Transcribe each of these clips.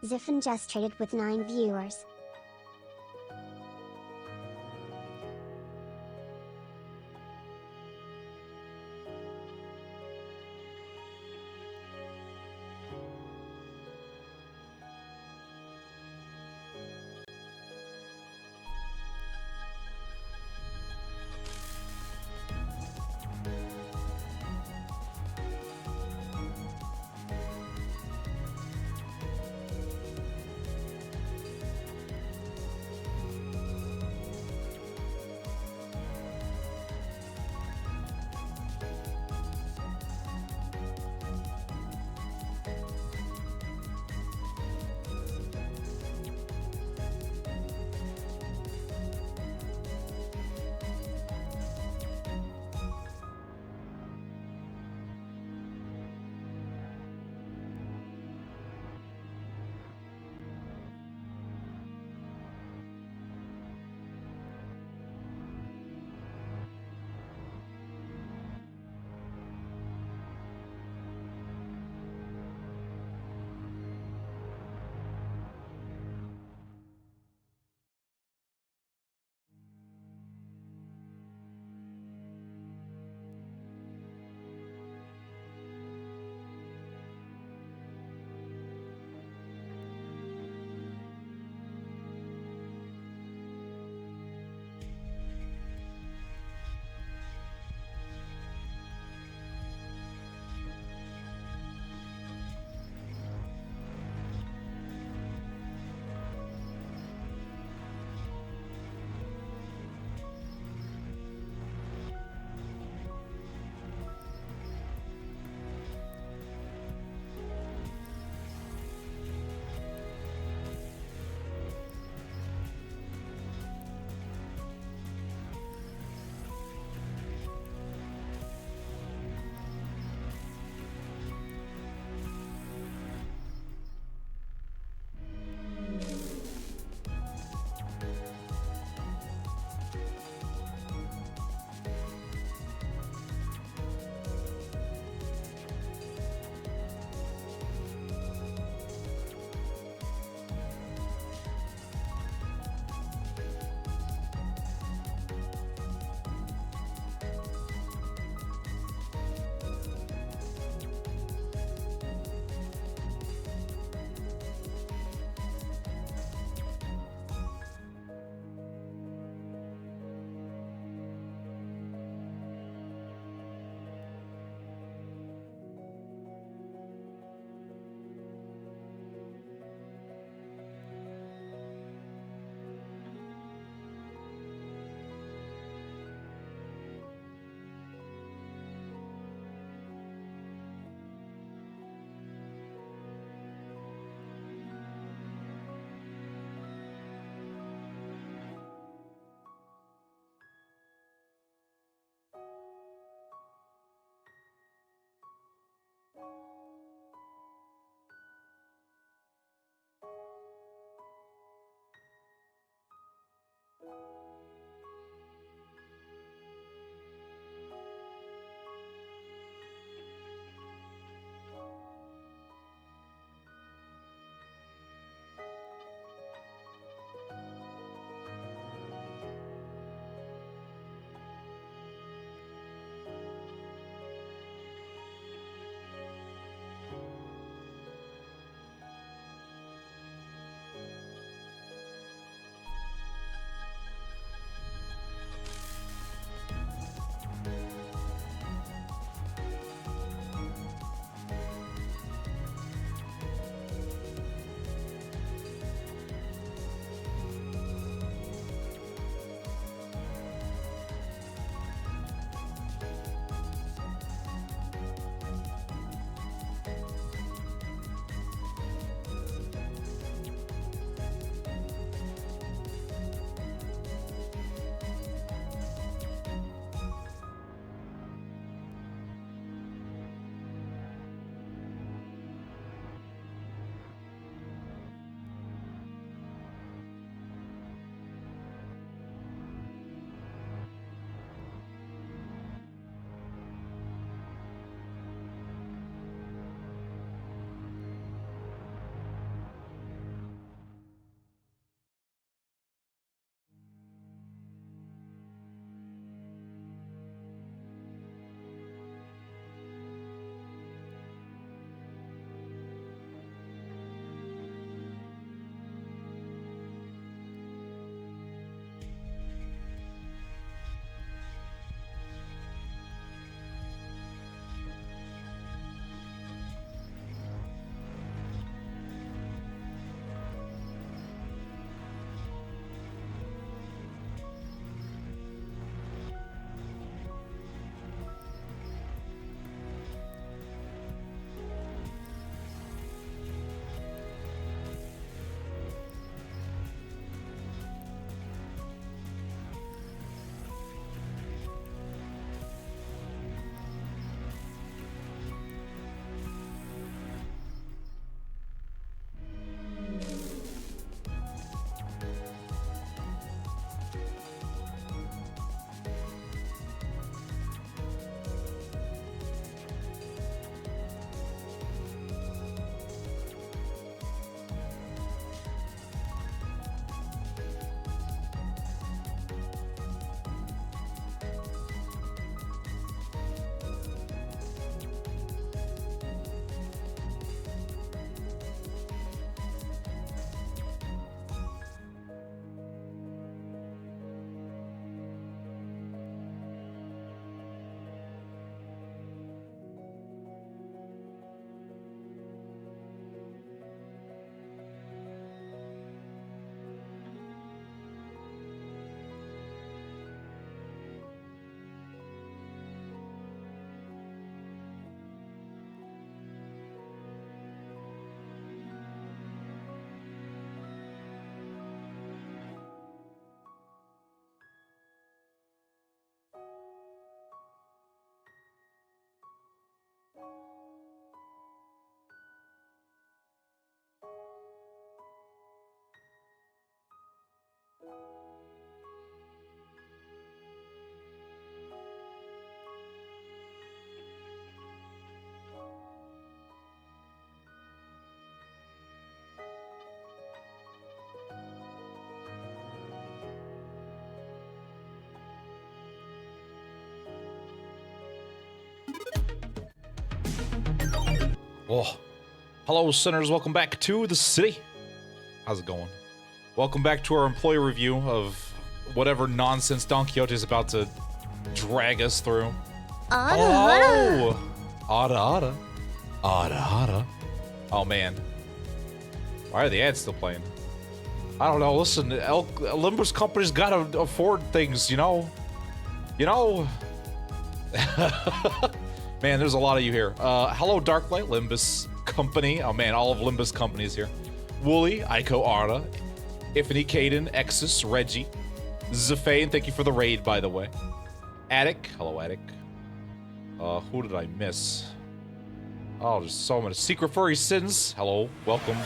Ziffin just traded with 9 viewers. Oh, hello, sinners. Welcome back to the city. How's it going? Welcome back to our employee review of whatever nonsense Don Quixote is about to drag us through. Ada. Ada. Oh, man. Why are the ads still playing? I don't know. Listen, Limbus company's gotta afford things, you know? Man, there's a lot of you here. Hello, Darklight, Limbus Company. Oh man, all of Limbus Company is here. Wooly, Ico Arda, Ifany, Caden, Exus, Reggie, Zafane, thank you for the raid, by the way. Attic, hello, Attic. Who did I miss? Oh, there's so many. Secret Furry Sins, hello, welcome.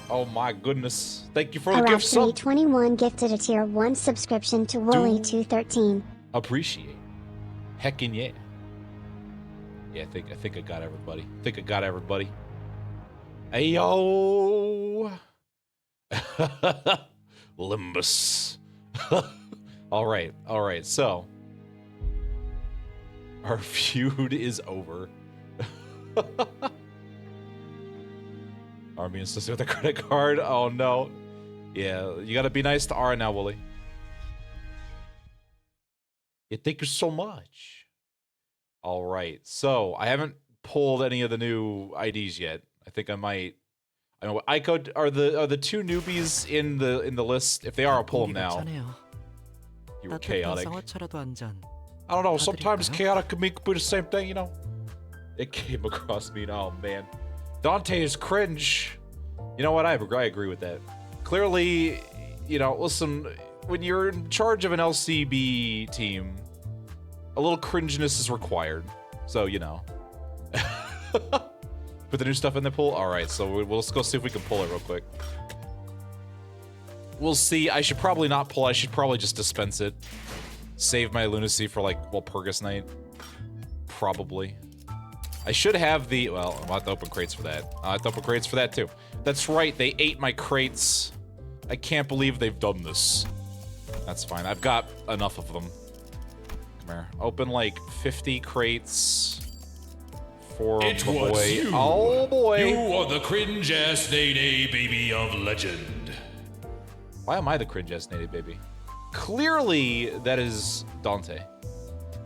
Oh my goodness. Thank you for the gift sub. 21 gifted a tier 1 subscription to Wooly213. Appreciate. Heckin' yeah. Yeah, I think I got everybody. Hey yo. Limbus. All right. So our feud is over. Army insisted with a credit card. Oh no. Yeah, you gotta be nice to Ara now, Wooly. Yeah, thank you so much. All right, so I haven't pulled any of the new IDs yet. I think I might. I know Ico are the two newbies in the list. If they are, I'll pull them now. You were chaotic. I don't know. Sometimes chaotic can be the same thing, you know. It came across me. Oh man, Dante is cringe. You know what? I agree with that. Clearly, you know. Listen, when you're in charge of an LCB team, a little cringiness is required. So, you know. Put the new stuff in the pool? Alright, so we'll go see if we can pull it real quick. We'll see. I should probably not pull. I should probably just dispense it. Save my lunacy for, like, Walpurgis night. Probably. I should have the... Well, I'll have to open crates for that. I'll have to open crates for that, too. That's right, they ate my crates. I can't believe they've done this. That's fine. I've got enough of them. Come here. Open like 50 crates for it the was boy. You. Oh boy. You are the cringe-ass Nene baby of legend. Why am I the cringe-ass Nene baby? Clearly, that is Dante.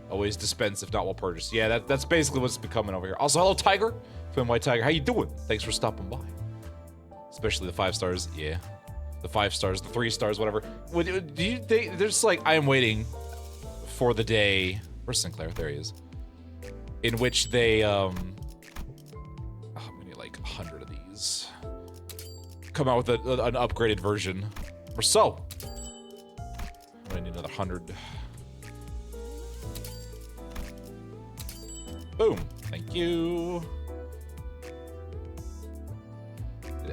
Always dispense if not Walpurgis. Yeah, that's basically what's becoming over here. Also, hello Tiger. Twin White Tiger. How you doing? Thanks for stopping by. Especially the 5 stars. Yeah. The 5 stars, the 3 stars, whatever. Do you think there's like I am waiting for the day? Where's Sinclair? There he is. In which they we need like 100 of these. Come out with an upgraded version. Or so. I'm gonna need another 100. Boom. Thank you.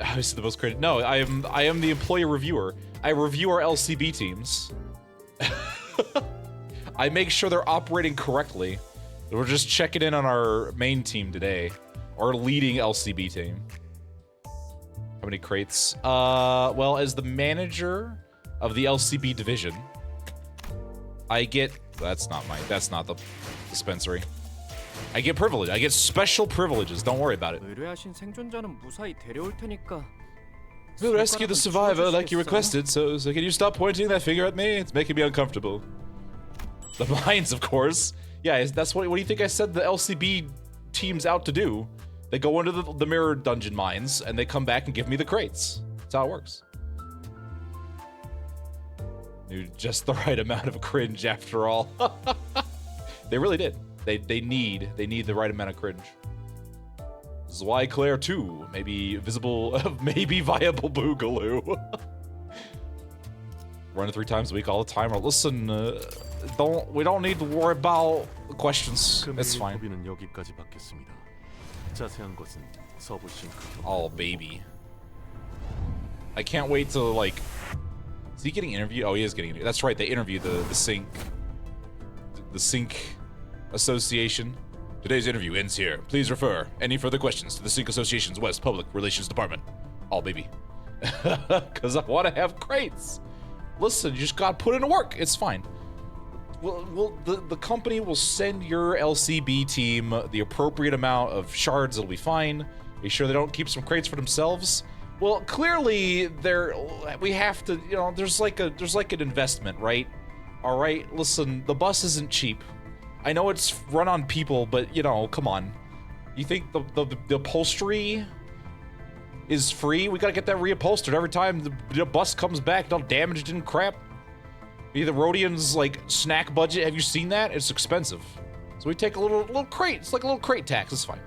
Obviously the most credit. No, I am the employee reviewer. I review our LCB teams. I make sure they're operating correctly. We're just checking in on our main team today. Our leading LCB team. How many crates? Well, as the manager of the LCB division, I get... That's not the dispensary. I get privilege. I get special privileges. Don't worry about it. We'll rescue the survivor like you requested, so can you stop pointing that finger at me? It's making me uncomfortable. The mines, of course. Yeah, that's what do you think I said the LCB team's out to do? They go into the mirror dungeon mines, and they come back and give me the crates. That's how it works. Knew just the right amount of cringe after all. They really did. They need the right amount of cringe. Zwei Claire 2, maybe visible, maybe viable boogaloo. Run it 3 times a week all the time. Or listen, we don't need to worry about questions. It's fine. Oh baby, I can't wait to like. Is he getting interviewed? Oh, he is getting interviewed. That's right. They interviewed the Sync Association. Today's interview ends here. Please refer any further questions to the Sync Association's West Public Relations Department. Oh, baby. Because I want to have crates. Listen, you just got to put in work. It's fine. the company will send your LCB team the appropriate amount of shards. It'll be fine. Be sure they don't keep some crates for themselves. Well, clearly we have to, you know, there's like an investment, right? All right, listen, the bus isn't cheap. I know it's run on people, but you know, come on. You think the upholstery is free? We gotta get that reupholstered every time the bus comes back, all damaged and crap. The Rhodian's like snack budget, have you seen that? It's expensive. So we take a little crate. It's like a little crate tax. It's fine.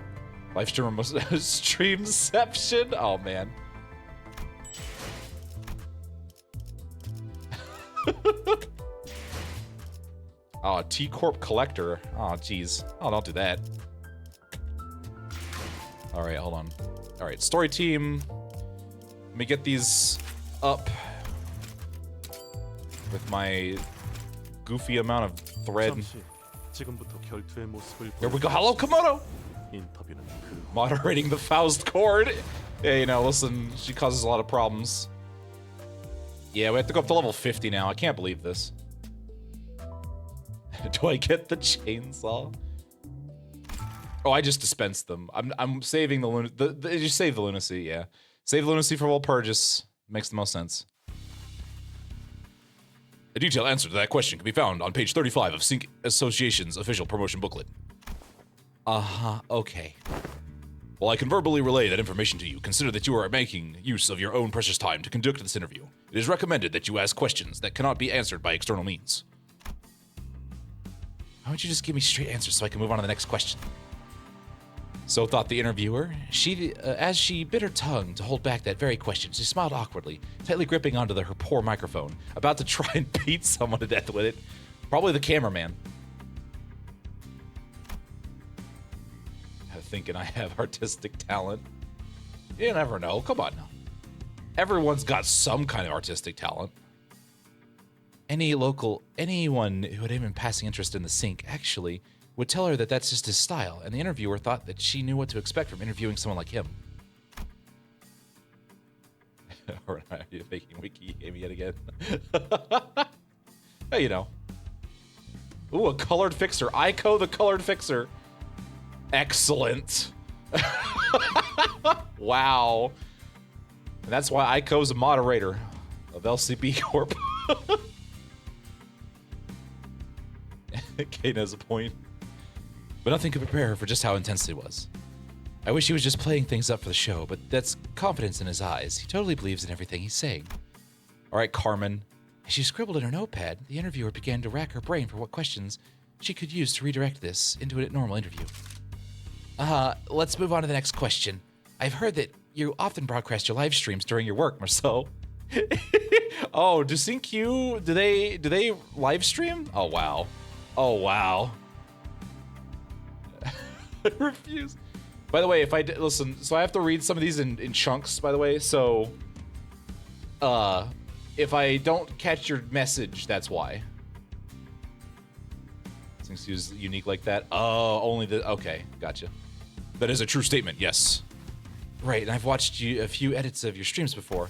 Live streamer must streamception. Oh man. Oh, T Corp collector. Oh geez. Oh, don't do that. All right, hold on. All right, story team. Let me get these up with my goofy amount of thread. Here we go. Hello, Komodo. Moderating the Faust chord. Yeah, you know, listen, she causes a lot of problems. Yeah, we have to go up to level 50 now. I can't believe this. Do I get the chainsaw? Oh, I just dispensed them. I'm saving the you save the lunacy, yeah. Save the lunacy for Walpurgis. Makes the most sense. A detailed answer to that question can be found on page 35 of Sync Association's official promotion booklet. Uh-huh, okay. While I can verbally relay that information to you, consider that you are making use of your own precious time to conduct this interview. It is recommended that you ask questions that cannot be answered by external means. Why don't you just give me straight answers so I can move on to the next question? So thought the interviewer. As she bit her tongue to hold back that very question, she smiled awkwardly, tightly gripping onto her poor microphone, about to try and beat someone to death with it. Probably the cameraman. Thinking I have artistic talent. You never know. Come on now. Everyone's got some kind of artistic talent. Anyone who had even passing interest in the sync actually would tell her that that's just his style, and the interviewer thought that she knew what to expect from interviewing someone like him. Are you making wiki game yet again? Hey, you know. Ooh, a colored fixer. Ico the colored fixer. Excellent. Wow. And that's why Ico's a moderator of LCB Corp. Kate has a point. But nothing could prepare her for just how intense it was. I wish he was just playing things up for the show, but that's confidence in his eyes. He totally believes in everything he's saying. All right, Carmen. As she scribbled in her notepad, the interviewer began to rack her brain for what questions she could use to redirect this into a normal interview. Let's move on to the next question. I've heard that you often broadcast your live streams during your work, Marceau. Oh, do SyncQ, do they live stream? Oh, wow. Oh, wow. I refuse. By the way, if I listen, so I have to read some of these in chunks, by the way, so if I don't catch your message, that's why. SyncQ's unique like that. Oh, only the, okay, gotcha. That is a true statement, yes. Right, and I've watched a few edits of your streams before.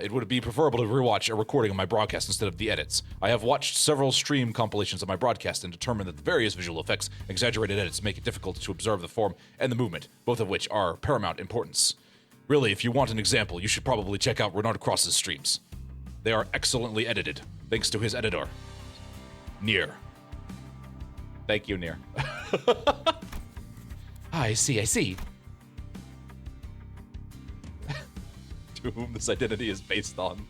It would be preferable to rewatch a recording of my broadcast instead of the edits. I have watched several stream compilations of my broadcast and determined that the various visual effects, exaggerated edits make it difficult to observe the form and the movement, both of which are paramount importance. Really, if you want an example, you should probably check out Renard Cross's streams. They are excellently edited, thanks to his editor, Neir. Thank you, Neir. I see. To whom this identity is based on.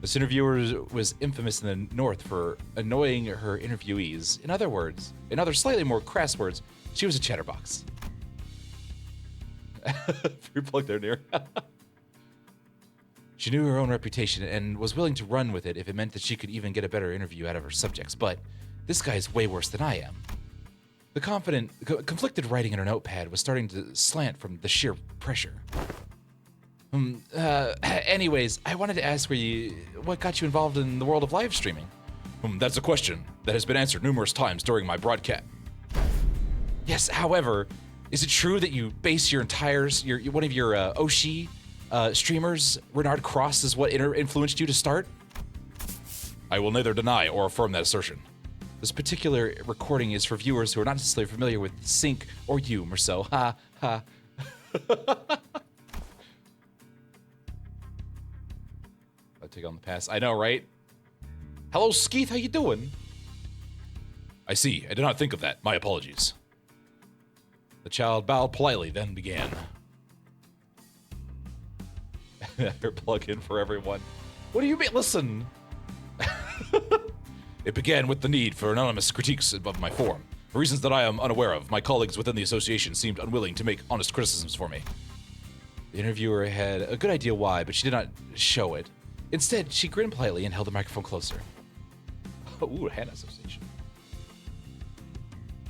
This interviewer was infamous in the North for annoying her interviewees. In other slightly more crass words, she was a chatterbox. Free plug there, Neir. She knew her own reputation and was willing to run with it if it meant that she could even get a better interview out of her subjects, but this guy's way worse than I am. The conflicted writing in her notepad was starting to slant from the sheer pressure. Anyways, I wanted to ask what got you involved in the world of live streaming? That's a question that has been answered numerous times during my broadcast. Yes, however, is it true that you base your one of your Oshi streamers, Renard Cross, is what influenced you to start? I will neither deny or affirm that assertion. This particular recording is for viewers who are not necessarily familiar with sync or humor, so ha ha. I take on the pass. I know, right? Hello, Skeeth. How you doing? I see. I did not think of that. My apologies. The child bowed politely, then began. Her plug-in for everyone. What do you mean? Listen. It began with the need for anonymous critiques of my form. For reasons that I am unaware of, my colleagues within the association seemed unwilling to make honest criticisms for me. The interviewer had a good idea why, but she did not show it. Instead, she grinned politely and held the microphone closer. Ooh, a hand association.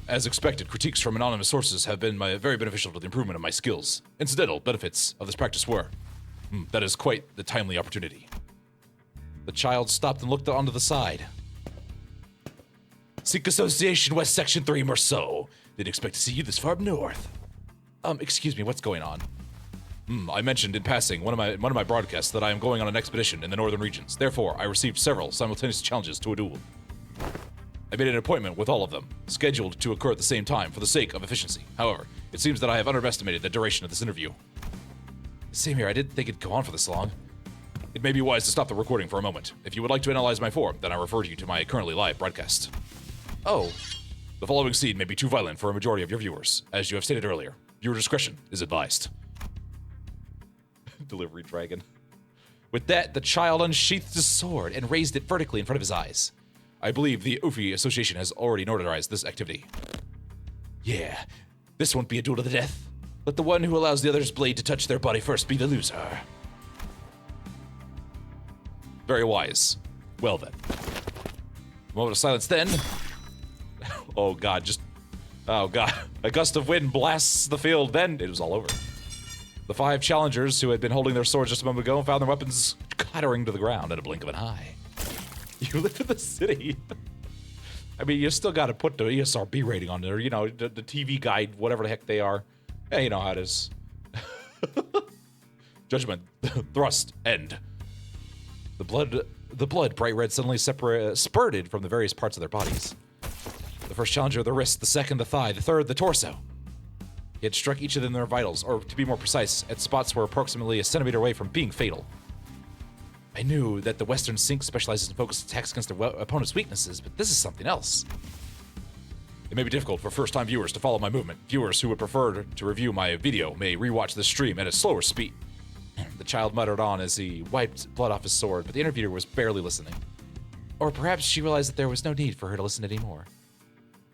As expected, critiques from anonymous sources have been very beneficial to the improvement of my skills. Incidental benefits of this practice were. That is quite the timely opportunity. The child stopped and looked onto the side. Sikh Association, West Section 3, Marceau. Didn't expect to see you this far up north. Excuse me, what's going on? I mentioned in passing one of my broadcasts that I am going on an expedition in the northern regions. Therefore, I received several simultaneous challenges to a duel. I made an appointment with all of them, scheduled to occur at the same time for the sake of efficiency. However, it seems that I have underestimated the duration of this interview. Same here, I didn't think it'd go on for this long. It may be wise to stop the recording for a moment. If you would like to analyze my form, then I refer you to my currently live broadcast. Oh. The following scene may be too violent for a majority of your viewers. As you have stated earlier, viewer discretion is advised. Delivery dragon. With that, the child unsheathed his sword and raised it vertically in front of his eyes. I believe the Ufi Association has already notarized this activity. Yeah, this won't be a duel to the death. Let the one who allows the other's blade to touch their body first be the loser. Very wise. Well then. A moment of silence then. Oh god, oh god. A gust of wind blasts the field, then it was all over. The 5 challengers who had been holding their swords just a moment ago found their weapons clattering to the ground at a blink of an eye. You live in the city. I mean, you still gotta put the ESRB rating on there, you know, the TV guide, whatever the heck they are. Yeah, you know how it is. Judgment, thrust, end. The blood, bright red, suddenly spurted from the various parts of their bodies. The first challenger, the wrist, the second, the thigh, the third, the torso. He had struck each of them in their vitals, or to be more precise, at spots where approximately a centimeter away from being fatal. I knew that the Western Sync specializes in focused attacks against their opponent's weaknesses, but this is something else. It may be difficult for first-time viewers to follow my movement. Viewers who would prefer to review my video may rewatch the stream at a slower speed. The child muttered on as he wiped blood off his sword, but the interviewer was barely listening. Or perhaps she realized that there was no need for her to listen anymore.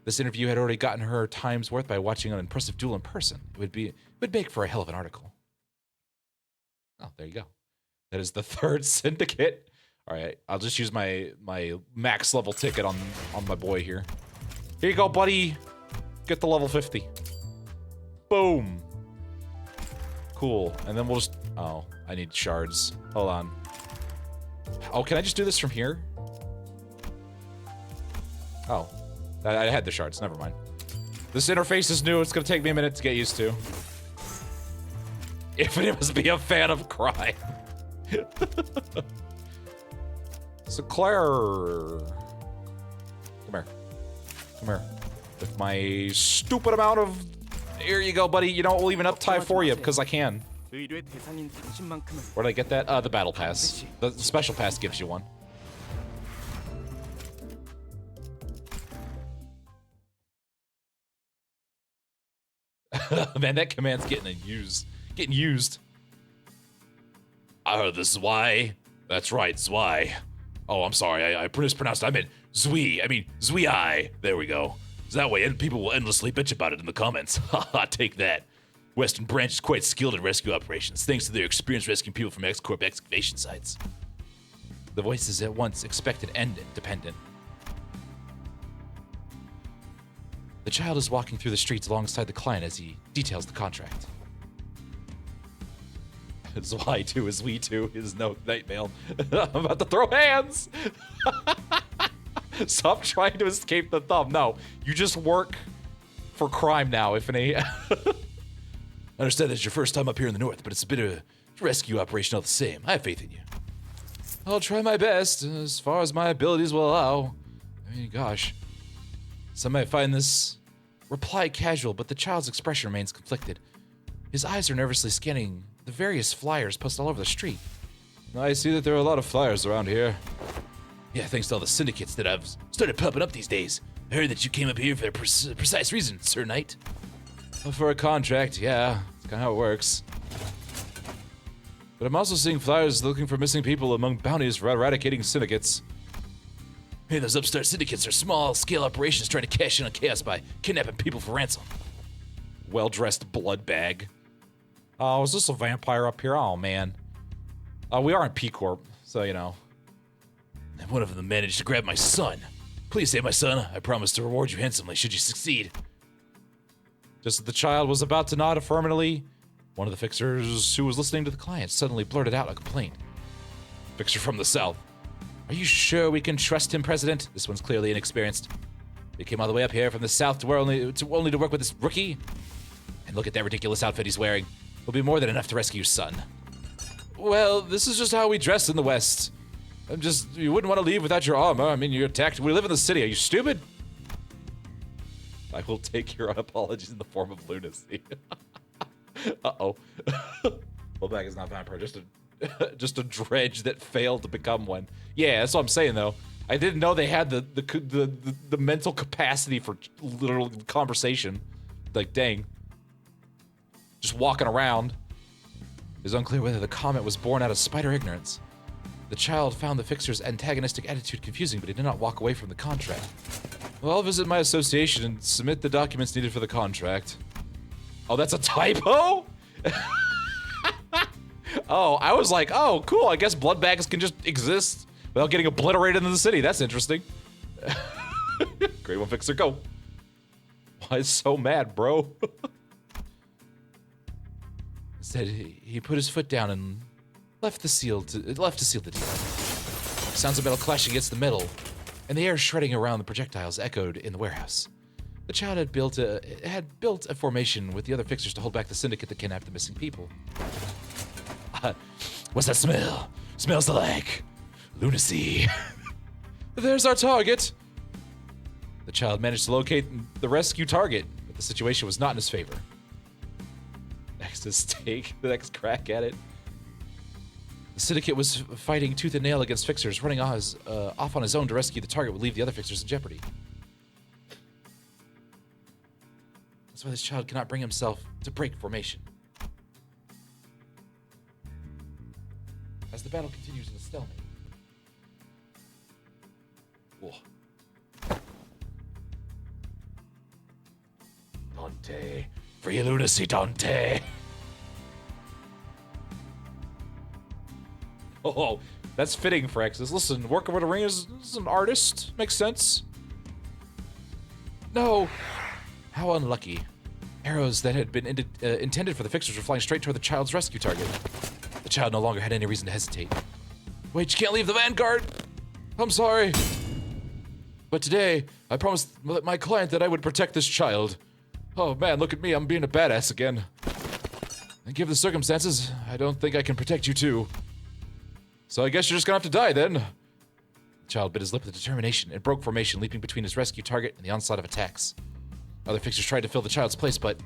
This interview had already gotten her time's worth by watching an impressive duel in person. It would make for a hell of an article. Oh, there you go. That is the 3rd syndicate. All right, I'll just use my max level ticket on my boy here. Here you go, buddy. Get the level 50. Boom. Cool. And then we'll just... Oh, I need shards. Hold on. Oh, can I just do this from here? Oh. I had the shards. Never mind. This interface is new. It's going to take me a minute to get used to. If it must be a fan of crime. So Claire... Come here. Come here. With my stupid amount of... Here you go, buddy. You know what? We'll even uptie for you, because I can. Where did I get that? The battle pass. The special pass gives you one. Man, that command's getting used. I heard the Zwei. That's right, Zwei. Oh, I'm sorry. I mispronounced. I meant Zui. I mean Zui. There we go. So that way, people will endlessly bitch about it in the comments. Haha, take that. Western Branch is quite skilled at rescue operations, thanks to their experience rescuing people from X-Corp excavation sites. The voice is at once expected and dependent. The child is walking through the streets alongside the client as he details the contract. Zwei 2 is we 2 is no night mail. I'm about to throw hands! Stop trying to escape the thumb. No, you just work for crime now, if any. I understand that it's your first time up here in the north, but it's a bit of a rescue operation all the same. I have faith in you. I'll try my best, as far as my abilities will allow. I mean, gosh. Some might find this reply casual, but the child's expression remains conflicted. His eyes are nervously scanning the various flyers posted all over the street. I see that there are a lot of flyers around here. Yeah, thanks to all the syndicates that have started popping up these days. I heard that you came up here for a precise reason, Sir Knight. Well, for a contract, yeah. That's kind of how it works. But I'm also seeing flyers looking for missing people among bounties for eradicating syndicates. Hey, those upstart syndicates are small-scale operations trying to cash in on chaos by kidnapping people for ransom. Well-dressed blood bag. Oh, is this a vampire up here? Oh, man. We are in P-Corp, so, you know. And one of them managed to grab my son. Please save my son. I promise to reward you handsomely should you succeed. Just as the child was about to nod affirmatively, one of the fixers who was listening to the client suddenly blurted out a complaint. Fixer from the south. Are you sure we can trust him, President? This one's clearly inexperienced. He came all the way up here from the south to only to work with this rookie? And look at that ridiculous outfit he's wearing. It'll be more than enough to rescue your son. Well, this is just how we dress in the West. You wouldn't want to leave without your armor. I mean, you're attacked. We live in the city. Are you stupid? I will take your apologies in the form of lunacy. Uh-oh. Blowback is not vampire, just a dredge that failed to become one. Yeah, that's what I'm saying, though. I didn't know they had the mental capacity for literal conversation. Like, dang. Just walking around. It is unclear whether the comment was born out of spite or ignorance. The child found the fixer's antagonistic attitude confusing, but he did not walk away from the contract. Well, I'll visit my association and submit the documents needed for the contract. Oh, that's a typo? Oh, I was like, oh, cool. I guess blood bags can just exist without getting obliterated in the city. That's interesting. Great one, fixer, go. Why is so mad, bro? Instead, he put his foot down and left to seal the deal. Sounds of metal clashing against the metal, and the air shredding around the projectiles echoed in the warehouse. The child had built a formation with the other fixers to hold back the syndicate that kidnapped the missing people. What's that smell? Smells like lunacy. There's our target. The child managed to locate the rescue target, but the situation was not in his favor. Next is take the next crack at it. The syndicate was fighting tooth and nail against fixers. Running off on his own to rescue the target would leave the other fixers in jeopardy. That's why this child cannot bring himself to break formation. As the battle continues in a stalemate. Whoa. Dante. Free lunacy, Dante. Oh, that's fitting for Exodus. Listen, working with a ring is an artist. Makes sense. No. How unlucky. Arrows that had been intended for the fixers were flying straight toward the child's rescue target. The child no longer had any reason to hesitate. Wait, you can't leave the vanguard! I'm sorry. But today, I promised my client that I would protect this child. Oh man, look at me, I'm being a badass again. And given the circumstances, I don't think I can protect you too. So I guess you're just gonna have to die then. The child bit his lip with determination and broke formation, leaping between his rescue target and the onslaught of attacks. Other fixers tried to fill the child's place, but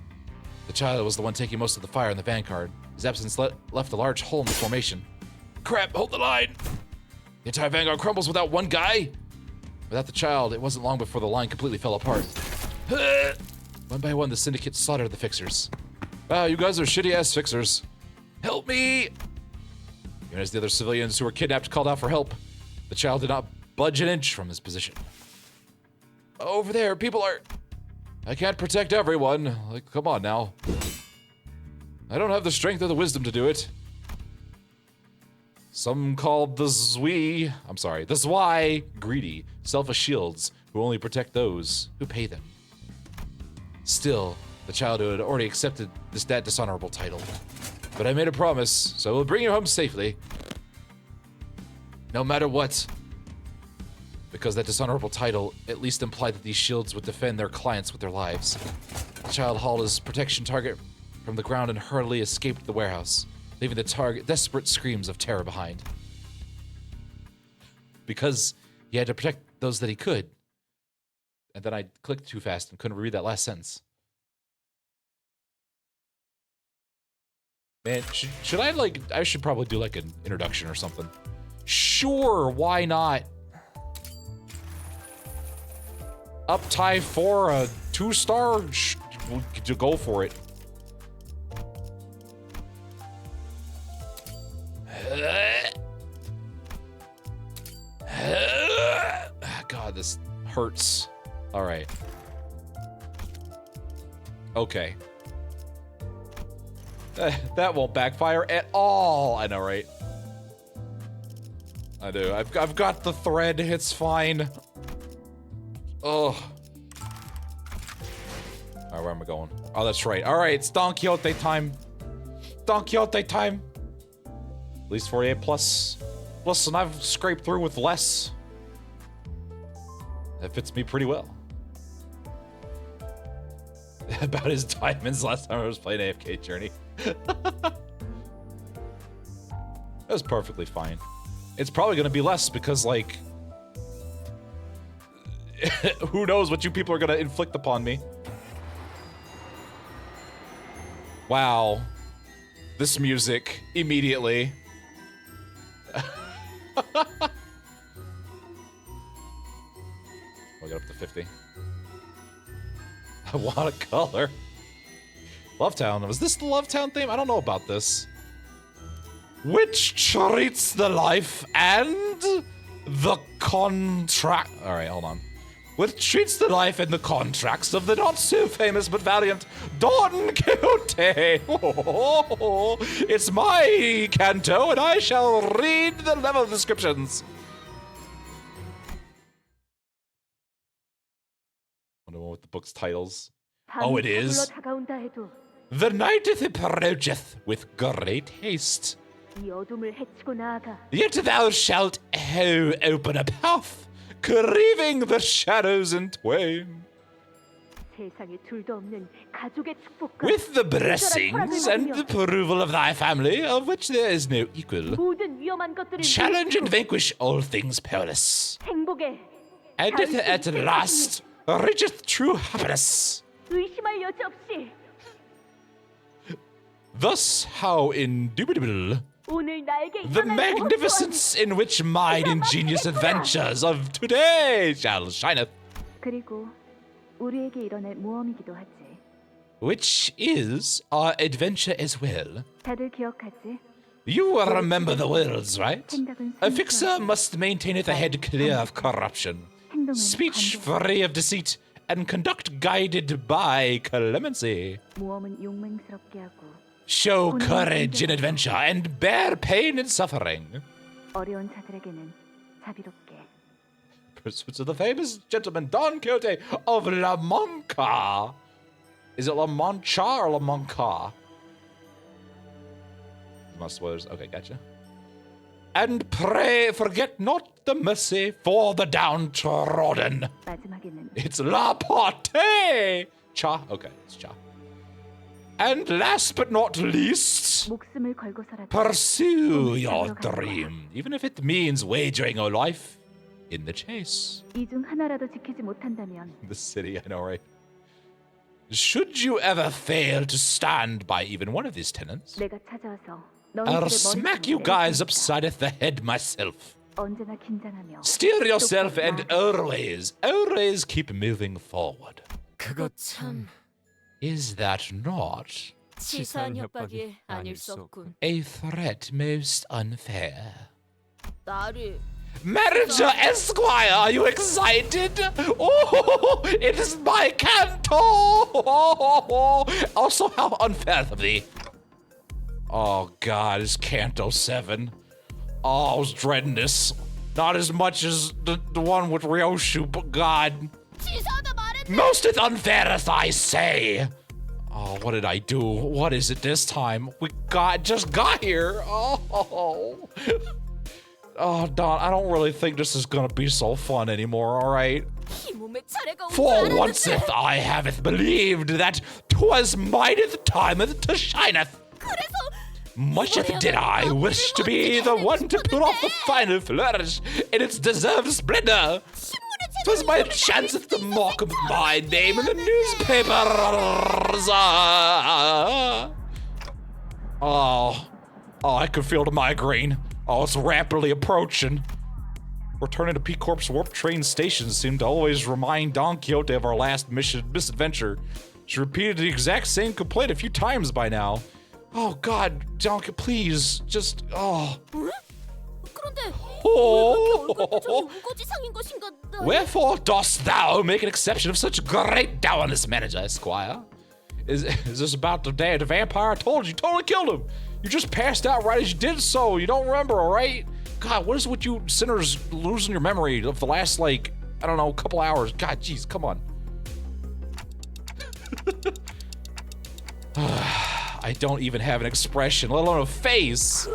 the child was the one taking most of the fire in the vanguard. His absence left a large hole in the formation. Crap, hold the line! The entire vanguard crumbles without one guy? Without the child, it wasn't long before the line completely fell apart. One by one, the syndicate slaughtered the fixers. Wow, you guys are shitty-ass fixers. Help me! Even as the other civilians who were kidnapped called out for help, the child did not budge an inch from his position. Over there, people are... I can't protect everyone. Like, come on now. I don't have the strength or the wisdom to do it. Some called the Zwi greedy, selfish shields who only protect those who pay them. Still, the child had already accepted that dishonorable title. But I made a promise, so I will bring you home safely. No matter what. Because that dishonorable title at least implied that these shields would defend their clients with their lives. The child hauled his protection target from the ground and hurriedly escaped the warehouse, leaving the target desperate screams of terror behind. because he had to protect those that he could. And then I clicked too fast and couldn't read that last sentence. Man, should I like, I should probably do like an introduction or something. Sure, why not? Uptie for a 2-star, to go for it. God, this hurts. All right. Okay. That won't backfire at all. I know, right? I do. I've got the thread. It's fine. Oh. All right, where am I going? Oh, that's right. All right, it's Don Quixote time. Don Quixote time. At least 48 plus. Listen, I've scraped through with less. That fits me pretty well. About his diamonds last time I was playing AFK Journey. That was perfectly fine. It's probably gonna be less because, like, who knows what you people are gonna inflict upon me. Wow. This music, immediately. We'll get up to 50. I want a color. Lovetown. Was this the Lovetown theme? I don't know about this. Which treats the life and the contract. Alright, hold on. Which treats the life and the contracts of the not so famous but valiant Don Quixote. Oh, it's my Canto, and I shall read the level descriptions. I don't know what the book's titles. Oh, it is. The night approacheth with great haste. Yet thou shalt open a path, cleaving the shadows in twain. With the blessings and the approval of thy family, of which there is no equal, challenge and vanquish all things perilous, and at last reacheth true happiness. Thus, how indubitable the magnificence in which mine ingenious adventures of today shall shineth. Which is our adventure as well. You will remember the words, right? A fixer must maintaineth a head clear of corruption, speech free of deceit, and conduct guided by clemency. Show courage in adventure and bear pain in suffering. Pursuits of the famous gentleman Don Quixote of La Mancha. Is it La Mancha or La Mancha? No spoilers. Okay, gotcha. And pray forget not the mercy for the downtrodden. It's La Parte. Cha. Okay, it's Cha. And last but not least, pursue your dream, even if it means wagering your life in the chase. The city, I know, right? Should you ever fail to stand by even one of these tenants, I'll smack you guys upside the head myself. Steer yourself and always keep moving forward. Is that not a threat most unfair? Manager Esquire, are you excited? Oh, it is my Canto! Also, how unfair of thee. Oh God, it's Canto 7. Oh, I was dreading this. Not as much as the one with Ryoshu, but God. Most unfairest, I say. Oh, what did I do? What is it this time? We just got here. Oh, Don, I don't really think this is gonna be so fun anymore, alright? For onceth I haveth believed that 'twas mineth timeth to shineth. Much did I wish to be the one to put off the final flourish in its deserved splendor. 'Twas my chance at the mark of my name in the newspapers. Oh, I can feel the migraine. Oh, it's rapidly approaching. Returning to P-Corp's warp train station seemed to always remind Don Quixote of our last misadventure. She repeated the exact same complaint a few times by now. Oh God, Don Quixote, please, just, oh. Wherefore dost thou make an exception of such great dourness, manager, esquire? Is this about the day of the vampire? I told you totally killed him. You just passed out right as you did so. You don't remember, all right? God, what is with you sinners losing your memory of the last, like, I don't know, couple hours? God, jeez, come on. I don't even have an expression, let alone a face.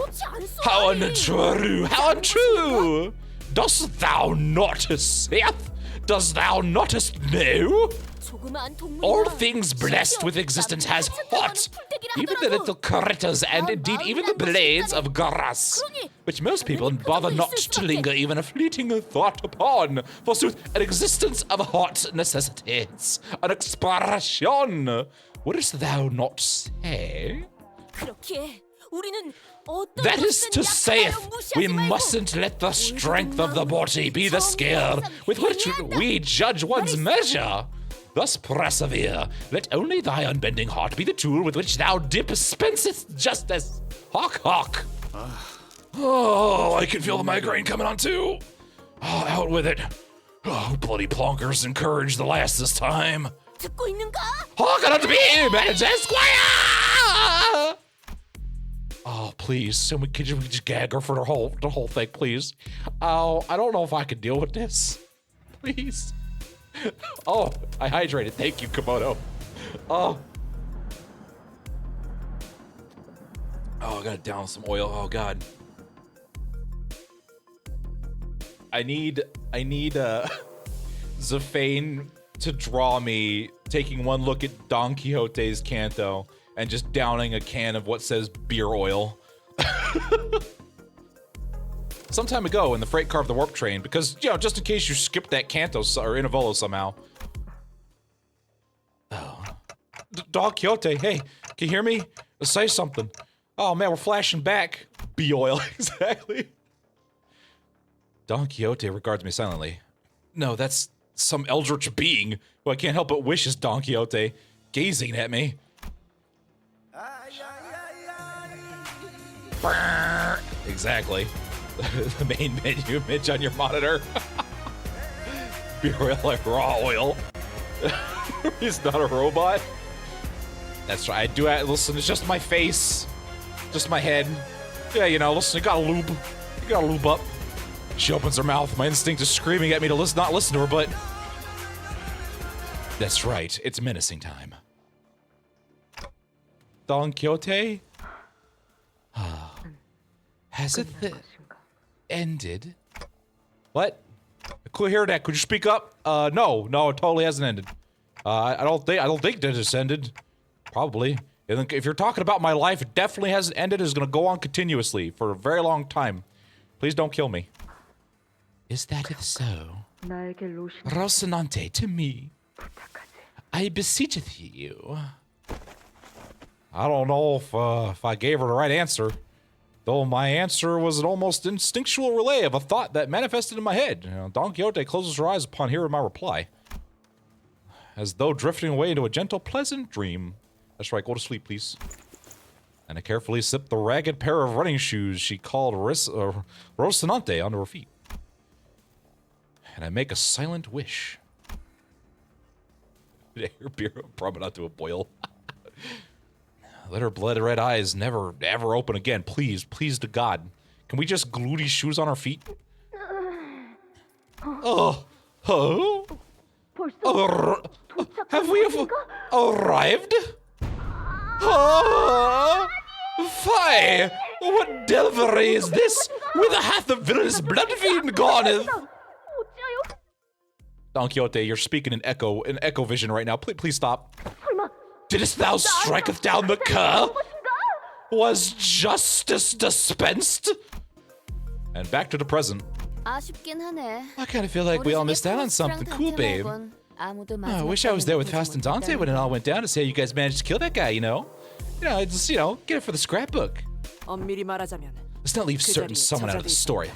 How untrue, how untrue! Dost thou not saith? Dost thou not know? All things blessed with existence has hot, even the little critters and indeed even the blades of grass, which most people bother not to linger even a fleeting thought upon. Forsooth, an existence of hot necessitates an expression. Wouldst thou not say? That is to say, we mustn't let the strength of the body be the scale with which we judge one's measure. Thus persevere. Let only thy unbending heart be the tool with which thou dispensest justice. Hawk, hawk. Oh, I can feel the migraine coming on too. Oh, out with it. Oh, bloody plonkers encouraged the last this time. Hawk on to me, Manager Esquire! Oh, please, so we could just gag her for the whole thing, please. Oh, I don't know if I can deal with this. Please. Oh, I hydrated. Thank you, Komodo. Oh. Oh, I gotta down some oil. Oh God. I need Zafane to draw me taking one look at Don Quixote's Canto and just downing a can of what says beer oil. Some time ago in the freight car of the warp train, because, you know, just in case you skipped that Canto or Innovolo somehow. Oh. Don Quixote, hey, can you hear me? Say something. Oh man, we're flashing back. Bee oil, exactly. Don Quixote regards me silently. No, that's some eldritch being who I can't help but wish is Don Quixote, gazing at me. Exactly. The main menu image on your monitor. Beer oil like raw oil. He's not a robot. That's right, I do listen, it's just my face. Just my head. Yeah, you know, listen, you gotta lube. You gotta lube up. She opens her mouth, my instinct is screaming at me to not listen to her, but... That's right, it's menacing time. Don Quixote? Has it ended? What? I couldn't hear that. Could you speak up? No, it totally hasn't ended. I don't think that it's ended. Probably. If you're talking about my life, it definitely hasn't ended. It's gonna go on continuously for a very long time. Please don't kill me. Is that so? Rocinante, to me. I beseecheth you. I don't know if I gave her the right answer. Though my answer was an almost instinctual relay of a thought that manifested in my head. You know, Don Quixote closes her eyes upon hearing my reply. As though drifting away into a gentle, pleasant dream. That's right, go to sleep, please. And I carefully slipped the ragged pair of running shoes she called Rocinante onto her feet. And I make a silent wish. Her beer promenade to a boil. Let her blood red eyes never, ever open again. Please, please to God. Can we just glue these shoes on our feet? Oh, have we arrived? Oh, fie! What devilry is this? Whither hath the villainous blood fiend gone? Don Quixote, you're speaking in echo vision right now. Please stop. Didst thou striketh down the cur? Was justice dispensed? And back to the present. 아쉽긴 하네. I kind of feel like we all missed out on something cool, babe. I wish I was there with Faust and Dante when it all went down to say you guys managed to kill that guy, you know? Just, get it for the scrapbook. 엄밀히 말하자면 Let's not leave certain someone out of the story.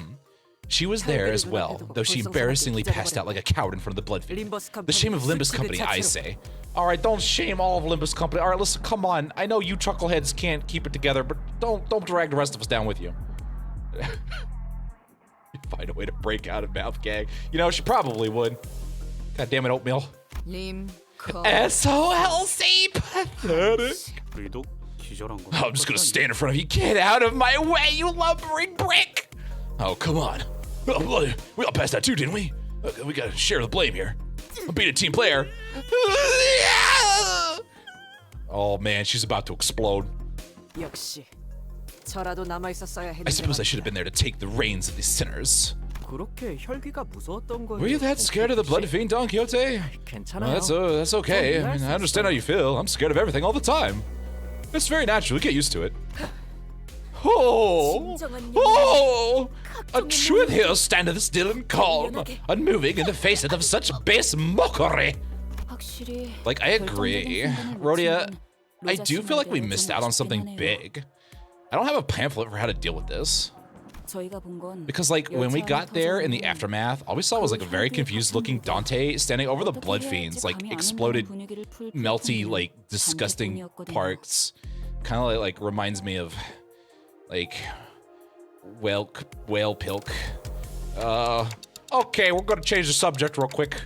She was there as well, though she embarrassingly passed out like a coward in front of the blood fiend. The shame of Limbus Company, I say. Alright, don't shame all of Limbus Company. Alright, listen, come on. I know you chuckleheads can't keep it together, but don't drag the rest of us down with you. Find a way to break out of mouth gag. She probably would. God damn it, oatmeal. SOLC pathetic. I'm just gonna stand in front of you. Get out of my way, you lumbering brick! Oh, come on. Oh, we all passed out too, didn't we? We gotta share the blame here. I'll beat a team player. Oh man, she's about to explode. 역시 저라도 남아 있었어야 했는데. I suppose I should have been there to take the reins of these sinners. 그렇게 혈기가 무서웠던 거예요. Were you that scared of the blood fiend, Don Quixote? 괜찮아요. That's okay. I mean, I understand how you feel. I'm scared of everything all the time. It's very natural. Get used to it. A truth here standeth still and calm, unmoving in the face of such base mockery. Like, I agree. Rhodia, I do feel like we missed out on something big. I don't have a pamphlet for how to deal with this. Because, like, when we got there in the aftermath, all we saw was, like, a very confused looking Dante standing over the blood fiends, like, exploded, melty, like, disgusting parts. Kind of like reminds me of, like, whale pilk. Okay, we're gonna change the subject real quick.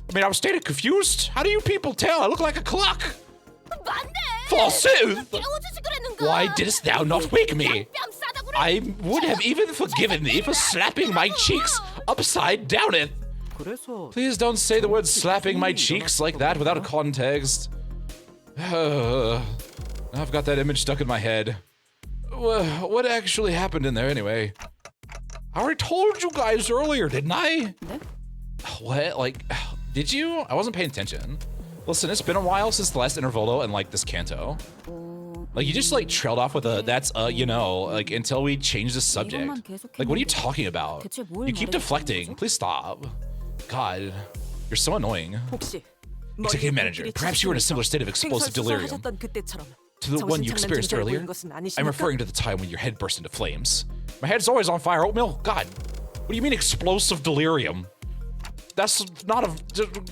I mean, I was stated confused. How do you people tell? I look like a clock. Forsooth! Why didst thou not wake me? I would have even forgiven thee for slapping my cheeks upside down it. Please don't say the word slapping my cheeks like that without a context. I've got that image stuck in my head. What actually happened in there anyway? I already told you guys earlier, didn't I? What? Like, did you? I wasn't paying attention. Listen, it's been a while since the last Intervolo and, like, this Canto. Like, you just, like, trailed off with a, that's, like, until we change the subject. Like, what are you talking about? You keep deflecting. Please stop. God, you're so annoying. Executive Manager, perhaps you were in a similar state of explosive delirium to the one you experienced earlier. I'm referring to the time when your head burst into flames. My head's always on fire, oatmeal. God, what do you mean explosive delirium? That's not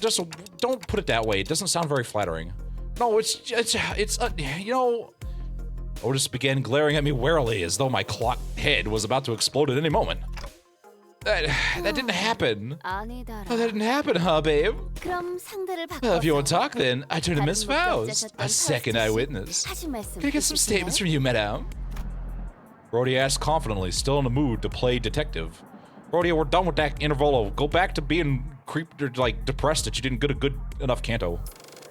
just don't put it that way. It doesn't sound very flattering. No, it's Otis began glaring at me warily as though my clock head was about to explode at any moment. That didn't happen. Oh, that didn't happen, huh, babe? Well, if you want to talk, then I turn to Miss Faust, a second eyewitness. Can I get some statements from you, madame? Rhodia asked confidently, still in the mood to play detective. Rhodia, we're done with that Intervolo. Go back to being creeped or, like, depressed that you didn't get a good enough Canto.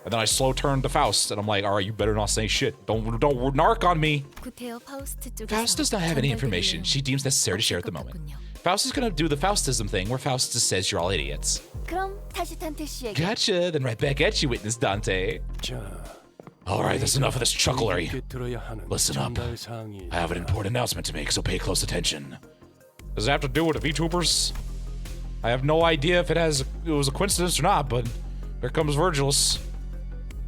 And then I slow turned to Faust, and I'm like, all right, you better not say shit. Don't narc on me. Faust does not have any information she deems necessary to share at the moment. Faust is gonna do the Faustism thing where Faust just says you're all idiots. Gotcha, then right back at you, witness Dante. Alright, that's enough of this chucklery. Listen up. I have an important announcement to make, so pay close attention. Does it have to do with the VTubers? I have no idea if it was a coincidence or not, but here comes Virgilus.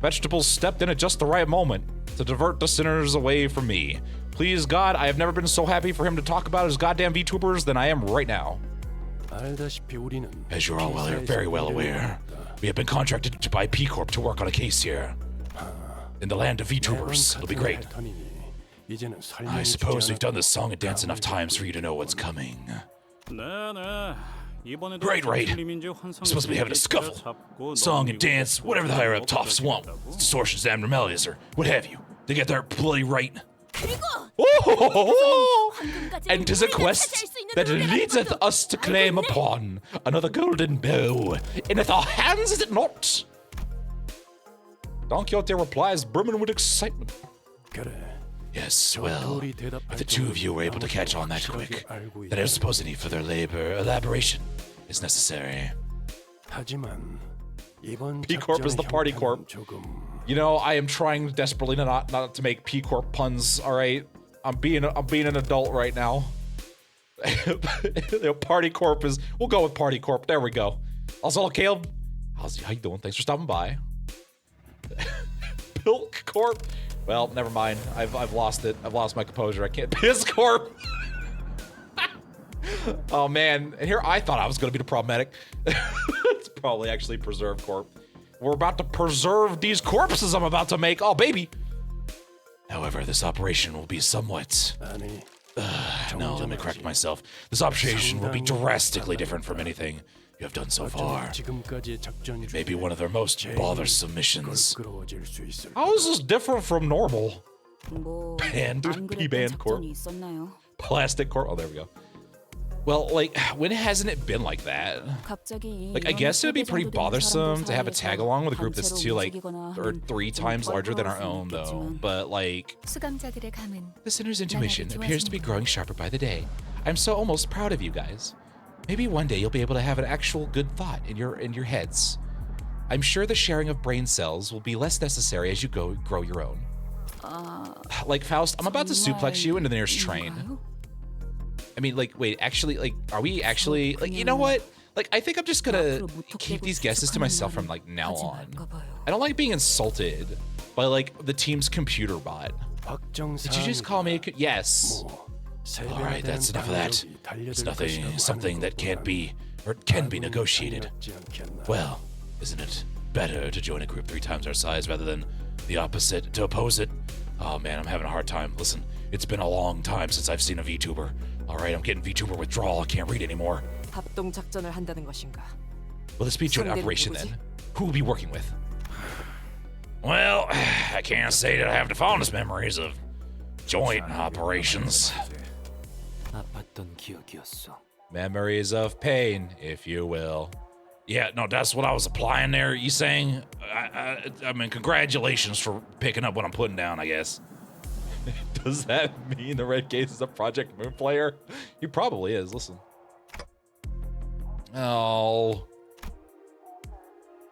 Vegetables stepped in at just the right moment to divert the sinners away from me. Please, God, I have never been so happy for him to talk about his goddamn VTubers than I am right now. As you're all very well aware, we have been contracted by P Corp to work on a case here. In the land of VTubers, it'll be great. I suppose we've done this song and dance enough times for you to know what's coming. Right. We're supposed to be having a scuffle. Song and dance, whatever the higher up tops want. Distortions, abnormalities, or what have you. They get their bloody right. And 'tis a quest that leadeth us to claim upon another golden bow. In our hands, is it not? Don Quixote replies, brimming with excitement. Yes, well, if the two of you were able to catch on that quick, then I don't suppose any further elaboration is necessary. P Corp is the party corp. You know, I am trying desperately not to make P Corp puns, alright? I'm being an adult right now. Party Corp is. We'll go with Party Corp. There we go. Also, Caleb, how you doing? Thanks for stopping by. Pilk Corp. Well, never mind. I've lost it. I've lost my composure. I can't. Piss Corp. Oh man, and here I thought I was gonna be the problematic. It's probably actually Preserve Corp. We're about to preserve these corpses I'm about to make. Oh baby. However, this operation will be somewhat. No, let me correct myself. This operation will be drastically different from anything you have done so far. It may be one of their most bothersome missions. How is this different from normal? P-Band Corp. Plastic Corp. Oh, there we go. Well, like, when hasn't it been like that? Like, I guess it would be pretty bothersome to have a tag along with a group that's 2, like, or 3 times larger than our own, though. But, like, the sinner's intuition appears to be growing sharper by the day. I'm so almost proud of you guys. Maybe one day you'll be able to have an actual good thought in your heads. I'm sure the sharing of brain cells will be less necessary as you grow your own. Like, Faust, I'm about to suplex you into the nearest train. I mean, like, wait, actually, like, are we actually, like, you know what? Like, I think I'm just gonna keep these guesses to myself from, like, now on. I don't like being insulted by, like, the team's computer bot. Did you just call me yes. All right, that's enough of that. It's something that can't be, or can be negotiated. Well, isn't it better to join a group 3 times our size rather than the opposite, to oppose it? Oh man, I'm having a hard time. Listen, it's been a long time since I've seen a VTuber. All right, I'm getting VTuber withdrawal. I can't read anymore. Will this be a joint operation then? Who will be working with? Well, I can't say that I have the fondest memories of joint operations. Memories of pain, if you will. Yeah, no, that's what I was applying there. You saying? I mean, congratulations for picking up what I'm putting down, I guess. Does that mean the Red Case is a Project Moon player? He probably is. Listen. Oh.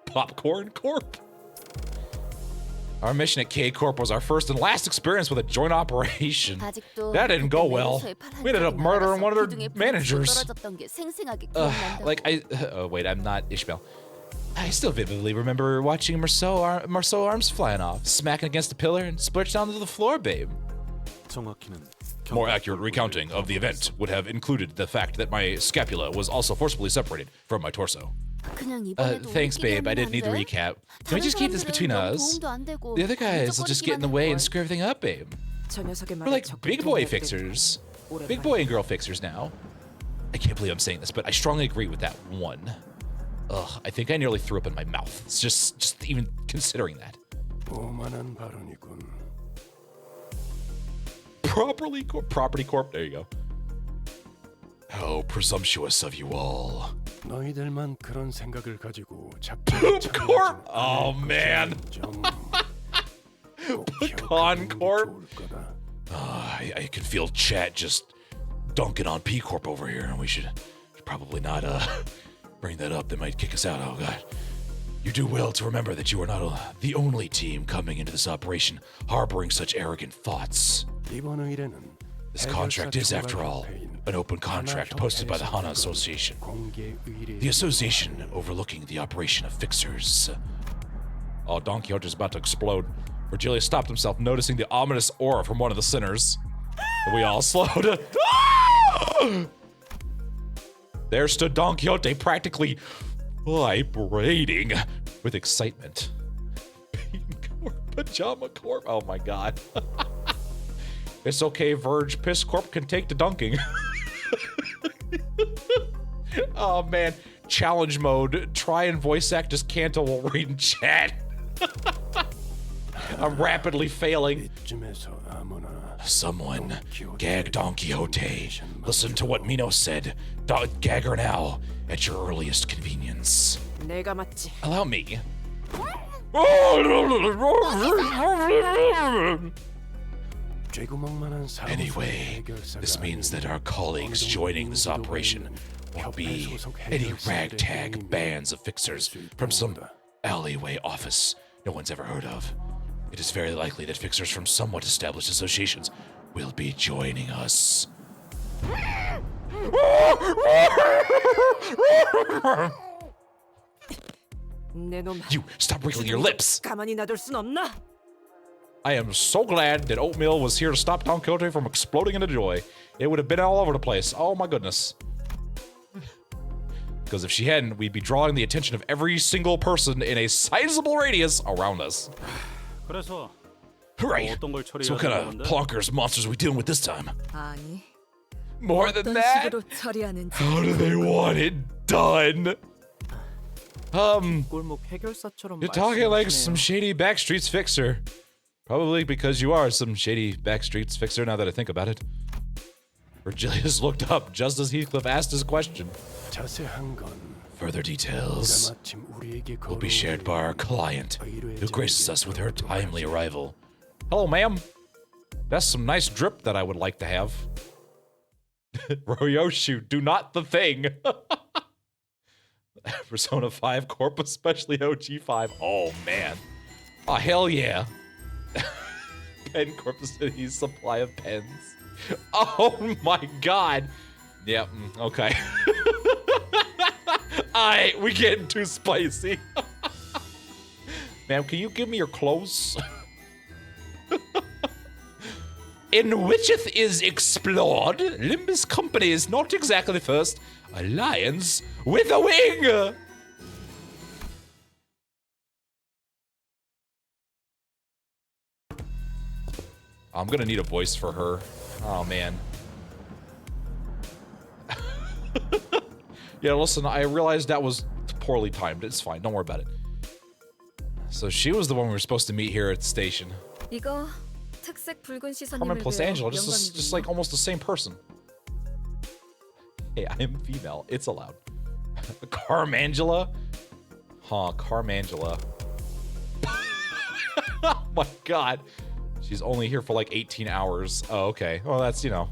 Popcorn Corp? Our mission at K Corp was our first and last experience with a joint operation. That didn't go well. We ended up murdering one of their managers. Wait, I'm not Ishmael. I still vividly remember watching Marceau arms flying off, smacking against a pillar and splurged down to the floor, babe. More accurate recounting of the event would have included the fact that my scapula was also forcibly separated from my torso. Thanks, babe. I didn't need the recap. Can we just keep this between us? The other guys will just get in the way and screw everything up, babe. We're like big boy fixers. Big boy and girl fixers now. I can't believe I'm saying this, but I strongly agree with that one. Ugh, I think I nearly threw up in my mouth. It's just even considering that. Property Corp. There you go. How presumptuous of you all. Corp. Oh man. Pecan Corp. I can feel chat just dunking on P Corp over here, and we should probably not bring that up. They might kick us out. Oh god. You do well to remember that you are not the only team coming into this operation harboring such arrogant thoughts. This contract is, after all, an open contract posted by the Hana Association. The association overlooking the operation of fixers. Oh, Don Quixote's about to explode. Virgilius stopped himself, noticing the ominous aura from one of the sinners. And we all slowed. There stood Don Quixote, practically vibrating with excitement. Pajama Corp. Oh my god. It's okay, Verge. Piss Corp can take the dunking. Oh man. Challenge mode. Try and voice act as Canto while reading chat. I'm rapidly failing. Someone gag Don Quixote. Listen to what Minos said. Gag her now at your earliest convenience. Allow me. Anyway, this means that our colleagues joining this operation won't be any ragtag bands of fixers from some alleyway office no one's ever heard of. It is very likely that fixers from somewhat established associations will be joining us. 내놈. You stop wriggling your lips. 가만히 놔둘 순 없나? I am so glad that Oatmeal was here to stop Don Quixote from exploding into joy. It would have been all over the place. Oh my goodness. Because if she hadn't, we'd be drawing the attention of every single person in a sizable radius around us. 그래서 Right. 어떤 걸 So 처리해야 what kind 되는 of 건데? plonkers monsters are we dealing with this time? 아니. More than 어떤 that? 식으로 처리하는지. How do they want it done? 꼴목 해결사처럼 You're talking like 말씀하시네요. some shady backstreets fixer. Probably because you are some shady backstreets fixer now that I think about it. Virgilius looked up just as Heathcliff asked his question. 자세한 건 Further details 마침 우리에게 will be shared by our client, 의뢰의 who graces us with her 제공을 timely arrival. Hello, ma'am. That's some nice drip that I would like to have. Royoshu, do not the thing. Persona 5 Corp, especially OG5. Oh, man. Oh, hell yeah. Pen Corp City's supply of pens. Oh, my God. Yep, okay. Alright, we're getting too spicy. Ma'am, can you give me your clothes? In whicheth is explored, Limbus Company is not exactly the first alliance with a wing. I'm gonna need a voice for her. Oh man. Yeah, listen, I realized that was poorly timed. It's fine, don't worry about it. So she was the one we were supposed to meet here at the station. 이거 특색 붉은 시선님을 Carmen plus 위해 Angela, just like 영광이군요. almost the same person. Hey, I am female. It's allowed. Carmangela? Huh, Carmangela. Oh my god. She's only here for like 18 hours. Oh, okay. Well, that's, you know.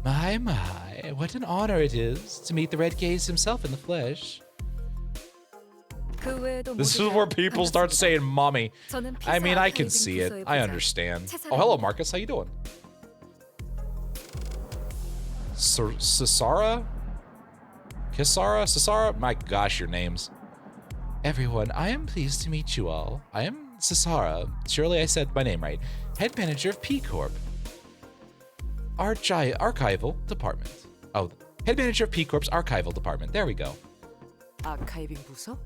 My, what an honor it is to meet the Red Gaze himself in the flesh. 그 외에도 This is 모두가 where people start 반갑습니다. saying mommy. 저는 I mean, I 피사 can 아카이빙 see it. 부서의 I 부장, understand. 최사랑입니다. Oh, hello, Marcus. How you doing? Cesara? Kisara? Cesara? My gosh, your names. Everyone, I am pleased to meet you all. I am Cesara. Surely I said my name right. Head manager of P Corp. Archival department. Oh, head manager of P Corp's archival department. There we go. 아카이빙 부서?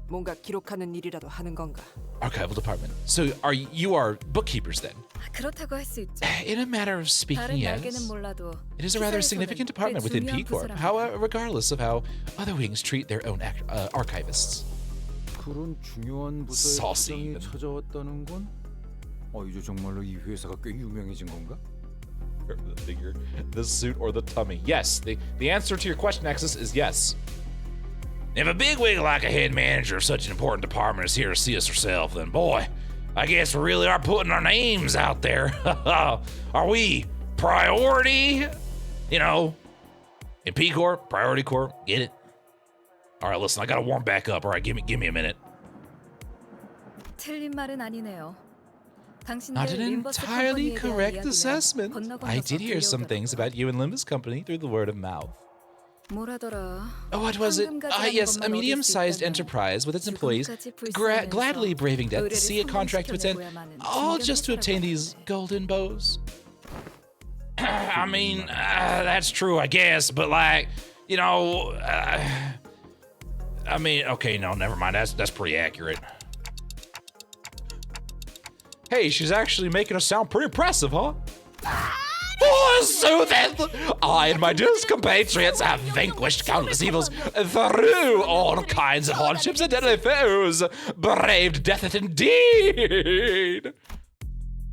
뭔가 기록하는 일이라도 하는 건가? Archival department. So you are bookkeepers then? 그렇다고 할 수 있죠. In a matter of speaking, 다른 날개는 yes. 몰라도 It is a rather 피사에서는 significant 꽤 department within P 중요한 Corp. 부서랍니다. However, regardless of how other wings treat their own archivists. 그런 중요한 부서의 Saucy. 부장이 찾아왔다는 건 이제 정말로 이 회사가 꽤 유명해진 건가? The figure, the suit, or the tummy. Yes, the answer to your question, Nexus, is yes. If a bigwig like a head manager of such an important department is here to see us herself, then boy, I guess we really are putting our names out there. Are we priority? You know, in P Corp, Priority Corp, get it? All right, listen, I gotta warm back up. All right, give me a minute. 틀린 말은 아니네요. 당신들 Not an 림버스 entirely 컴퍼니에 대한 correct 이야기는 assessment. 건너건너서 I did hear some things about you and Limbus Company through the word of mouth. 뭐라더라? What was it? 황금가지라는 Yes, a 것만 얻을 수 medium-sized 있다면 enterprise with its employees 지금까지 불쌍하면서 gladly braving death to 의뢰를 see a contract to attend, 성공시켜내고야만은 all just to obtain 진정한 these golden bows. I mean, that's true, I guess, but like, you know, I mean, okay, no, never mind. That's pretty accurate. Hey, she's actually making us sound pretty impressive, huh? Forsooth, I and my dearest compatriots have vanquished countless evils through all kinds of hardships and deadly foes. Braved death indeed.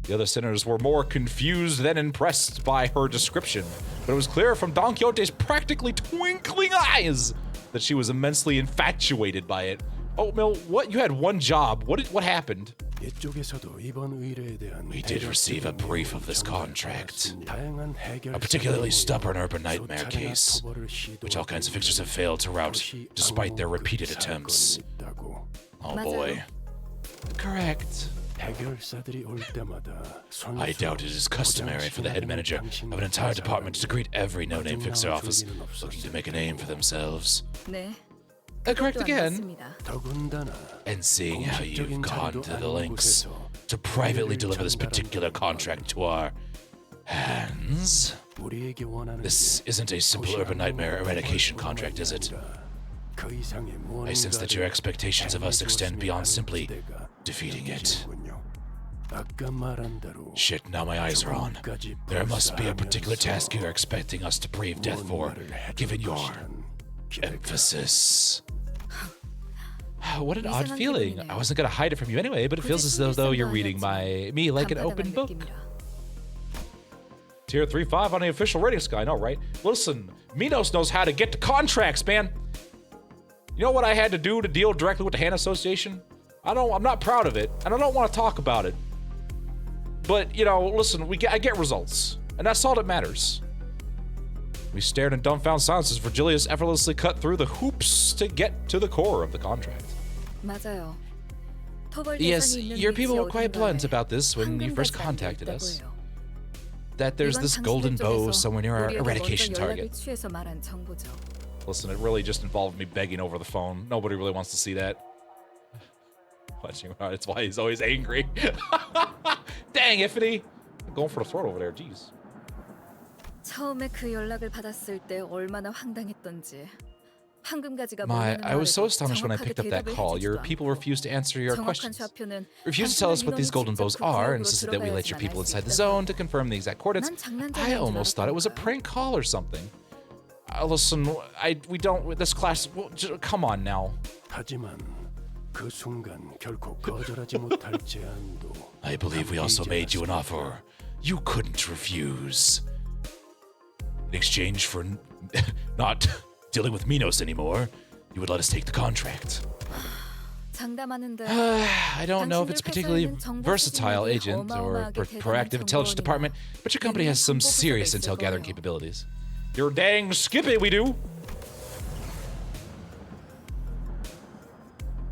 The other sinners were more confused than impressed by her description, but it was clear from Don Quixote's practically twinkling eyes that she was immensely infatuated by it. Oh, Mill, what? You had one job. What happened? 이쪽에서도 이번 의뢰에 대한 We did receive a brief of this contract. 다양한 해결 A particularly 수단으로 stubborn urban nightmare 수차례나 case, 토벌을 which all kinds of 시도했는데 fixers have failed to rout, 그것이 despite their 아무 repeated 사건이 attempts. 있다고. Oh 맞아요. boy. Correct. 해결사들이 올 때마다 I doubt it is customary for the head manager of an entire department to greet every no-name fixer office looking to make a name for themselves. 네. Correct 그것도 안 again. 맞습니다. 더군다나 And seeing how you've 공식적인 gone 자리도 to the 아닌 lengths 곳에서 to privately 우리를 deliver this 전달한다는 particular contract to our hands. 우리에게 원하는 This isn't a simple urban nightmare eradication contract, is it? 그 이상의 I sense that your 무언가를 expectations of us extend beyond simply 때가 defeating it. 느껴지는군요. 아까 말한 대로 Shit, now my eyes are on. 조금까지 There must be a particular 불사하면서 task you're expecting us to brave death for, 무언가를 해줄 given your 것이란 기대가 emphasis. What an odd 이상한 feeling. 기분이네요. I wasn't gonna hide it from you anyway, but it feels as though you're reading me like an open book. Tier 3-5 on the official rating sky. I know, right? Listen, Minos knows how to get to contracts, man. You know what I had to do to deal directly with the hand association? I'm not proud of it, and I don't want to talk about it. But, you know, listen, I get results, and that's all that matters. We stared in dumbfounded silence as Virgilius effortlessly cut through the hoops to get to the core of the contract. 맞아요. Yes, your people were quite blunt about this when you first contacted us. That there's this golden bow somewhere near our eradication target. Listen, it really just involved me begging over the phone. Nobody really wants to see that. Watching Renard, it's why he's always angry. Dang, Ifany! Going for the throat over there, jeez. 처음에 그 연락을 받았을 때 얼마나 황당했던지. I was so astonished when I picked up that call. Your people refused to answer your questions. Refused to tell us what these golden bows are and insisted that we let your people inside the zone to confirm the exact coordinates. I almost thought it was a prank call or something. Listen, this class, come on now. 하지만 그 순간 결코 거절하지 못할 제안도 I believe we also made you an offer you couldn't refuse. In exchange for not dealing with Minos anymore, you would let us take the contract. I don't know if it's particularly versatile agent or proactive intelligence department, but your company has some serious intel gathering capabilities. You're dang skippy, we do.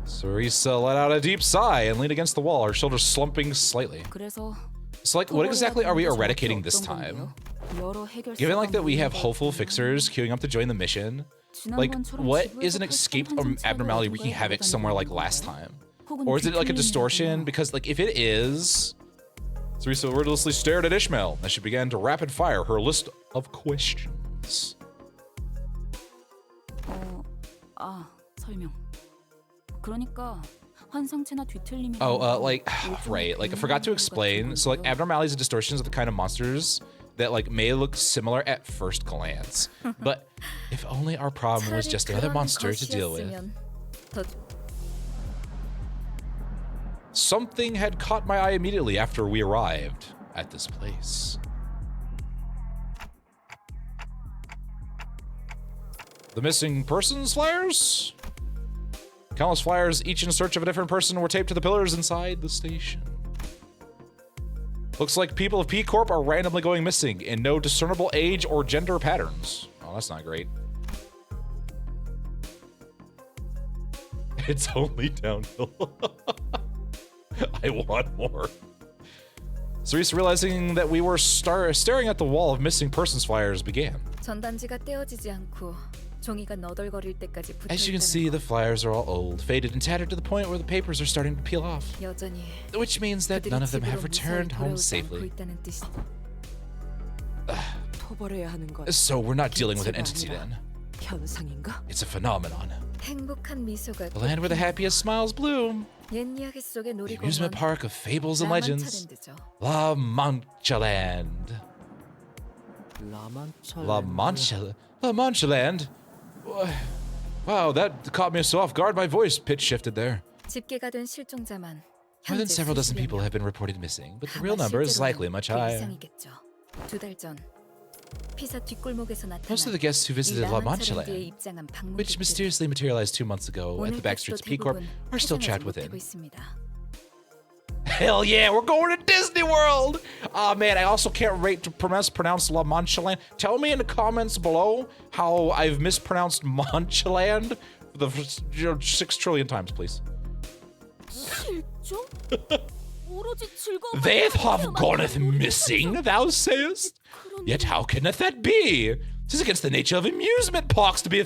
Sarisa let out a deep sigh and leaned against the wall, her shoulders slumping slightly. So, like, what exactly are we eradicating this time? Given, like, that we have hopeful fixers queuing up to join the mission, like, what is an escape abnormality wreaking havoc somewhere like last time? Or is it, like, a distortion? Because, like, if it is... Sarisa wordlessly stared at Ishmael as she began to rapid fire her list of questions. 설명. 그러니까 환상체나 뒤틀림이 right, like I forgot to explain. So like abnormalities and distortions are the kind of monsters that like may look similar at first glance. But if only our problem was just another monster to deal with. Something had caught my eye immediately after we arrived at this place. The missing persons flyers? Countless flyers, each in search of a different person, were taped to the pillars inside the station. Looks like people of P Corp are randomly going missing in no discernible age or gender patterns. Oh, that's not great. It's only downhill. I want more. Cerise, realizing that we were staring at the wall of missing persons flyers, began. 전단지가 떼어지지 않고 종이가 너덜거릴 때까지 붙어 As you can 있다는 see, 거. the flyers are all old, faded, and tattered to the point where the papers are starting to peel off. 여전히 Which means that 그들이 none of them 집으로 have 무사히 returned home 돌아오지 않고 safely. 있다는 뜻이. 토벌해야 하는 건 So we're not dealing with an 기체가 entity 아니라 then. 현상인가? It's a phenomenon. 행복한 미소가 The land where the happiest smiles bloom. 옛 이야기 속의 The 놀이공원 amusement park of fables and legends. 라만차랜드죠. La Mancha Land. La Mancha Land? Wow, that caught me so off guard. My voice pitch shifted there. 집계가 된 실종자만 More than 현재 several dozen 수십여 people 명. have been reported missing, but the real 아마 number is 실제로는 likely much 그 higher. 이상이겠죠. 2달 전 피사 뒷골목에서 Most of the 나타난 guests who visited 이 La Mancha 라만차랜드에 Land, 입장한 which 방문객들이 mysteriously materialized 2 months ago at the 오늘 back streets 택시도 of P Corp, 대부분 are still 회전하지 trapped 못하고 within. 있습니다. Hell yeah, we're going to Disney World! Oh man, I also can't wait to pronounce La Mancha Land. Tell me in the comments below how I've mispronounced Mancha Land the 6 trillion times, please. 실종? 오로지 즐거움. They have gone missing, thou sayest? Yet how caneth that be? 'Tis against the nature of amusement parks to be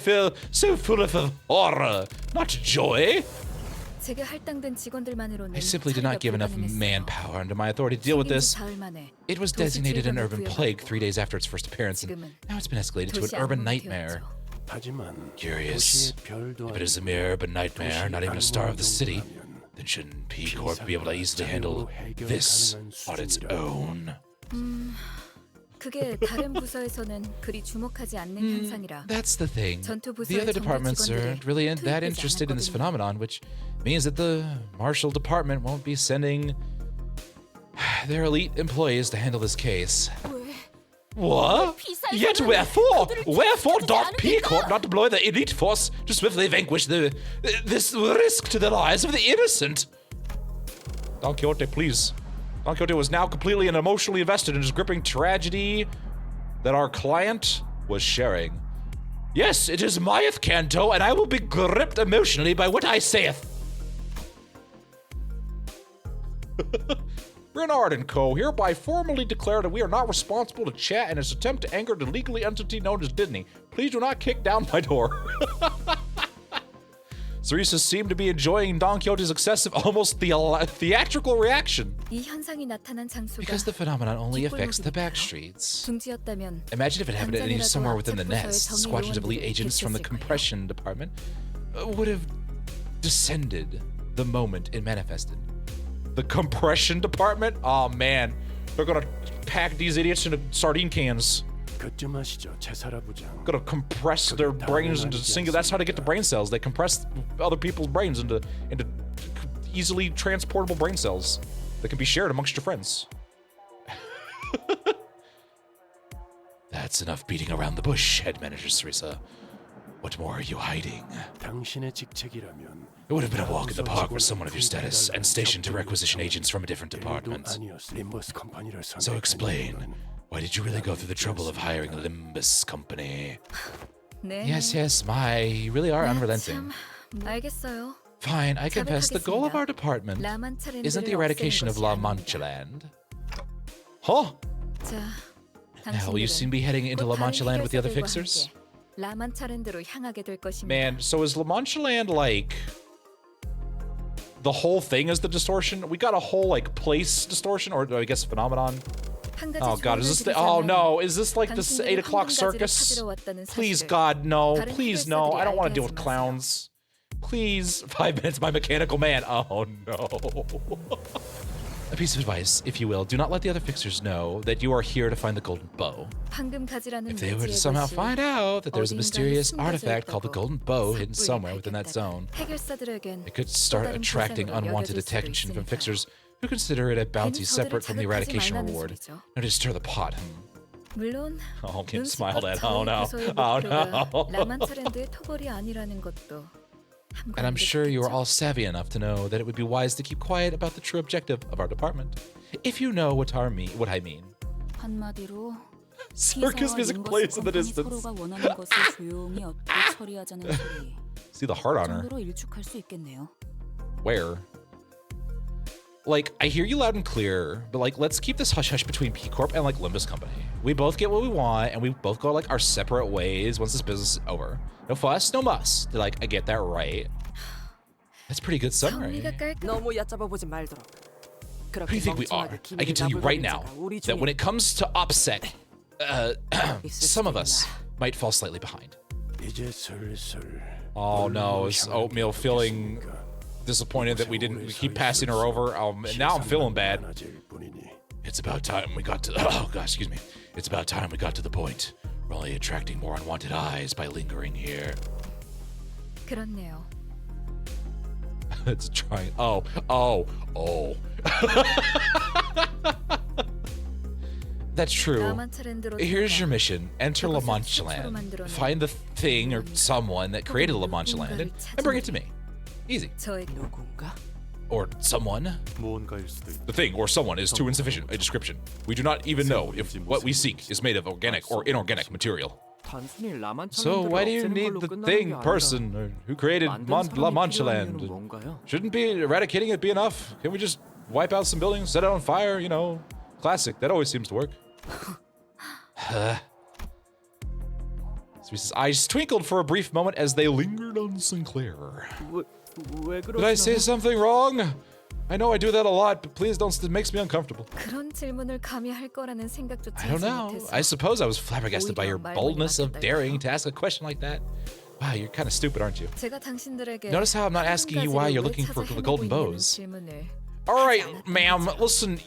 so full of horror, not joy. 제게 할당된 직원들만으로는 I simply did not give enough manpower under my authority to deal with this. It was designated an urban plague 3 days after its first appearance, and now it's been escalated to an urban nightmare. Curious. If it is a mere urban nightmare, not even a star of the city, then shouldn't P Corp be able to easily handle this on its own? 그게 다른 부서에서는 그리 주목하지 않는 현상이라. That's the thing. 전투 The 부서의 other 정보 departments aren't really that 투입되지 interested in this 않았거든요. phenomenon, which means that the marshal department won't be sending their elite employees to handle this case. What? Yet wherefore? Wherefore doth P Corp not deploy the elite force to swiftly vanquish this risk to the lives of the innocent? Don Quixote, please. Don Quixote was now completely and emotionally invested in his gripping tragedy that our client was sharing. Yes, it is myeth, Canto, and I will be gripped emotionally by what I saith. Renard and Co. hereby formally declare that we are not responsible to chat in its attempt to anger the legally entity known as Disney. Please do not kick down my door. Cerisa seemed to be enjoying Don Quixote's excessive, almost theatrical reaction. 이 현상이 나타난 장소가 Because the phenomenon only affects the back 뒷골목일까요? streets. 둥지였다면 Imagine if it happened any somewhere within the nest. 정의 Squadrons of elite 요원들이 agents from the 겠었을걸요. compression department would have descended the moment it manifested. The compression department? Oh man, they're gonna pack these idiots into sardine cans. 그쯤 하시죠, 제사라부장. Gonna compress their brains into single. That's how they get the brain cells. They compress other people's brains into easily transportable brain cells that can be shared amongst your friends. That's enough beating around the bush, head manager Cerisa. What more are you hiding? 당신의 직책이라면 It would have been a walk in the park with someone of your status and stationed to requisition agents from a different 일도 department. 아니었어. 림버스 컴퍼니를 So explain, why did you really go through the trouble of hiring Limbus company? 네. Yes, you really are 아, unrelenting. 참, 알겠어요. Fine, I confess the goal of our 자백하겠습니다. department 라만차랜드를 isn't the eradication of 없애는 La 것이 Mancha 아닙니다. Land. Huh? 자, Now, will you soon be heading into La Mancha Land with the other fixers? 라만차랜드로 향하게 될 것입니다. Man, so is La Mancha Land like the whole thing is the distortion? We got a whole like place distortion, or I guess phenomenon. 한 가지 Oh god, is this the, oh no, is this like this 8 o'clock circus? Please god, no, please no, I don't want to deal with clowns. Please, 5 minutes, my mechanical man. Oh no. A piece of advice, if you will, do not let the other fixers know that you are here to find the golden bow. 방금 가지라는 If they were to 매지의 somehow 것이 find out that there's a 어딘가에 mysterious 숨겨져 artifact called the 있다고 golden bow hidden 섣불리 somewhere within that 밝혔다가 zone, 해결사들에겐 it could 또 start 다른 attracting 보상으로 unwanted 여겨질 수도 attention from 있으니까요. fixers who consider it a bounty 괜히 separate 저들을 from the 자극하지 eradication 말라는 reward. 소리죠. No, to stir the pot. 물론 Oh, getting 눈치 smiled at. 꽉 Oh 차온 no. 부서의 Oh 목표가 no. 라만차랜드의 토벌이 아니라는 것도 And I'm sure you are 함과함께 all savvy enough to know that it would be wise to keep quiet about the true objective of our department. If you know what I mean. 한마디로 Circus music plays in the distance. 서로가 원하는 것을 조용히 얻고 처리하자는 소리. See the heart on her. 정도로 일축할 수 있겠네요. Where? Like, I hear you loud and clear, but like, let's keep this hush-hush between P Corp and like Limbus Company. We both get what we want, and we both go like our separate ways once this business is over. No fuss, no muss. Like, I get that right. That's a pretty good summary. 정리가 깔끔. 너무 얕잡아 보지 말도록. Who do you think we are? I can tell you right now that when it comes to OPSEC, some of us might fall slightly behind. 이제 슬슬 Oh no, is Oatmeal feeling disappointed that we keep passing her over? And now I'm feeling bad. It's about time we got to oh gosh, excuse me. It's about time we got to the point. We're only attracting more unwanted eyes by lingering here. 그렇네요. It's trying. Oh. That's true. 라만차랜드로 Here's your 들어가 mission. Enter La Mancha Land. Find the thing or someone that created La Mancha Land and bring it to me. Easy. 저에게 누군가? Or someone. 무언가일 수도 있다. The thing or someone is too insufficient a description. We do not even know if what we seek is made of organic or inorganic material. 단순히 라만차 So why do you need the thing, person, or who created La Mancha Land? Shouldn't be eradicating it be enough? Can we just wipe out some buildings, set it on fire, you know. Classic. That always seems to work. So his eyes twinkled for a brief moment as they lingered on Sinclair. Did I say something wrong? I know I do that a lot, but please don't. It makes me uncomfortable. 그런 질문을 감히 할 거라는 생각조차 I don't 하지 know. 못했어. I suppose I was flabbergasted by your boldness of daring to ask a question like that. Wow, you're kind of stupid, aren't you? 제가 당신들에게 Notice how I'm not asking you why you're looking for the golden bows. All right, ma'am. Listen,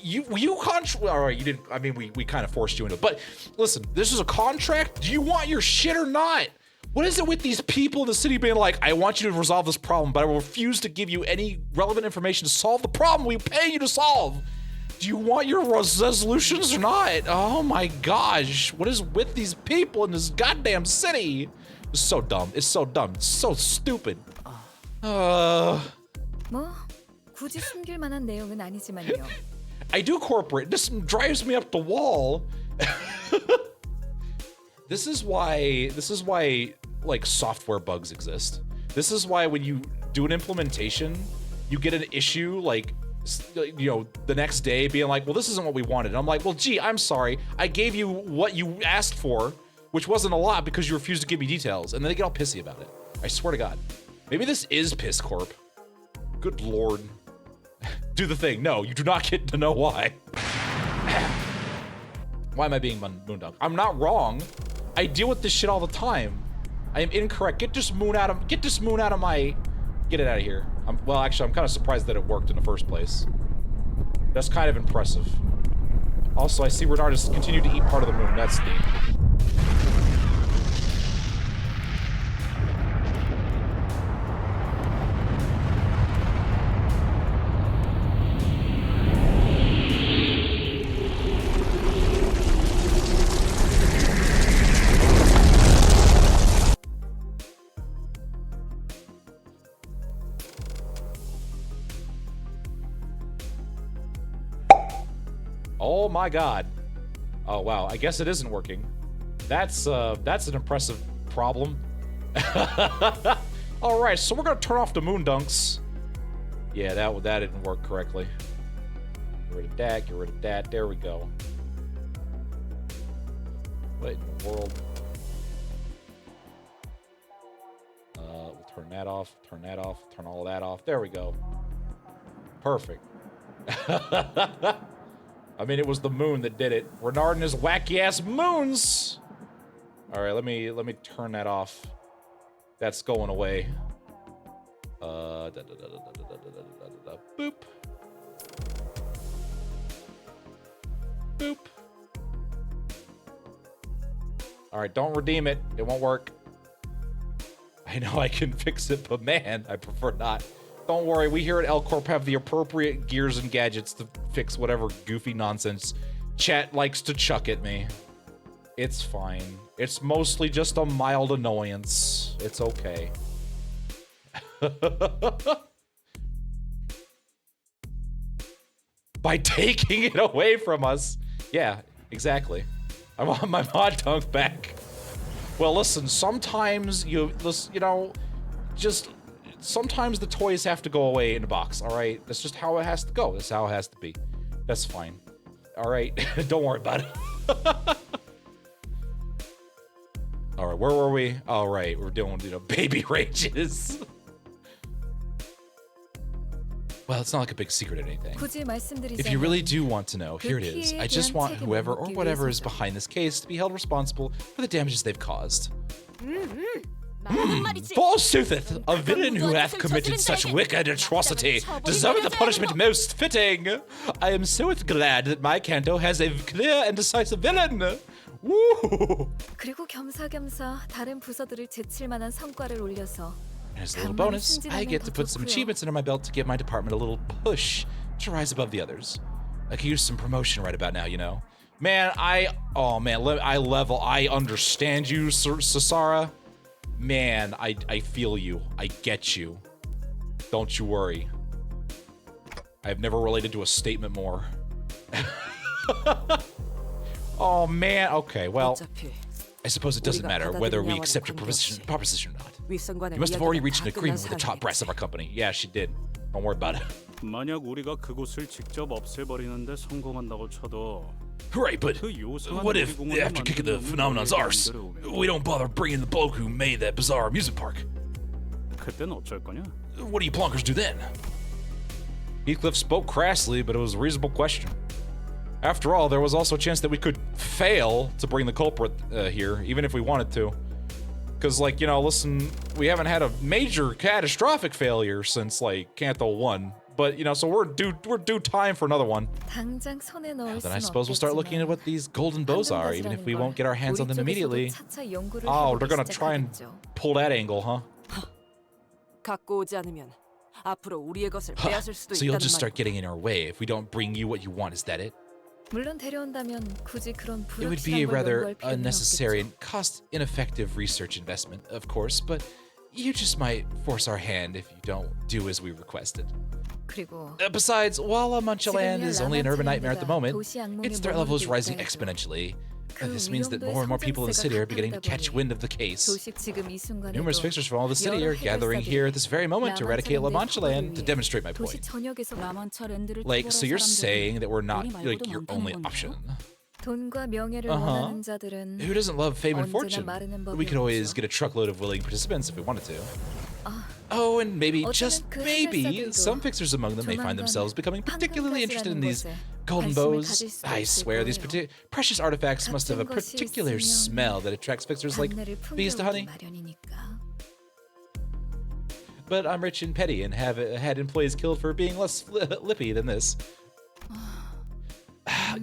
all right, you didn't. I mean, we kind of forced you into it. But listen, this is a contract. Do you want your shit or not? What is it with these people in the city being like, I want you to resolve this problem, but I will refuse to give you any relevant information to solve the problem we're paying you to solve? Do you want your resolutions or not? Oh my gosh, what is with these people in this goddamn city? It's so dumb. It's so dumb. It's so stupid. 뭐 굳이 숨길 만한 내용은 아니지만요. I do corporate. This drives me up the wall. This is why like software bugs exist. This is why when you do an implementation, you get an issue like, you know, the next day being like, well, this isn't what we wanted. And I'm like, well, gee, I'm sorry. I gave you what you asked for, which wasn't a lot because you refused to give me details. And then they get all pissy about it. I swear to God. Maybe this is Piss Corp. Good Lord. Do the thing. No, you do not get to know why. Why am I being moondunked? I'm not wrong. I deal with this shit all the time. I am incorrect. Get this moon out of my. Get it out of here. Well, actually, I'm kind of surprised that it worked in the first place. That's kind of impressive. Also, I see Renard has continued to eat part of the moon. That's neat. Oh my God. Oh wow, I guess it isn't working. That's an impressive problem. All right, so we're gonna turn off the moon dunks. Yeah, that didn't work correctly. Get rid of that, get rid of that. There we go. What in the world? We'll turn that off, turn that off, turn all that off. There we go. Perfect. I mean, it was the moon that did it. Renard and his wacky ass moons. All right, let me turn that off. That's going away. Boop. Boop. All right, don't redeem it. It won't work. I know I can fix it, but man, I prefer not. Don't worry, we here at L Corp have the appropriate gears and gadgets to fix whatever goofy nonsense chat likes to chuck at me. It's fine. It's mostly just a mild annoyance. It's okay. By taking it away from us. Yeah, exactly. I want my mod dunk back. Well, listen, sometimes sometimes the toys have to go away in a box, all right? That's just how it has to go. That's how it has to be. That's fine. All right, don't worry about it. All right, where were we? All right, we're doing, baby rages. Well, it's not like a big secret or anything. If you really do want to know, here it is. I just want whoever or whatever is behind this case to be held responsible for the damages they've caused. Forsooth, a villain who hath committed such wicked atrocity deserveth the punishment most fitting. I am so glad that my Canto has a clear and decisive villain. Woo! 그리고 겸사겸사 다른 부서들을 제칠 만한 성과를 올려서 As a little bonus, I get to put some achievements under my belt to give my department a little push to rise above the others. I could use some promotion right about now, you know. Man, I understand you, Sasara. Man, I feel you. I get you. Don't you worry. I've never related to a statement more. Oh man, okay, well, I suppose it doesn't matter whether we accept your proposition or not. You must have already reached an agreement with the top brass of our company. Yeah, she did. Don't worry about it. 만약 우리가 그곳을 직접 없애버리는데 성공한다고 쳐도 Right, but 그 요상한 what if, 놀이공원을 after kicking the 만드는 phenomenon's 우리에게 arse, 만들어오면 we don't bother bringing the bloke who made that bizarre amusement park? 그땐 어쩔 거냐? What do you plonkers do then? Heathcliff spoke crassly, but it was a reasonable question. After all, there was also a chance that we could fail to bring the culprit here, even if we wanted to. Because, like, you know, listen, we haven't had a major catastrophic failure since, like, Canto 1. But, you know, so we're due time for another one. 당장 손에 넣을 Then I 순 suppose we'll start looking at what these golden bows are, even if we won't get our hands on them immediately. Oh, they're gonna try and pull that angle, huh? 갖고 오지 않으면 앞으로 우리의 것을 빼앗을 수도 So you'll 있다는 just start 말이야. getting in our way if we don't bring you what you want, is that it? 물론 데려온다면 굳이 그런 It would be a 불확실한 걸 rather 연구할 필요는 unnecessary 없겠죠. and cost-ineffective research investment, of course, but you just might force our hand if you don't do as we requested. 그리고 Besides, while La Mancha Land is only an urban nightmare at the moment, 도시 악몽에 its threat level is 머무르고 rising 있다 해도 exponentially. 그 This means that 위험도의 more and more people in the city are beginning to 성장세가 catch 가깝다 wind of the case. 조식 지금 이 순간에도 Numerous fixers from all the city are 여러 gathering 해결사들이 here at this very moment to eradicate La Mancha Land to demonstrate my 도시 point. 전역에서 라만차 랜드를 Like, so you're 투벌할 saying that we're not, 우리 like, 말고도 your 많다는 only 건가요? option. 돈과 명예를 Uh-huh. 원하는 자들은 Who doesn't love fame and 언제나 fortune? 마르는 We 법이 could always 없죠. get a truckload of willing participants if we wanted to. Oh, and maybe, just 어쩌면 그 maybe, 해결사들도 some fixers among them may find 조만간 themselves becoming particularly interested in these 황금가지라는 golden 관심을 bows. 가질 수도 I 있을 swear, these 거예요. precious artifacts must have a 같은 것이 particular 있으면 smell that attracts fixers like 판매를 bees to honey. 풍겨오기 마련이니까. But I'm rich and petty and have had employees killed for being less lippy than this.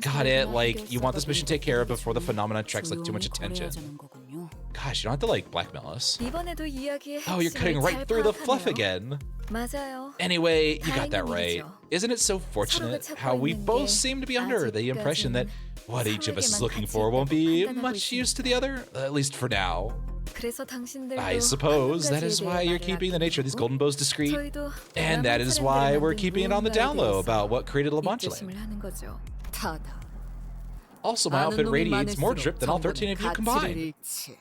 Got it. Like, you want this mission taken care of before the phenomenon attracts like too much attention. 거래하자는 거군요. Gosh, you don't have to like blackmail us. 이번에도 이야기의 Oh, you're cutting 핵심을 right 잘 through the fluff 파악하네요. again. 맞아요. Anyway, you got that 다행인 right. 일이죠. Isn't it so fortunate 서로가 찾고 how we 있는 both 게 seem to be under the impression that what each of us is 서로에게만 looking 가치 for won't 있다고 be 판단하고 much use to the other? At least for now. 그래서 당신들도 I suppose that is 황금가지에 why 대해 you're 말을 keeping the nature of these golden bows discreet. 저희도 And that is why we're keeping it on the down low about what created La Mancha Land. 입조심을 하는 거죠. 다다. Also, my outfit radiates more drip than all 13 of you combined. 잃지.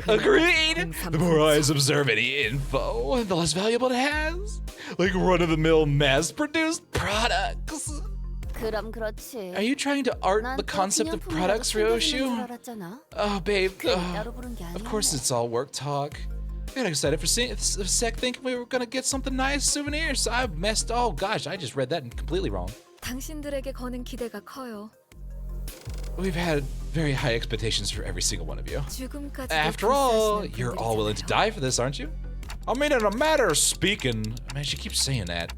Agreed! The more eyes observe any info, the less valuable it has. Like run-of-the-mill mass-produced products. 그럼 그렇지. Are you trying to art the concept of products, Ryoshu? Oh, babe. Of course it's all work talk. I got excited for a sec thinking we were gonna get something nice souvenirs. I messed. Oh gosh, I just read that completely wrong. 당신들에게 거는 기대가 커요. We've had very high expectations for every single one of you. 죽음까지 After all, you're all willing to die for this, aren't you? I mean, in a matter of speaking, man, she keeps saying that.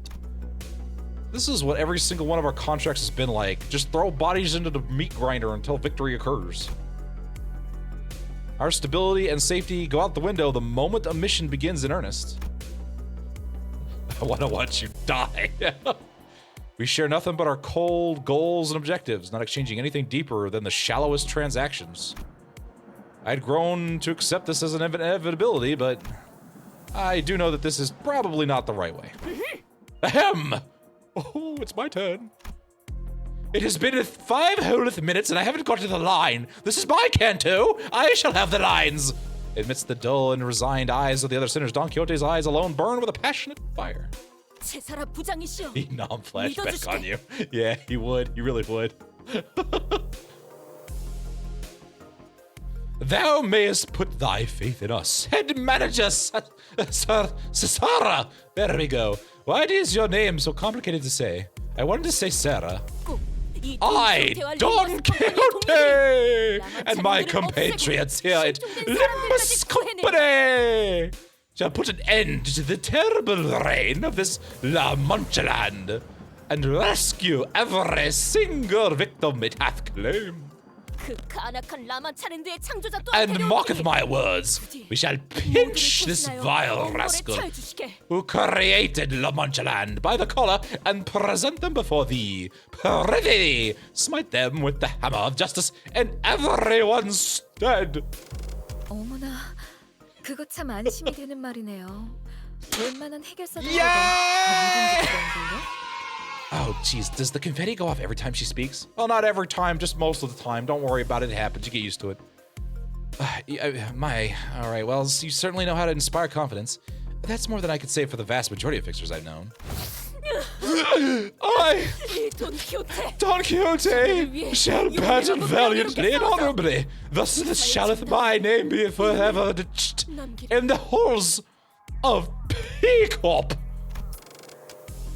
This is what every single one of our contracts has been like. Just throw bodies into the meat grinder until victory occurs. Our stability and safety go out the window the moment a mission begins in earnest. I want to watch you die. We share nothing but our cold goals and objectives, not exchanging anything deeper than the shallowest transactions. I'd grown to accept this as an inevitability, but I do know that this is probably not the right way. Ahem! Oh, it's my turn. It has been 5 whole minutes and I haven't got to the line. This is my Canto. I shall have the lines. Amidst the dull and resigned eyes of the other sinners, Don Quixote's eyes alone burn with a passionate fire. 제사라 부장이시여. He non-flashback on you. Yeah, he would. He really would. Thou mayest put thy faith in us. Head manager, Sarah. There we go. Why is your name so complicated to say? I wanted to say Sarah. I, Don Quixote, and my compatriots here at Limbuscompany shall put an end to the terrible reign of this La Mancha Land and rescue every single victim it hath claimed. And mocketh my words, we shall pinch this vile rascal who created La Mancha Land by the collar and present them before thee. Prithee, smite them with the hammer of justice in everyone's stead. 어머나, 그거 참 안심이 되는 말이네요. 웬만한 해결사들보다 Yeah! 더 믿음직스러운걸요? Oh, jeez, does the confetti go off every time she speaks? Well, not every time, just most of the time. Don't worry about it, it happens. You get used to it. All right, well, you certainly know how to inspire confidence. That's more than I could say for the vast majority of fixers I've known. I, Don Quixote, shall battle valiantly and honorably. Thus shalleth my name be forever etched in the halls of Peacock.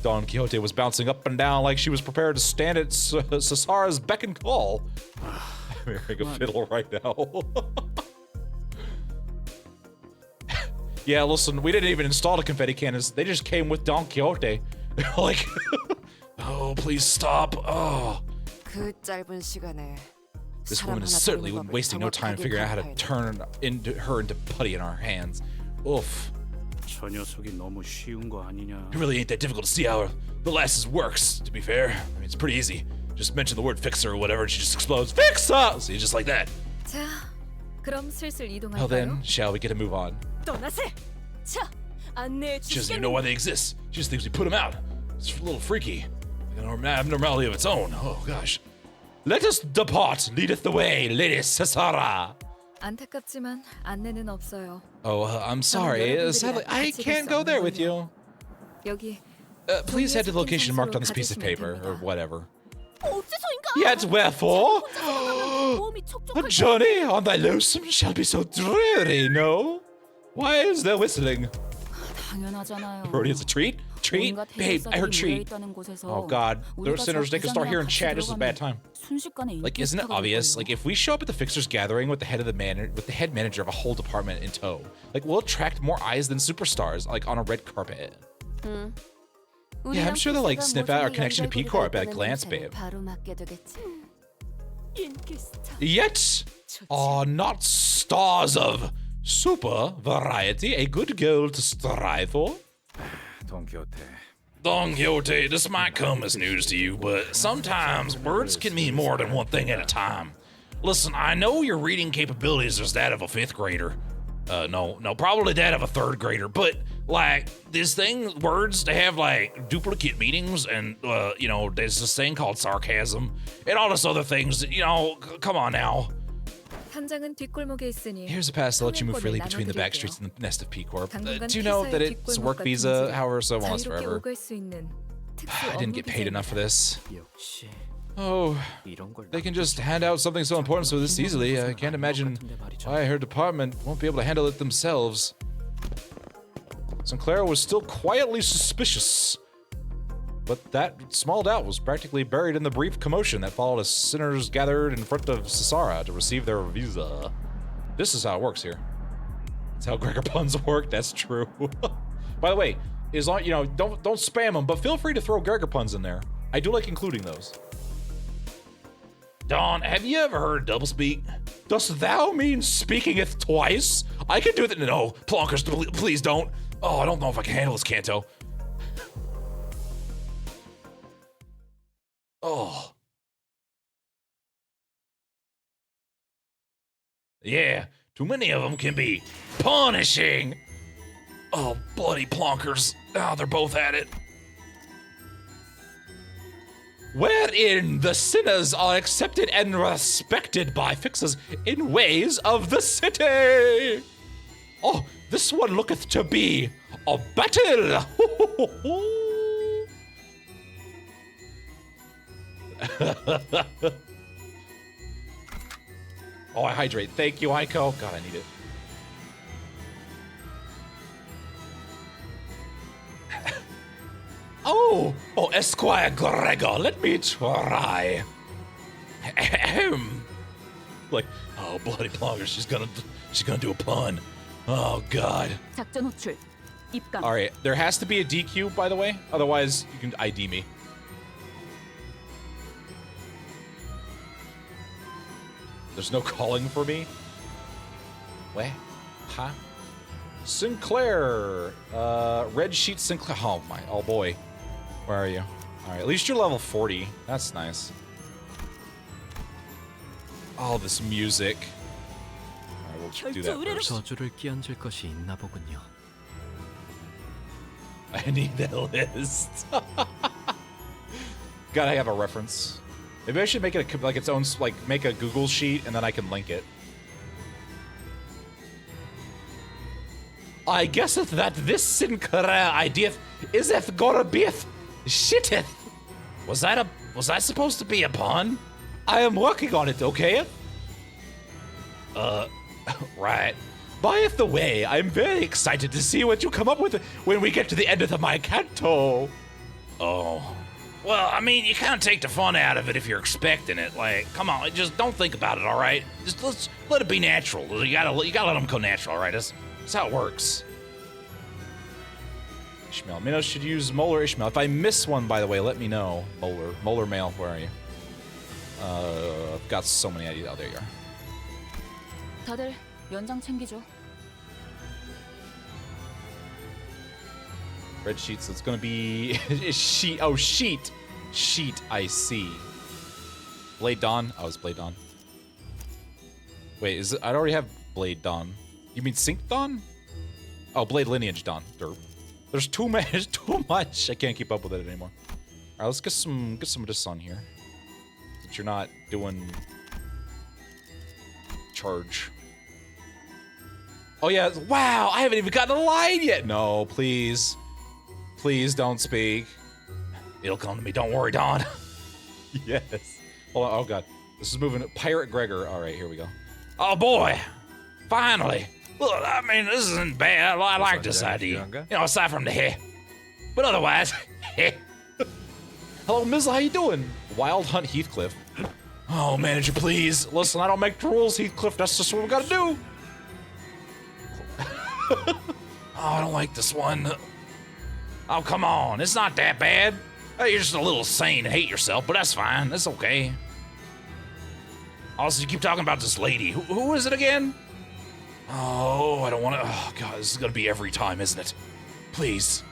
Don Quixote was bouncing up and down like she was prepared to stand at Cesara's beck and call. I'm hearing a fiddle right now. Yeah, listen, we didn't even install the confetti cannons. They just came with Don Quixote. Like, oh, please stop. Oh. 그 짧은 시간에 This woman is certainly wasting no time figuring out how to turn her into putty in our hands. Oof. 저 녀석이 너무 쉬운 거 아니냐. It really ain't that difficult to see how the lass works, to be fair. I mean, it's pretty easy. Just mention the word fixer or whatever and she just explodes. Fixer! See, just like that. 자, 그럼 슬슬 이동할까요? Well then, shall we get a move on? 떠나세. 자, 안내해 She doesn't even know why they exist. She just thinks we put them out. It's a little freaky. An abnormality of its own. Oh, gosh. Let us depart. Leadeth the way, Lady Cesara. 안타깝지만 안내는 없어요. Oh, I'm sorry. Sadly, I can't go there with you. 여기. Please head to the location marked on this piece of paper, or whatever. Yet wherefore? A journey on thy lonesome shall be so dreary, no? Why is there whistling? 당연하잖아요. Brody, it's a treat? Treat? Babe, I heard treat. Oh god, the sinners, they can start here in chat just a bad time. Like, isn't it obvious? Like, if we show up at the Fixers Gathering with the head manager of a whole department in tow, like, we'll attract more eyes than superstars, like, on a red carpet. Yeah, I'm sure they'll, like, sniff out our connection to P-Corp at a glance, babe. Yet are not stars of super variety a good goal to strive for? Don Quixote. Don Quixote, this might come as news to you, but sometimes words can mean more than one thing at a time. Listen, I know your reading capabilities is that of a 5th grader. No, probably that of a 3rd grader, but, like, this thing, words, they have, like, duplicate meanings, and, you know, there's this thing called sarcasm, and all this other things, you know, come on now. 현장은 뒷골목에 있으니. Here's a pass to let you move freely between the back streets and the nest of P-Corp. Do you know that it's a work visa, however, so it won't last forever? I didn't get paid enough for this. Oh, they can just hand out something so important so this easily. I can't imagine why her department won't be able to handle it themselves. Sinclair was still quietly suspicious, but that small doubt was practically buried in the brief commotion that followed as sinners gathered in front of Cesara to receive their visa. This is how it works here. That's how Gregor puns work. That's true. By the way, as long, you know, don't spam them, but feel free to throw Gregor puns in there. I do like including those. Don, have you ever heard doublespeak? Dost thou mean speaking it twice? I can do that. No, Plonkers, please don't. Oh, I don't know if I can handle this, Canto. Oh. Yeah, too many of them can be punishing. Oh, bloody Plonkers. Oh, they're both at it. Wherein the sinners are accepted and respected by fixers in ways of the city. Oh, this one looketh to be a battle. Oh, I hydrate. Thank you, Aiko. God, I need it. Oh, Esquire Gregor, let me try. Like, oh, bloody Plonker, she's gonna do a pun. Oh God. All right, there has to be a DQ, by the way. Otherwise, you can ID me. There's no calling for me. What? Huh? Sinclair. Red Sheet Sinclair. Oh my. Oh boy. Where are you? All right. At least you're level 40. That's nice. Oh, this music. All right, we'll do that first. 저주를 끼얹을 것이 있나 보군요. I need that list. Gotta have a reference. Maybe I should make it like its own, like make a Google sheet and then I can link it. I guesseth that this Sinclair idea iseth gonna be Shit! Was that supposed to be a pun? I am working on it, okay? Right. By the way, I'm very excited to see what you come up with when we get to the end of my canto. Oh. Well, I mean, you kind of take the fun out of it if you're expecting it. Like, come on, just don't think about it, all right? Let's let it be natural. You gotta let them go natural, all right? That's how it works. Ishmael. Minos should use Molar Ishmael. If I miss one, by the way, let me know. Molar male, where are you? I've got so many ideas. Oh, there you are. 다들 연장 챙기죠. Red sheet, so it's gonna be sheet. Oh, sheet. Sheet, I see. Blade Dawn. Oh, it's Blade Dawn. Wait, is it? I already have Blade Dawn. You mean Sync Dawn? Oh, Blade Lineage Dawn. Derp. There's too many. There's too much. I can't keep up with it anymore. All right, let's get some of this on here. Since you're not doing charge. Oh yeah! Wow, I haven't even gotten a line yet. No, please, please don't speak. It'll come to me. Don't worry, Dawn. Yes. Hold on. Oh god, this is moving. Pirate Gregor. All right, here we go. Oh boy, finally. Look, I mean, this isn't bad. I like this idea. You know, aside from the hair. But otherwise, hello, Miz, how you doing? Wild Hunt Heathcliff. Oh, manager, please. Listen, I don't make the rules, Heathcliff. That's just what we gotta do. Oh, I don't like this one. Oh, come on. It's not that bad. You're just a little sane and hate yourself, but that's fine. That's okay. Also, you keep talking about this lady. Who is it again? Oh, I don't want to. Oh, God, this is going to be every time, isn't it? Please.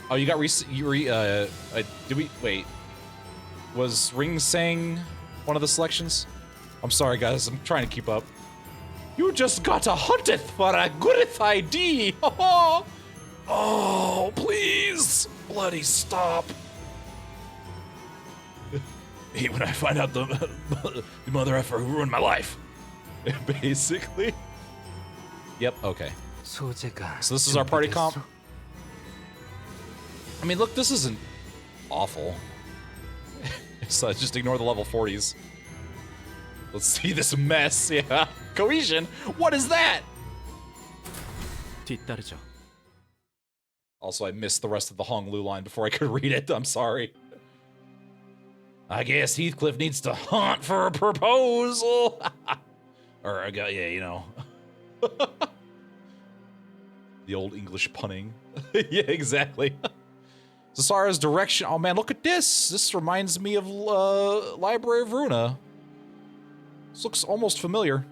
Oh, you got did we. Wait. Was Ring Sang one of the selections? I'm sorry, guys. I'm trying to keep up. You just got a hunteth for a goodeth ID. Oh, please. Bloody stop. Hate when I find out the mother effer who ruined my life. Basically. Yep, okay. So this is our party comp. I mean, look, this isn't awful. So just ignore the level 40s. Let's see this mess, yeah. Cohesion? What is that? Also, I missed the rest of the Hong Lu line before I could read it. I'm sorry. I guess Heathcliff needs to hunt for a proposal. Or, yeah, you know. The old English punning. Yeah, exactly. Zasara's direction. Oh man, look at this. This reminds me of Library of Runa. This looks almost familiar.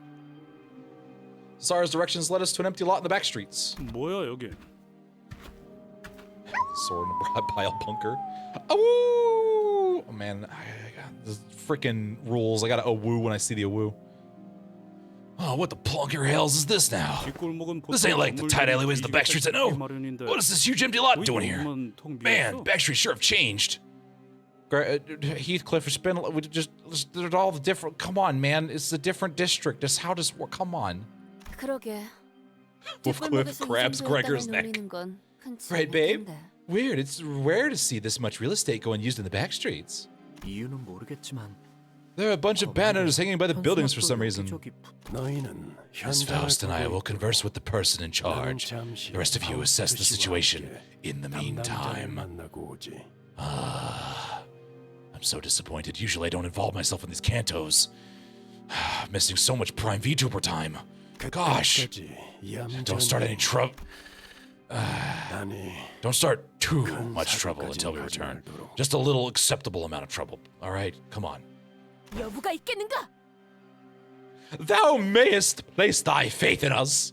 Zasara's directions led us to an empty lot in the back streets. 뭐야 여기? Sword in a broad pile bunker. Oh man, I got the freaking rules. I got to woo when I see the woo. Oh, what the plunker hells is this now? This ain't like the tight alleyways of the back streets I know. What is this huge empty lot doing here? Man, back streets sure have changed. Heathcliff, there's all the different. Come on, man, it's a different district. This how does work? Come on. Wolfcliff grabs Gregor's neck. Right, babe. Weird. It's rare to see this much real estate going used in the back streets. There are a bunch of banners hanging by the buildings for some reason. Miss Faust and I will converse with the person in charge. The rest of you assess the situation in the meantime. I'm so disappointed. Usually I don't involve myself in these cantos. Missing so much prime VTuber time. Gosh. Don't start any trouble. Don't start too much trouble until we return. Just a little acceptable amount of trouble. All right, come on. Thou mayest place thy faith in us.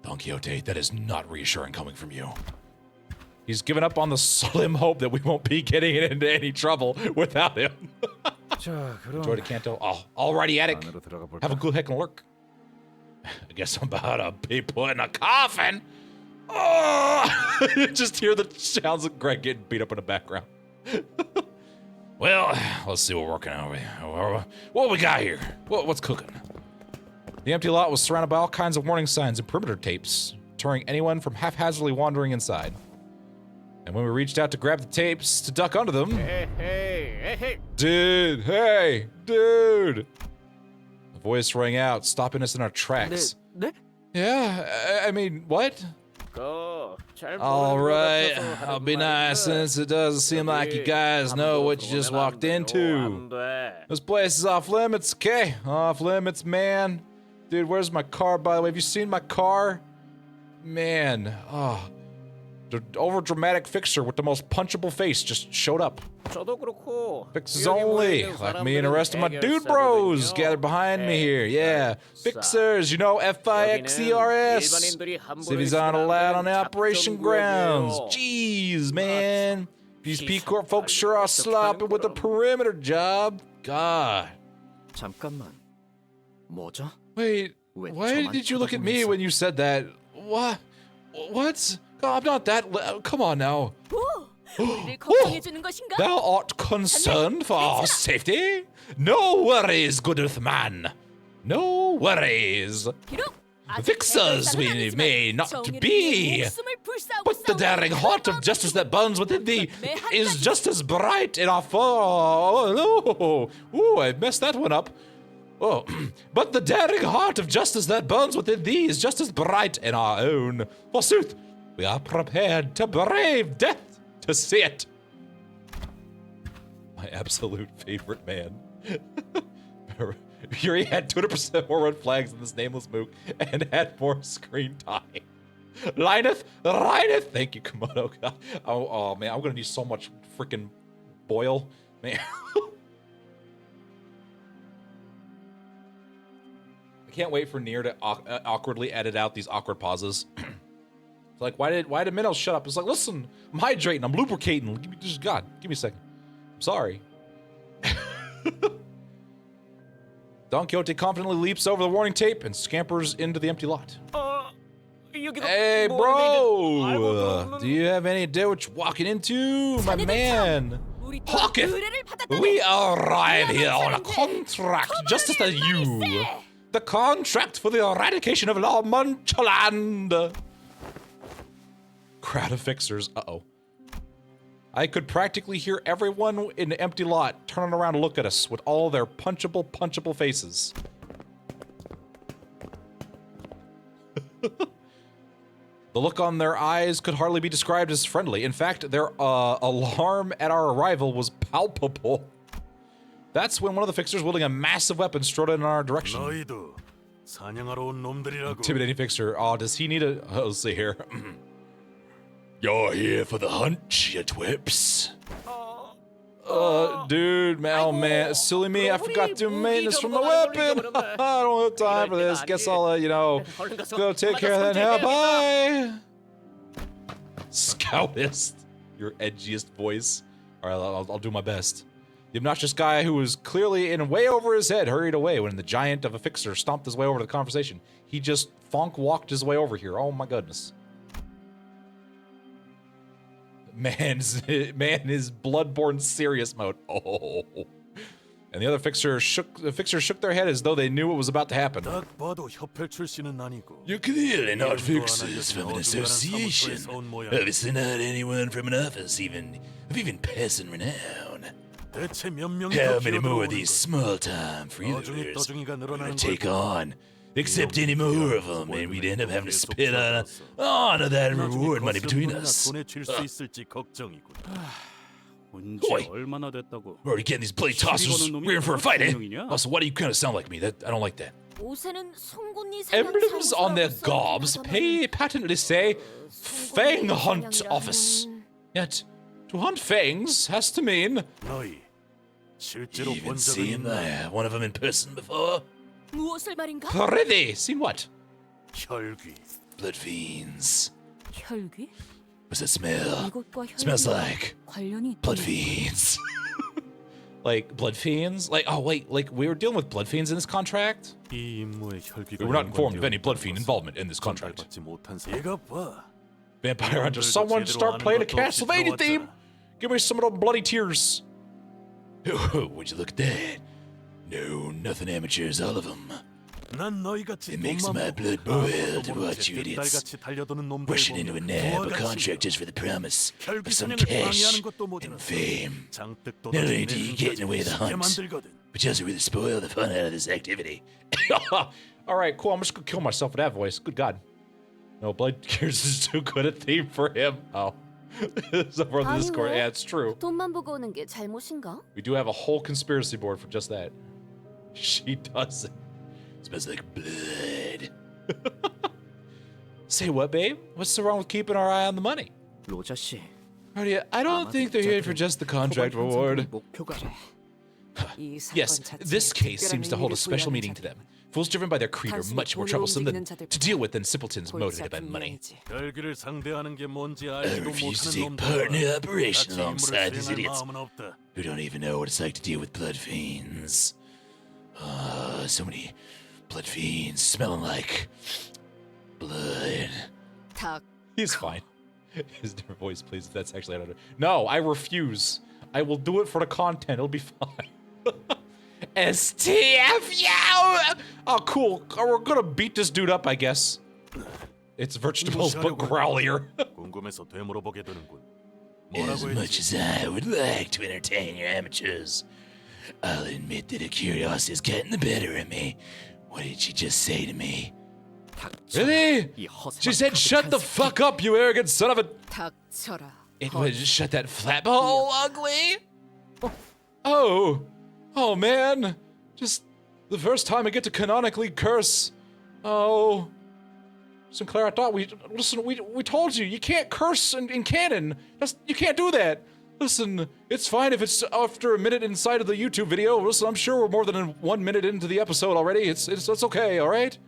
Don Quixote, that is not reassuring coming from you. He's given up on the slim hope that we won't be getting into any trouble without him. Enjoy the Canto. Oh, alrighty, Attic. Have a good heck and lurk. I guess I'm about to be put in a coffin. Oh! You just hear the sounds of Greg getting beat up in the background. Well, let's see what we're working on. What we got here? What's cooking? The empty lot was surrounded by all kinds of warning signs and perimeter tapes, deterring anyone from haphazardly wandering inside. And when we reached out to grab the tapes to duck under them... hey. Dude, hey, dude! The voice rang out, stopping us in our tracks. 네? Yeah, I mean, what? Alright, I'll be nice since it doesn't seem like you guys know what you just walked into. This place is off limits, okay? Off limits, man. Dude, where's my car, by the way? Have you seen my car? Man, oh. The over-dramatic fixer with the most punchable face just showed up. Fixers only, like me and the rest of my dude bros gathered behind me here, yeah. Fixers, you know, F-I-X-E-R-S. Cities aren't allowed on the operation grounds. Jeez, man. These P-Corp folks sure are sloppy with the perimeter job. God. 잠깐만. 뭐죠? Wait, why did you look at me when you said that? What? What? I'm not that. Come on now. Thou art concerned for our safety? No worries, good man. No worries. Fixers we may not be, but the daring heart of justice that burns within thee is just as bright in our oh, I messed that one up. Oh, but the daring heart of justice that burns within thee is just as bright in our own. Forsooth, we are prepared to brave death to see it. My absolute favorite man. Yuri had 200% more red flags than this nameless mook and had more screen time. Lineth, thank you, Komodo. Oh man, I'm gonna need so much freaking boil, man. I can't wait for Neir to awkwardly edit out these awkward pauses. It's like, why did Minos shut up? It's like, listen, I'm hydrating, I'm lubricating. Give me a second. I'm sorry. Don Quixote confidently leaps over the warning tape and scampers into the empty lot. Hey, bro! Do you have any idea what you're walking into, my man? Pocket! We arrive here on a contract just as you. The contract for the eradication of La Manchaland. Crowd of fixers. Uh-oh. I could practically hear everyone in the empty lot turning around to look at us with all their punchable faces. The look on their eyes could hardly be described as friendly. In fact, their alarm at our arrival was palpable. That's when one of the fixers wielding a massive weapon strode in our direction. Intimidating fixer. Oh, does he need a... Let's see here. You're here for the hunt, you twips. Dude, man, silly me, I forgot to do maintenance from the weapon. I don't have time for this. Guess I'll, go take care of that now. Bye. Scoutist, your edgiest voice. All right, I'll do my best. The obnoxious guy who was clearly in way over his head hurried away when the giant of a fixer stomped his way over to the conversation. He just fonk walked his way over here. Oh my goodness. Man is bloodborne serious mode. Oh. And the other fixers shook their head as though they knew what was about to happen. You're clearly not fixers from an association. Obviously not anyone from an office, even passing renown. How many more of these small-time freeloaders gonna take on? Accept any more of them, and we'd end up having to spit on that reward money between us. Oi. We're already getting these blade tossers. We're in for a fight, eh? Also, why do you kind of sound like me? I don't like that. Emblems on their gobs patently say Fang Hunt Office. Yet, to hunt fangs has to mean... You even seen one of them in person before? Prithee, seen what? Blood fiends. What's that smell? Smells like blood fiends. Like blood fiends? Like, oh wait, like we were dealing with blood fiends in this contract? We were not informed of any blood fiend involvement in this contract. Vampire Hunter, someone start playing a Castlevania theme! Give me some of those bloody tears. Oh, would you look at that? No, nothing amateurs, all of them. It makes my blood boil to watch you idiots rushing into a nab a contract just for the promise of some cash and fame. Not only do you get in the way of the hunt, but you also really spoil the fun out of this activity. All right, cool. I'm just gonna kill myself with that voice. Good God. No, Blood Gears is too good a theme for him. Oh. So for the Discord. Yeah, it's true. 돈만 보고 오는 게 잘못인가? We do have a whole conspiracy board for just that. She does it. Smells like blood. Say what, babe? What's so wrong with keeping our eye on the money? 로자 씨, Artie, I don't think they're here for just the contract reward. Yes, this case seems to hold a special meaning to them. Fools driven by their creed are much more troublesome to deal with than simpletons motivated by money. I refuse to take part in the operation alongside these idiots who don't even know what it's like to deal with blood fiends. So many blood fiends smelling like blood. He's fine. His different voice, please. That's actually, I don't know. No, I refuse. I will do it for the content. It'll be fine. STF, yo! Oh, cool. We're gonna beat this dude up, I guess. It's Vegetables, but growlier. As much as I would like to entertain your amateurs, I'll admit that a curiosity is getting the better of me. What did she just say to me? Really? She said, shut the fuck up, you arrogant son of a... It was shut that flap hole, ugly? Oh, man. Just the first time I get to canonically curse. Oh. Sinclair, I thought we told you can't curse in canon. You can't do that. Listen, it's fine if it's after a minute inside of the YouTube video. Listen, I'm sure we're more than 1 minute into the episode already. It's okay, all right?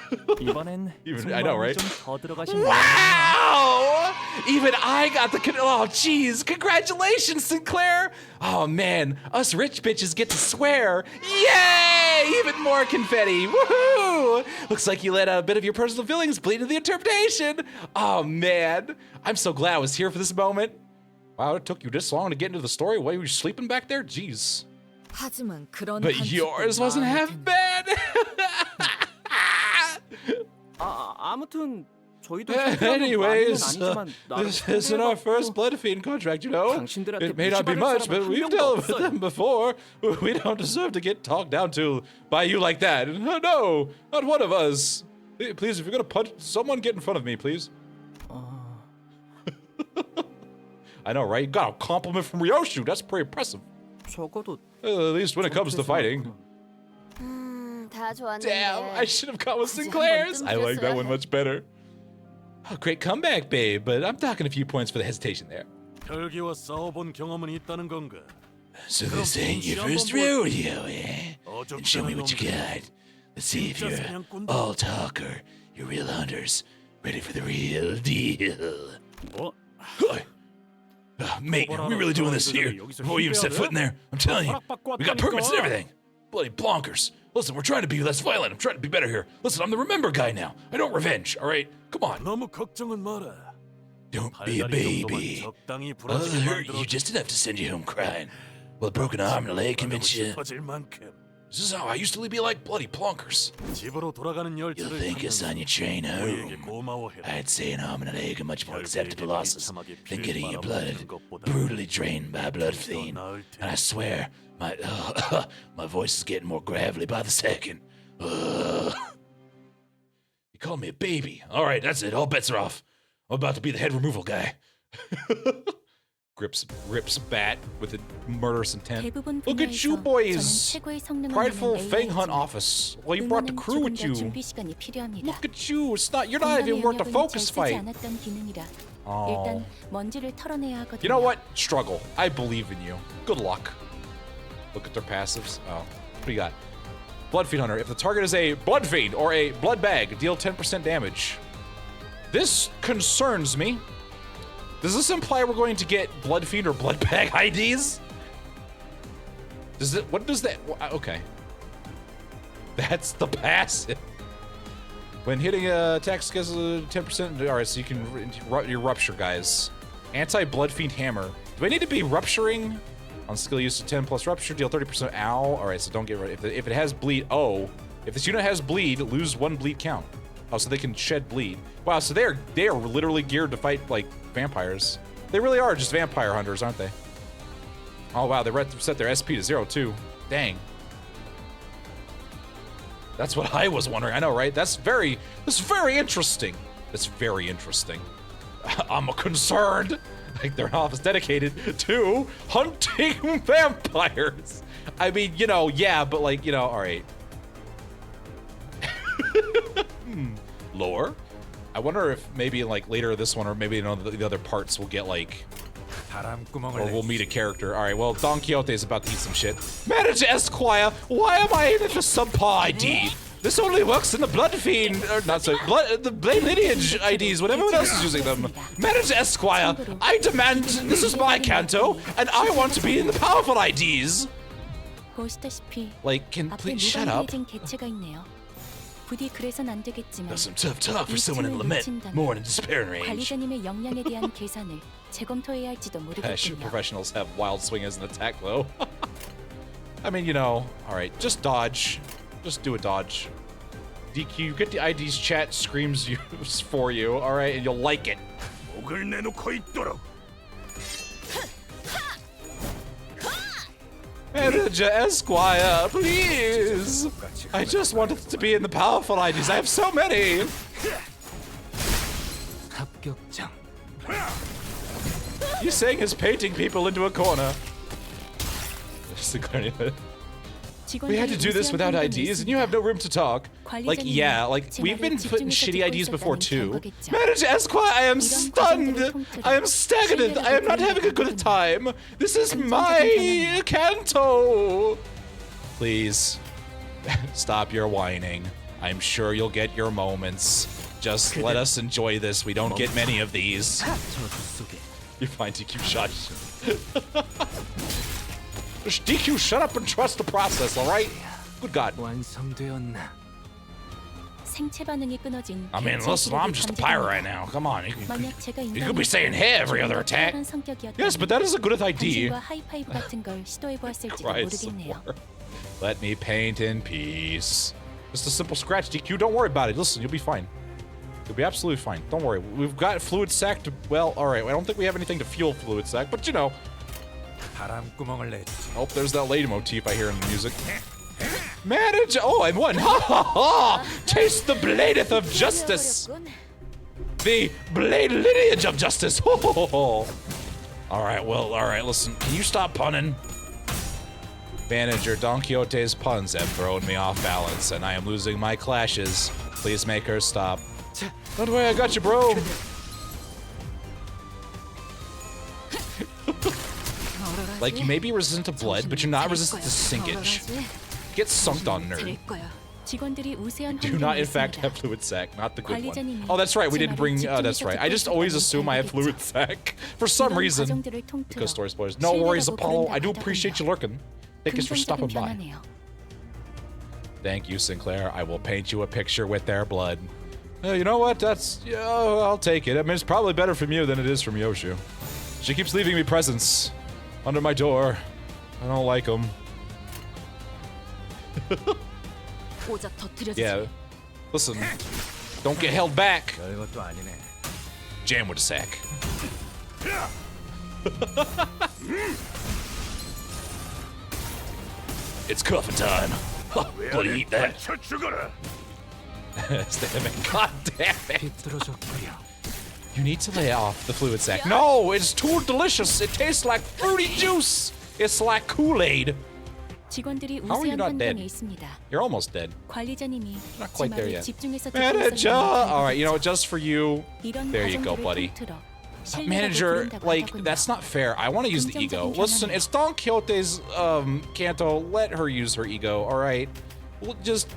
이번엔 I know, right? Wow! Even I got the oh jeez, congratulations, Sinclair! Oh man, us rich bitches get to swear. Yay! Even more confetti. Woohoo! Looks like you let a bit of your personal feelings bleed into the interpretation. Oh man, I'm so glad I was here for this moment. Wow, it took you this long to get into the story while you were sleeping back there? Jeez. But yours wasn't half bad. 아무튼 저희도 Anyways, this isn't our first blood fiend contract, you know. It may not be much, but we've dealt with them before. We don't deserve to get talked down to by you like that. No, not one of us. Please, if you're gonna punch someone, get in front of me, please. I know, right? You got a compliment from Ryoshu. That's pretty impressive. 적어도 At least when it comes to fighting. 다 좋았는데. Damn, I should have gone with Sinclair's. I like that one much better. Oh, great comeback, babe, but I'm talking a few points for the hesitation there. 혈기와 싸워본 경험은 있다는 건가? So this ain't your first rodeo, eh? Then show me what you got. Let's see if you're all talk or you're real hunters, ready for the real deal. Mate, are we really doing this here? Before you even set foot in there, I'm telling you, we got permits and everything. Bloody blonkers. Listen, we're trying to be less violent. I'm trying to be better here. Listen, I'm the remember guy now. I don't revenge, all right? Come on. 너무 걱정은 마라. Don't be a baby. I'll hurt you just enough to send you home crying. Well, a broken arm and a leg convince you. This is how I used to be like bloody plonkers. You'll thank us on your train home. I'd say an arm and a leg are much more acceptable losses than getting your blood brutally drained by a blood fiend. And I swear, my voice is getting more gravelly by the second. You called me a baby. All right, that's it. All bets are off. I'm about to be the head removal guy. Rips bat with a murderous intent. Look at you boys! Prideful Fang Hunt office. Well, you brought the crew with you. Look at you! You're not even worth a focus fight. Oh. You know what? Struggle. I believe in you. Good luck. Look at their passives. Oh, what do you got? Blood Fiend Hunter. If the target is a Blood Fiend or a Blood Bag, deal 10% damage. This concerns me. Does this imply we're going to get Blood Fiend or Blood Bag IDs? Does it? What does that? Okay. That's the passive. When hitting attacks, gets 10%. All right, so you can your rupture, guys. Anti-Blood Fiend Hammer. Do I need to be rupturing On skill use to 10 plus rupture, deal 30% ow. Alright, so don't get rid of it. If it has bleed, if this unit has bleed, lose 1 bleed count. Oh, so they can shed bleed. Wow, so they are literally geared to fight like vampires. They really are just vampire hunters, aren't they? Oh wow, they set their SP to 0 too. Dang. That's what I was wondering. I know, right? That's very interesting. That's very interesting. I'm concerned. Like their office dedicated to hunting vampires. I mean, you know, yeah, but like, you know, all right. Lore. I wonder if maybe like later this one or maybe in the other parts we'll get like, or we'll meet a character. All right, well, Don Quixote is about to eat some shit. Manager Esquire, why am I in the subpar ID? This only works in the Blood Fiend, or not so, the Blade Lineage IDs when everyone else is using them. Manager Esquire, I demand, this is my Canto, and I want to be in the powerful IDs. Like, please shut up. That's some tough talk for someone in lament, more in despairing range. Shoot, professionals have wild swing as an attack, though. I mean, you know, alright, just dodge. Just do a dodge. DQ, get the ID's chat screams you for you, alright, and you'll like it. Manager Esquire, please! I just wanted to be in the powerful IDs. I have so many! He's saying he's painting people into a corner. We had to do this without IDs, and you have no room to talk. Like, yeah, like, we've been putting shitty IDs before, too. Manager Esquire, I am stunned! I am stagnant! I am not having a good time! This is my Canto! Please, stop your whining. I'm sure you'll get your moments. Just let us enjoy this. We don't get many of these. You're fine, DQ, shut. Just DQ, shut up and trust the process, alright? Good God. I mean, listen, I'm just a pirate right now. Come on, you could be saying hey every other attack. Yes, but that is a good ID. Christ, let me paint in peace. Just a simple scratch, DQ. Don't worry about it. Listen, you'll be fine. You'll be absolutely fine. Don't worry. We've got fluid sac to... Well, alright. I don't think we have anything to fuel fluid sac, but you know... Oh, there's that lady motif I hear in the music. Manage! Oh, I won! Ha ha ha! Taste the bladeth of justice! The blade lineage of justice! Ho ho ho! Alright, well, alright, listen. Can you stop punning? Manager, Don Quixote's puns have thrown me off balance, and I am losing my clashes. Please make her stop. Don't worry, I got you, bro! Like, you may be resistant to blood, but you're not resistant to sinkage. Get sunked on, nerd. Do not, in fact, have fluid sac, not the good one. Oh, that's right, we didn't bring... that's right. I just always assume I have fluid sac. For some reason. Because story spoilers. No worries, Apollo. I do appreciate you lurking. Thank you for stopping by. Thank you, Sinclair. I will paint you a picture with their blood. You know what? That's... Yeah, I'll take it. I mean, it's probably better from you than it is from Yoshu. She keeps leaving me presents. Under my door. I don't like them. Yeah. Listen. Don't get held back. Jam with a sack. It's cuffing time. Bloody eat that. God damn it. You need to lay off the fluid sac. No, it's too delicious. It tastes like fruity juice. It's like Kool-Aid. How are you not dead? You're almost dead. Not quite there yet. Manager! Alright, you know what, just for you. There you go, buddy. Manager, like, that's not fair. I want to use the ego. Listen, it's Don Quixote's, Canto. Let her use her ego, alright? Well, just,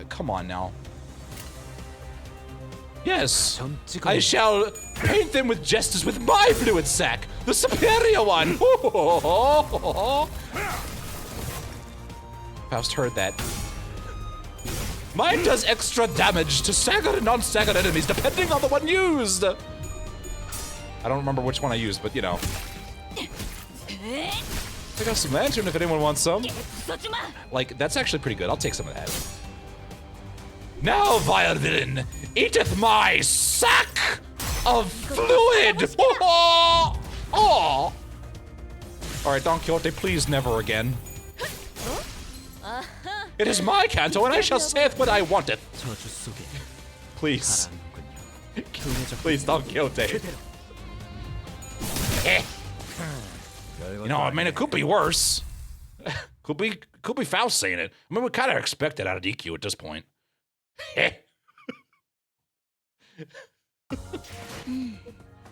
come on now. Yes, I shall paint them with justice with my fluid sac, the superior one. Faust heard that. Mine does extra damage to staggered and non-staggered enemies depending on the one used. I don't remember which one I used, but you know. I got some lantern if anyone wants some. Like, that's actually pretty good. I'll take some of that. Now, vile villain, eateth my sack of fluid! Oh! Oh! Alright, Don Quixote, please never again. It is my Canto, and I shall saith what I wanteth. Please. Please, Don Quixote. You know, I mean, it could be worse. Could be Faust saying it. I mean, we kind of expect it out of DQ at this point.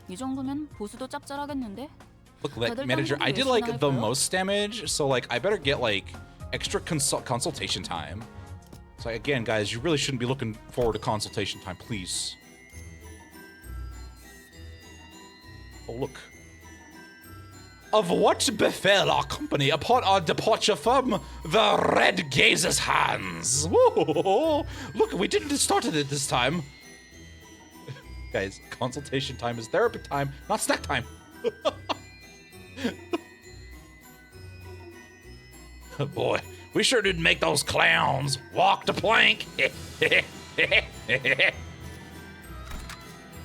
이 정도면 보수도 짭짤하겠는데? Look, like, manager, I did like the most damage, so like I better get like extra consultation time. So again, guys, you really shouldn't be looking forward to consultation time, please. Oh, look. Of what befell our company upon our departure from the Red Gaze's hands? Whoa, look, we didn't start it this time. Guys, consultation time is therapy time, not snack time. Boy, we sure did make those clowns walk the plank.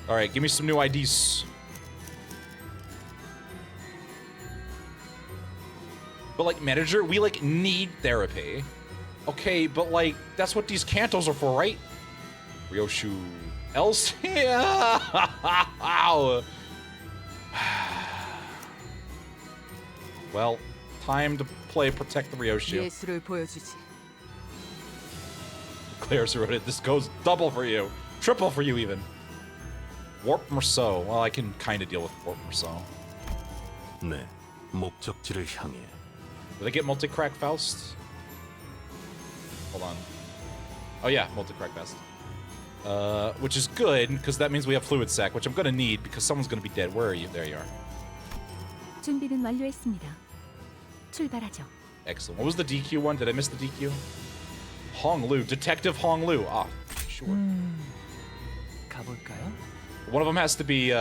All right, give me some new IDs. But like, manager, we like need therapy. Okay, but like, that's what these cantos are for, right? Ryoshu. Else? Yeah. Well, time to play Protect the Ryoshu. 예술을 보여주지. Claire's wrote it. This goes double for you. Triple for you, even. Warp Merceau. Well, I can kind of deal with Warp Merceau. 네, 목적지를 향해. Do they get multi-crack Faust? Hold on. Oh yeah, multi-crack Faust. Which is good, because that means we have Fluid Sac, which I'm gonna need, because someone's gonna be dead. Where are you? There you are. 준비는 완료했습니다. 출발하죠. Excellent. What was the DQ one? Did I miss the DQ? Hong Lu. Detective Hong Lu. Ah, sure. 가볼까요? One of them has to be,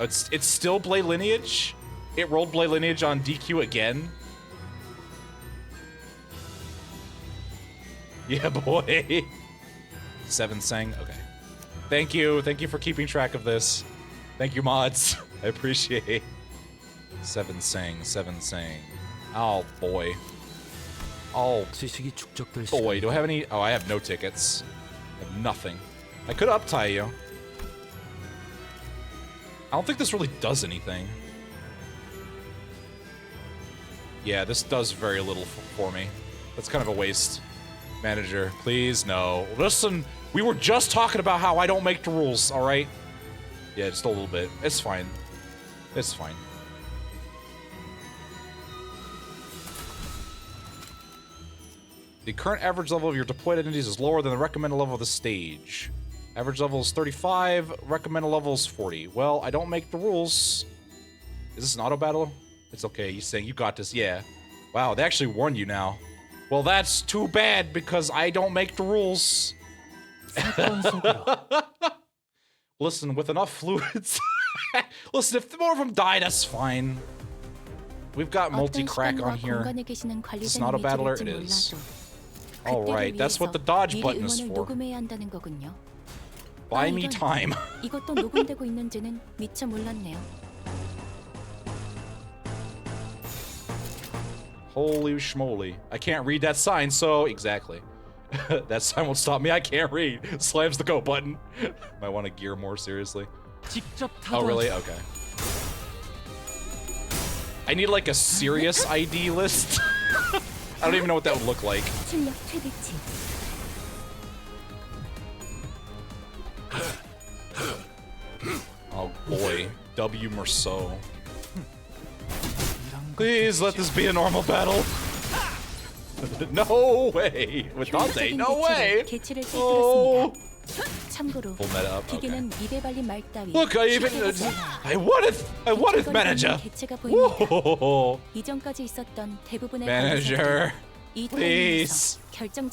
it's still Blade Lineage. It rolled Blade Lineage on DQ again. Yeah, boy. Seven Sang. Okay. Thank you. Thank you for keeping track of this. Thank you, mods. I appreciate. Seven Sang. Seven Sang. Oh, boy. Oh, boy. Do I have any? Oh, I have no tickets. I have nothing. I could uptie you. I don't think this really does anything. Yeah, this does very little for me. That's kind of a waste. Manager, please, no. Listen, we were just talking about how I don't make the rules, alright? Yeah, just a little bit. It's fine. It's fine. The current average level of your deployed entities is lower than the recommended level of the stage. Average level is 35, recommended level is 40. Well, I don't make the rules. Is this an auto battle? It's okay, he's saying you got this, yeah. Wow, they actually warned you now. Well, that's too bad, because I don't make the rules. Listen, with enough fluids... Listen, if more of them die, that's fine. We've got multi-crack on here. It's not a battler, it is. Alright, that's what the dodge button is for. Buy me time. 이것도 녹음되고 있는지는 미처 몰랐네요. Holy schmoly. I can't read that sign, so... Exactly. That sign won't stop me. I can't read. Slams the go button. Might want to gear more seriously. Oh, really? Okay. I need, like, a serious ID list. I don't even know what that would look like. Oh, boy. W. Merceau. Please let this be a normal battle. No way. With Dante, no way. Oh. Full meta up. Okay. Look, I wanted manager. Whoa. Manager. Please.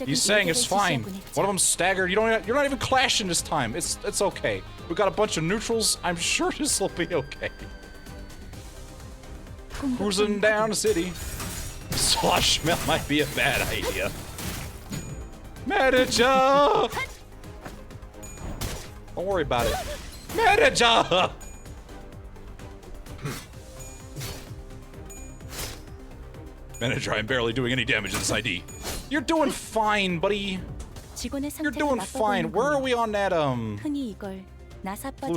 He's saying it's fine. One of them's staggered. You're not even clashing this time. It's okay. We got a bunch of neutrals. I'm sure this will be okay. Cruising down the city. Slosh smell might be a bad idea. Manager! Don't worry about it. Manager! Manager, I'm barely doing any damage to this ID. You're doing fine, buddy. You're doing fine. Where are we on that, fluid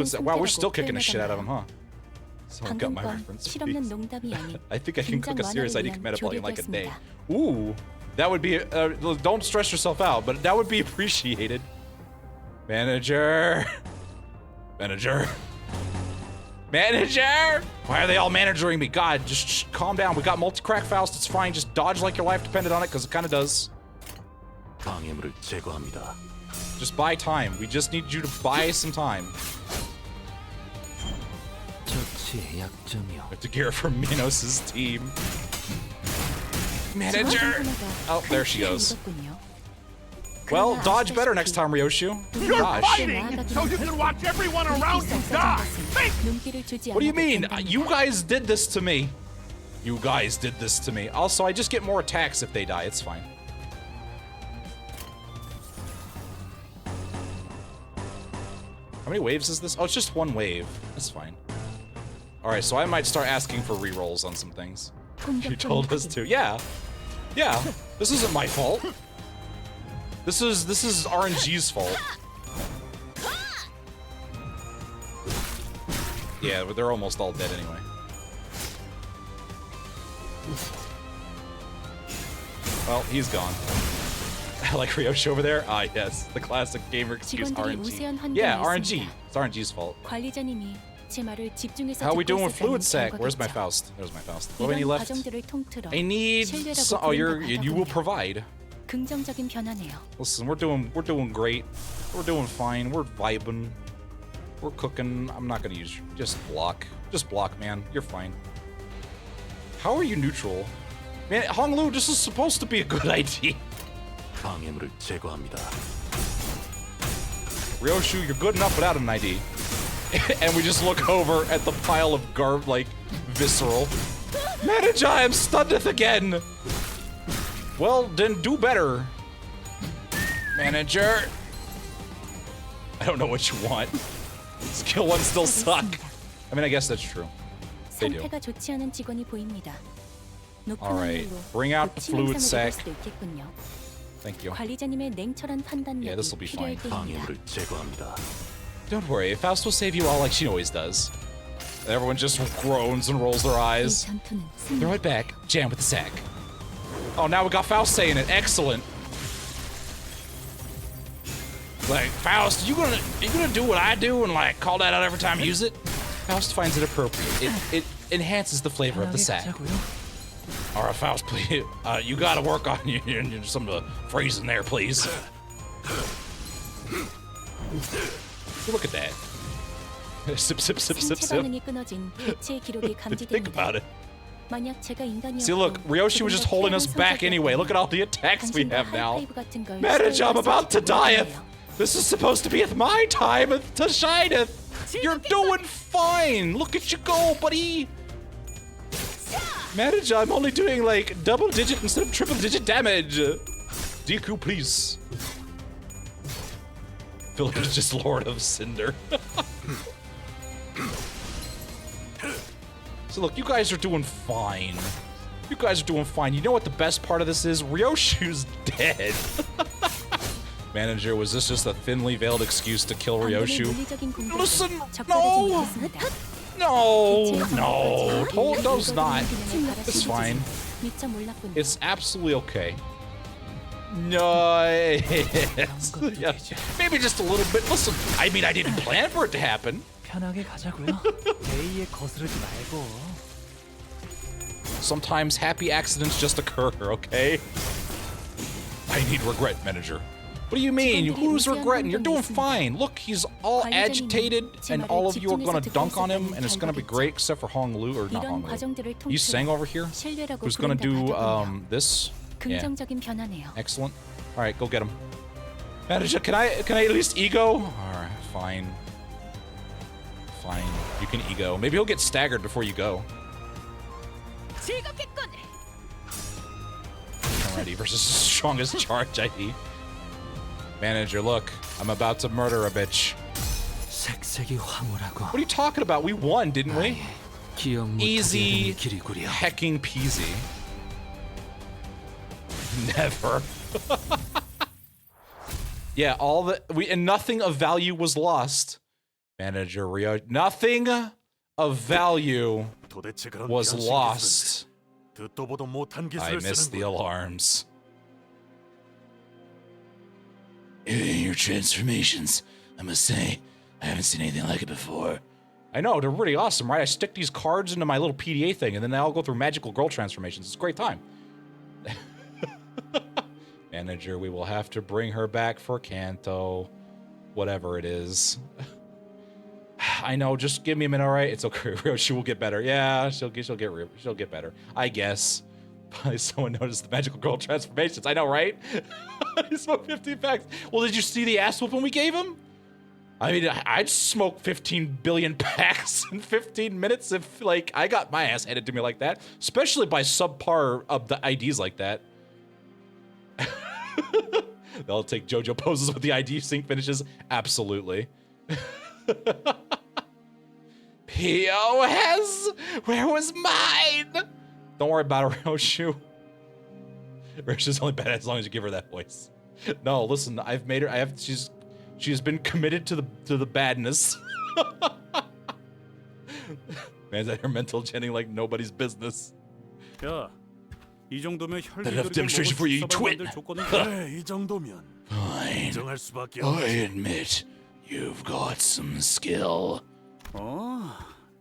set? Wow, we're still kicking the shit out of him, huh? Someone got my reference. I think I can cook a serious ID compatibility in like a day. Ooh, that would be, don't stress yourself out, but that would be appreciated. Manager. Manager. Manager! Why are they all managering me? God, just calm down. We got multi-crack Faust. It's fine. Just dodge like your life depended on it, because it kind of does. Just buy time. We just need you to buy some time. We have to gear from Minos' team. Manager! Oh, there she goes. Well, dodge better next time, Ryoshu. You're fighting so you can watch everyone around you die. What do you mean? You guys did this to me. You guys did this to me. Also, I just get more attacks if they die. It's fine. How many waves is this? Oh, it's just one wave. That's fine. Alright, so I might start asking for rerolls on some things. You told us to. Yeah. Yeah. This isn't my fault. This is RNG's fault. Yeah, but they're almost all dead anyway. Well, he's gone. I like Ryoshu over there. Ah, yes. The classic gamer excuse, RNG. Yeah, RNG. It's RNG's fault. How are we doing with fluid sac? Where's my Faust? There's my Faust. What do I need left? I need some, oh, you will provide. Listen, we're doing great. We're doing fine. We're vibing. We're cooking. I'm not gonna use just block. Just block, man. You're fine. How are you neutral? Man, Honglu, this is supposed to be a good idea. Ryoshu, you're good enough without an ID. And we just look over at the pile of like, visceral. Manager, I am stunneth again! Well, then do better. Manager. I don't know what you want. Skill 1 still suck. I mean, I guess that's true. They do. Alright, bring out the fluid sac. Thank you. Yeah, this will be fine. Don't worry, Faust will save you all like she always does. Everyone just groans and rolls their eyes. Throw it back, jam with the sack. Oh, now we got Faust saying it. Excellent. Like, Faust, you gonna do what I do and like call that out every time you use it? Faust finds it appropriate. It enhances the flavor of the sack. All right, Faust, please. You gotta work on some of the phrasing there, please. Look at that. Sip, sip, sip, sip, sip. Think about it. See, look, Ryoshu was just holding us back anyway. Look at all the attacks we have now. Manager, I'm about to die. This is supposed to be at my time to shineth. You're doing fine. Look at you go, buddy. Manager, I'm only doing like double digit instead of triple digit damage. Deku, please. Philip is just Lord of Cinder. So look, you guys are doing fine. You guys are doing fine. You know what the best part of this is? Ryoshu's dead. Manager, was this just a thinly veiled excuse to kill Ryoshu? Listen, no! No, Todo's not. It's fine. It's absolutely okay. Nice. Yeah, maybe just a little bit. Listen, I mean, I didn't plan for it to happen. Sometimes happy accidents just occur, okay? I need regret, Manager. What do you mean? Who's regretting? You're doing fine. Look, he's all agitated, and all of you are gonna dunk on him, and it's gonna be great, except for Hong Lu, or not Hong Lu. You sang over here? Who's gonna do, this? Yeah. Excellent. Alright, go get him. Manager, can I at least ego? Alright, fine. Fine. You can ego. Maybe he'll get staggered before you go. Ready versus strongest charge ID. Manager, look, I'm about to murder a bitch. What are you talking about? We won, didn't we? Easy hecking peasy. Never. Yeah, and nothing of value was lost. Manager Rio, nothing of value was lost. I missed the alarms. Your transformations, I must say, I haven't seen anything like it before. I know, they're really awesome, right? I stick these cards into my little PDA thing, and then they all go through magical girl transformations. It's a great time. Manager, we will have to bring her back for Canto. Whatever it is. I know, just give me a minute, all right? It's okay, she will get better. Yeah, she'll get better. I guess. Probably someone noticed the magical girl transformations. I know, right? He smoked 15 packs. Well, did you see the ass whooping we gave him? I mean, I'd smoke 15 billion packs in 15 minutes if, like, I got my ass handed to me like that. Especially by subpar of the IDs like that. They'll take JoJo poses with the ID sync finishes. Absolutely. POS! Where was mine? Don't worry about her, Roshu. Roshu's only bad as long as you give her that voice. No, listen, I've made her. She's been committed to the badness. Man's at her mental jenning like nobody's business. 야, 이 정도면 enough demonstration for you, you twit. 그래, 이 정도면 Fine. 인정할 수밖에 I 없지. admit you've got some skill.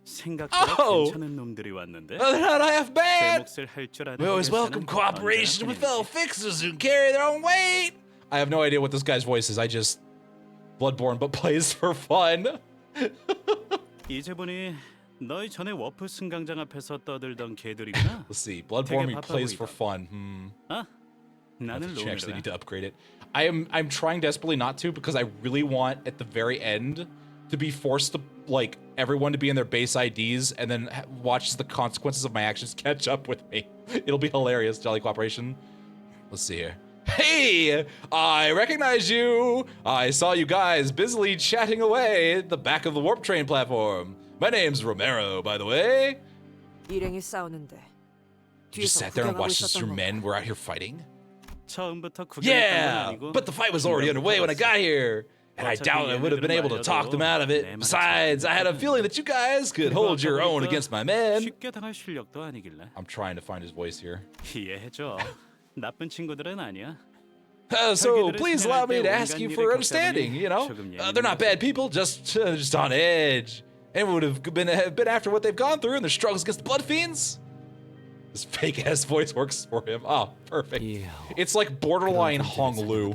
생각보다 괜찮은 놈들이 왔는데. They're not half 제 bad. 몫을 할 줄 아는 We always 회사는 welcome cooperation with fellow 언제나 fixers who carry their own weight. I have no idea what this guy's voice is. I just Bloodborne, but plays for fun. 이제 보니 너희 전에 워프 승강장 앞에서 떠들던 개들이구나. Let's see. Bloodborne, he plays for fun. 아, 나는 You actually 롬이라. need to upgrade it. I'm trying desperately not to because I really want at the very end to be forced to like everyone to be in their base IDs and then watch the consequences of my actions catch up with me. It'll be hilarious. Jolly cooperation. Let's see here. Hey, I recognize you. I saw you guys busily chatting away at the back of the warp train platform. My name's Romero, by the way. 일행이 싸우는데 You just 뒤에서 sat there and 구경하고 watched as your 있었던 men were out here fighting? 처음부터 구경했던 건 Yeah, 아니고 but the fight was already underway when I got here. And I doubt I would have been able to talk them out of it. Besides, I had a feeling that you guys could hold your own against my men. 쉽게 당할 실력도 아니길래. I'm trying to find his voice here. 이해해줘. 나쁜 친구들은 아니야. So please allow me to ask you for understanding, you know? They're not bad people, just on edge. And would have been after what they've gone through and their struggles against the Blood Fiends. This fake-ass voice works for him. Oh, perfect. It's like borderline Hong Lu.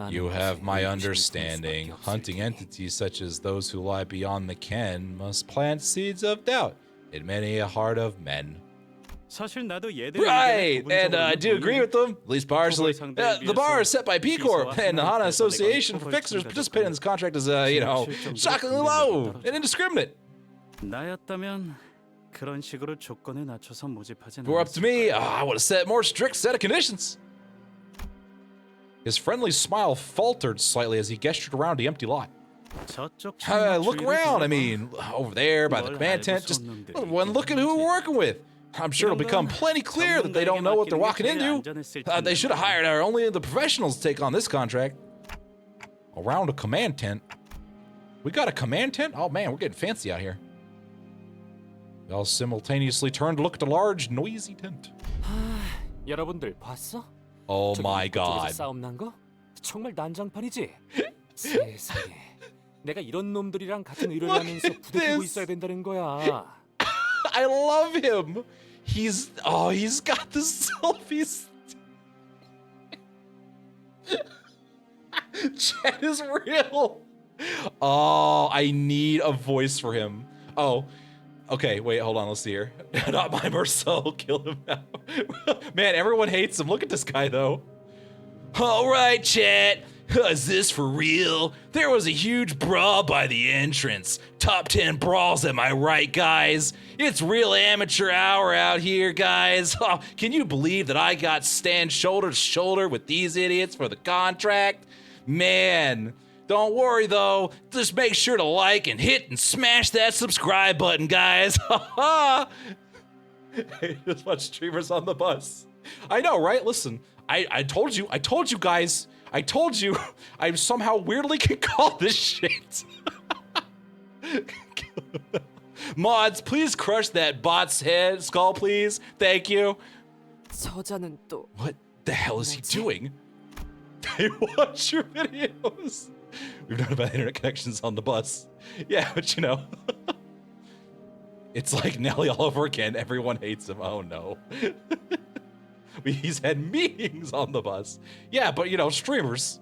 You have my understanding. Hunting entities such as those who lie beyond the ken must plant seeds of doubt in many a heart of men. Right, and I do agree with them, at least partially. The bar is set by P Corp, and the Hana Association for Fixers participating in this contract is, shockingly low and indiscriminate. 나였다면 그런 식으로 조건에 낮춰서 모집하진 If it were up to me, I would have set more strict set of conditions. His friendly smile faltered slightly as he gestured around the empty lot. Look around, I mean, over there by the command tent, just look at who we're working with. I'm sure it'll become plenty clear that they don't know what they're walking into. They should have hired only the professionals to take on this contract. Around a command tent? We got a command tent? Oh man, we're getting fancy out here. They all simultaneously turned to look at the large, noisy tent. 여러분들 봤어? Oh my god. 싸움 난 거? 정말 난장판이지. 세상에. 내가 이런 놈들이랑 같은 의뢰를 하면서 부대끼고 있어야 된다는 거야. I love him. He's got the selfies. Chat is real. Oh, I need a voice for him. Oh, okay, wait, hold on, let's see here. Not my Marcel, kill him now. Man, everyone hates him. Look at this guy, though. All right, chat. Is this for real? There was a huge brawl by the entrance. Top 10 brawls, am I right, guys? It's real amateur hour out here, guys. Oh, can you believe that I got stand shoulder to shoulder with these idiots for the contract? Man, don't worry though. Just make sure to like and hit and smash that subscribe button, guys. Just watch streamers on the bus. I know, right? Listen, I told you guys. I told you I somehow weirdly can call this shit. Mods, please crush that bot's head skull, please. Thank you. 저자는 또 What the hell is he doing? They watch your videos. We've known about internet connections on the bus. Yeah, but you know. It's like Nelly all over again. Everyone hates him. Oh no. He's had meetings on the bus. Yeah, but you know, streamers.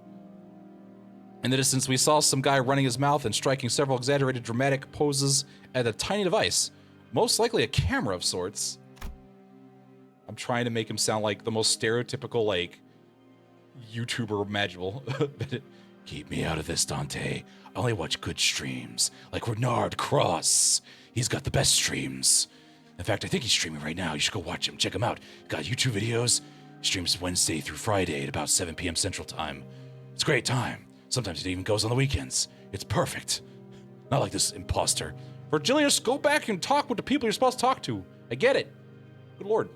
In the distance, we saw some guy running his mouth and striking several exaggerated dramatic poses at a tiny device. Most likely a camera of sorts. I'm trying to make him sound like the most stereotypical, like, YouTuber imaginable. Keep me out of this, Dante. I only watch good streams, like Renard Cross. He's got the best streams. In fact, I think he's streaming right now. You should go watch him. Check him out. Got YouTube videos. Streams Wednesday through Friday at about 7 p.m. Central Time. It's a great time. Sometimes it even goes on the weekends. It's perfect. Not like this imposter. Virgilius, go back and talk with the people you're supposed to talk to. I get it. Good lord.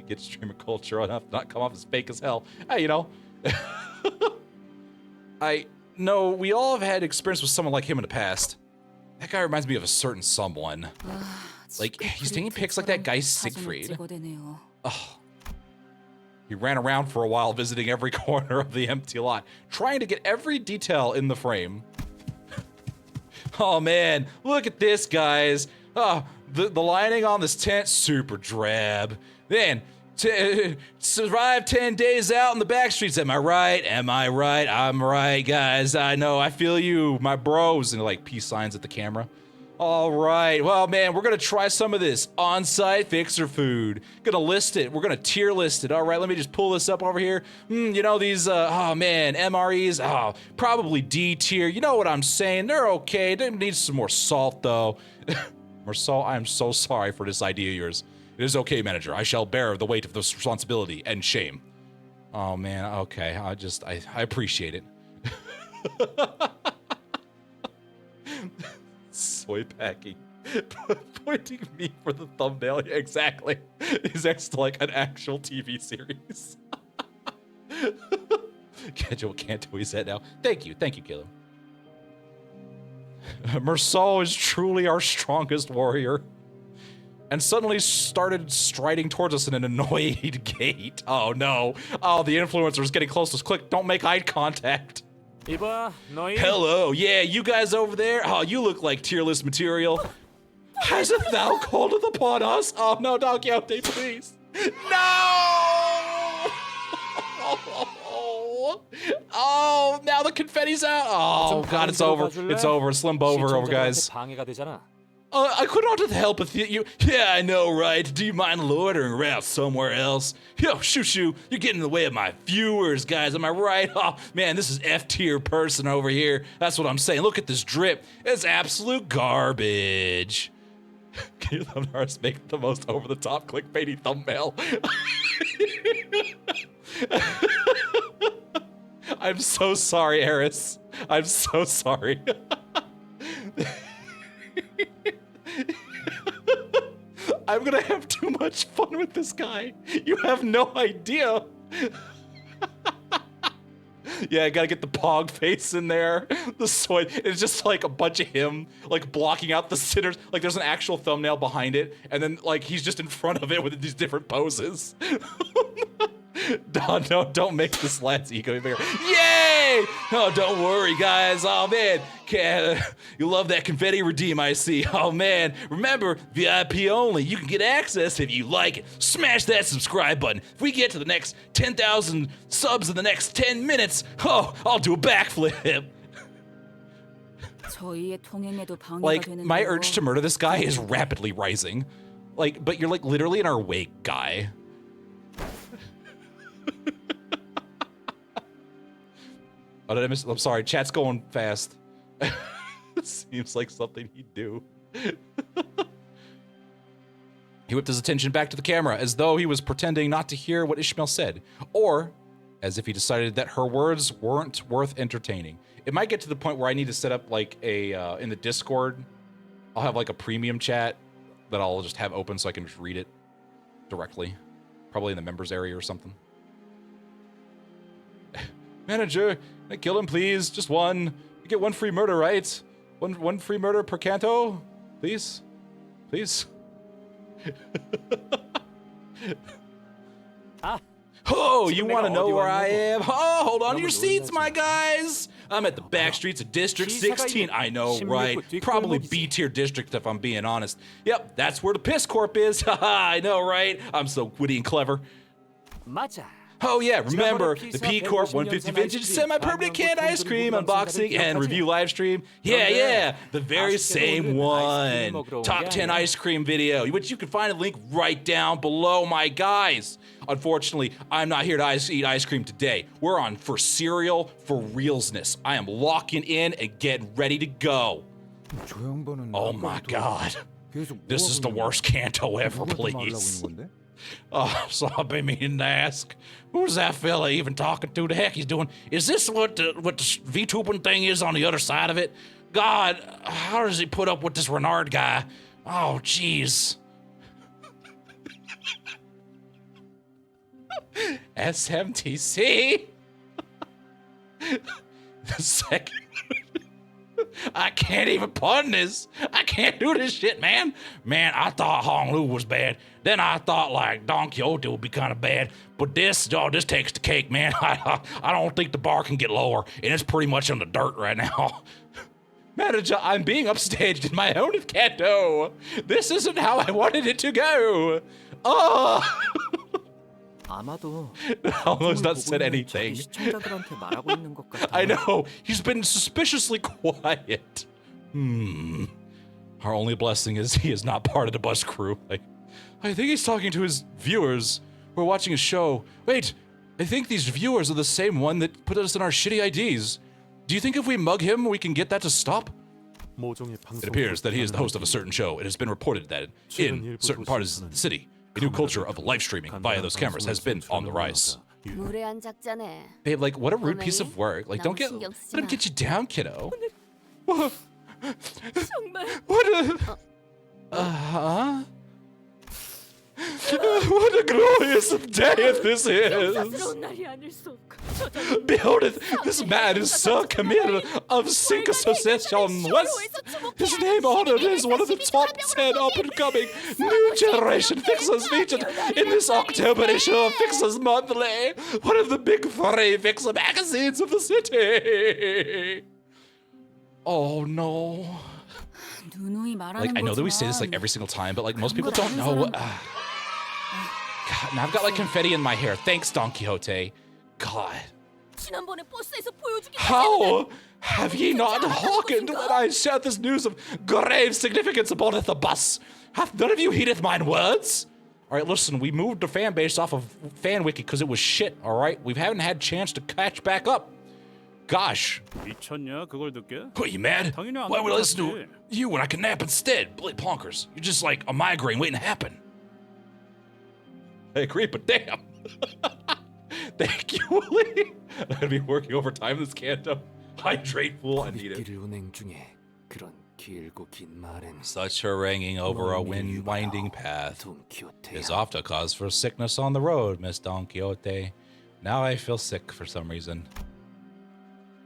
Get streamer culture enough to not come off as fake as hell. Hey, you know. I know we all have had experience with someone like him in the past. That guy reminds me of a certain someone. Like, he's taking pics like that guy Siegfried. Oh. He ran around for a while visiting every corner of the empty lot, trying to get every detail in the frame. Oh man, look at this, guys. Oh, the lining on this tent, super drab. Then, survive 10 days out in the back streets. Am I right? Am I right? I'm right, guys. I know. I feel you, my bros. And like peace signs at the camera. All right. Well, man, we're going to try some of this on-site fixer food. Going to list it. We're going to tier list it. All right. Let me just pull this up over here. You know, these, oh man, MREs. Oh, probably D tier. You know what I'm saying? They're okay. They need some more salt, though. More salt. I am so sorry for this idea of yours. It is okay, manager. I shall bear the weight of this responsibility and shame. Oh, man. Okay. I appreciate it. Soy packing. Pointing me for the thumbnail. Yeah, exactly. He's next to like an actual TV series. Canto, Canto, he's at now. Thank you, Caleb. Merceau is truly our strongest warrior. And suddenly started striding towards us in an annoyed gait. Oh no. Oh, the influencer's getting close to us. Click, don't make eye contact. 이봐, 너희. Hello, yeah, you guys over there? Oh, you look like tier list material. Hasn't thou called it upon us? Oh no, Don Quixote, please. No! Oh, now the confetti's out. Oh god, it's over. It's over. Slim over, guys. 방해가 되잖아. I couldn't have help with you. Yeah, I know, right? Do you mind loitering around somewhere else? Yo, shoo, you're getting in the way of my viewers, guys. Am I right? Oh, man, this is F-tier person over here. That's what I'm saying. Look at this drip. It's absolute garbage. Can you thumbnails make the most over-the-top clickbaity thumbnail? I'm so sorry, Eris. I'm so sorry. I'm gonna have too much fun with this guy. You have no idea. Yeah, I gotta get the pog face in there. The soy, it's just like a bunch of him, like blocking out the sinners. Like there's an actual thumbnail behind it, and then like he's just in front of it with these different poses. No, don't make this lad's ego bigger. Yay! Oh, don't worry, guys. Oh, man. You love that confetti redeem, I see. Oh, man. Remember, VIP only. You can get access if you like it. Smash that subscribe button. If we get to the next 10,000 subs in the next 10 minutes, oh, I'll do a backflip. Like, my urge to murder this guy is rapidly rising. Like, but you're like literally in our wake, guy. Oh, did I miss? I'm sorry. Chat's going fast. It seems like something he'd do. He whipped his attention back to the camera as though he was pretending not to hear what Ishmael said, or as if he decided that her words weren't worth entertaining. It might get to the point where I need to set up like a, in the Discord, I'll have like a premium chat that I'll just have open so I can just read it directly. Probably in the members area or something. Manager, can I kill him please? Just one. You get one free murder, right? One free murder per Canto? Please? Please? Oh, you want to know where I am? Oh, hold on to your seats, my guys. I'm at the back streets of District 16. I know, right? Probably B-tier district, if I'm being honest. Yep, that's where the Piss Corp is. Haha, I know, right? I'm so witty and clever. Oh yeah, remember the P Corp 150 vintage semi-permanent canned ice cream unboxing and review live stream? Yeah, the very same one. Top 10 ice cream video, which you can find a link right down below, my guys. Unfortunately, I'm not here to eat ice cream today. We're on for cereal for realsness. I am locking in and getting ready to go. Oh my God. This is the worst Canto ever, please. Oh, so I've been meaning to ask, who's that fella even talking to? The heck he's doing? Is this what the vtubing thing is on the other side of it? God, how does he put up with this Renard guy? Oh, jeez. SMTC? The second... I can't even pun this. I can't do this shit, man. Man, I thought Hong Lu was bad. Then I thought like Don Quixote would be kind of bad. But this takes the cake, man. I don't think the bar can get lower, and it's pretty much in the dirt right now. Manager, I'm being upstaged in my own Canto. This isn't how I wanted it to go. Oh. Almost not said anything. I know, he's been suspiciously quiet. Our only blessing is he is not part of the bus crew. I think he's talking to his viewers who are watching his show. Wait, I think these viewers are the same one that put us in our shitty IDs. Do you think if we mug him, we can get that to stop? It appears that he is the host of a certain show. It has been reported that in certain parts of the city, a new culture of live streaming via those cameras has been on the rise. Babe, like, what a rude piece of work. Like, let him get you down, kiddo. What a... What a glorious day this is! Behold it, this man is Sir Camille of Sync Association West. His name honored as one of the top 10 up-and-coming new generation fixers featured in this October issue of Fixers Monthly, one of the big 3 fixer magazines of the city. Oh no. Like, I know that we say this like every single time, but like most people don't know. God, now I've got like confetti in my hair. Thanks, Don Quixote. God. How have ye not hearkened when I shared this news of grave significance aboard the bus? Hath none of you heeded mine words? All right, listen, we moved the fan base off of FanWiki because it was shit, all right? We haven't had a chance to catch back up. Gosh. What, you mad? Why would I listen to you when I can nap instead? Billy Plonkers, you're just like a migraine waiting to happen. I agree, but damn. Thank you, Willie. I'm gonna be working overtime this Canto. Hydrate, fool, I need it. Such haranguing over a winding path is oft a cause for sickness on the road, Miss Don Quixote. Now I feel sick for some reason.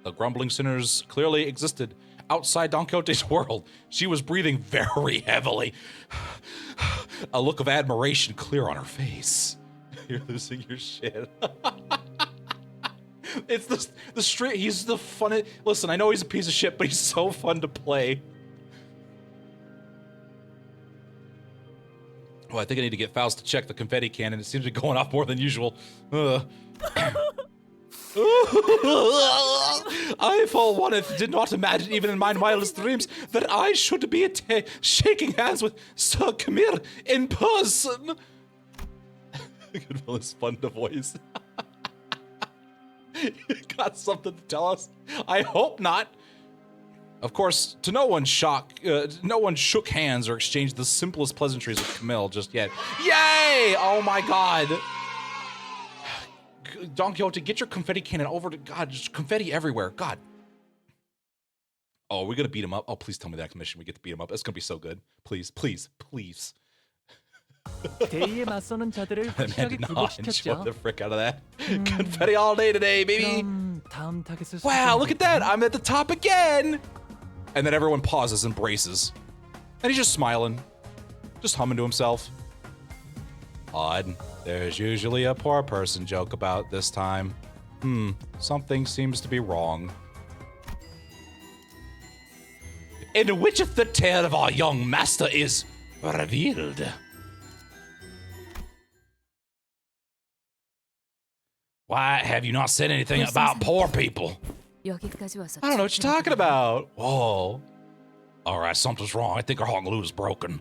The grumbling sinners clearly existed outside Don Quixote's world. She was breathing very heavily. A look of admiration clear on her face. You're losing your shit. It's the straight. He's the funny. Listen, I know he's a piece of shit, but he's so fun to play. Well, I think I need to get Faust to check the confetti cannon. It seems to be going off more than usual. I, for one, did not imagine, even in my wildest dreams, that I should be shaking hands with Sir Camille in person. Good, well, it's fun to voice. Got something to tell us? I hope not. Of course, no one shook hands or exchanged the simplest pleasantries with Camille just yet. Yay! Oh my god. Don Quixote, get your confetti cannon over to God. Just confetti everywhere. God. Oh, we're gonna beat him up. Oh, please tell me the next mission we get to beat him up. It's gonna be so good. Please, please, please. 대의에 맞서는 자들을 That man 확실하게 did not enjoy 굴복시켰죠. the frick out of that. Confetti all day today, baby. 그럼 다음 타겟을 Wow, look at that. 설정해볼까요? I'm at the top again. And then everyone pauses and braces. And he's just smiling. Just humming to himself. Odd. There's usually a poor person joke about this time. Something seems to be wrong. In which of the tale of our young master is revealed? Why have you not said anything about poor people? 여기까지 와서 I don't know what you're talking about. Whoa. All right, something's wrong. I think our Hong Lu is broken.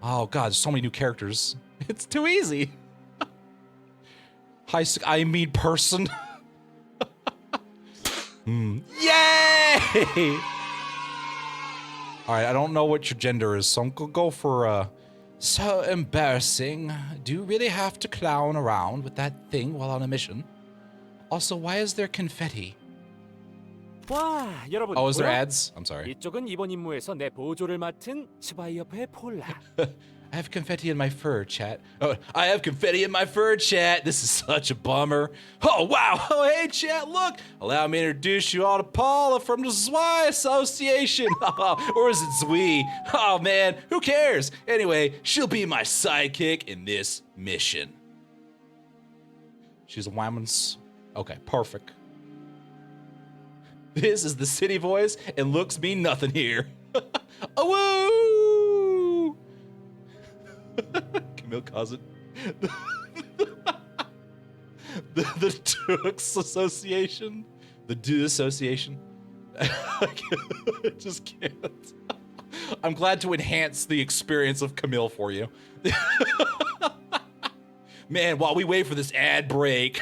Oh, God, so many new characters. It's too easy. I mean person. Yay! All right, I don't know what your gender is, so I'm gonna go for, so embarrassing. Do you really have to clown around with that thing while on a mission? Also, why is there confetti? 와, 여러분. Oh, is there 뭐야? ads? I'm sorry. 이쪽은 이번 임무에서 내 보조를 맡은 스바이어프의 폴라. I have confetti in my fur, chat. Oh, I have confetti in my fur, chat. This is such a bummer. Oh, wow. Oh, hey, chat, look. Allow me to introduce you all to Paula from the Zwei Association. Or is it Zwi? Oh, man, who cares? Anyway, she'll be my sidekick in this mission. She's a woman's... Okay, perfect. This is the city voice, and looks mean nothing here. Oh, woo! Camille calls it the Dukes Association. The Do Association. I just can't. I'm glad to enhance the experience of Camille for you. Man, while we wait for this ad break,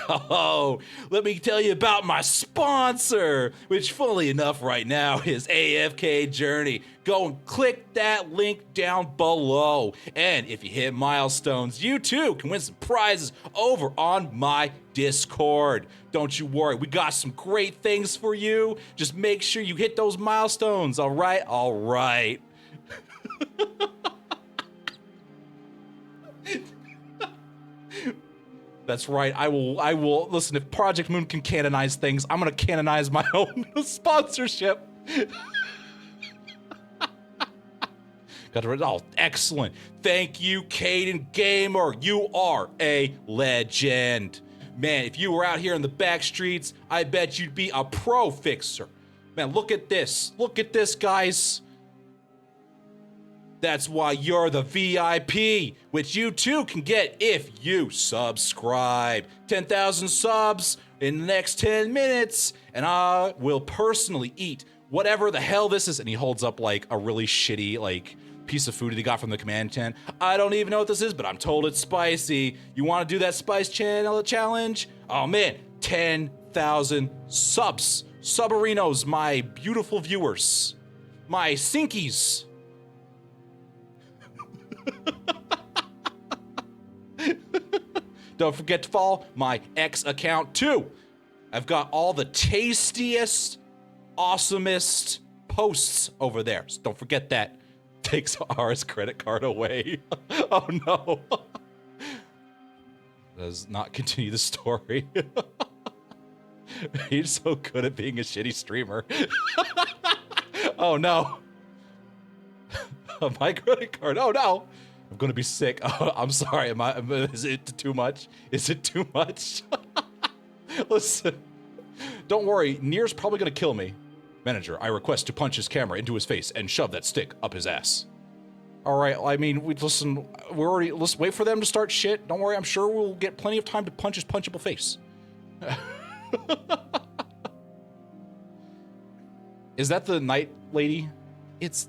let me tell you about my sponsor, which funnily enough right now is AFK Journey. Go and click that link down below. And if you hit milestones, you too can win some prizes over on my Discord. Don't you worry, we got some great things for you. Just make sure you hit those milestones, all right? All right. That's right. I will listen. If Project Moon can canonize things, I'm gonna canonize my own sponsorship. Got it. Oh, excellent. Thank you, Caden Gamer. You are a legend. Man, if you were out here in the back streets, I bet you'd be a pro fixer. Man, look at this. Look at this, guys. That's why you're the VIP, which you too can get if you subscribe. 10,000 subs in the next 10 minutes, and I will personally eat whatever the hell this is. And he holds up like a really shitty like piece of food that he got from the command tent. I don't even know what this is, but I'm told it's spicy. You want to do that spice channel challenge? Oh man, 10,000 subs. Subarinos, my beautiful viewers. My Sinkies. Don't forget to follow my X account too. I've got all the tastiest, awesomest posts over there. So don't forget that. Takes R's credit card away. Oh no. Does not continue the story. He's so good at being a shitty streamer. Oh no. My credit card. Oh no. I'm gonna be sick. Oh, I'm sorry. Is it too much? Is it too much? Listen. Don't worry. Neir's probably gonna kill me. Manager, I request to punch his camera into his face and shove that stick up his ass. All right. I mean, let's wait for them to start shit. Don't worry. I'm sure we'll get plenty of time to punch his punchable face. Is that the night lady? It's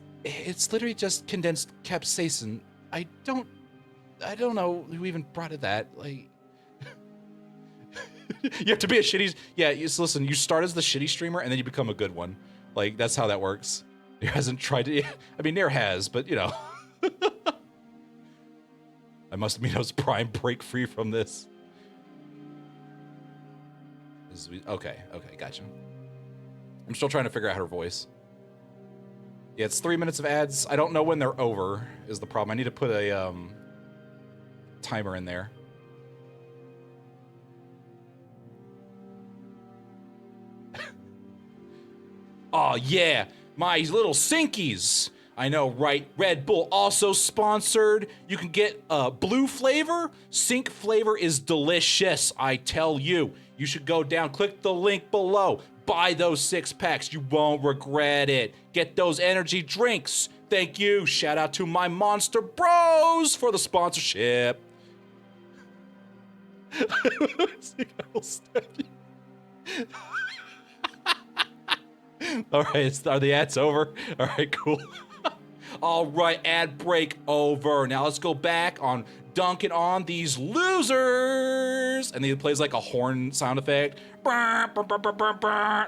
literally just condensed capsaicin. I don't know who even brought it that. Like, You have to be a shitty. Yeah, listen. You start as the shitty streamer, and then you become a good one. Like that's how that works. Neir hasn't tried to. I mean, Neir has, but you know. I must Minos Prime break free from this. Okay, gotcha. I'm still trying to figure out her voice. Yeah, it's 3 minutes of ads. I don't know when they're over. Is the problem? I need to put a timer in there. Oh yeah, my little Sinkies. I know, right? Red Bull also sponsored. You can get blue flavor. Sink flavor is delicious, I tell you. You should go down, click the link below. Buy those 6-packs. You won't regret it. Get those energy drinks. Thank you. Shout out to my Monster Bros for the sponsorship. I will stab you. All right, are the ads over? All right, cool. All right, ad break over. Now let's go back on dunking on these losers. And then it plays like a horn sound effect.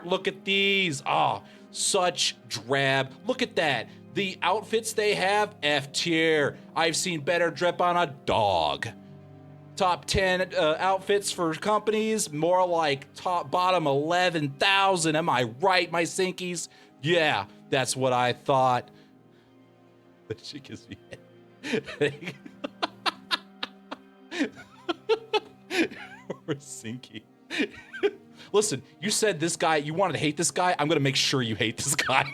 Look at these. Ah, such drab. Look at that. The outfits they have, F tier. I've seen better drip on a dog. Top 10 outfits for companies, more like bottom 11,000. Am I right, my Sinkies? Yeah, that's what I thought. She gives me headache. Or Sinky. Listen, you said this guy, you wanted to hate this guy. I'm gonna make sure you hate this guy.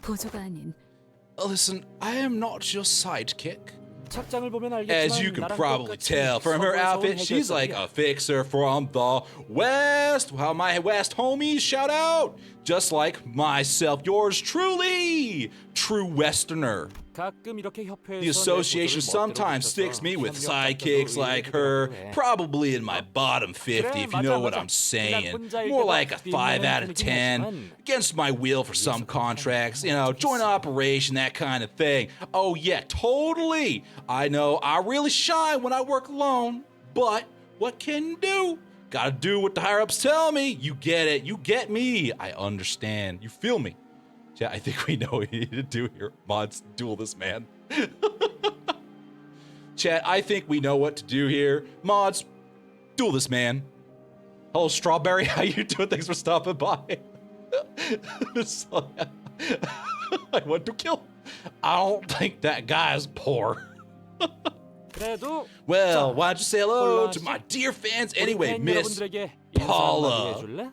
보조가 아닌 Listen, I am not your sidekick. 착장을 보면 알겠지만 As you can 나랑 probably 똑같이 tell from her 서버에서 온 outfit, she's like 해결사들이야. a fixer from the West. How my West homies shout out. Just like myself, yours truly, true Westerner. 가끔 이렇게 협회에서 The association 내 sometimes 모습을 sticks me with 멋대로 sidekicks 붙여서 like 의뢰해주기도 her, 해. probably in my bottom 50 if you know what I'm saying. More like a 5 out of 10, against my will for some contracts, you know, joint operation, that kind of thing. Oh yeah, totally. I know I really shine when I work alone, but what can you do? Gotta do what the higher-ups tell me. You get it, you get me. I understand, you feel me. Yeah, I think we know what we need to do here. Mods, duel this man. Chat, I think we know what to do here. Mods, duel this man. Hello, Strawberry. How you doing? Thanks for stopping by. I want to kill. I don't think that guy's poor. 그래도 Well, why don't you say hello to my dear fans anyway, Miss 여러분들에게 Paula. 인사 한마디 해줄래?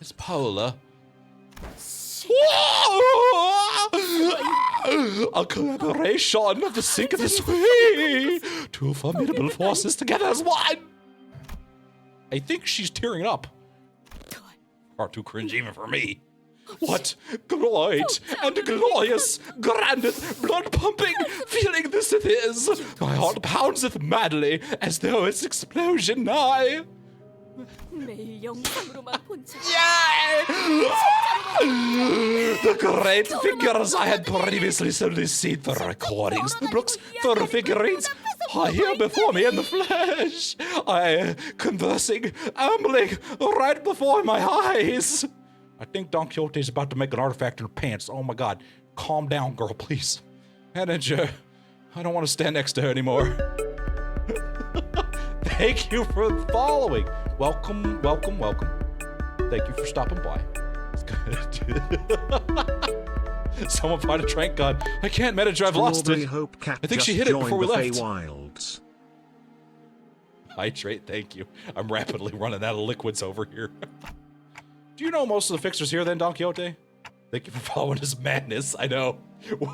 Miss Paula. A collaboration of the sink of this way. Two formidable forces together as one. I think she's tearing up. Far too cringe even for me. What great and glorious, grandest, blood-pumping feeling this it is. My heart poundseth madly as though its explosion nigh. 매일 영상으로만 본 적. The great figures I had previously only seen for recordings, the books for figurines, are here before me in the flesh. I conversing, ambling right before my eyes. I think Don Quixote's about to make an artifact in her pants. Oh my God. Calm down, girl, please. Manager, I don't want to stand next to her anymore. Thank you for following. Welcome, welcome, welcome. Thank you for stopping by. Someone find a trank gun. I can't manage. I've lost it. I think she hit it before we left. Hydrate, thank you. I'm rapidly running out of liquids over here. Do you know most of the fixers here then, Don Quixote? Thank you for following his madness. I know.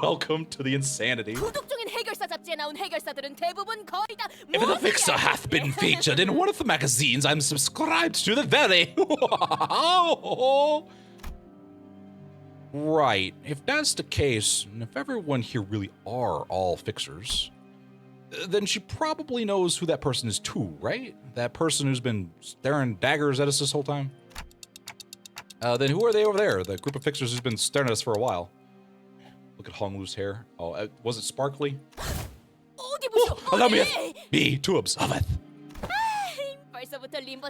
Welcome to the insanity. 구독 중인 해결사 잡지에 나온 해결사들은 대부분 거의 다 If the fixer hath been featured in one of the magazines, I'm subscribed to the very. Right. If that's the case, and if everyone here really are all fixers, then she probably knows who that person is too, right? That person who's been staring daggers at us this whole time? Then who are they over there? The group of fixers who's been staring at us for a while. Look at Honglu's hair. Oh, was it sparkly? 어디 보셔. Allow me to observe.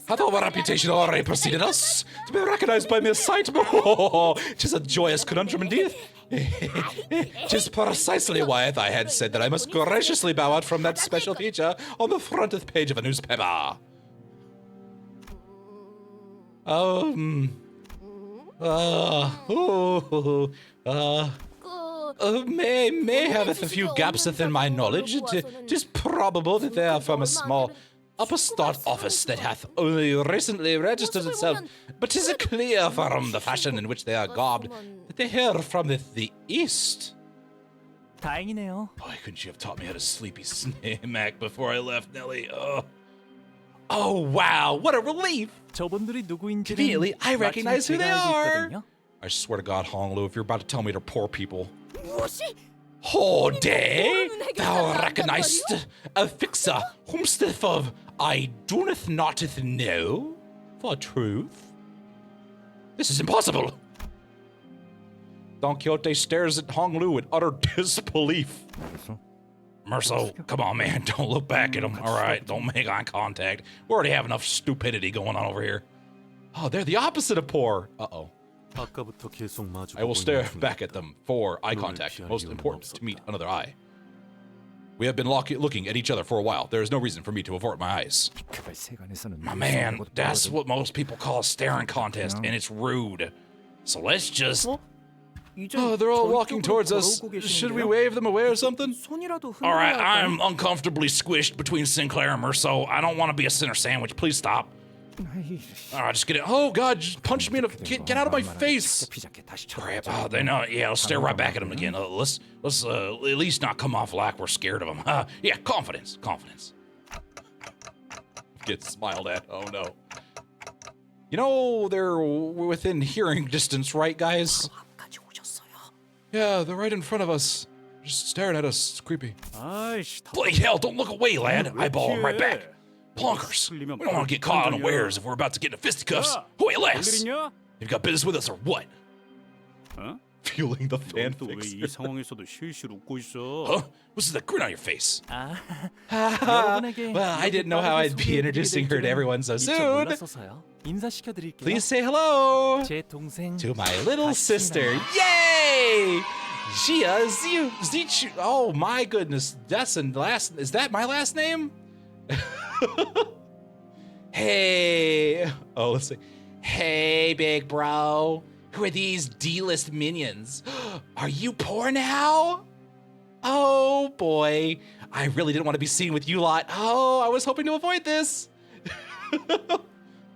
Although our reputation already preceded us, to be recognized by mere sight, tis a joyous conundrum indeed. Tis precisely why I had said that I must graciously bow out from that special feature on the fronteth page of a newspaper. May haveth a few gaps within my knowledge. Tis probable that they are from a small upstart office that hath only recently registered itself, but 'tis clear from the fashion in which they are garbed that they hail from the east. 다행이네요. Boy, couldn't you have taught me how to sleepy snack before I left, Nelly? Oh wow, what a relief! 저분들이 누구인지 Immediately, I recognize who they are. I swear to God, Honglu, if you're about to tell me they're poor people. Hode, thou recognized a fixer, whomsteth of I doeth noteth know, for truth. This is impossible. Don Quixote stares at Honglu in utter disbelief. Merso, come on, man, don't look back at him. All right, don't make eye contact. We already have enough stupidity going on over here. Oh, they're the opposite of poor. Uh-oh. I will stare back at them for eye contact. Most important to meet another eye. We have been looking at each other for a while. There is no reason for me to avert my eyes. My man, that's what most people call a staring contest, and it's rude. So let's just... Oh, they're all walking towards us. Should we wave them away or something? All right, I'm uncomfortably squished between Sinclair and Merceau. I don't want to be a center sandwich. Please stop. All right, just get it. Oh, God, just punch me in the... Get out of my face. Crap. Oh, they know. Yeah, I'll stare right back at them again. Let's at least not come off like we're scared of them. Yeah, confidence. Get smiled at. Oh, no. You know, they're within hearing distance, right, guys? Yeah, they're right in front of us. Just staring at us. It's creepy. Bloody hell, don't look away, lad. Eyeball them right back. Plonkers. We don't want to get caught unawares if we're about to get into fisticuffs. Who at last? You've got business with us or what? Fueling the fanfics. Huh? What's that grin on your face? Well, I didn't know how I'd be introducing her to everyone so soon. Please say hello to my little sister. Yay! Gia Zichu. Oh my goodness, that's a last. Is that my last name? Hey. Oh, let's see. Hey, big bro. Who are these D-list minions? Are you poor now? Oh boy, I really didn't want to be seen with you lot. Oh, I was hoping to avoid this.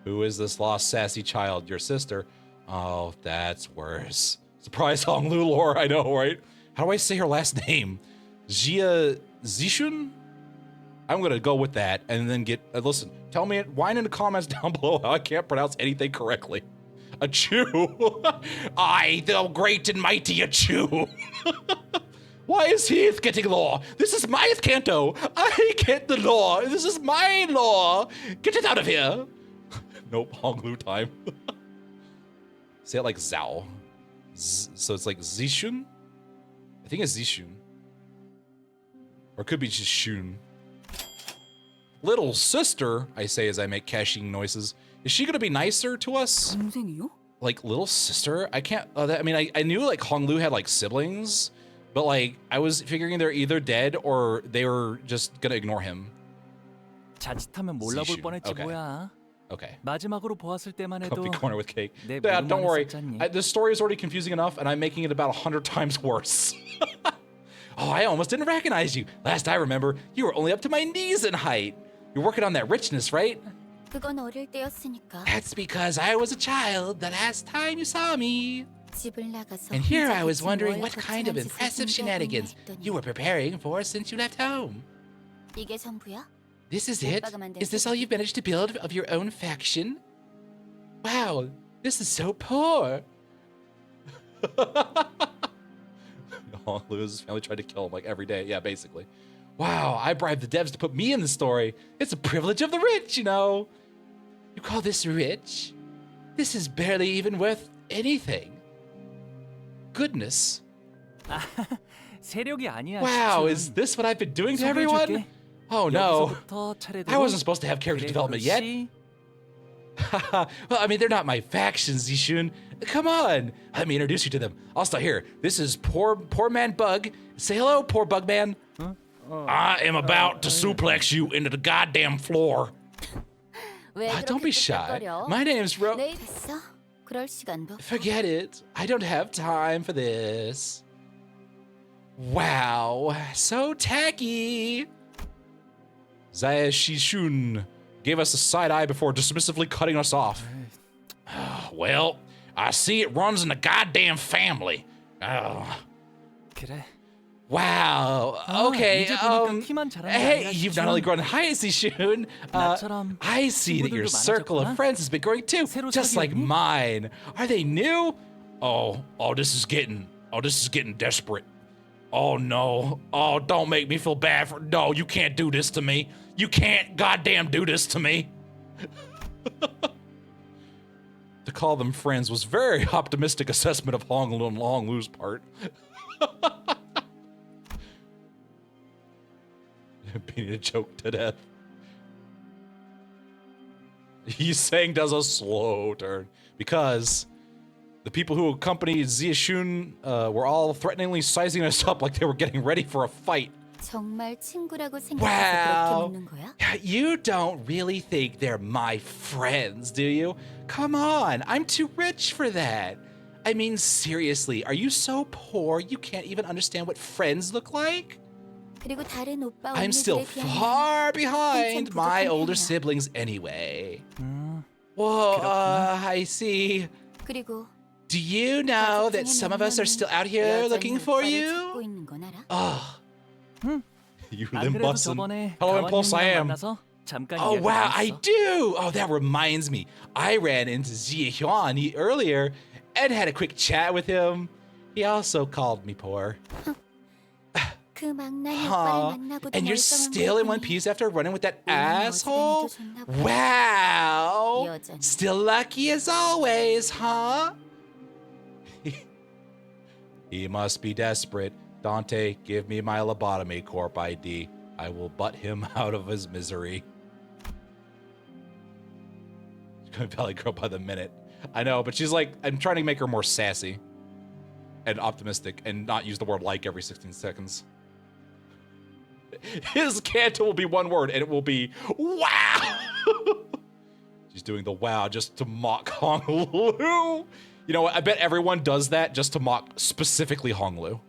Who is this lost sassy child? Your sister? Oh, that's worse. Surprise Honglu lore, I know, right? How do I say her last name? Jia Zishun? I'm gonna go with that and then get, listen, tell me, whine in the comments down below how I can't pronounce anything correctly. Achu. I, the great and mighty Achu. Why is Heath getting law? This is my Canto. I get the law. This is my law. Get it out of here. Nope, Honglu time. Say it like Zhao. So it's like Zishun? I think it's Zishun. Or it could be just Shun. Little sister, I say as I make cashing noises. Is she gonna be nicer to us? Like little sister? I can't, I mean, I knew like Honglu had like siblings, but like I was figuring they're either dead or they were just gonna ignore him. 자칫하면 몰라볼 뻔했지 Okay. 뭐야. Okay. 마지막으로 보았을 때만 해도 Comfy corner with cake. 내 Dad, don't 물만 worry. 했었잖니. This story is already confusing enough, and I'm making it about 100 times worse. Oh, I almost didn't recognize you. Last I remember, you were only up to my knees in height. You're working on that richness, right? 그건 어릴 때였으니까. That's because I was a child the last time you saw me. 집을 나가서 And here 혼자 I was 대충 wondering 뭘 what kind of 거창한 짓을 impressive 준비하고 shenanigans 있나 you were preparing for since you left home. 이게 전부야? This is it? Is this all you've managed to build of your own faction? Wow, this is so poor. His family tried to kill him like every day. Yeah, basically. Wow, I bribed the devs to put me in the story. It's a privilege of the rich, you know. You call this rich? This is barely even worth anything. Goodness. 세력이 아니야. Wow, 시춘. is this what I've been doing to everyone? Oh no, 여기서부터 차례대로 I wasn't supposed to have character development yet. 그릇이 Well, I mean, they're not my faction, Zishun. Come on, let me introduce you to them. I'll start here. This is poor man Bug. Say hello, poor Bug man. I am about to suplex you into the goddamn floor. Don't be shy. My name's 됐어. 그럴 시간도. Forget it. I don't have time for this. Wow, so tacky. Zaya Shishun gave us a side eye before dismissively cutting us off. Well, I see it runs in the goddamn family. 그래. Wow. Okay. 이제 보니까 키만 자란 게 Hey, 아니라 you've not only grown high, Zishun. 나처럼 I see that your 친구들도 circle of 많아졌구나. friends has been growing too, 새로 just like 사귀었니? mine. Are they new? Oh, this is getting desperate. Oh no. Oh, don't make me feel bad for. No, you can't do this to me. You can't goddamn do this to me. To call them friends was very optimistic assessment of Hong Lu's part. Beating a joke to death. Yiseng does a slow turn because the people who accompanied Ziashun were all threateningly sizing us up like they were getting ready for a fight. 정말 친구라고 생각해서 그렇게 Wow. 묻는 거야? You don't really think they're my friends, do you? Come on, I'm too rich for that. I mean, seriously, are you so poor you can't even understand what friends look like? 그리고 다른 오빠 I'm still 언니들에 비하면 far behind 한참 my 부족한 older 편이야. siblings anyway. Whoa, I see. 그리고 Do you know that some of us are still out here looking for 찾고 you? 있는 건 알아? Oh. You 안 그래도 Limbus. 저번에 Hello, Impulse, I 가완님이랑 am. 만나서 잠깐 Oh, 이야기 wow, I 나눴어. do. Oh, that reminds me. I ran into Jie Hyun earlier and had a quick chat with him. He also called me poor. 그 망나니 Huh? 오빠를 만나고도 And you're 멀쩡한 still in 걸 one 보니 piece after running with that 오늘 asshole? 어지간히도 좋나 봐. Wow. 여전히. Still lucky as always, huh? He must be desperate. Dante, give me my lobotomy corp ID. I will butt him out of his misery. She's gonna Valley Girl by the minute. I know, but she's like, I'm trying to make her more sassy and optimistic and not use the word like every 16 seconds. His Canto will be one word and it will be wow. She's doing the wow just to mock Hong Lu. You know what? I bet everyone does that just to mock specifically Hong Lu.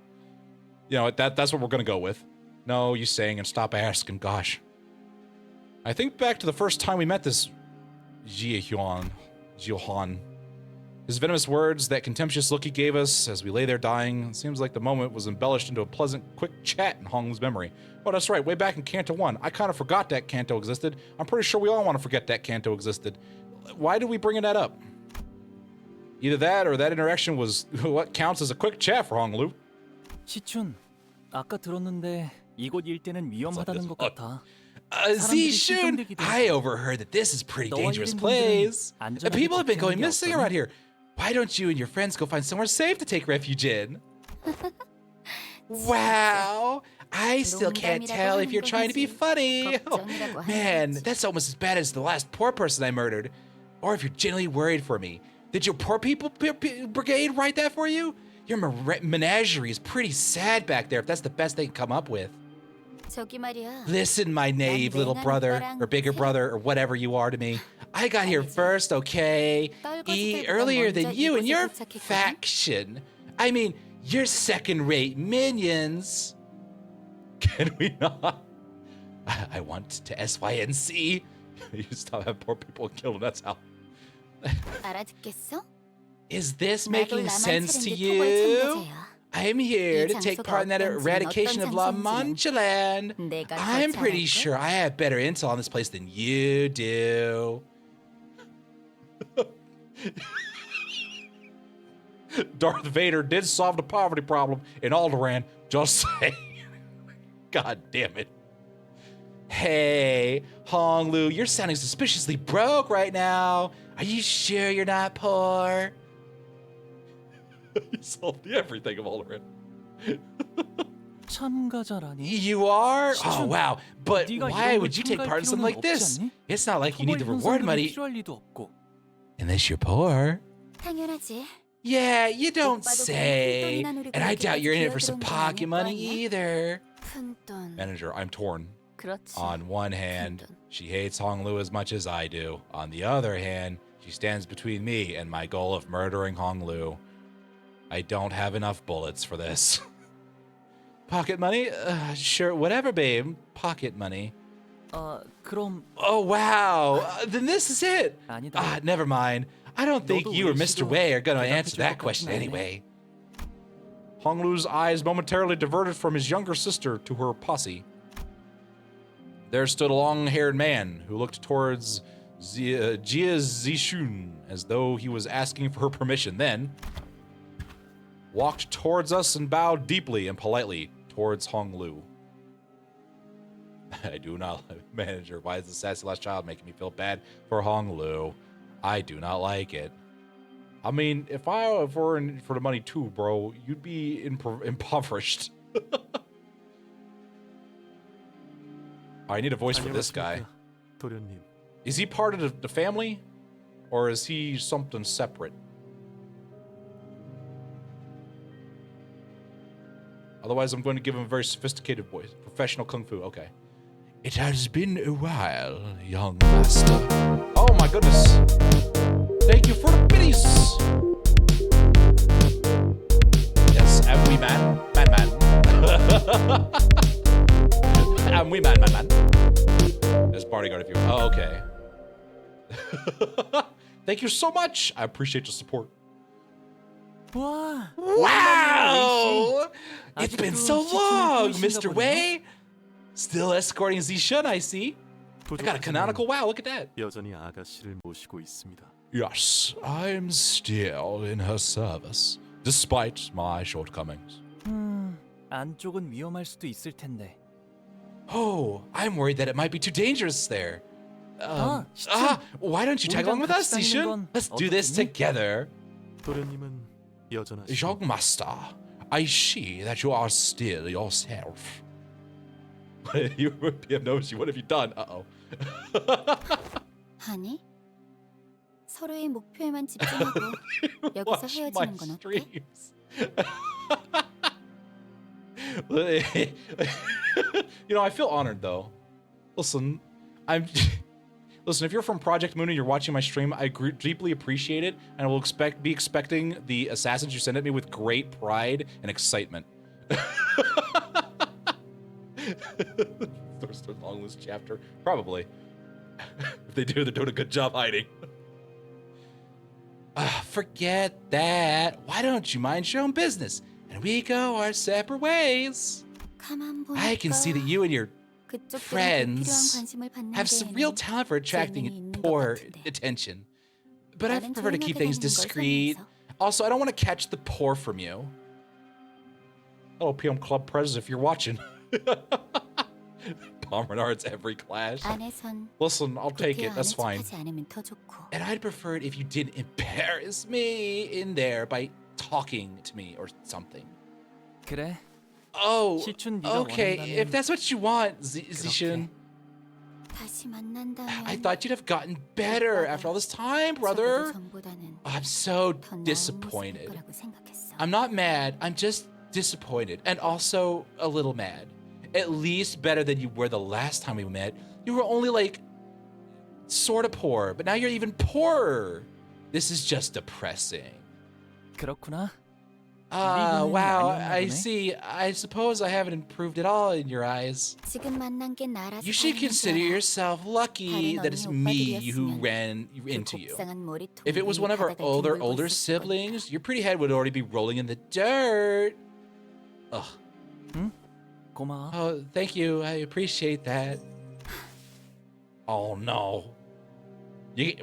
You know, that's what we're gonna go with. No, you saying and stop asking, gosh. I think back to the first time we met this Jie Hyun. His venomous words, that contemptuous look he gave us as we lay there dying, it seems like the moment was embellished into a pleasant, quick chat in Hong Lu's memory. Oh, that's right, way back in Canto 1, I kind of forgot that Canto existed. I'm pretty sure we all want to forget that Canto existed. Why did we bring that up? Either that or that interaction was what counts as a quick chat for Hong Lu. 시춘, 아까 들었는데 이곳 일대는 위험하다는 것 같아. Zishun, I overheard that this is a pretty dangerous place. People have been going missing around here. Why don't you and your friends go find somewhere safe to take refuge in? Wow, I still can't tell if you're trying to be funny. Oh, man, that's almost as bad as the last poor person I murdered. Or if you're genuinely worried for me. Did your poor people brigade write that for you? Your menagerie is pretty sad back there if that's the best they can come up with. 저기 말이야. Listen, my naive little brother, or bigger brother, or whatever you are to me. I got here first, okay? Earlier than you and your faction. I mean, you're second-rate minions. Can we not? I want to SYNC. You stop having poor people and kill them, that's how. 알아듣겠어? Is this 나도 making 나만 sense to 차린 게 you? 토벌 I'm here 이 to take 장소가 part in that 어떤지는 eradication of La 어떤 Manchaland. 내가 더 I'm pretty 잘 알걸? sure I have better intel on this place than you do. Darth Vader did solve the poverty problem in Alderaan. Just saying. God damn it. Hey, Hong Lu, you're sounding suspiciously broke right now. Are you sure you're not poor? You solved everything of Alderaan. 참가자라니. You are? Oh, 시춘, wow. But 네가 why 이런 would you 걸 take part in something like 참가할 this? 필요는 없지 않니? It's not like you need the 토벌 reward 현상금이 money 필요할 리도 없고. unless you're poor. 당연하지. Yeah, you don't 오빠도 say. 그냥 푼돈이나 And I 누리고 doubt you're in it for 기어들어온 some 건 pocket 아닐 거 money 아니야? either. 푼돈. Manager, I'm torn. 그렇지. On one hand, 푼돈. she hates Honglu as much as I do. On the other hand, she stands between me and my goal of murdering Honglu. I don't have enough bullets for this. Pocket money? Sure, whatever, babe. Pocket money. 그럼 Oh, wow. Then this is it. 아니다. Never mind. I don't think 너도 you or 우리 Mr. 시도 Wei are gonna 대답해줄 answer that 것 question 같진 않네. anyway. Honglu's eyes momentarily diverted from his younger sister to her posse. There stood a long-haired man who looked towards Jia Zishun as though he was asking for her permission, then walked towards us and bowed deeply and politely towards Honglu. I do not, manager, why is the sassy last child making me feel bad for Honglu? I do not like it. I mean, if I were in for the money too, bro, you'd be impoverished. I need a voice for this guy. 도련님. Is he part of the family? Or is he something separate? Otherwise, I'm going to give him a very sophisticated voice. Professional kung fu. Okay. It has been a while, young master. Oh my goodness. Thank you for the biddies. Yes, am we man? Man. Am we man? There's bodyguard if you. Oh, okay. Thank you so much. I appreciate your support. 와. Wow! It's been 아직도 so 시춘 long, 보이신가 Mr. 보네요. Wei. Still escorting Zishun, I see. I got a canonical wow, look at that. 여전히 아가씨를 모시고 있습니다. Yes, I'm still in her service, despite my shortcomings. 안쪽은 위험할 수도 있을 텐데. Oh, I'm worried that it might be too dangerous there. 시춘. Why don't you tag along with us, 같이 다니는 Zishun? 건 Let's do this 어떻겠니? together. 도련님은 여전하시. Young master, I see that you are still yourself. You have noticed. What have you done? Uh-oh. 아니, 서로의 목표에만 집중하고 여기서 Watch 헤어지는 my 건 어때? streams. You know, I feel honored though. Listen, listen. If you're from Project Moon and you're watching my stream, I deeply appreciate it, and I will be expecting the assassins you send at me with great pride and excitement. There's a long list chapter, probably. If they do, they're doing a good job hiding. Forget that. Why don't you mind your own business? And we go our separate ways. 가만 보니까 I can see that you and your 그쪽들은 friends 불필요한 관심을 받는 have some real 데에는 talent for attracting 재능이 있는 것 poor 같은데. attention. But I 나는 prefer to keep 조용하게 things 다니는 걸 discreet. 선호해서. Also, I don't want to catch the poor from you. Hello, PM Club Prez, if you're watching. Bomb Renard's every clash. 안에선 Listen, I'll take 그렇게 it. That's 아는 fine. 척하지 않으면 더 좋고. And I'd prefer it if you didn't embarrass me in there by talking to me or something. 그래. Oh, 시춘 네가 okay. 원한다면 If that's what you want, Zishun. 다시 만난다면 I thought you'd have gotten better after all this time, brother. 적어도 전보다는 I'm so 더 나은 모습일 disappointed. 거라고 생각했어. I'm not mad. I'm just disappointed and also a little mad. At least better than you were the last time we met. You were only like sort of poor, but now you're even poorer. This is just depressing. 그렇구나. Wow, 아니었나 I 보네. see. I suppose I haven't improved at all in your eyes. 지금 만난 게 나라서 You should 다행인 consider 줄 알아. yourself lucky 다른 that it's 언니 me who 오빠들이었으면 ran 그 into you. 곱상한 머리통을 If it was one of our 바닥을 older 뒹굴고 있었을 siblings, your pretty head would already be rolling in the dirt. Ugh. 고마워. Oh, thank you. I appreciate that. Oh no.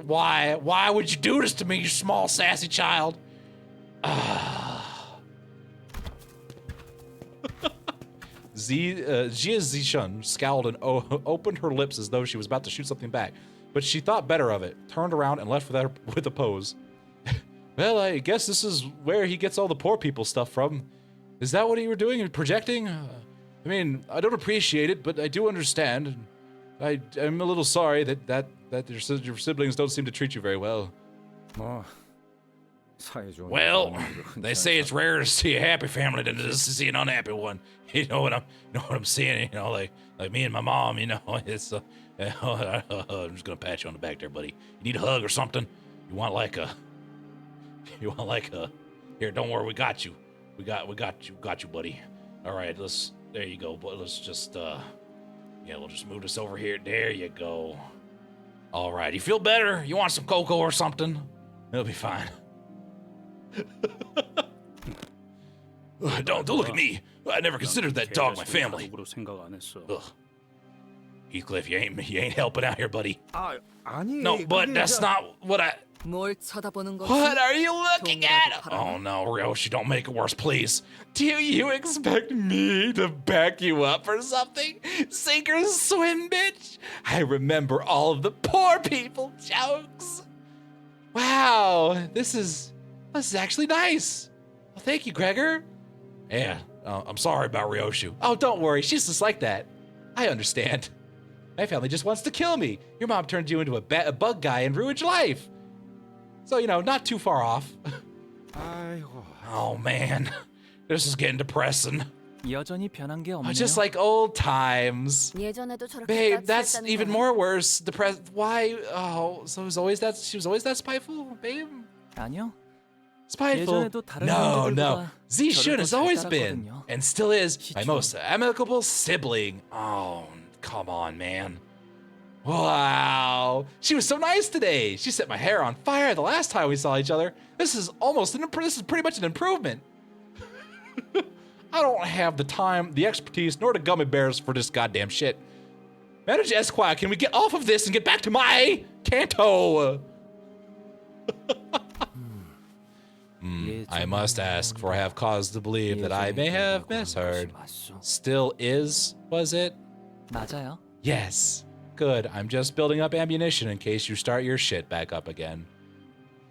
Why would you do this to me, you small sassy child? Jia Zishun scowled and opened her lips as though she was about to shoot something back, but she thought better of it, turned around and left with a pose. Well, I guess this is where he gets all the poor people stuff from. Is that what you were doing? Projecting? I mean, I don't appreciate it, but I do understand. I'm a little sorry that your siblings don't seem to treat you very well. 뭐 사이 좋은 Well, 사람들은 they 흔치 say it's 않다. rarer to see a happy family than to see an unhappy one. You know what I'm saying? You know, like me and my mom. You know, it's. I'm just gonna pat you on the back there, buddy. You need a hug or something? You want like a? Here, don't worry, we got you. We got you, buddy. All right, there you go. But let's just we'll just move this over here. There you go. All right, you feel better? You want some cocoa or something? It'll be fine. Don't look at me. I never considered that dog my family. 가족으로 생각 안 했어. Ugh. Heathcliff, you ain't helping out here, buddy. 아, 아니. No, but 그게 that's not what I. 뭘 쳐다보는 거지? What are you looking at? 동이라도 Oh 바라봐. no, Ryoshi, don't make it worse, please. Do you expect me to back you up or something? Sink or swim, bitch? I remember all of the poor people jokes. Wow, this is actually nice. Well, thank you, Gregor. Yeah, I'm sorry about Ryoshi. Oh, don't worry, she's just like that. I understand. My family just wants to kill me. Your mom turned you into a bug guy and ruined your life. So, not too far off. 아이고. Oh, man. This is getting depressing. 여전히 변한 게 없네요. Just like old times. 예전에도 저렇게 Babe, that's 따뜻했다는 even 거야. more worse. Depressed. Why? Oh, so she was always that spiteful, babe? 아니요. Spiteful? 예전에도 다른 No. 형제들보다 Zishun has 저를 더 always 잘 been, 따랐거든요. and still is, my 희준. most amicable sibling. Oh, come on, man. Wow. She was so nice today. She set my hair on fire the last time we saw each other. This is pretty much an improvement. I don't have the time, the expertise, nor the gummy bears for this goddamn shit. Manager Esquire, can we get off of this and get back to my Canto? I must ask, for I have cause to believe that I may have misheard. Still is, was it? 맞아요. Yes. Good. I'm just building up ammunition in case you start your shit back up again.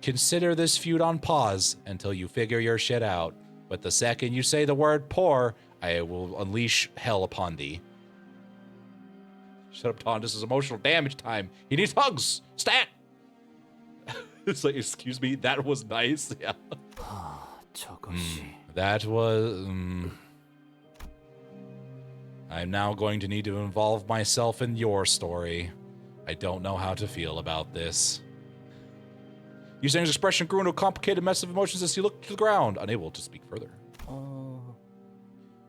Consider this feud on pause until you figure your shit out. But the second you say the word poor, I will unleash hell upon thee. Shut up, Don. This is emotional damage time. He needs hugs. Stat. It's like, excuse me, that was nice. Yeah. 저것이 That was. I'm now going to need to involve myself in your story. I don't know how to feel about this. Using his expression grew into a complicated mess of emotions as he looked to the ground, unable to speak further.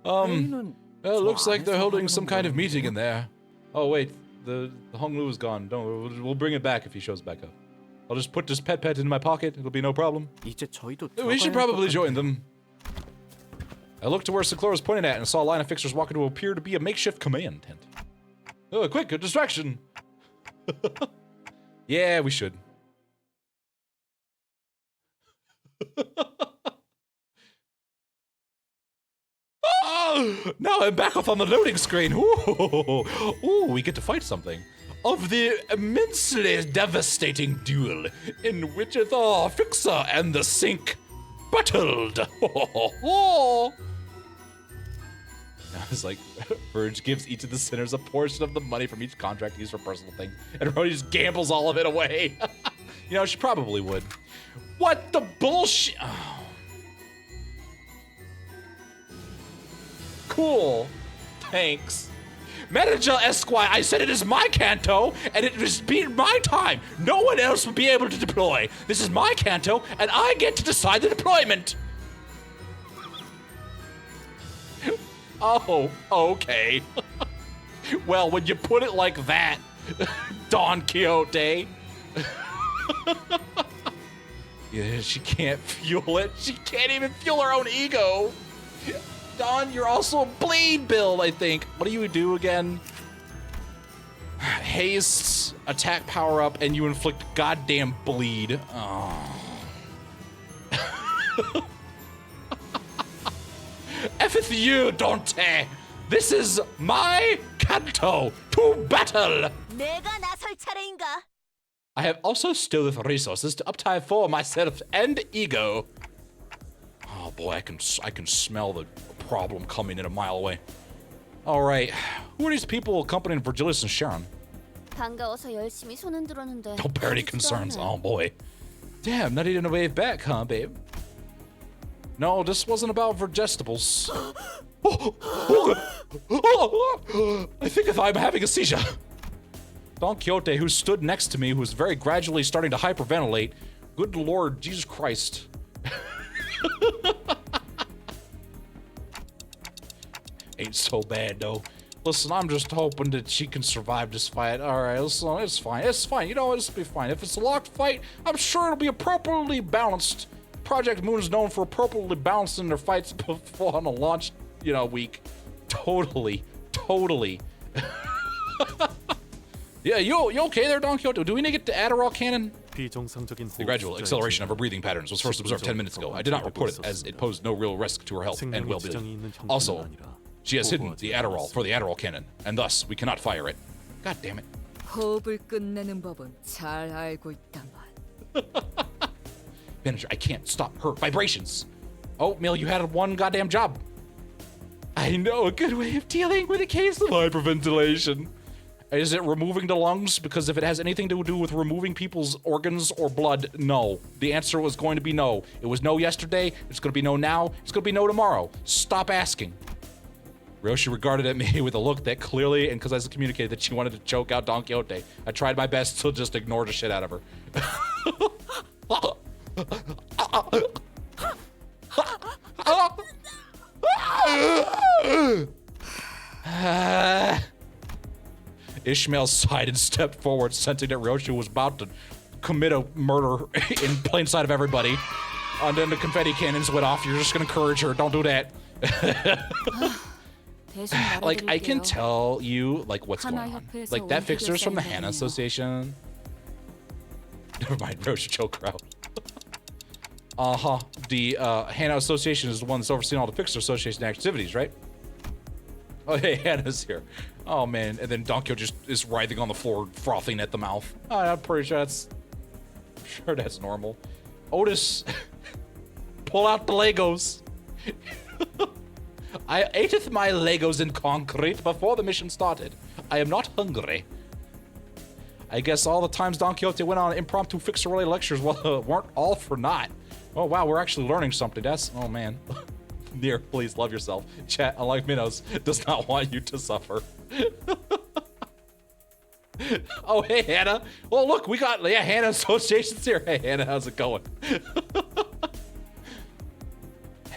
회의는 Well, it looks 저 like they're 안에서 holding 하는 some kind of meeting 거였는데요? in there. Oh wait, the Hong Lu is gone. Don't. We'll bring it back if he shows back up. I'll just put this pet in my pocket. It'll be no problem. 이제 저희도 We should 들어가야 할 probably 것 join 같아요. them. I looked to where Seclor was pointing at and saw a line of fixers walking to appear to be a makeshift command tent. Oh, quick, a distraction! Yeah, we should. Oh, now I'm back up on the loading screen. Ooh, we get to fight something. Of the immensely devastating duel in which the fixer and the sink battled. It's like, Verge gives each of the sinners a portion of the money from each contract used for personal things, and Rhodey just gambles all of it away. She probably would. What the bullshit? Oh. Cool. Thanks. Manager Esquire, I said it is my Canto, and it has been my time. No one else will be able to deploy. This is my Canto, and I get to decide the deployment. Oh, okay. Well, when you put it like that, Don Quixote. Yeah, she can't fuel it. She can't even fuel her own ego. Don, you're also a bleed build, I think. What do you do again? Haste, attack power up, and you inflict goddamn bleed. Oh. Effeth you, Dante! This is my Canto to battle! 내가 나설 차례인가? I have also still the resources to uptime for myself and ego. Oh boy, I can smell the problem coming in a mile away. All right, who are these people accompanying Virgilius and Sharon? 반가워서 열심히 손 흔들었는데. Don't bear any concerns. Oh boy. Damn, not even a wave back, huh, babe? No, this wasn't about Vergestables. I think I'm having a seizure. Don Quixote, who stood next to me, who was very gradually starting to hyperventilate. Good Lord, Jesus Christ. Ain't so bad, though. Listen, I'm just hoping that she can survive this fight. All right, listen, it's fine. It's fine. You know, it'll be fine. If it's a locked fight, I'm sure it'll be appropriately balanced. Project Moon is known for appropriately balancing their fights before on a launch, you know, week. Totally. Yeah, you okay there, Don Quixote? Do we need to get the Adderall cannon? The gradual acceleration of her breathing patterns was first observed 10 minutes ago. I did not report it, as it posed no real risk to her health and well-being. Also, she has hidden the Adderall for the Adderall cannon, and thus we cannot fire it. God damn it. 호흡을 끝내는 법은 잘 알고 있다만. Manager, I can't stop her vibrations. Oh, Mill, you had one goddamn job. I know a good way of dealing with a case of hyperventilation. Is it removing the lungs? Because if it has anything to do with removing people's organs or blood, no. The answer was going to be no. It was no yesterday, it's going to be no now, it's going to be no tomorrow. Stop asking. Ryoshi regarded at me with a look that clearly, and because I communicated that she wanted to choke out Don Quixote, I tried my best to just ignore the shit out of her. Ishmael sighed and stepped forward, sensing that Ryoshi was about to commit a murder in plain sight of everybody. And then the confetti cannons went off. You're just gonna encourage her. Don't do that. Like, I can tell you, like, what's going on. Like, that fixer's from the Hana Association. Never mind, Ryoshi choke her out. The Hana Association is the one that's overseeing all the Fixer Association activities, right? Oh, hey, Hannah's here. Oh, man. And then Don Quixote just is writhing on the floor, frothing at the mouth. I'm pretty sure that's normal. Otis, pull out the Legos. I ateth my Legos in concrete before the mission started. I am not hungry. I guess all the times Don Quixote went on impromptu Fixer-related lectures weren't all for naught. Oh, wow, we're actually learning something. Oh, man. Neir, please love yourself. Chat, unlike Minos, does not want you to suffer. Oh, hey, Hannah. Well, look, we got, Hana Association's here. Hey, Hannah, how's it going?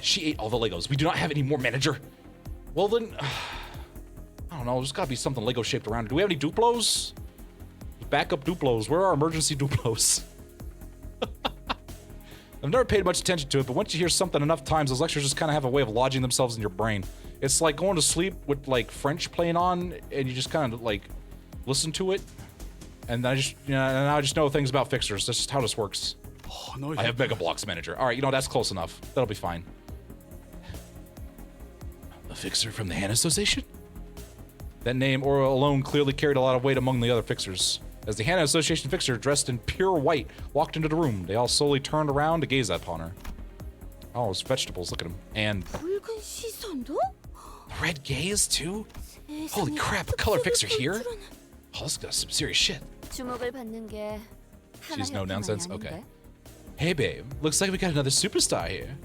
She ate all the Legos. We do not have any more, manager. Well, then, I don't know. There's got to be something Lego-shaped around. Do we have any Duplos? Backup Duplos. Where are our emergency Duplos? I've never paid much attention to it, but once you hear something enough times, those lectures just kind of have a way of lodging themselves in your brain. It's like going to sleep with, like, French playing on, and you just kind of, like, listen to it. And I just, now I just know things about Fixers. That's just how this works. Oh, no, I have Mega Blocks, manager. All right, that's close enough. That'll be fine. A Fixer from the Hana Association? That name alone clearly carried a lot of weight among the other Fixers. As the Hana Association Fixer, dressed in pure white, walked into the room, they all slowly turned around to gaze upon her. Oh, it's vegetables, look at them. And red gaze, too? Holy crap, a color fixer here? Oh, this got some serious shit. She's no nonsense? Okay. Hey, babe, looks like we got another superstar here.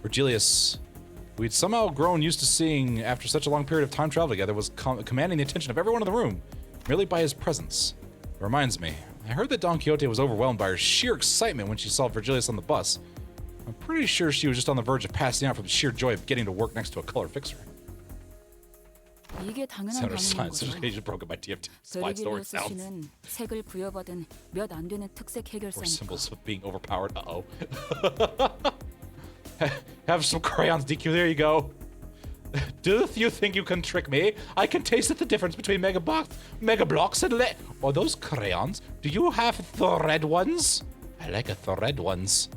Virgilius, who we'd somehow grown used to seeing after such a long period of time travel together, was commanding the attention of everyone in the room, merely by his presence. It reminds me, I heard that Don Quixote was overwhelmed by her sheer excitement when she saw Virgilius on the bus. I'm pretty sure she was just on the verge of passing out from the sheer joy of getting to work next to a color fixer. 이게 당연한 Sound of 반응인 science 거죠. education broken by TFT. Slide story 베르길리우스 sounds. 씨는 색을 부여받은 몇 안 되는 특색 Or 해결사니까. symbols of being overpowered. Uh-oh. Have some crayons, DQ. There you go. Do you think you can trick me? I can taste the difference between Mega Blocks and Or those crayons? Do you have the red ones? I like the red ones.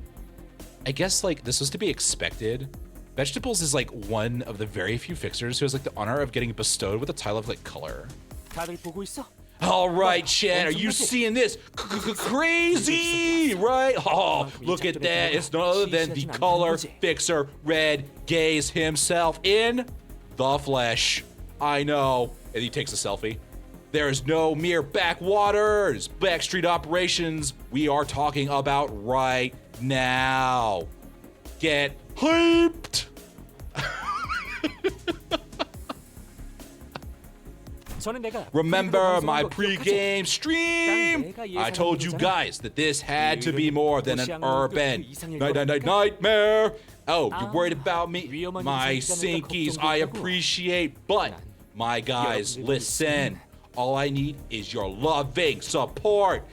I guess, like, this was to be expected. Vegetables is, like, one of the very few fixers who has, like, the honor of getting bestowed with the title of, like, color. 다들 보고 있어? All right, Chad, are you seeing this? Crazy, right? Oh, look at that. It's none other than the color fixer, Red Gaze himself in the flesh. I know. And he takes a selfie. There's no mere backwaters, backstreet operations we are talking about right now. Get hyped! Remember my pre-game stream? I told you guys that this had to be more than an urban nightmare. Oh, you're worried about me? My sinkies, I appreciate, but my guys, listen. All I need is your loving support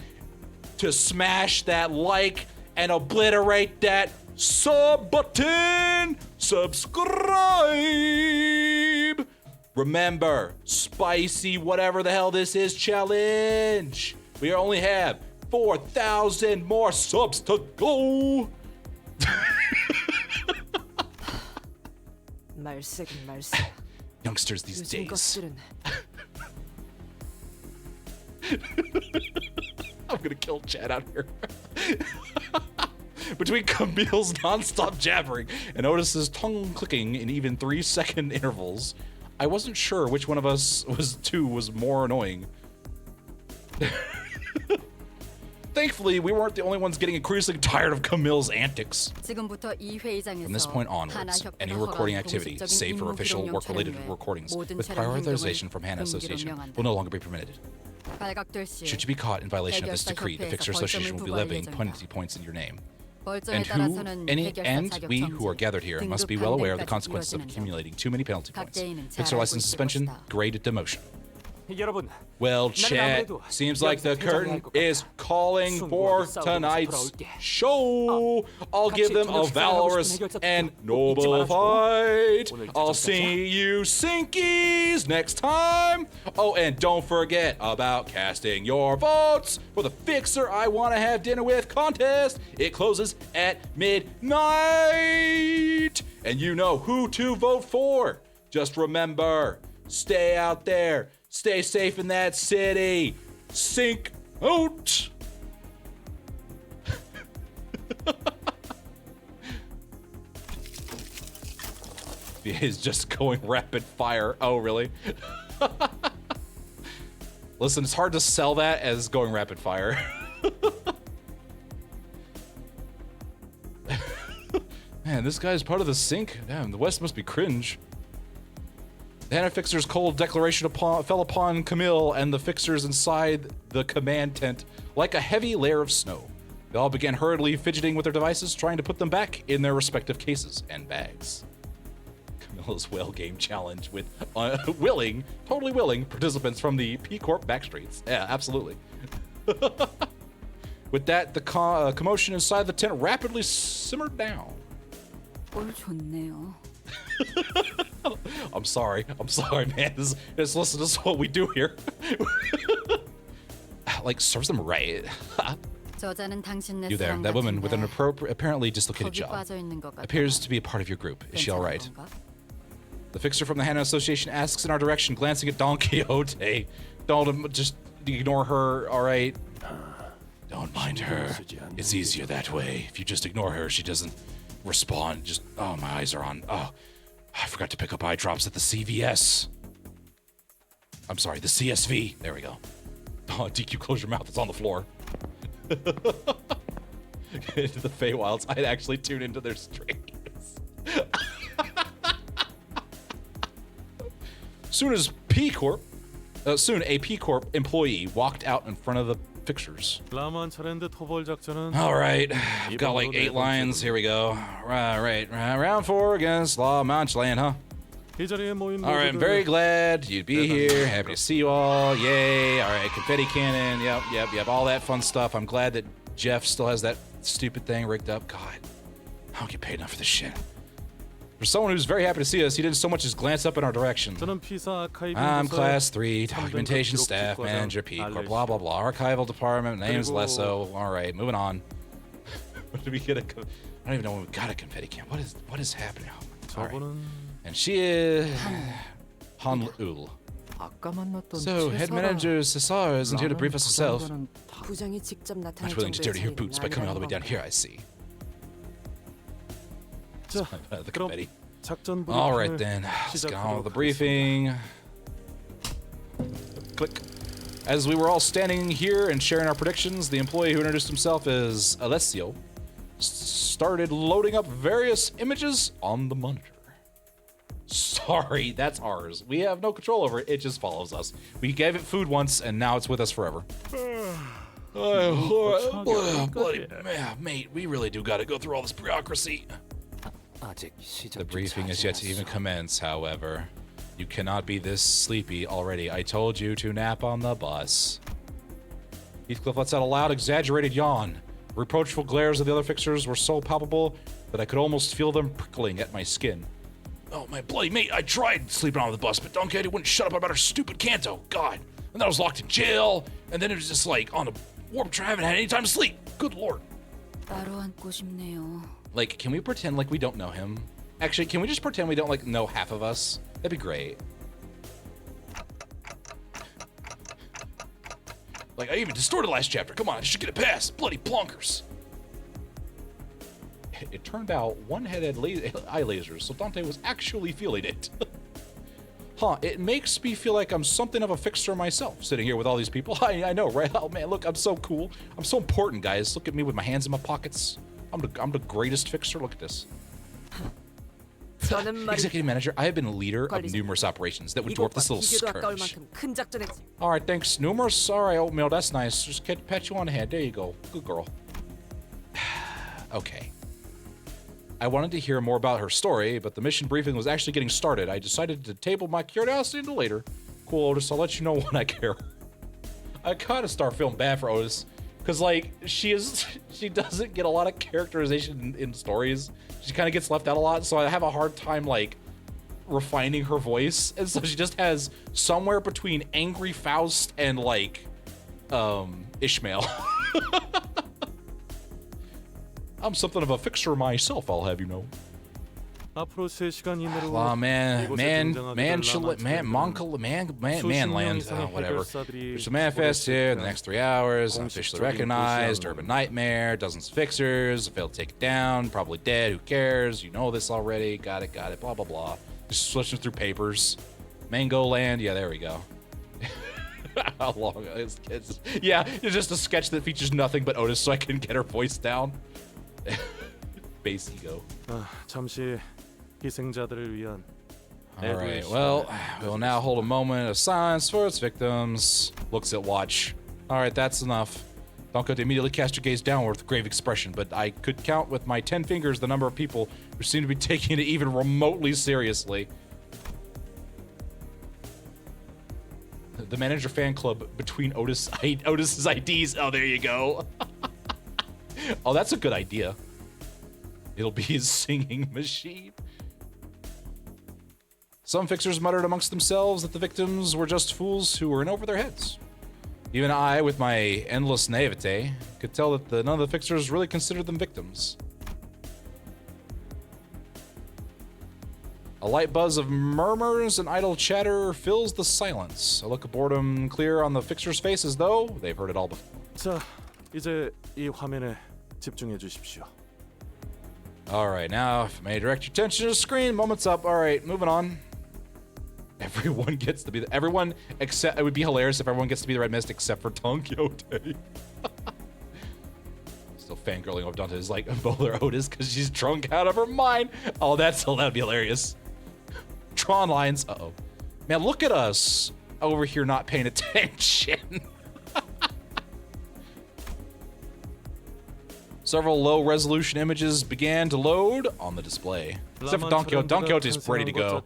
to smash that like and obliterate that sub button. Subscribe. Remember, spicy whatever the hell this is challenge. We only have 4,000 more subs to go. Youngsters these days. I'm gonna kill Chad out here. Between Camille's non-stop jabbering and Otis's tongue clicking in even 3-second intervals, I wasn't sure which one of us was more annoying. Thankfully, we weren't the only ones getting increasingly tired of Camille's antics. From this point onwards, any recording activity, save for official work-related recordings, with prioritization from HANA Association, will no longer be permitted. Should you be caught in violation of this decree, the Fixer Association will be levying penalty points in your name. And we who are gathered here must be well aware of the consequences of accumulating too many penalty points. Fixer license suspension, grade demotion. Well, Chad, seems like the curtain is calling for tonight's show. I'll give them a valorous and noble fight. I'll see you Sinkies next time. Oh, and don't forget about casting your votes for the Fixer I Want to Have Dinner With contest. It closes at midnight. And you know who to vote for. Just remember, stay out there. Stay safe in that city. Sink out. He's just going rapid fire. Oh, really? Listen, it's hard to sell that as going rapid fire. Man, this guy's part of the sink. Damn, the West must be cringe. The HANA Fixer's cold declaration fell upon Camille and the Fixers inside the command tent like a heavy layer of snow. They all began hurriedly fidgeting with their devices, trying to put them back in their respective cases and bags. Camilla's whale game challenge with totally willing participants from the P Corp backstreets. Yeah, absolutely. With that, the commotion inside the tent rapidly simmered down. I'm sorry, man. This listen, this is what we do here. Like, serves them right. You there, that woman with an apparently dislocated jaw. Appears to be a part of your group. Is she alright? The Fixer from the HANA Association asks in our direction, glancing at Don Quixote. Don't just ignore her, alright? Don't mind her. It's easier that way. If you just ignore her, she doesn't respond. Just, oh, my eyes are on. Oh, I forgot to pick up eye drops at the CVS. I'm sorry, the CSV. There we go. Oh, DQ, close your mouth. It's on the floor. Into the Feywilds. I'd actually tune into their streams. Soon a P Corp employee walked out in front of the Fixers. All right, I've got like 8 lines. Here we go. Right. Round 4 against La Manche Land, huh? All right, I'm very glad you'd be here. Happy to see you all. Yay. All right, confetti cannon. Yep. All that fun stuff. I'm glad that Jeff still has that stupid thing rigged up. God, I don't get paid enough for this shit. For someone who's very happy to see us, he didn't so much as glance up in our direction. I'm Class 3, Documentation Staff Manager, P Corp, blah, blah, blah. Archival Department, name's Lesso. All right, moving on. When did we get I don't even know when we got a confetti can. What is happening? Oh, all right. And she is Hanul. So, Head Manager Cesar isn't here to brief us herself. Not willing to dirty her boots by coming all the way down here, I see. The confetti. All right then, let's get on with the briefing. Click. As we were all standing here and sharing our predictions, the employee who introduced himself as Alessio started loading up various images on the monitor. Sorry, that's ours. We have no control over it. It just follows us. We gave it food once, and now it's with us forever. Bloody mate, we really do got to go through all this bureaucracy. The briefing is yet to even commence, however. You cannot be this sleepy already. I told you to nap on the bus. Heathcliff lets out a loud, exaggerated yawn. The reproachful glares of the other fixers were so palpable that I could almost feel them prickling at my skin. Oh, my bloody mate, I tried sleeping on the bus, but Don Quixote wouldn't shut up about our stupid Canto. God. And then I was locked in jail, and then it was just like on a warp train. I haven't had any time to sleep. Good lord. Like, can we pretend like we don't know him? Actually, can we just pretend we don't, like, know half of us? That'd be great. Like, I even distorted the last chapter. Come on, I should get it past. Bloody plonkers. It turned out one had eye lasers, so Dante was actually feeling it. Huh, it makes me feel like I'm something of a fixer myself, sitting here with all these people. I know, right? Oh, man, look, I'm so cool. I'm so important, guys. Look at me with my hands in my pockets. I'm the greatest fixer. Look at this. Executive manager, I have been a leader of numerous operations that would dwarf this little skirmish. All right, thanks. Numerous? All right, oatmeal, that's nice. Just pat you on the head. There you go. Good girl. Okay. I wanted to hear more about her story, but the mission briefing was actually getting started. I decided to table my curiosity until later. Cool, Otis, I'll let you know when I care. I kind of start feeling bad for Otis, because, like, she doesn't get a lot of characterization in stories. She kind of gets left out a lot, so I have a hard time, like, refining her voice. And so she just has somewhere between Angry Faust and, like, Ishmael. I'm something of a fixer myself, I'll have you know. Manland, whatever. There's a manifest here in the next 3 hours. Officially recognized, urban nightmare, dozens of fixers, failed to take it down, probably dead, who cares? You know this already, got it, blah, blah, blah. Just switching through papers. Mango Land, yeah, there we go. How long? Yeah, it's just a sketch that features nothing but Otis so I can get her voice down. Base ego. Alright, well, we'll now hold a moment of silence for its victims. Looks at watch. Alright, that's enough. Don Quixote immediately cast your gaze downward with grave expression, but I could count with my 10 fingers the number of people who seem to be taking it even remotely seriously. The manager fan club between Otis's IDs. Oh, there you go. Oh, that's a good idea. It'll be his singing machine. Some fixers muttered amongst themselves that the victims were just fools who were in over their heads. Even I, with my endless naivete, could tell that none of the fixers really considered them victims. A light buzz of murmurs and idle chatter fills the silence. A look of boredom clear on the fixers' faces, though they've heard it all before. 자, 이제 이 화면에 집중해 주십시오. Alright, now, if I may direct your attention to the screen, moment's up. Alright, moving on. Everyone gets to be everyone except, it would be hilarious if everyone gets to be the Red Mist except for Don Quixote. Still fangirling over Dante's like Bowler Otis because she's drunk out of her mind. Oh, that'd be hilarious. Tron lines, uh-oh. Man, look at us over here not paying attention. Several low-resolution images began to load on the display. Except for Don Quixote. Don Quixote's ready to go.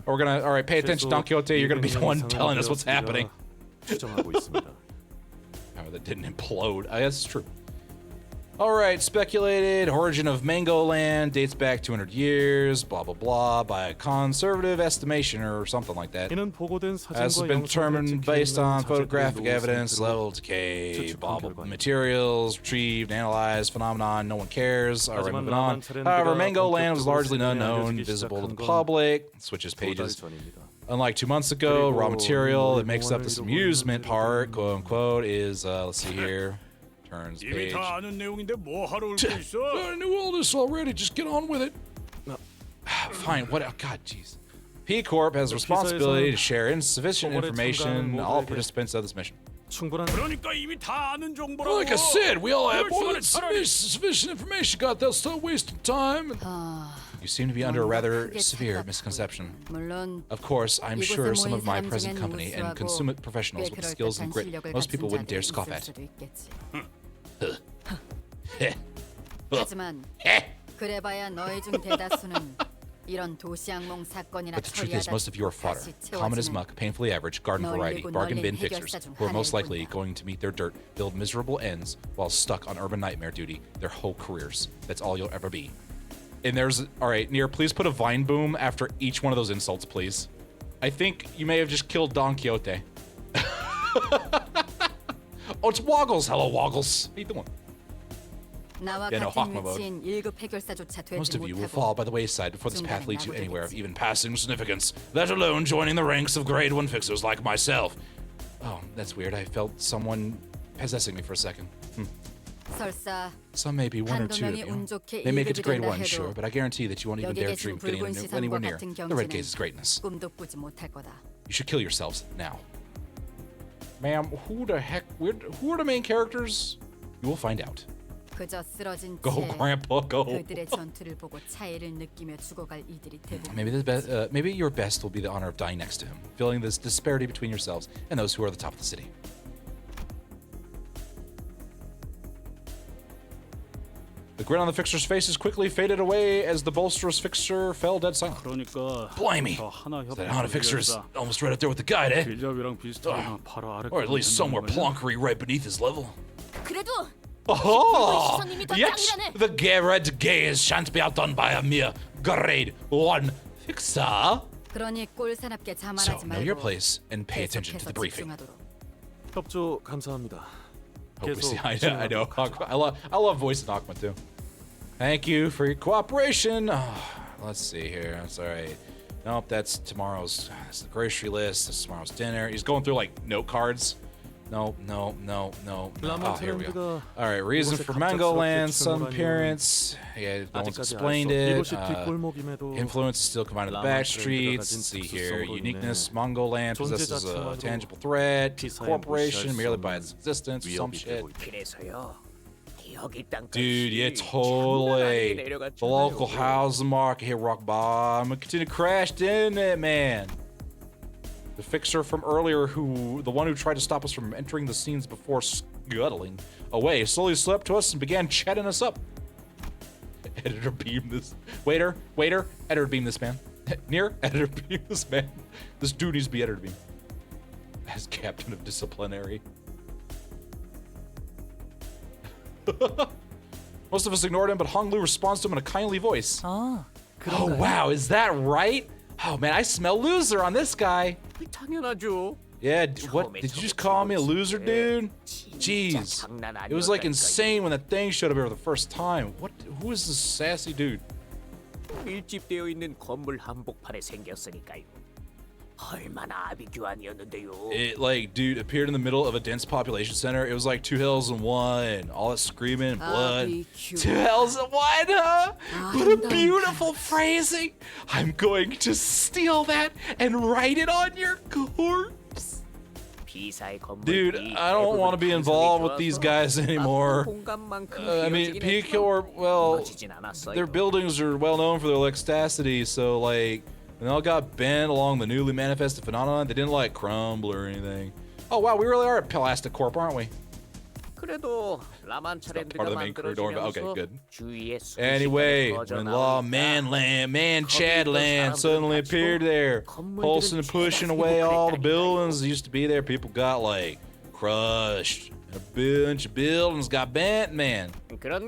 We're gonna, all right, pay attention, Don Quixote. You're gonna be the one telling us what's happening. Oh, that didn't implode. That's true. All right, speculated origin of Mango Land dates back 200 years, blah, blah, blah, by a conservative estimation or something like that. Has been determined based on photographic evidence, level decay, blah, blah, materials, retrieved, analyzed, phenomenon, no one cares. All right, moving on. However, Mango Land was largely unknown, visible to the public. Switches pages. Unlike 2 months ago, raw material that makes up this amusement part, quote unquote, is, let's see here. Turns page. I knew all this already, just get on with it. fine. What? Oh, God, jeez. P Corp has responsibility to share insufficient information to all participants of this mission. 그러니까 이미 다 아는 정보라고. Like I said, we all have more than sufficient information. God, they'll start wasting time. You seem to be under a rather severe misconception. Of course, I'm sure some of my present company and consummate professionals with the skills and grit most people wouldn't dare scoff at. 하지만 그래봐야 너희 중 대다수는 이런 도시악몽 사건이나 But the truth is, most of you are fodder. Common as muck, painfully average, garden variety, bargain bin fixers, who are most likely going to meet their dirt, build miserable ends while stuck on urban nightmare duty their whole careers. That's all you'll ever be. And there's... Alright, Neir, please put a vine boom after each one of those insults, please. I think you may have just killed Don Quixote. Oh, it's Woggles. Hello, Woggles. How you doing? 나와 Yeah, no, 같은 Hawk 위치인 1급 해결사조차 Most 되지 of you will 못하고 fall by the wayside before this path leads you anywhere of even passing significance, let alone joining the ranks of grade 1 fixers like myself. Oh, that's weird. I felt someone possessing me for a second. 설사 Some may be one or two of you. They make it to grade 1, sure, but I guarantee that you won't even 여기 dare 계신 dream of getting 붉은 anywhere 시선과 near 같은 the red gaze's 경지는 greatness. 꿈도 꾸지 못할 거다. You should kill yourselves now. Ma'am, who the heck? Who are the main characters? You will find out. 그저 쓰러진 Go, 채 Grandpa, go. 그들의 전투를 보고 차이를 느끼며 죽어갈 이들이 대부분. Maybe your best will be the honor of dying next to him, feeling this disparity between yourselves and those who are at the top of the city. The grin on the fixer's faces quickly faded away as the bolsterous fixer fell dead silent. 그러니까 Blimey! 저 하나 That Hana fixer is almost right up there with the guide, eh? 빌렵이랑 비슷하게 바로 아래. Or at least somewhere plonkery right beneath his level. 그래도 Oh! 시선님이 더 Yes! 짱이라네. The red gaze shan't be outdone by a mere grade 1 fixer. 그러니 꼴사납게 So, 자만하지 know your 말고 place and pay attention to the 계속해서 briefing. 집중하도록. 협조 감사합니다. Hope we see. 계속 I know. I love voicing Aqua too. Thank you for your cooperation. Oh, let's see here. That's all right. Nope, that's tomorrow's. That's the grocery list. That's tomorrow's dinner. He's going through like note cards. No. Oh, here we go. All right, reason for Mangoland's sudden appearance. Yeah, no one's explained it. Influence is still confined to the back streets. Let's see here. Uniqueness. Mangoland possesses a tangible threat. Corporation merely by its existence. Some shit. Dude, yeah, totally. The local housing market hit rock bottom and continue to crash, didn't it, man? The fixer from earlier, the one who tried to stop us from entering the scenes before scuttling away, slowly slept to us and began chatting us up. Editor, beam this. Waiter, editor, beam this man. Neir, editor, beam this man. This dude needs to be editor beam. As captain of disciplinary. Most of us ignored him, but Hong Lu responds to him in a kindly voice. Oh, wow, is that right? Oh man, I smell loser on this guy. 당연하죠. Yeah, what? Did you just call me a loser, dude? Jeez. It was like insane when that thing showed up here for the first time. What? Who is this sassy dude? 밀집되어 있는 건물 한복판에 생겼으니까요. 얼마나 아비규환이었는데요. It, like, dude, appeared in the middle of a dense population center. It was like 2 hells in 1. All that screaming, blood. 2 hells in 1, huh? What a beautiful phrasing. I'm going to steal that and write it on your corpse. Dude, I don't want to be involved with these guys anymore. I mean, P-Corp, well, their buildings are well known for their elasticity, so, like, when they all got bent along the newly manifested phenomenon, they didn't, like, crumble or anything. Oh, wow, we really are at Plastic Corp, aren't we? 그래도 라만 Part of the main crew door. Okay, good. 주위에 Anyway, when Law Man Chad Land suddenly appeared there, pulsing and pushing away all the buildings that used to be there, people got like crushed. A bunch of buildings got bent, man.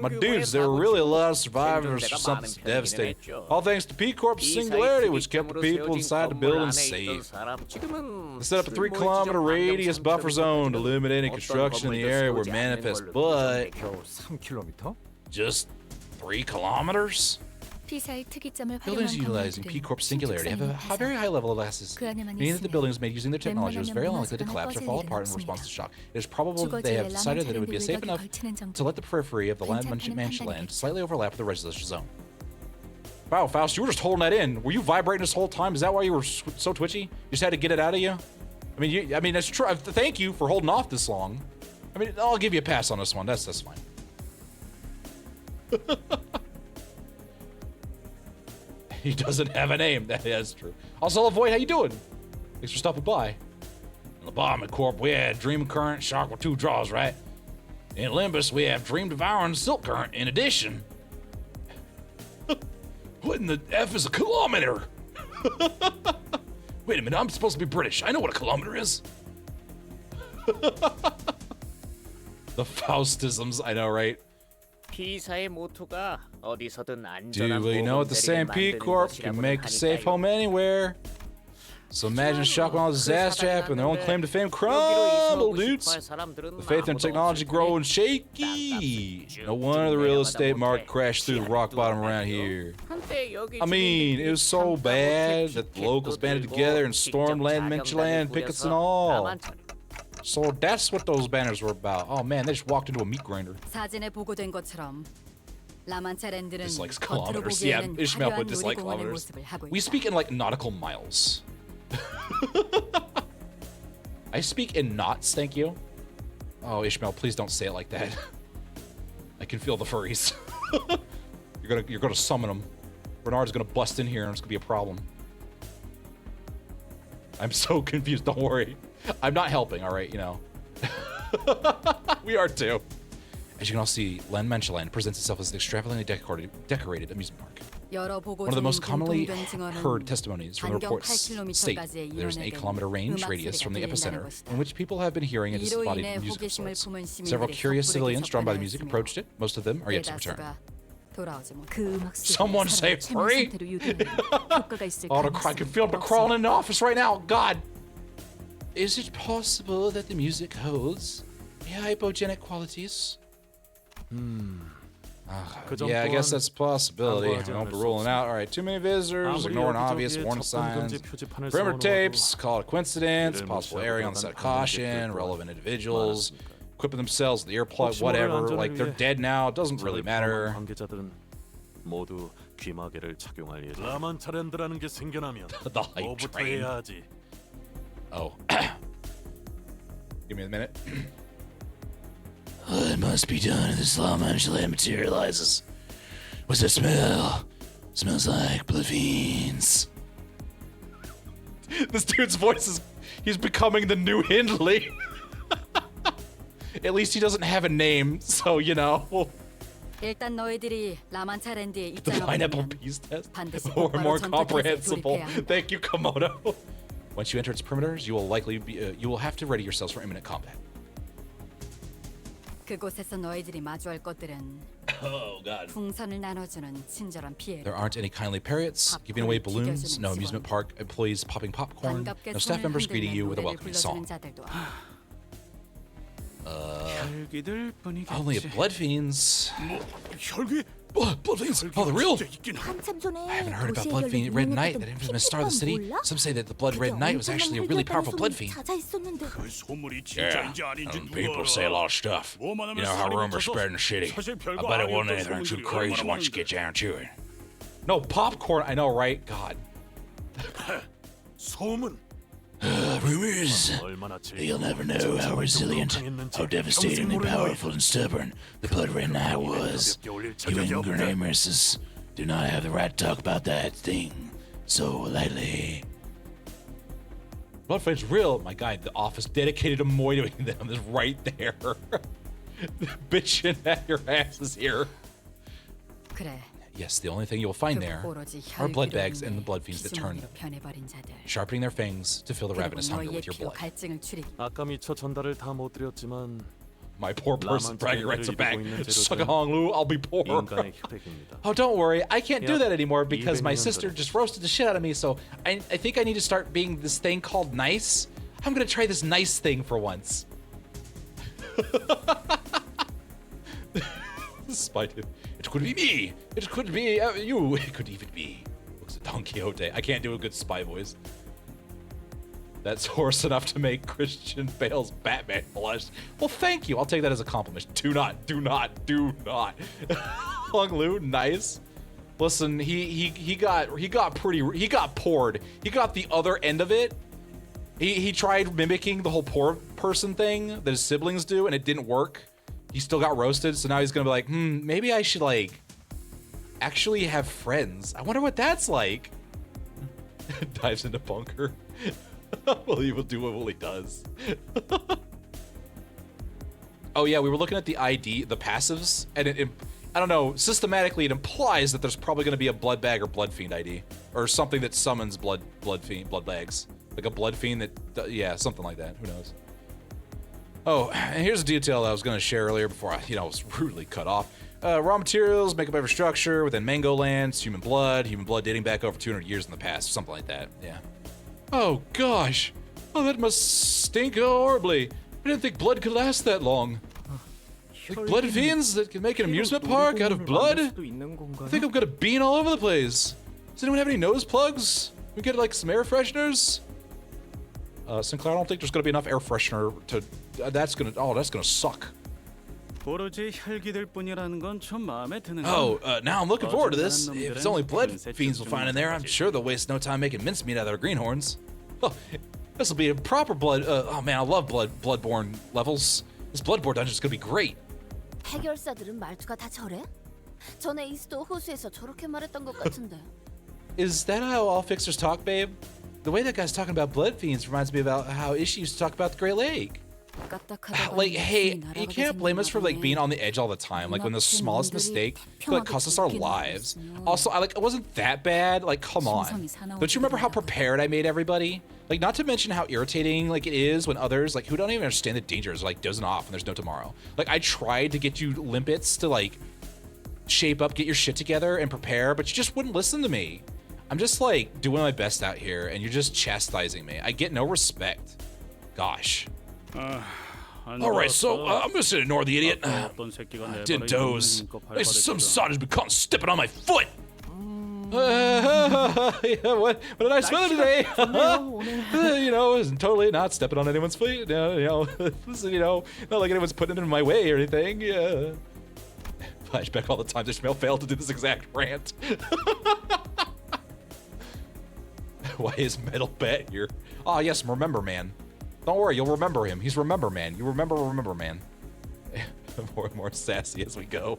My dudes, there were really a lot of survivors for something so devastating. All thanks to P-Corp's singularity, which kept the people inside the buildings safe. They set up a 3-kilometer radius buffer zone to limit any construction in the area where manifest, but 3km? just 3 kilometers? P사의 특이점을 Buildings utilizing P-Corp's singularity have a very high level of elasticity, meaning that the buildings made using their technology was very unlikely to collapse or fall apart in response to shock. It is probable that they have decided that it would be safe enough to let the periphery of the mansion land slightly overlap with the residential zone. Wow, Faust, you were just holding that in. Were you vibrating this whole time? Is that why you were so twitchy? You just had to get it out of you? I mean, that's true. Thank you for holding off this long. I mean, I'll give you a pass on this one. That's fine. He doesn't have a name. That's true. Also, Avoid, how you doing? Thanks for stopping by. In the bottom of Corp, we had Dream Current, Shock with 2 draws, right? In Limbus, we have Dream Devouring, Silk Current. In addition, what in the F is a kilometer? Wait a minute, I'm supposed to be British. I know what a kilometer is. The Faustisms, I know, right? P사의 모토가 어디서든 Do we know what the same P Corp can make a safe home anywhere? So imagine shock when all disaster happened, their own claim to fame crumbled, dudes. The faith in technology growing shaky. No wonder the real estate market crashed through the rock bottom around here. I mean, it was so bad that the locals banded together and stormed land, Menchland, pickets and all. So that's what those banners were about. Oh man, they just walked into a meat grinder. 사진에 보고된 것처럼 라만차랜드는 Dislikes 겉으로 kilometers. Yeah, 보기에는 Ishmael 화려한 would dislike 놀이공원의 kilometers. 모습을 하고 We 있다. speak in like nautical miles. I speak in knots, thank you. Oh, Ishmael, please don't say it like that. I can feel the furries. You're gonna summon them. Renard's gonna bust in here and it's gonna be a problem. I'm so confused, don't worry. I'm not helping, all right, you know. We are too. As you can all see, Land Menchland presents itself as an extravagantly decorated amusement park. One of the most commonly heard testimonies from the reports state there's an 8-kilometer range radius from the epicenter in which people have been hearing a disembodied music of sorts. Several curious civilians drawn by the music approached it. Most of them are yet to return. Someone say free! Oh, I can feel them crawling in the office right now. God! Is it possible that the music holds hypogenic qualities? Yeah, I guess that's a possibility. I won't be ruling out. All right, too many visitors, ignoring obvious warning signs. Perimeter tapes, call it a coincidence, possible erring on the side of caution, relevant individuals, equipping themselves with the earplug, whatever. Like, they're dead now, it doesn't really matter. 모두 귀마개를 착용할 예정. 라만차랜드라는 게 생겨나면 The hype 뭐부터 train. 해야 하지? Oh. Give me a minute. It must be done if this law eventually materializes. What's that smell? Smells like blood fiends. This dude's voice is... He's becoming the new Hindley. At least he doesn't have a name, so, you know. 일단 너희들이 라만차랜드에 The pineapple 입장하면 peace test? 반드시 Or 곧바로 more 전투 태세에 comprehensible. 돌입해야 한다. Thank you, Komodo. Once you enter its perimeters, you will likely be... you will have to ready yourselves for imminent combat. 그곳에서 너희들이 마주할 것들은 Oh, God. 풍선을 나눠주는 친절한 피해. There aren't any kindly parrots giving away balloons, no amusement park employees popping popcorn, no staff members greeting you with a welcoming song. 혈기들 뿐이겠지. Only blood fiends. 혈기? Blood fiends? Oh, they're real? 한참 전에 I haven't heard about Blood Fiend Red Knight, that infamous star of the city. Some say that the Blood Red Knight was actually a really powerful blood fiend. 그 소문이 Yeah, 진짜인지 아닌지 people say a lot of stuff. You know how rumors spread in the city. I bet it wasn't anything too crazy once you get down to it. No, popcorn, I know, right? God. 소문. Rumors. You'll never know how resilient, how devastatingly powerful and stubborn the Blood Red Knight was. You ignoramuses do not have the right to talk about that thing so lightly. Blood Fiend's real. My guy, the office dedicated to moiling them is right there. Bitching at your asses here. 그래. Yes, the only thing you'll find there are blood bags and the blood fiends that turn, sharpening their fangs to fill the ravenous hunger with your blood. 아까 미처 전달을 다 못 드렸지만 My poor person bragging rights are back. Suck a hong Lu, I'll be poor. 인간의 혈액입니다. Oh, don't worry. I can't do that anymore because my sister just roasted the shit out of me. So I think I need to start being this thing called nice. I'm going to try this nice thing for once. Spited. It could be me. It could be you. It could even be. Looks at Don Quixote. I can't do a good spy voice. That's hoarse enough to make Christian Bale's Batman blush. Well, thank you. I'll take that as a compliment. Do not. Hong Lu, nice. Listen, he got poured. He got the other end of it. He tried mimicking the whole poor person thing that his siblings do, and it didn't work. He still got roasted, so now he's gonna be like, maybe I should like actually have friends. I wonder what that's like. Dives into bunker. Well, he will do what he does. Oh yeah, we were looking at the ID, the passives, and it I don't know, systematically it implies that there's probably going to be a blood bag or blood fiend ID, or something that summons blood bags, like a blood fiend that, yeah, something like that. Who knows? Oh, and here's a detail I was going to share earlier before I, was rudely cut off. Raw materials make up every structure within Mango lands. Human blood dating back over 200 years in the past, something like that. Yeah. Oh gosh, oh that must stink horribly. I didn't think blood could last that long. Like blood fiends that can make an amusement park out of blood? I think I'm gonna bean all over the place. Does anyone have any nose plugs? We get like some air fresheners? Sinclair, I don't think there's gonna be enough air freshener to, that's gonna suck. Oh, now I'm looking forward to this. If it's only blood fiends we'll find in there, I'm sure they'll waste no time making mincemeat out of their greenhorns. Oh, this will be a proper blood, oh man, I love bloodborne levels. This bloodborne dungeon is gonna be great. 해결사들은 말투가 다 저래? 전에 이스도 호수에서 저렇게 말했던 것 같은데. Is that how all fixers talk, babe? The way that guy's talking about blood fiends reminds me about how Ishii used to talk about the Great Lake. Like, hey, you can't blame us for like being on the edge all the time. Like when the smallest mistake could like cost us our lives. Also, it wasn't that bad. Like, come on. Don't you remember how prepared I made everybody? Like, not to mention how irritating like it is when others like who don't even understand the dangers are like dozing off and there's no tomorrow. Like, I tried to get you limpets to like shape up, get your shit together, and prepare, but you just wouldn't listen to me. I'm just like doing my best out here, and you're just chastising me. I get no respect. Gosh. Alright, so I'm just gonna ignore the idiot. Didn't doze. Some sod has been caught stepping on my foot. Yeah, what a nice weather today. Totally not stepping on anyone's feet. Not like anyone's putting it in my way or anything. Yeah. Flashback all the time Ishmael failed to do this exact rant. Why is Metal Bat here? Ah, yes, Remember Man. Don't worry, you'll remember him. He's Remember Man. You Remember Man. More and more sassy as we go.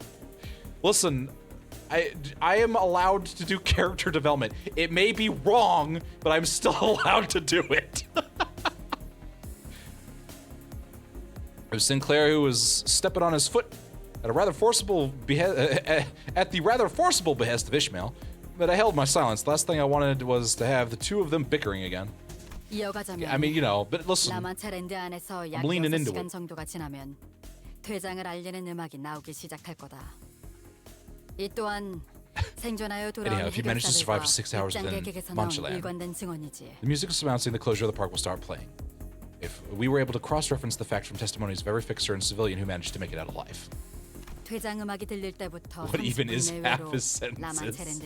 Listen, I am allowed to do character development. It may be wrong, but I'm still allowed to do it. It was Sinclair who was stepping on his foot at the rather forcible behest of Ishmael, but I held my silence. The last thing I wanted was to have the two of them bickering again. I mean, but listen, I'm leaning into it. Anyhow, if you manage to survive for 6 hours within Manchaland, the music announcing the closure of the park will start playing. If we were able to cross-reference the fact from testimonies of every fixer and civilian who managed to make it out alive. What even is half his sentences?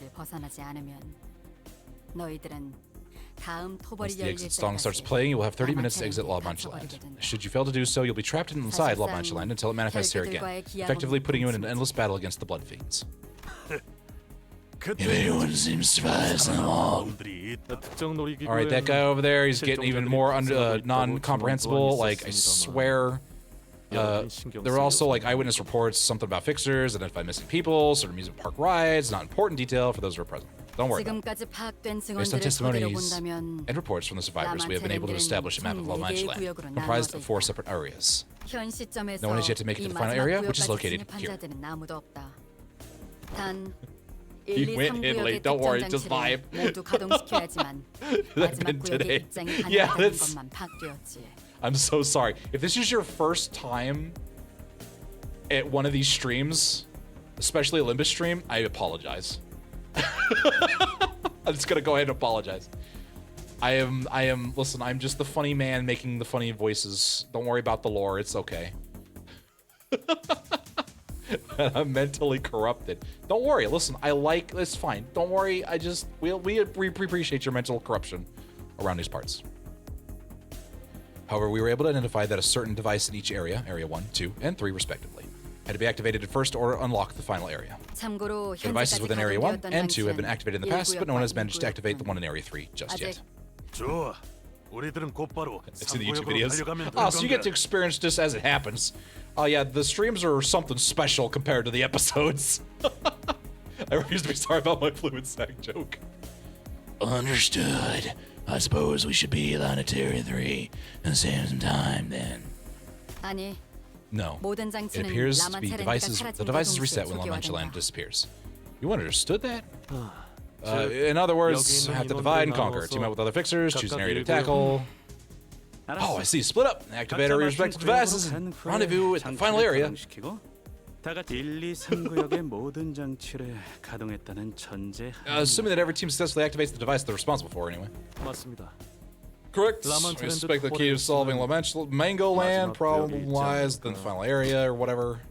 Once the exit song starts playing, you will have 30 minutes to exit La Mancha Land. Should you fail to do so, you'll be trapped inside La Mancha Land until it manifests here again, effectively putting you in an endless battle against the blood fiends. If anyone seems to survive them all. Alright, that guy over there, he's getting even more non-comprehensible. Like, I swear. There were also like eyewitness reports, something about fixers, identify missing people, sort of amusement park rides, not important detail for those who are present. Don't worry about it. Based on testimonies and reports from the survivors, we have been able to establish a map of La Mancha Land, comprised of 4 separate areas. No one has yet to make it to the final area, which is located here. You went in late, don't worry, just vibe. That's been today. Yeah, that's... I'm so sorry. If this is your first time at one of these streams, especially a Limbus stream, I apologize. I'm just gonna go ahead and apologize. Listen, I'm just the funny man making the funny voices. Don't worry about the lore, it's okay. I'm mentally corrupted. Don't worry, listen, it's fine. Don't worry, we appreciate your mental corruption around these parts. However, we were able to identify that a certain device in each area, Area 1, 2, and 3 respectively, had to be activated at first or unlock the final area. 참고로 The devices within Area 1 가동되었던 and 2 have been 장치는 activated in the past, but no one has 1구역과 managed to activate the 2구역뿐. one in Area 3 just yet. 좋아. 우리들은 곧바로 It's in the YouTube 3구역으로 videos. 달려가면 Oh, 되는 so you get to 건가? experience this as it happens. Oh yeah, the streams are something special compared to the episodes. I refuse to be sorry about my fluid sack joke. Understood. I suppose we should be aligned to Area 3 and save some time then. 아니, No. 모든 It 장치는 appears to be 라만차렌트가 devices. The 사라짐과 device is 동시에 reset when La Mancha 초기화된다. Land disappears. You understood that? In other words, have to divide and conquer. Team up with other fixers, choose an area to tackle. Oh, I see. Split up. Activate our respective devices. Rendezvous at the final area. 다 같이 1, 2, 3구역의 모든 장치를 가동했다는 전제. Assuming that every team successfully activates the device they're responsible for, anyway. 맞습니다. Correct. We suspect the key to solving Mango Land probably lies in the final area or whatever.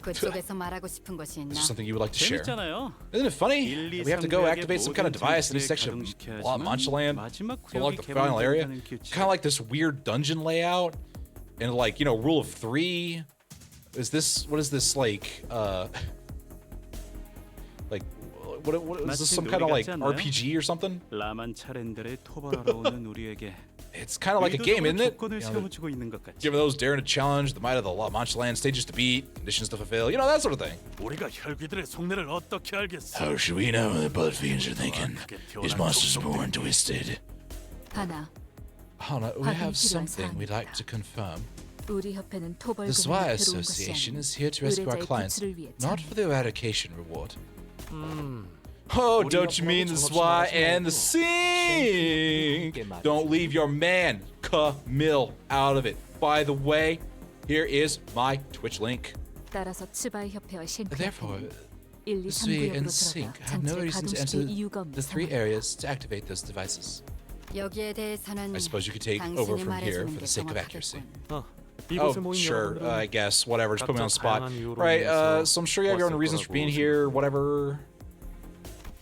그쪽에서 말하고 싶은 것이 있나? Is there something you would like to share? 재밌잖아요. Isn't it funny? 1, 2, We have to go 3구역의 activate some kind of 모든 device in each 장치를 section of 가동시켜야지만 La Mancha Land 마지막 to unlock 구역이 the final area. 개방된다는 규칙. Kind of like this weird dungeon layout and like, you know, rule of 3. Is this, what is this like, like, what is this, some kind of like RPG or something? 라만차랜드를 토벌하러 오는 우리에게 It's kind of like a game, isn't it? 조건을 세워주고 있는 것 같지. Given those daring to challenge, the might of the La Mancha Land, stages to beat, conditions to fulfill, you know, that sort of thing. 우리가 혈귀들의 속내를 어떻게 알겠어? How should we know what the blood fiends are thinking? These monsters are born twisted. 하나, Hana, we have something we'd like to confirm. 우리 협회는 The 토벌금을 Zwei 배로운 것이 Association 아닌 is here to rescue our 의뢰자의 clients, 구출을 위해 not 참- for the eradication reward. Oh, don't you mean the Zwei and the Sink? Don't leave your man, Camille, out of it. By the way, here is my Twitch link. 따라서 츠바이 협회와 Therefore, 싱크협회는 1, 2, the Sui 3구역으로 and Sink 들어가 have no 장치를 reason to 가동시킬 enter 이유가 없는 the three 상황. areas to activate those devices. 여기에 대해서는 I suppose you could take over 당신이 from here 말해주는 for 게 the sake of accuracy. 정확하겠군. Oh, sure, I guess, whatever, just put me on the spot. Right, so I'm sure you have your own reasons for being here, whatever.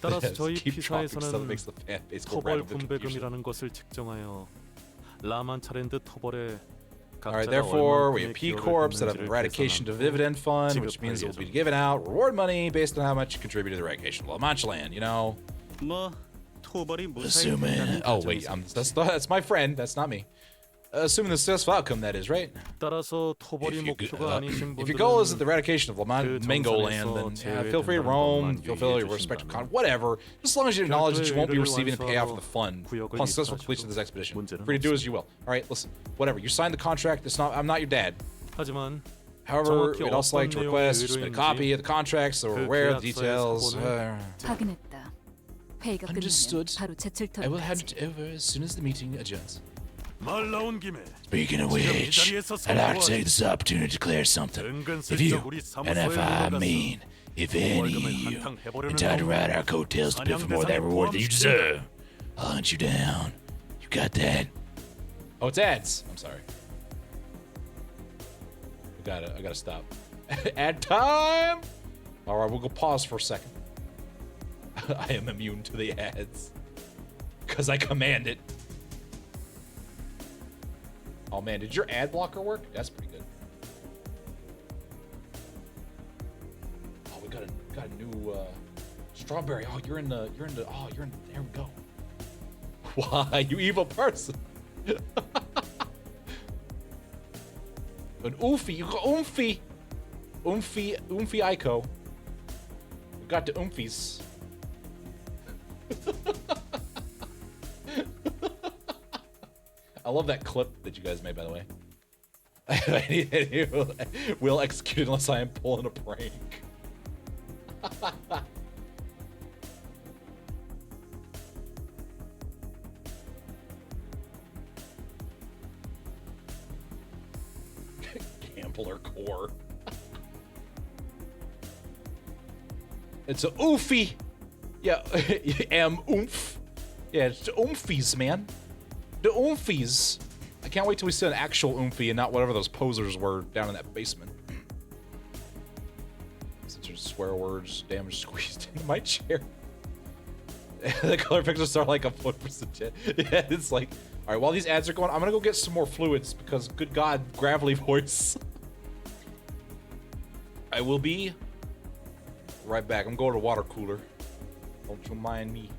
따라서 저희 Keep dropping stuff that 피사에서는 makes the fan base go 토벌 random with confusion. 분배금이라는 것을 측정하여 라만차랜드 토벌에 Alright, therefore, we have P Corps that have an eradication to dividend fund, which means it will be given out reward money based on how much you contribute to the eradication of La Mancha Land, you know? 뭐 토벌이 무사히 Assuming- 된다는 Oh, wait, 가정에서 that's my friend, that's not me. Assuming the successful outcome, that is, right? 따라서 토벌이 목표가 아니신 If your goal is 분들은 the eradication of Mango Land, then feel free to roam, fulfill your respective whatever, just as long as you acknowledge that you won't be receiving the payout for the fund upon successful completion of this expedition. Free to do as you will. Alright, listen, whatever, you signed the contract, I'm not your dad. 하지만 However, 정확히 we'd also like to 어떤 request 내용의 you submit a 의뢰인지 copy of the contract so we're aware of the details. 확인했다. 회의가 끝나면 Understood. 바로 제출토록 I will hand 하지. it over as soon as the meeting adjourns. 말 나온 김에 Speaking of which, I'd like to take this opportunity to declare something. If you, and if I mean, if any of you, intend to ride our coattails to bid for more of that reward that you deserve, I'll hunt you down. You got that? Oh, it's ads. I'm sorry. I gotta stop. Ad time! Alright, we'll go pause for a second. I am immune to the ads. Because I command it. Oh man, did your ad blocker work? That's pretty good. Oh, we got a new strawberry. Oh, there we go. Why, you evil person. An oofy, you got oomphy. Oomphy Ico. We got the oomfies. I love that clip that you guys made, by the way. Will execute unless I am pulling a prank. Gambler core. It's a oofy. Yeah, oomph. Yeah, it's the oomfies, man. The oomfies. I can't wait till we see an actual oomphy and not whatever those posers were down in that basement. Such swear words, damage squeezed in my chair. The color pictures are like a foot per second. Yeah, it's like, all right, while these ads are going, I'm gonna go get some more fluids because, good God, gravelly voice. I will be right back. I'm going to the water cooler. Don't you mind me.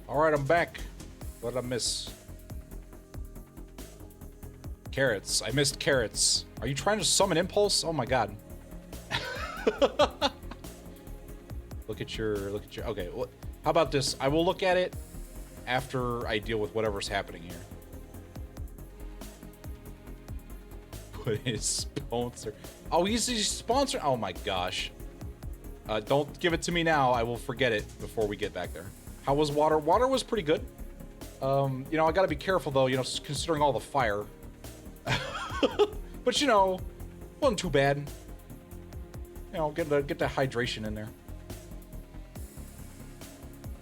All right, I'm back. What did I miss? Carrots. I missed carrots. Are you trying to summon Impulse? Oh my god. Look at your. Okay. Well, how about this? I will look at it after I deal with whatever's happening here. What is sponsor? Oh, he's sponsored. Oh my gosh. Don't give it to me now. I will forget it before we get back there. How was water? Water was pretty good. You know, I gotta be careful though, you know, considering all the fire. But you know, wasn't too bad. You know, get the hydration in there.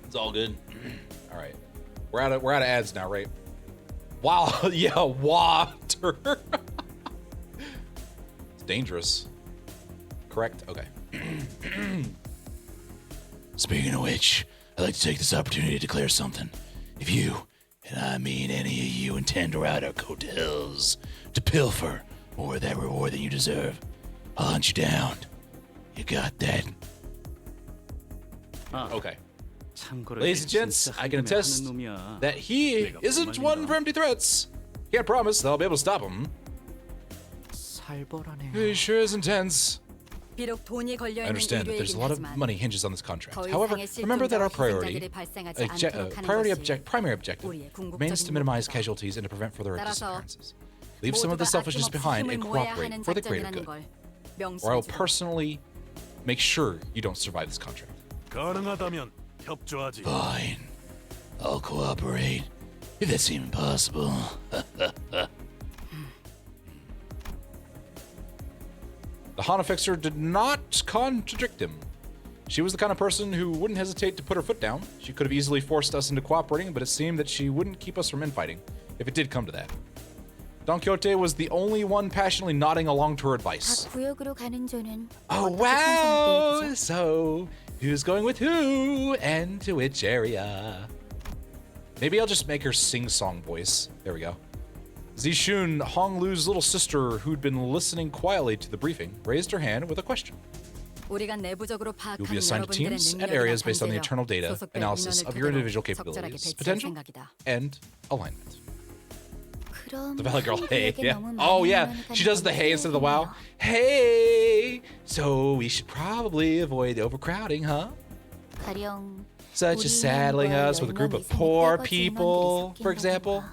It's all good. All right, we're out of ads now, right? Wow, yeah, water. It's dangerous. Correct. Okay. Speaking of which, I'd like to take this opportunity to declare something. If you, and I mean any of you, intend to ride our coattails to pilfer more of that reward than you deserve, I'll hunt you down. You got that? Okay. Ladies and gents, I can attest that he isn't one for empty threats. Can't promise that I'll be able to stop him. He sure is intense. I understand that there's a lot of money hinges on this contract. However, remember that our primary objective remains to minimize casualties and to prevent further disappearances. Leave some of the selfishness behind and cooperate for the greater good. Or I will personally make sure you don't survive this contract. Fine. I'll cooperate, if that's even possible. The Hana Fixer did not contradict him. She was the kind of person who wouldn't hesitate to put her foot down. She could have easily forced us into cooperating, but it seemed that she wouldn't keep us from infighting, if it did come to that. Don Quixote was the only one passionately nodding along to her advice. Oh wow! So, who's going with who, and to which area? Maybe I'll just make her sing-song voice. There we go. Zishun, Honglu's little sister, who'd been listening quietly to the briefing, raised her hand with a question. You'll be assigned to teams and areas based on the internal data analysis of your individual capabilities, potential, and alignment. The Valley Girl, hey, yeah. Oh, yeah, she does the hey instead of the wow. Hey! So we should probably avoid overcrowding, huh? Such as saddling us with a group of poor people, for example.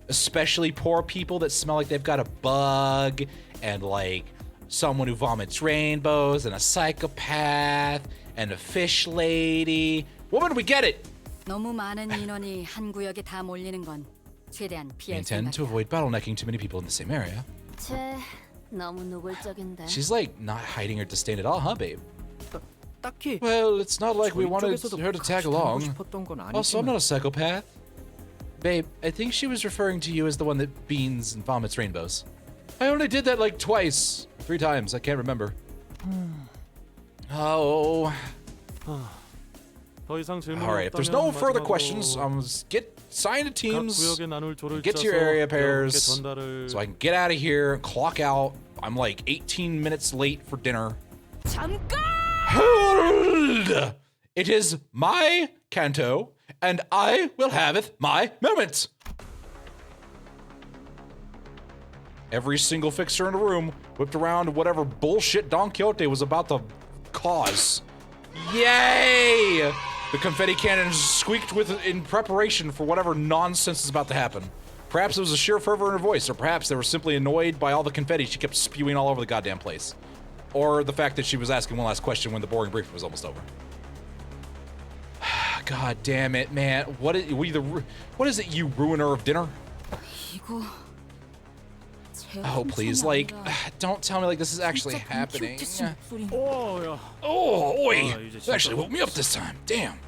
Especially poor people that smell like they've got a bug, and like someone who vomits rainbows, and a psychopath, and a fish lady. Woman, we get it! We intend to avoid bottlenecking too many people in the same area. She's like not hiding her disdain at all, huh, babe? Well, it's not like we wanted her to tag along. Also, I'm not a psychopath. Babe, I think she was referring to you as the one that beans and vomits rainbows. I only did that like twice. 3 times, I can't remember. Oh. Alright, if there's no further questions, get signed to teams, get to your area pairs, so I can get out of here and clock out. I'm like 18 minutes late for dinner. Hold! It is my Canto, and I will have my moment. Every single fixer in the room whipped around whatever bullshit Don Quixote was about to cause. Yay! The confetti cannons squeaked in preparation for whatever nonsense is about to happen. Perhaps it was a sheer fervor in her voice, or perhaps they were simply annoyed by all the confetti she kept spewing all over the goddamn place. Or the fact that she was asking one last question when the boring briefing was almost over. God damn it, man. What is it, you ruiner of dinner? Oh, please, like, don't tell me like this is actually happening. Oh, oi! It actually woke me up this time. Damn.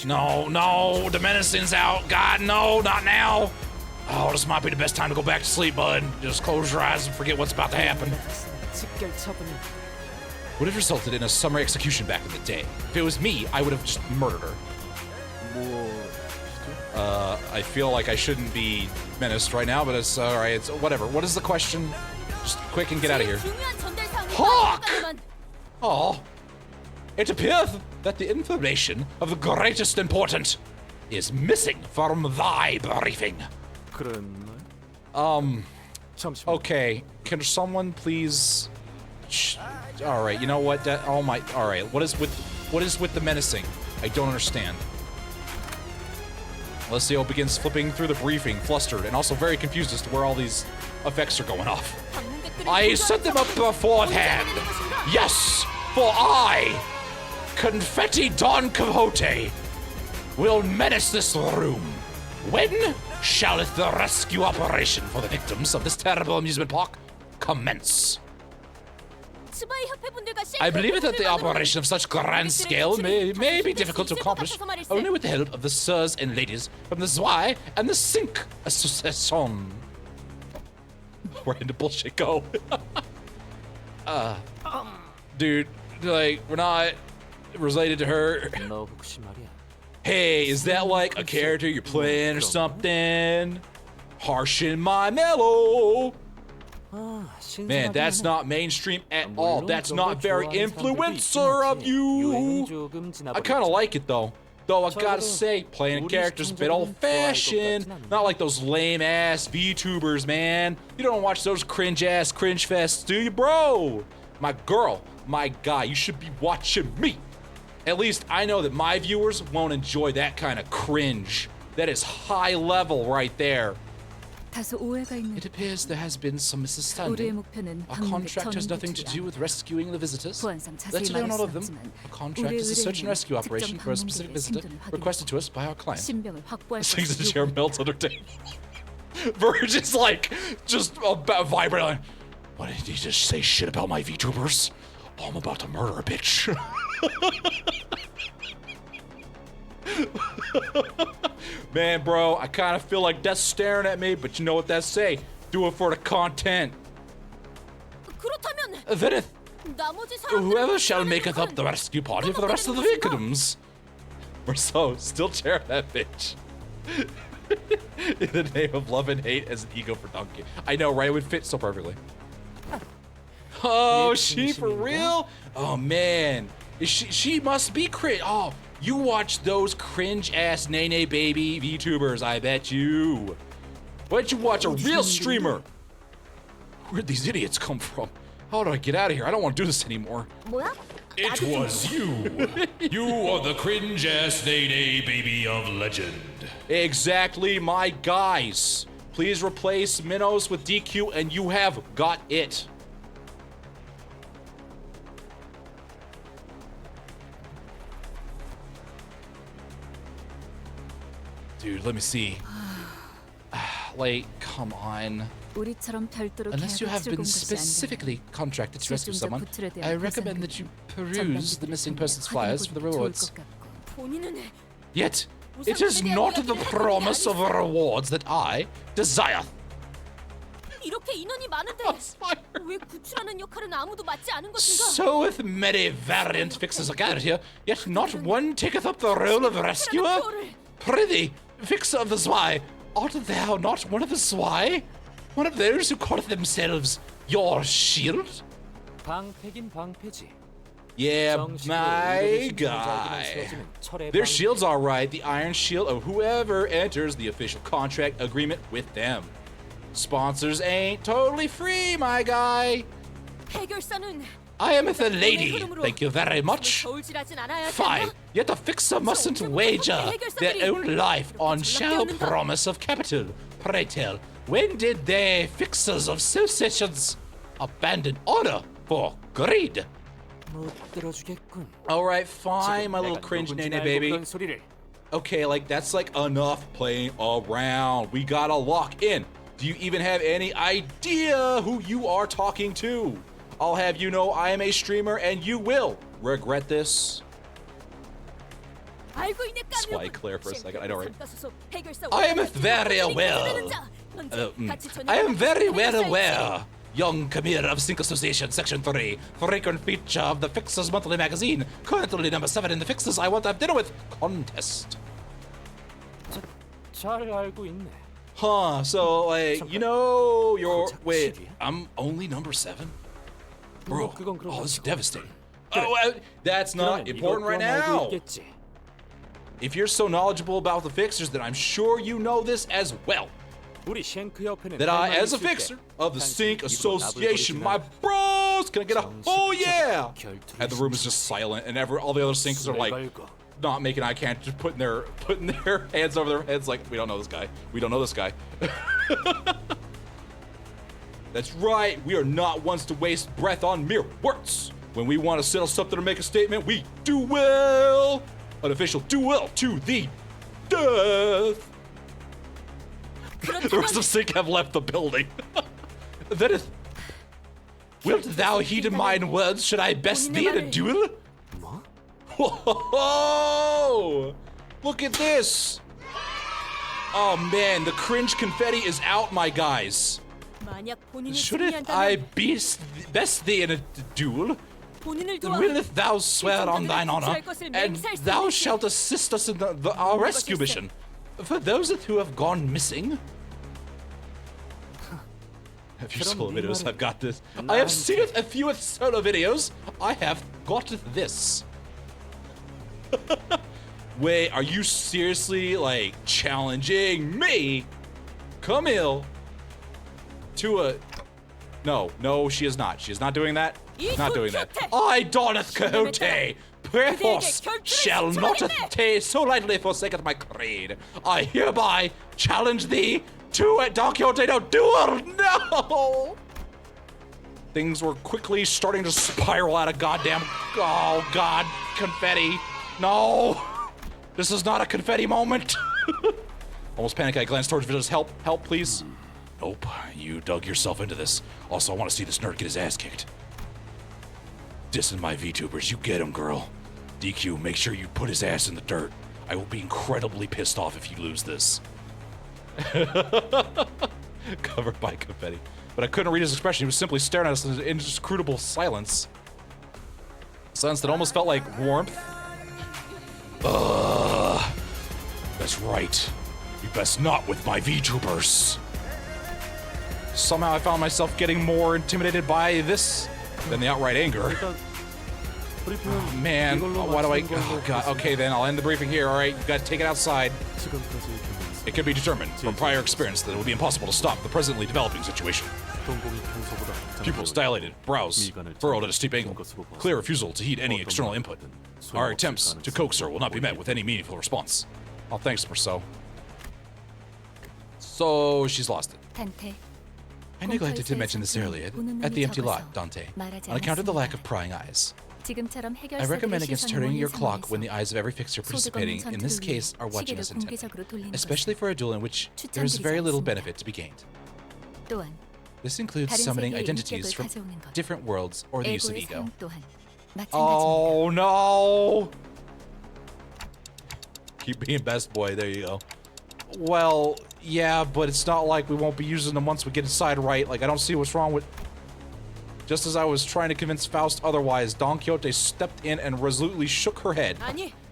No, the menacing's out. God, no, not now. Oh, this might be the best time to go back to sleep, bud. Just close your eyes and forget what's about to happen. Would have resulted in a summary execution back in the day. If it was me, I would have just murdered her. I feel like I shouldn't be menaced right now, but it's alright, it's whatever. What is the question? Just quick and get out of here. Hawk! Oh, it appears that the information of the greatest importance is missing from thy briefing. Okay, can someone please... Alright, you know what? Alright, what is with the menacing? I don't understand. Alessio begins flipping through the briefing, flustered, and also very confused as to where all these effects are going off. I set them up beforehand! Yes! For I, Confetti Don Quixote, will menace this room. When shalleth the rescue operation for the victims of this terrible amusement park commence? I believe that the operation of such grand scale may be difficult to accomplish only with the help of the sirs and ladies from the Zwei and the Sink Association. Where did the bullshit go? Dude, like, we're not related to her. Hey, is that like a character you're playing or something? Harshen my mellow. Man, that's not mainstream at all. That's not very influencer of you. I kind of like it though. Though I gotta say, playing characters a bit old-fashioned. Not like those lame-ass VTubers, man. You don't watch those cringe-ass cringe fests, do you, bro? My girl, my guy, you should be watching me. At least I know that my viewers won't enjoy that kind of cringe. That is high level right there. It appears there has been some misunderstanding. Our contract has nothing to do with rescuing the visitors. Let's learn all of them. Our contract is a search and rescue operation for a specific visitor requested to us by our client. Sings the chair melts under tape. Verge is like, just about vibrating. What did he just say shit about my VTubers? Oh, I'm about to murder a bitch. Man, bro, I kind of feel like that's staring at me, but you know what that say? Do it for the content. Then if whoever shall maketh up the rescue party for the rest of the victims. We're still chair that bitch. In the name of love and hate as an ego for donkey. I know, right? It would fit so perfectly. Oh, she for real? Oh man, she must be cringe. Oh, you watch those cringe ass Nene baby VTubers, I bet you. Why don't you watch a real streamer? Where'd these idiots come from? How do I get out of here? I don't want to do this anymore. It was you. You are the cringe ass Nene baby of legend. Exactly, my guys. Please replace Minos with DQ and you have got it. Dude, let me see. Like, come on. Unless you have been specifically contracted to rescue someone, I recommend that you peruse the missing persons flyers for the rewards. Yet, it is not the promise of rewards that I desire. 이렇게 인원이 많은데 왜 구출하는 역할은 아무도 맡지 않은 것인가? So with many variant fixers gathered here, yet not one taketh up the role of rescuer? Prithee, fixer of the Zwei, art thou not one of the Zwei? One of those who call themselves your shield? 방패긴 방패지. Yeah, my guy. Their shield's alright, the iron shield of whoever enters the official contract agreement with them. Sponsors ain't totally free, my guy. I am the lady, thank you very much. Fine, yet the fixer mustn't wager their own life on shall promise of capital. Pray tell, when did they fixers of associations abandon honor for greed? Alright, fine, my little cringe Nene baby. Okay, like that's like enough playing around. We gotta lock in. Do you even have any idea who you are talking to? I'll have you know I am a streamer and you will regret this. Spy Claire for a second, I know, right? I am very aware. I am very well aware. Young Kamir of Sync Association, Section 3, frequent feature of the Fixers Monthly Magazine, currently number 7 in the Fixers I Want to Have Dinner With contest. 잘 알고 있네. Huh, so like, you know, wait, I'm only number 7? Bro, oh, this is devastating. Oh, that's not important right now. If you're so knowledgeable about the Fixers, then I'm sure you know this as well. That I, as a fixer of the Sync Association, my bros, can I get a oh yeah? And the room is just silent, and all the other syncs are like not making eye contact, just putting their hands over their heads, like we don't know this guy. We don't know this guy. That's right. We are not ones to waste breath on mere words. When we want to settle something or make a statement, we do well. An official duel to the death. The rest of Sync have left the building. That is. Wilt thou heed mine words? Should I best thee in a duel? Whoa! Look at this! Oh man, the cringe confetti is out, my guys. Shouldn't I best thee in a duel? Willeth thou swear on thine honor, and thou shalt assist us in our rescue mission? For those who have gone missing. A few solo videos, I've got this. I have seen a few solo videos. I have got this. Wait, are you seriously like challenging me, Camille, to a? No, she is not. She is not doing that. Not doing that. I, Doneth Quixote, perforce shall not so lightly forsaketh my creed. I hereby challenge thee to a Don Quixote duel. No! Things were quickly starting to spiral out of goddamn. Oh God, confetti. No, this is not a confetti moment. Almost panic. I glanced towards Village. Help, please. Nope, you dug yourself into this. Also, I want to see this nerd get his ass kicked. Dissing my VTubers, you get him, girl. DQ, make sure you put his ass in the dirt. I will be incredibly pissed off if you lose this. Covered by confetti. But I couldn't read his expression. He was simply staring at us in inscrutable silence. Silence that almost felt like warmth. Ugh. That's right. You best not with my VTubers. Somehow I found myself getting more intimidated by this than the outright anger. Oh, man, why do I... Oh, God. Okay, then, I'll end the briefing here. All right, you got to take it outside. It can be determined from prior experience that it will be impossible to stop the presently developing situation. Pupils dilated, brows furrowed at a steep angle. Clear refusal to heed any external input. Our attempts to coax her will not be met with any meaningful response. Oh, thanks, Marceau. So, she's lost it. I neglected to mention this earlier at the empty lot, Dante, on account of the lack of prying eyes. I recommend against turning your clock when the eyes of every fixer participating in this case are watching us intently, especially for a duel in which there is very little benefit to be gained. This includes summoning identities from different worlds or the use of ego. Oh, no! Keep being best boy, there you go. Well, yeah, but it's not like we won't be using them once we get inside, right? Like, I don't see what's wrong with... Just as I was trying to convince Faust otherwise, Don Quixote stepped in and resolutely shook her head.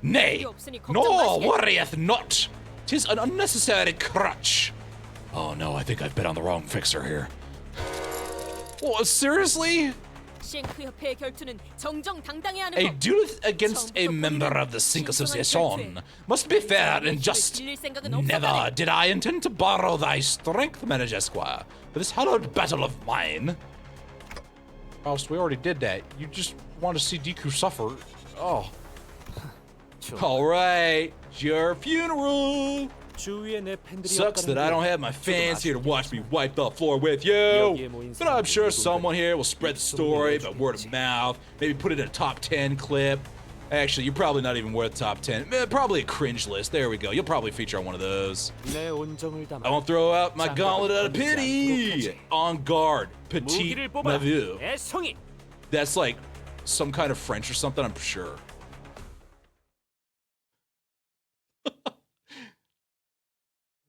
Nay, nor worrieth not. 'Tis an unnecessary crutch. Oh no, I think I've bet on the wrong fixer here. What, seriously? A duel against a member of the Sync Association must be fair and just. Never did I intend to borrow thy strength, Manager Esquire, for this hallowed battle of mine. Faust, we already did that. You just want to see Deku suffer. Oh. Alright, your funeral. Sucks that I don't have my fans here to watch me wipe the floor with you. But I'm sure someone here will spread the story by word of mouth. Maybe put it in a top 10 clip. Actually, you're probably not even worth top 10. Probably a cringe list. There we go. You'll probably feature on one of those. I won't throw out my gauntlet out of pity. On guard, petit neveu. That's like some kind of French or something, I'm sure.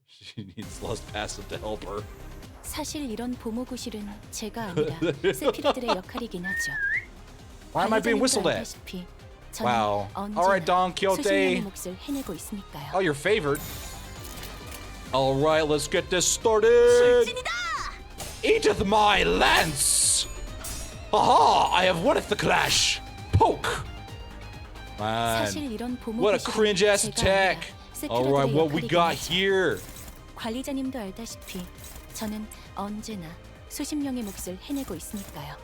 She needs lust passive to help her. 사실 이런 보모구실은 제가 아니라 세피르들의 역할이긴 하죠. Why am I being whistled at? Wow. Alright, Don Quixote. Oh, your favorite. Alright, let's get this started. Eateth my lance! Aha! I have wonneth the clash! Poke! Man, what a cringe-ass attack! Alright, what we got here? 관리자님도 알다시피 저는 언제나 수십 명의 몫을 해내고 있으니까요.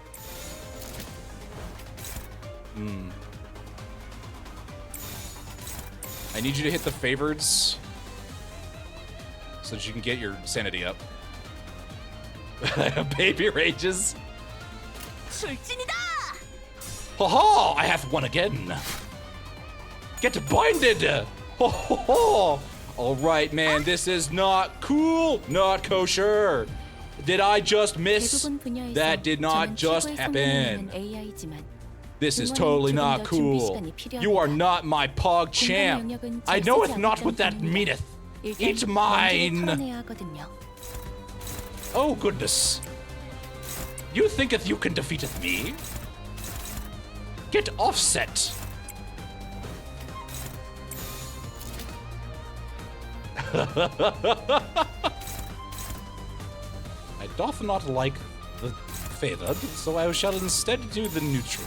I need you to hit the favorites so that you can get your sanity up. Baby rages. Haha! I have won again. Get binded. Ho ho ho! All right, man. This is not cool. Not kosher. Did I just miss? That did not just happen. This is totally not cool. You are not my pog champ. I knoweth not what that meaneth. Eat mine. Oh, goodness. You thinketh you can defeateth me? Get offset. I doth not like the favored, so I shall instead do the neutral.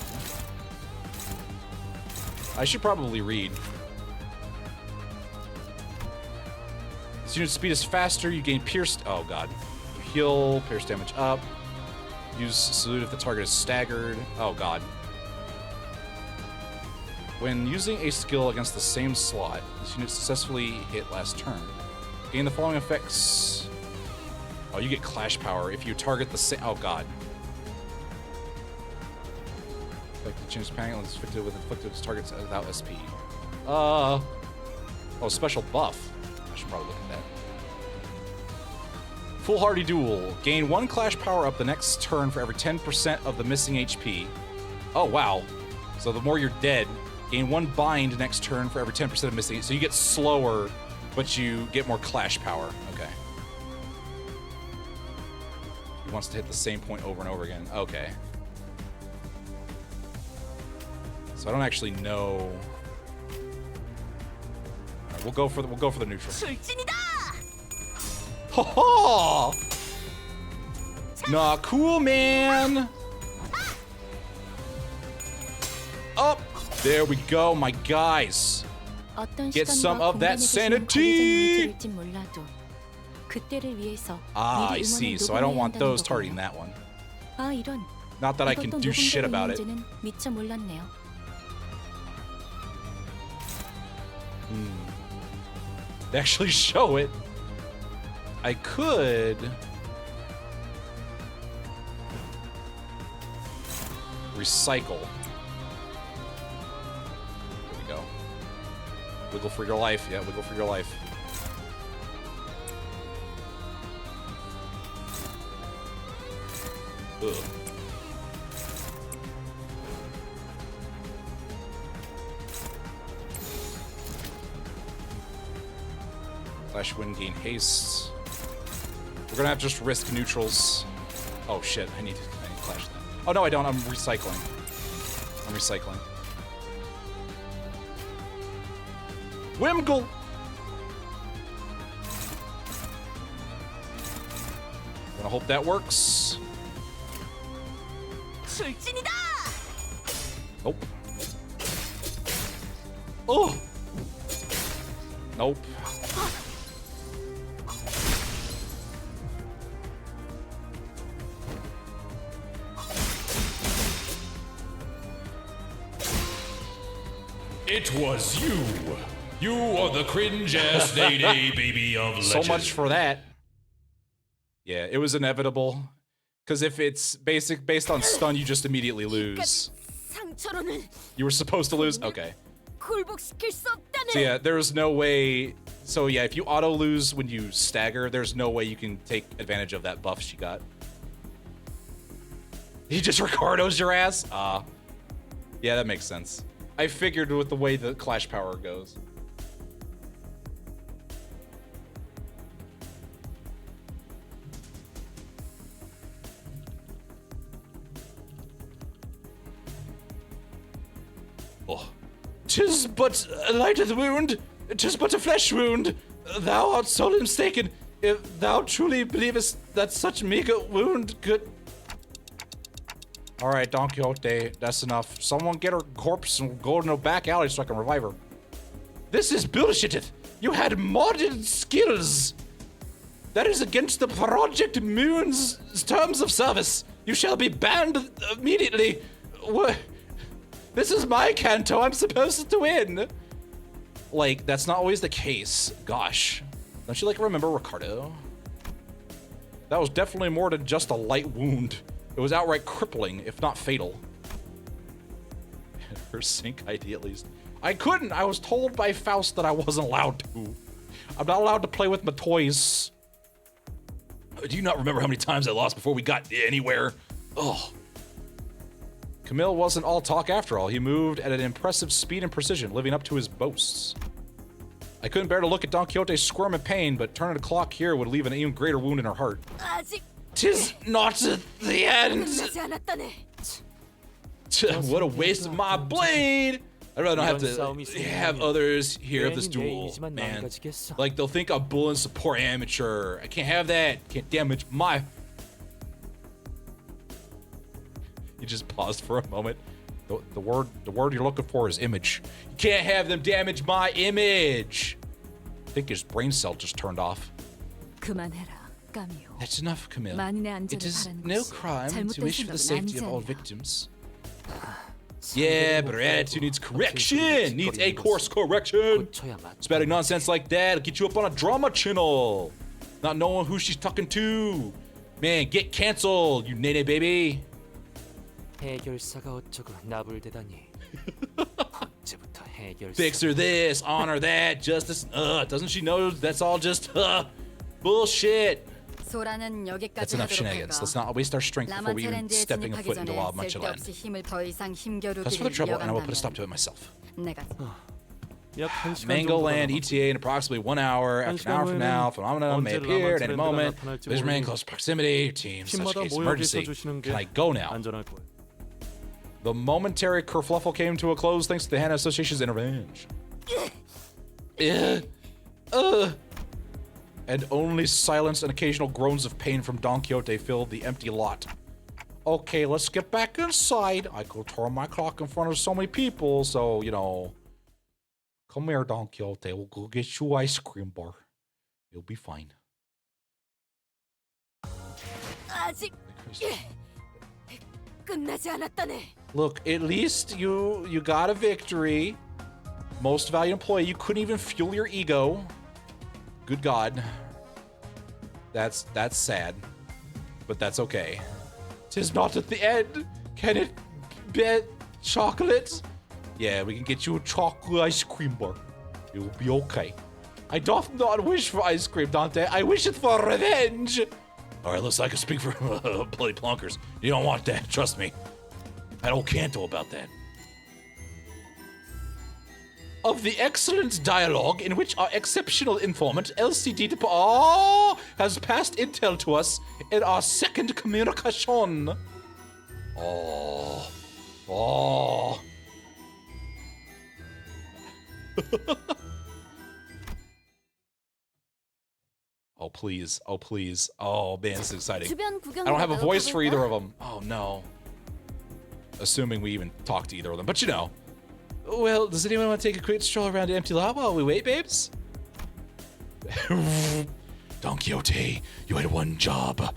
I should probably read. This unit's speed is faster, you gain pierced. Oh god. You heal, pierce damage up. Use salute if the target is staggered. Oh god. When using a skill against the same slot, this unit successfully hit last turn. Gain the following effects. Oh, you get clash power if you target the same. Oh god. Effective change panic when it's inflicted with inflicted targets without SP. Oh, special buff. I should probably look at that. Foolhardy Duel. Gain 1 clash power up the next turn for every 10% of the missing HP. Oh wow. So the more you're dead, gain 1 bind next turn for every 10% of missing. So you get slower, but you get more clash power. Okay. He wants to hit the same point over and over again. Okay. So I don't actually know. Right, we'll go for the neutral. Ha Not cool, man. Up. There we go, my guys. Get some of that sanity. Ah, I see. So I don't want those targeting that one. Not that I can do shit about it. They actually show it. I could. Recycle. There we go. Wiggle for your life. Yeah, wiggle for your life. Ugh. Flash wind gain haste. We're gonna have to just risk neutrals. Oh shit, I need to flash that. Oh no, I don't. I'm recycling. I'm recycling. Wimgle! Gonna hope that works. Nope. Oh! Nope. It was you. You are the cringe-ass day-day baby of legend. So much for that. Yeah, it was inevitable. Because if it's based on stun, you just immediately lose. You were supposed to lose? Okay. So yeah, there's no way. So yeah, if you auto lose when you stagger, there's no way you can take advantage of that buff she got. He just Ricardo's your ass? Yeah, that makes sense. I figured with the way the clash power goes. Oh. 'Tis but a lighted wound, 'tis but a flesh wound. Thou art sorely mistaken, if thou truly believest that such meager wound could... Alright, Don Quixote, that's enough. Someone get her corpse and go in the back alley so I can revive her. This is bullshit. You had modded skills. That is against the Project Moon's terms of service. You shall be banned immediately. What? This is my Canto. I'm supposed to win. Like, that's not always the case. Gosh. Don't you, like, remember Ricardo? That was definitely more than just a light wound. It was outright crippling, if not fatal. Her sync ID, at least. I couldn't. I was told by Faust that I wasn't allowed to. I'm not allowed to play with my toys. Do you not remember how many times I lost before we got anywhere? Oh. Camille wasn't all talk after all. He moved at an impressive speed and precision, living up to his boasts. I couldn't bear to look at Don Quixote squirm in pain, but turning the clock here would leave an even greater wound in her heart. 'Tis not the end. What a waste of my blade. I'd rather not have to have others hear of this duel, man. Like, they'll think I'm bullying support amateur. I can't have that. Can't damage my... You just paused for a moment. The word you're looking for is image. You can't have them damage my image. I think his brain cell just turned off. That's enough, Camille. It is no crime to wish for the safety of all victims. Yeah, but her attitude needs correction. Needs a course correction. Spouting nonsense like that will get you up on a drama channel. Not knowing who she's talking to. Man, get canceled, you nene baby. Fix her this, honor that, justice. Doesn't she know that's all just bullshit? That's enough shenanigans. Let's not waste our strength before we even stepping a foot into La Mancha land. That's for the trouble, and I will put a stop to it myself. Mango Land ETA in approximately 1 hour. After an hour from now, phenomena may appear at any moment. Please remain in close proximity. Your team, such case emergency. Can I go now? The momentary kerfluffle came to a close thanks to the Hannah Association's intervention. and only silence and occasional groans of pain from Don Quixote filled the empty lot. Okay, let's get back inside. I could turn my clock in front of so many people, so, you know. Come here, Don Quixote. We'll go get you ice cream bar. You'll be fine. 아직 끝나지 않았다네. Look, at least you got a victory. Most valued employee. You couldn't even fuel your ego. Good God. That's sad. But that's okay. 'Tis not at the end. Can it be chocolate? Yeah, we can get you a chocolate ice cream bar. It will be okay. I doth not wish for ice cream, Dante. I wish it for revenge. All right, looks like I can speak for bloody plonkers. You don't want that, trust me. I told Canto about that. Of the excellent dialogue in which our exceptional informant, LCD has passed intel to us in our second communication. Oh. Oh, please. Oh, please. Oh, man, this is exciting. I don't have a voice for either of them. Oh, no. Assuming we even talk to either of them, but you know. Well, does anyone want to take a quick stroll around the empty lot while we wait, babes? Don Quixote, you had one job.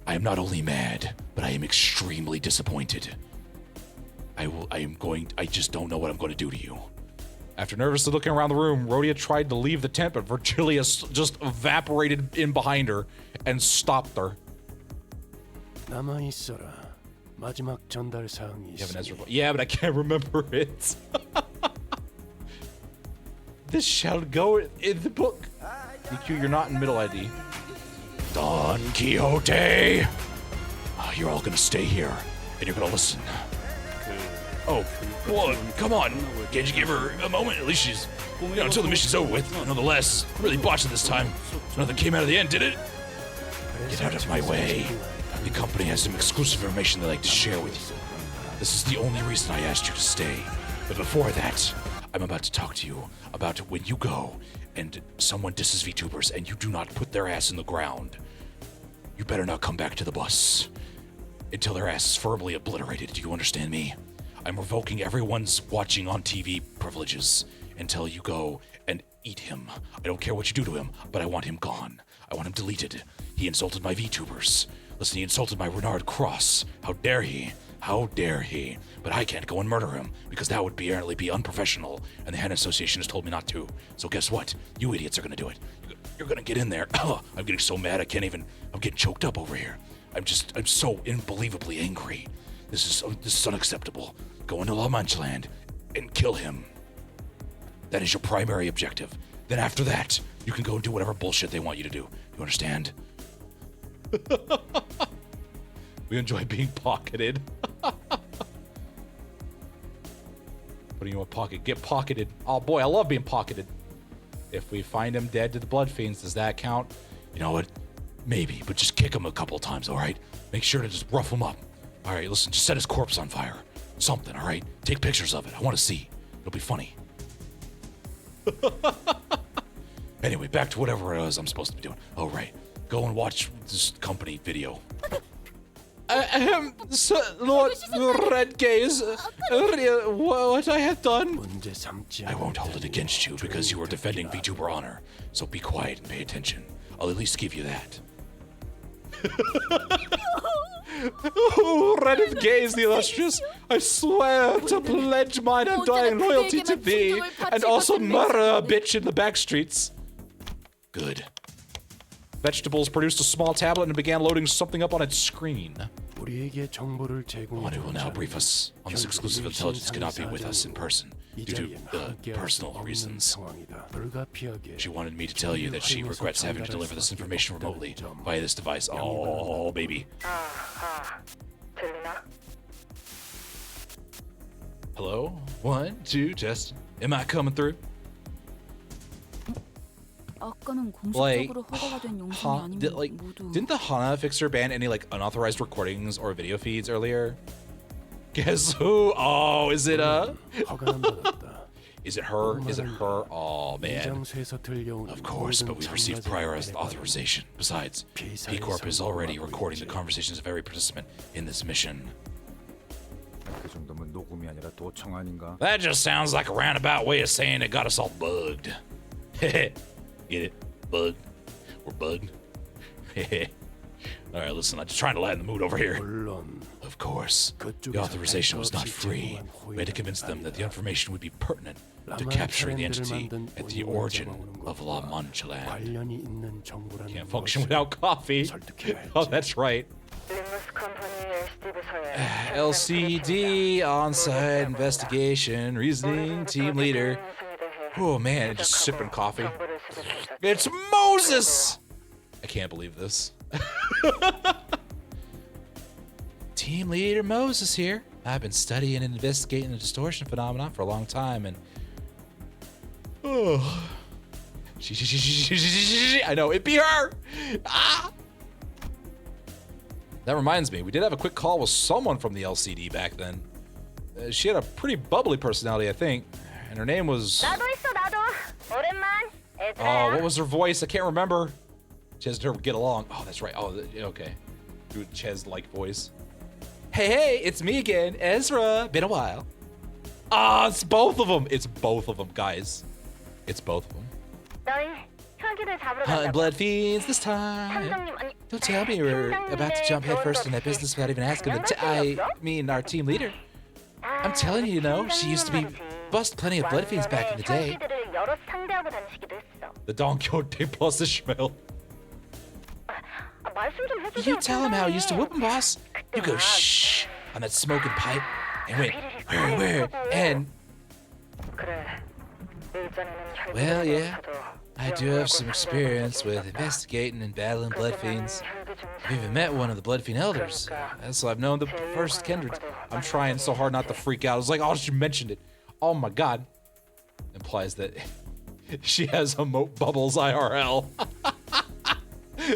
I am not only mad, but I am extremely disappointed. I just don't know what I'm going to do to you. After nervously looking around the room, Rhodia tried to leave the tent, but Virgilius just evaporated in behind her and stopped her. You have an Ezra voice. Yeah, but I can't remember it. This shall go in the book. EQ, you're not in middle ID. Don Quixote! You're all gonna stay here, and you're gonna listen. Oh, well, come on. Can't you give her a moment? At least she's, until the mission's over with. Nonetheless, I'm really botching this time. Nothing came out of the end, did it? Get out of my way. The company has some exclusive information they'd like to share with you. This is the only reason I asked you to stay. But before that, I'm about to talk to you about when you go and someone disses VTubers and you do not put their ass in the ground. You better not come back to the bus until their ass is firmly obliterated. Do you understand me? I'm revoking everyone's watching on TV privileges until you go and eat him. I don't care what you do to him, but I want him gone. I want him deleted. He insulted my VTubers. Listen, he insulted my Renard cross. How dare he? How dare he? But I can't go and murder him because that would apparently be unprofessional, and the Hen Association has told me not to. So guess what? You idiots are gonna do it. You're gonna get in there. I'm getting so mad I can't even. I'm getting choked up over here. I'm so unbelievably angry. This is unacceptable. Go into La Mancha Land and kill him. That is your primary objective. Then after that, you can go and do whatever bullshit they want you to do. You understand? We enjoy being pocketed. Putting you in a pocket. Get pocketed. Oh boy, I love being pocketed. If we find him dead to the blood fiends, does that count? You know what? Maybe, but just kick him a couple times, all right? Make sure to just rough him up. All right, listen, just set his corpse on fire. Something, all right? Take pictures of it. I want to see. It'll be funny. Anyway, back to whatever it was I'm supposed to be doing. Oh, right. Go and watch this company video. Lord Red Gaze, what I have done? I won't hold it against you because you are defending VTuber honor. So be quiet and pay attention. I'll at least give you that. Oh, Red of Gaze, the illustrious, I swear to pledge mine undying loyalty to thee, and also murder a bitch in the back streets. Good. Vegetables produced a small tablet and began loading something up on its screen. One who will now brief us on this exclusive intelligence cannot be with us in person due to personal reasons. She wanted me to tell you that she regrets having to deliver this information remotely via this device. Oh, baby. Hello? 1, 2, test. Am I coming through? Like, didn't the Hana fixer ban any unauthorized recordings or video feeds earlier? Guess who? Oh, is it Is it her? Is it her? Oh, man. Of course, but we've received prior authorization. Besides, P Corp is already recording the conversations of every participant in this mission. 그 정도면 녹음이 아니라 도청 아닌가? That just sounds like a roundabout way of saying it got us all bugged. Get it? Bugged? We're bugged? Alright, listen, I'm just trying to lighten the mood over here. Of course, the authorization was not free. We had to convince them that the information would be pertinent to capturing the entity at the origin of La Mancha Land. Can't function without coffee. Oh, that's right. LCD, on-site investigation, reasoning, team leader. Oh man, just sipping coffee. It's Moses! I can't believe this. Team leader Moses here. I've been studying and investigating the distortion phenomenon for a long time, and I know, it'd be her! Ah! That reminds me, we did have a quick call with someone from the LCD back then. She had a pretty bubbly personality, I think, and her name was... Oh, what was her voice? I can't remember. Ches and her would get along. Oh, that's right. Oh, okay. Do a Ches-like voice. Hey, it's me again, Ezra. Been a while. Ah, it's both of them. It's both of them, guys. It's both of them. Hunting blood fiends this time. Don't tell me we're about to jump headfirst in that business without even asking our team leader. I'm telling you, she used to bust plenty of blood fiends back in the day. The Don Quixote plus Ishmael. You tell him how I used to whoop him, boss. You go shh on that smoking pipe and went where, and... Well, yeah. I do have some experience with investigating and battling blood fiends. I've even met one of the blood fiend elders, so I've known the first kindred. I'm trying so hard not to freak out. I was like, oh, she mentioned it. Oh my god. Implies that she has emote bubbles IRL.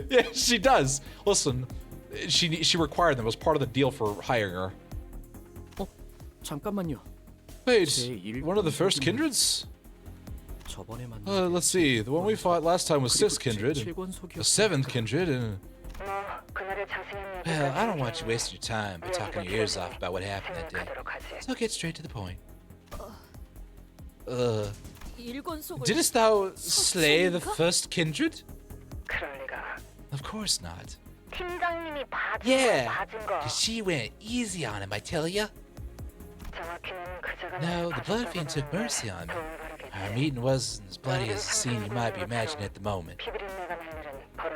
Yeah, she does. Listen, she required them. It was part of the deal for hiring her. 잠깐만요. Wait, one of the first kindreds? Let's see. The one we fought last time was 6th kindred, the 7th kindred, and... Well, I don't want you wasting your time by talking your ears off about what happened that day. So I'll get straight to the point. Didst thou slay the first kindred? Of course not. Yeah, 'cause she went easy on him, I tell ya. No, the blood fiend took mercy on me. Our meeting wasn't as bloody as the scene you might be imagining at the moment.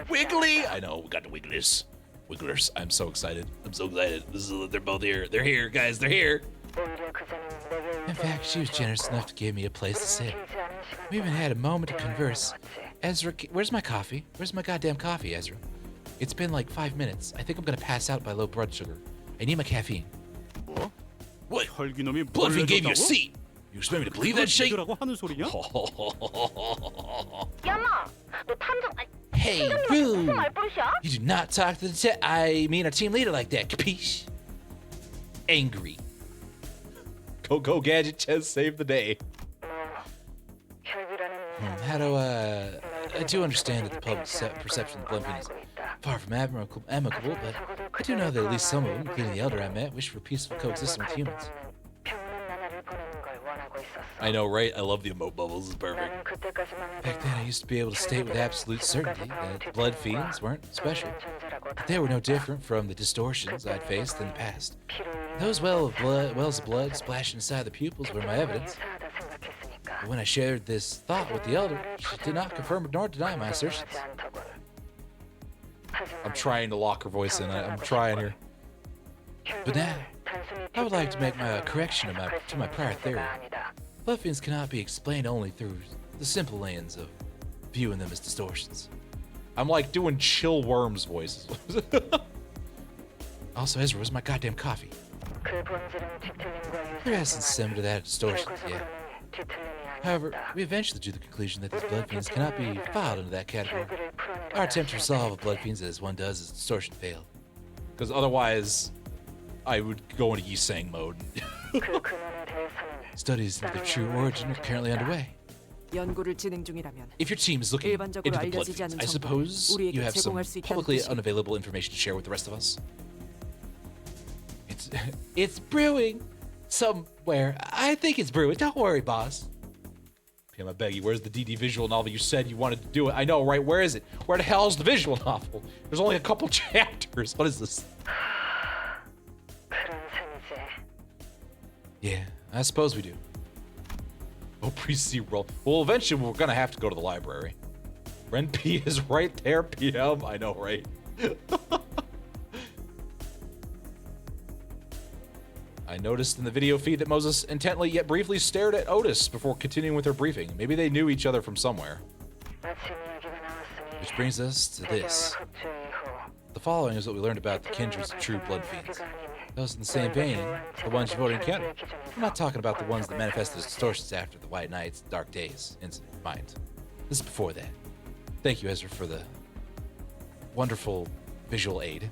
Wiggly! I know, we got the Wigglers. Wigglers, I'm so excited. I'm so excited. They're both here. They're here, guys, they're here. In fact, she was generous enough to give me a place to sit. We even had a moment to converse. Ezra, where's my coffee? Where's my goddamn coffee, Ezra? It's been like 5 minutes. I think I'm gonna pass out by low blood sugar. I need my caffeine. What? Blood fiend gave you a seat. You expect me to believe that shit? Hey, rude! You do not talk to the our team leader like that, capiche? Angry. Go Gadget Ches saved the day. I do understand that the public's perception of Blumping is far from amicable, but I do know that at least some of them, including the elder I met, wish for peaceful coexistence with humans. I know, right? I love the emote bubbles. It's perfect. Back then, I used to be able to state with absolute certainty that blood fiends weren't special. But they were no different from the distortions I'd faced in the past. Those wells of blood splashing inside the pupils were my evidence. But when I shared this thought with the elder, she did not confirm nor deny my assertions. I'm trying to lock her voice in. I'm trying here. But now, I would like to make my correction to my prior theory. Blood fiends cannot be explained only through the simple lens of viewing them as distortions. I'm like doing chill worms voices. Also, Ezra, where's my goddamn coffee? There hasn't similar to that distortion yet. However, we eventually drew the conclusion that these blood fiends cannot be filed into that category. Our attempt to resolve a blood fiends as one does as distortion failed. Because otherwise, I would go into Yisang mode. Studies into the true origin are currently underway. 연구를 진행 중이라면 If your team is looking into 일반적으로 the blood 알려지지 fiends, 않은 I suppose 정보를 you 우리에게 have some 제공할 수 있다는 publicly 뜻이에요. unavailable information to share with the rest of us. It's brewing somewhere. I think it's brewing. Don't worry, boss. Pam, I beg you, where's the DD visual novel you said you wanted to do it? I know, right? Where is it? Where the hell is the visual novel? There's only a couple chapters. What is this? Yeah, I suppose we do. Oh, pre-C roll. Well, eventually we're gonna have to go to the library. Ren P is right there, PM. I know, right? I noticed in the video feed that Moses intently yet briefly stared at Otis before continuing with her briefing. Maybe they knew each other from somewhere. Which brings us to this. The following is what we learned about the kindred's true blood fiends. Those in the same vein, the ones you voted in Canto. I'm not talking about the ones that manifested as distortions after the White Knight's Dark Days incident, mind. This is before that. Thank you, Ezra, for the wonderful visual aid.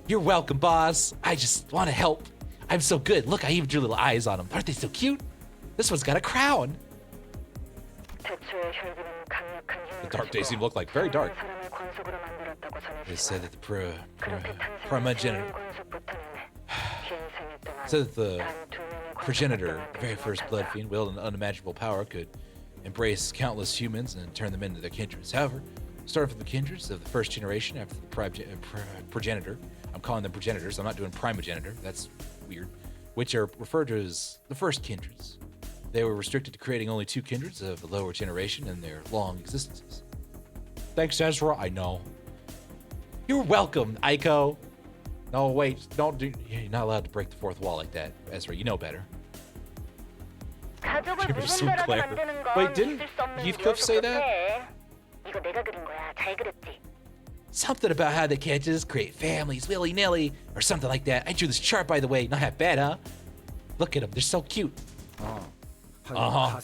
You're welcome, boss. I just want to help. I'm so good. Look, I even drew little eyes on them. Aren't they so cute? This one's got a crown. The Dark Days seem to look like very dark. They said that the progenitor, the very first blood fiend, wielding an unimaginable power, could embrace countless humans and turn them into their kindreds. However, starting from the kindreds of the first generation after the progenitor, I'm calling them progenitors, I'm not doing primogenitor, that's weird, which are referred to as the first kindreds. They were restricted to creating only 2 kindreds of the lower generation in their long existences. Thanks, Ezra, I know. You're welcome, Aiko. No, wait, don't do. You're not allowed to break the fourth wall like that, Ezra. You know better. You're so clever. Wait, didn't Heathcliff say that? Something about how they can't just create families willy-nilly or something like that. I drew this chart, by the way. Not half bad, huh? Look at them. They're so cute.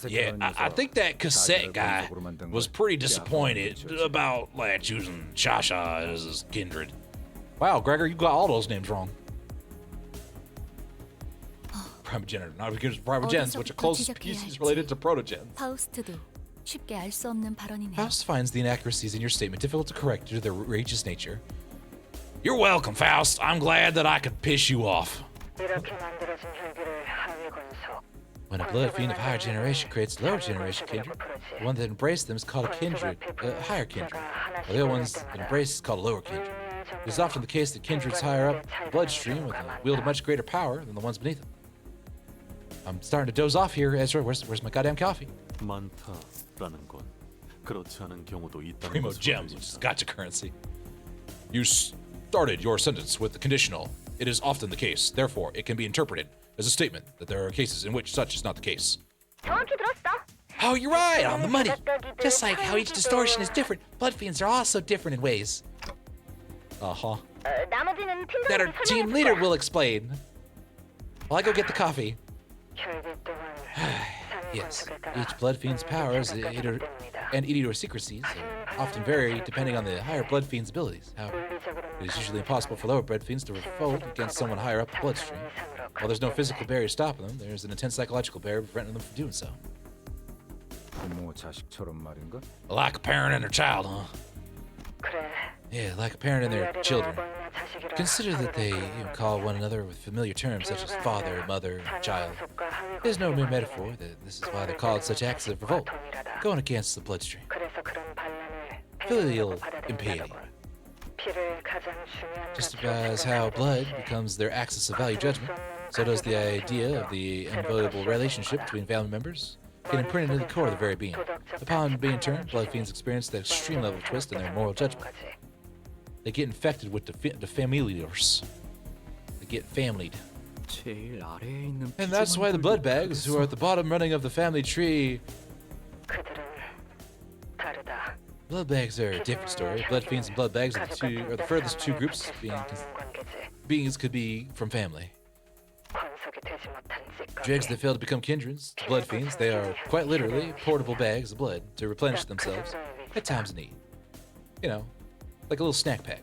Yeah, I think that cassette guy was pretty disappointed about like choosing Shasha as his kindred. Wow, Gregor, you got all those names wrong. Primogenitor, not because primogens, which are close species related to protogens. 파우스트도 쉽게 알 수 없는 발언이네요. Faust finds the inaccuracies in your statement difficult to correct due to their outrageous nature. You're welcome, Faust. I'm glad that I could piss you off. When a blood fiend of higher generation creates lower generation kindred, the one that embraced them is called a kindred, a higher kindred, while the other ones that embrace is called a lower kindred. It is often the case that kindreds higher up the bloodstream wield a much greater power than the ones beneath them. I'm starting to doze off here, Ezra. Where's my goddamn coffee? 많다라는 건 그렇지 않은 경우도 있다는 Primo 것으로 gems, which is gotcha currency. You started your sentence with the conditional. It is often the case. Therefore, it can be interpreted as a statement that there are cases in which such is not the case. Oh, you're right, on the money. Just like how each distortion is different, blood fiends are also different in ways. Uh-huh. That our team leader will explain. While I go get the coffee. Yes, each blood fiend's powers and idiosyncrasies often vary depending on the higher blood fiend's abilities. However, it is usually impossible for lower blood fiends to revolt against someone higher up the bloodstream. While there's no physical barrier stopping them, there's an intense psychological barrier preventing them from doing so. Like a parent and their child, huh? Yeah, like a parent and their children. Consider that they call one another with familiar terms such as father, mother, and child. There's no mere metaphor that this is why they're called such acts of revolt, going against the bloodstream. Filial impiety. Just as how blood becomes their axis of value judgment, so does the idea of the inviolable relationship between family members get imprinted into the core of the very being. Upon being turned, blood fiends experience the extreme level of twist in their moral judgment. They get infected with the familiars. They get familied. And that's why the blood bags, who are at the bottom running of the family tree... Blood bags are a different story. Blood fiends and blood bags are the furthest two groups beings could be from family. Dregs that fail to become kindreds, to blood fiends, they are quite literally portable bags of blood to replenish themselves at times of need. You know, like a little snack pack,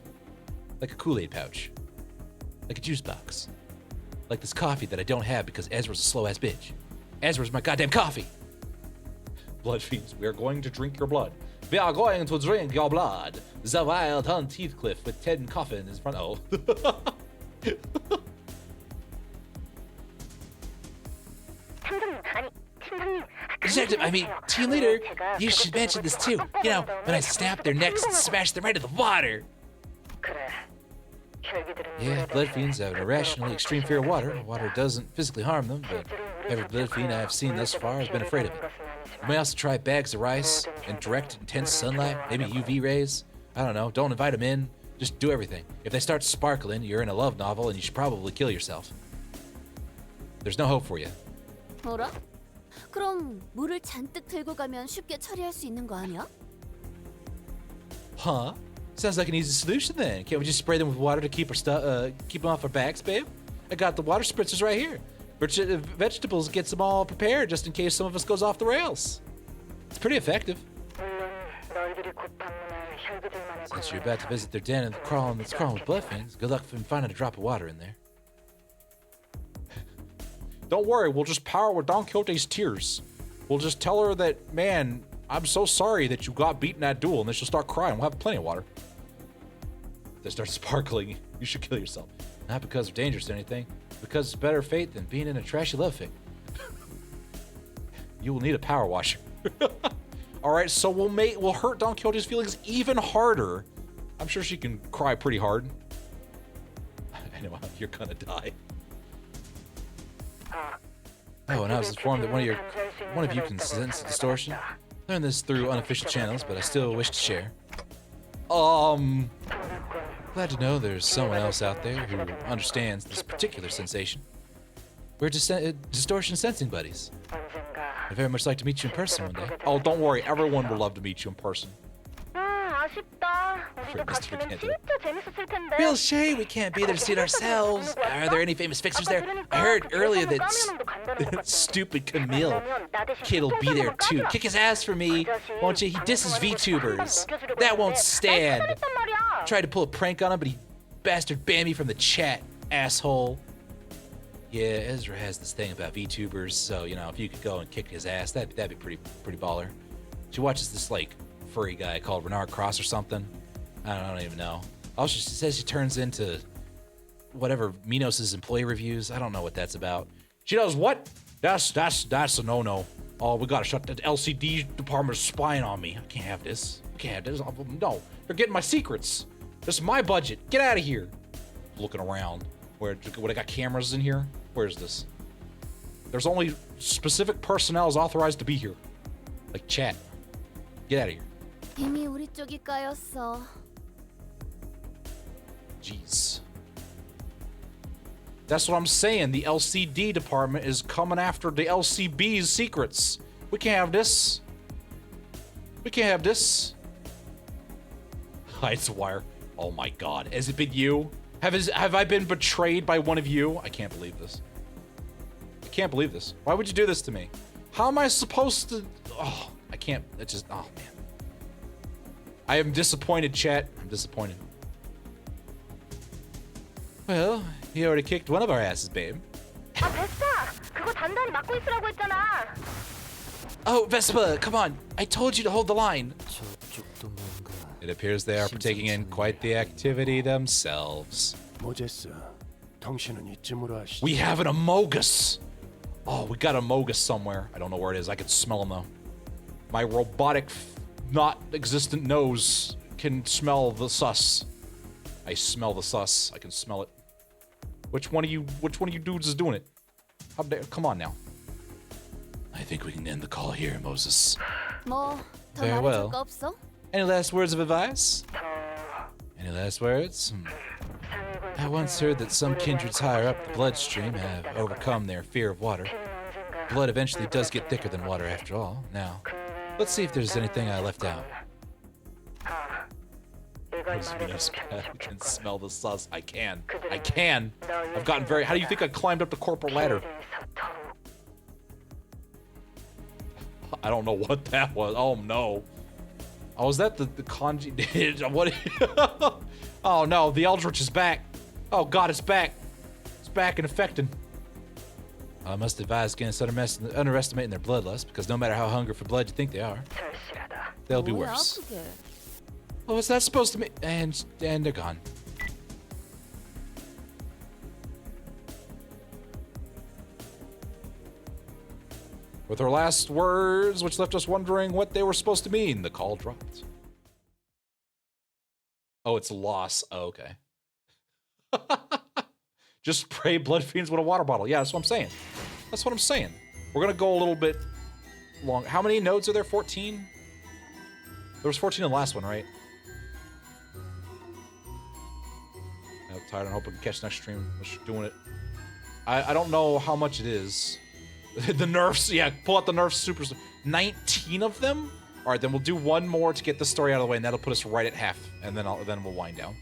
like a Kool-Aid pouch, like a juice box, like this coffee that I don't have because Ezra's a slow-ass bitch. As where's my goddamn coffee? Blood fiends, we are going to drink your blood. We are going to drink your blood. The wild hunt Heathcliff with Ted and Coffin in his front. Oh. Detective, I mean, team leader, you should mention this too. You know, when I snap their necks and smash them right in the water. Yeah, blood fiends have an irrationally extreme fear of water. Water doesn't physically harm them, but every blood fiend I have seen thus far has been afraid of it. You may also try bags of rice and direct intense sunlight, maybe UV rays. I don't know, don't invite them in. Just do everything. If they start sparkling, you're in a love novel and you should probably kill yourself. There's no hope for you. 뭐라? 그럼 물을 잔뜩 들고 가면 쉽게 처리할 수 있는 거 아니야? Huh? Sounds like an easy solution then. Can't we just spray them with water to keep them off our backs, babe? I got the water spritzers right here. Vegetables gets them all prepared just in case some of us goes off the rails. It's pretty effective. Since you're about to visit their den and it's crawling with blood fiends, good luck in finding a drop of water in there. Don't worry, we'll just power with Don Quixote's tears. We'll just tell her that, man, I'm so sorry that you got beaten that duel, and then she'll start crying. We'll have plenty of water. If they start sparkling, you should kill yourself. Not because they're dangerous or anything, because it's better fate than being in a trashy love fic. You will need a power washer. All right, so we'll hurt Don Quixote's feelings even harder. I'm sure she can cry pretty hard. I know you're gonna die. Oh, and I was informed that one of you can sense distortion. Learned this through unofficial channels, but I still wish to share. Glad to know there's someone else out there who understands this particular sensation. We're distortion sensing buddies. I'd very much like to meet you in person one day. Oh, don't worry, everyone would love to meet you in person. Mr. Canto. Real shame we can't be there to see it ourselves. Are there any famous fixers there? I heard earlier that stupid Camille kid will be there too. Kick his ass for me, won't you? He disses VTubers. That won't stand. Tried to pull a prank on him, but he bastard banned me from the chat, asshole. Yeah, Ezra has this thing about VTubers, so you know if you could go and kick his ass, that'd be pretty baller. She watches this like furry guy called Renard or something. I don't even know. Also, she says she turns into whatever Minos' employee reviews. I don't know what that's about. She does what? That's a no-no. Oh, we gotta shut the LCD department spying on me. I can't have this. I can't have this. No, they're getting my secrets. This is my budget. Get out of here. Looking around. What, I got cameras in here? Where's this? There's only specific personnel is authorized to be here. Like chat. Get out of here. 이미 우리 쪽이 까였어. Jeez. That's what I'm saying. The LCD department is coming after the LCB's secrets. We can't have this. We can't have this. Hides wire. Oh my God. Has it been you? Have I been betrayed by one of you? I can't believe this. I can't believe this. Why would you do this to me? How am I supposed to... Oh, I can't... It just... Oh, man. I am disappointed, chat. I'm disappointed. Well, you already kicked one of our asses, babe. 아, 베스파! 그거 단단히 막고 있으라고 했잖아. Oh, Vespa, come on. I told you to hold the line. It appears they are partaking in quite the activity themselves. We have an Amogus! Oh, we got Amogus somewhere. I don't know where it is. I can smell him, though. My robotic, not existent nose can smell the sus. I smell the sus. I can smell it. Which one of you dudes is doing it? How dare, come on now. I think we can end the call here, Moses. 뭐, 더 Very 말해줄 well. 거 없어? Any last words of advice? Any last words? I once heard that some kindreds higher up the bloodstream have overcome their fear of water. Blood eventually does get thicker than water after all. Now, let's see if there's anything I left out. I can smell the sus. I can. I can. I've gotten very... How do you think I climbed up the corporate ladder? I don't know what that was. Oh, no. Oh, is that the kanji? What? Oh, no. The Eldritch is back. Oh, God, it's back. It's back and affecting. I must advise against underestimating their bloodlust, because no matter how hungry for blood you think they are, they'll be worse. Well, what's that supposed to mean? And they're gone. With her last words, which left us wondering what they were supposed to mean, the call dropped. Oh, it's loss. Oh, okay. Just spray blood fiends with a water bottle. Yeah, that's what I'm saying. That's what I'm saying. We're gonna go a little bit long. How many nodes are there? 14? There was 14 in the last one, right? I'm tired. I hope I can catch next stream. We're just doing it. I don't know how much it is. The nerfs, yeah, pull out the nerfs super. 19 of them? All right, then we'll do one more to get the story out of the way, and that'll put us right at half, and then we'll wind down.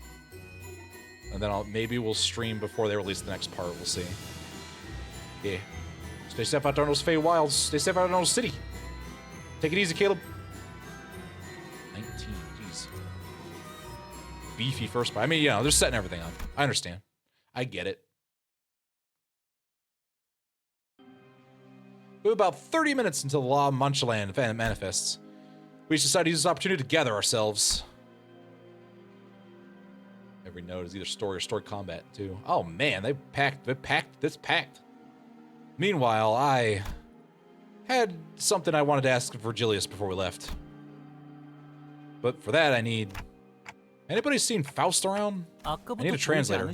And then maybe we'll stream before they release the next part. We'll see. Yeah. Stay safe out there in those Fey Wilds. Stay safe out in those city. Take it easy, Caleb. 19, jeez. Beefy first buy. I mean, they're setting everything up. I understand. I get it. We have about 30 minutes until the Law of Munchland manifests. We decided to use this opportunity to gather ourselves. Every node is either story or story combat, too. Oh, man, they packed. Meanwhile, I had something I wanted to ask Virgilius before we left. But for that, I need... Anybody seen Faust around? I need a translator.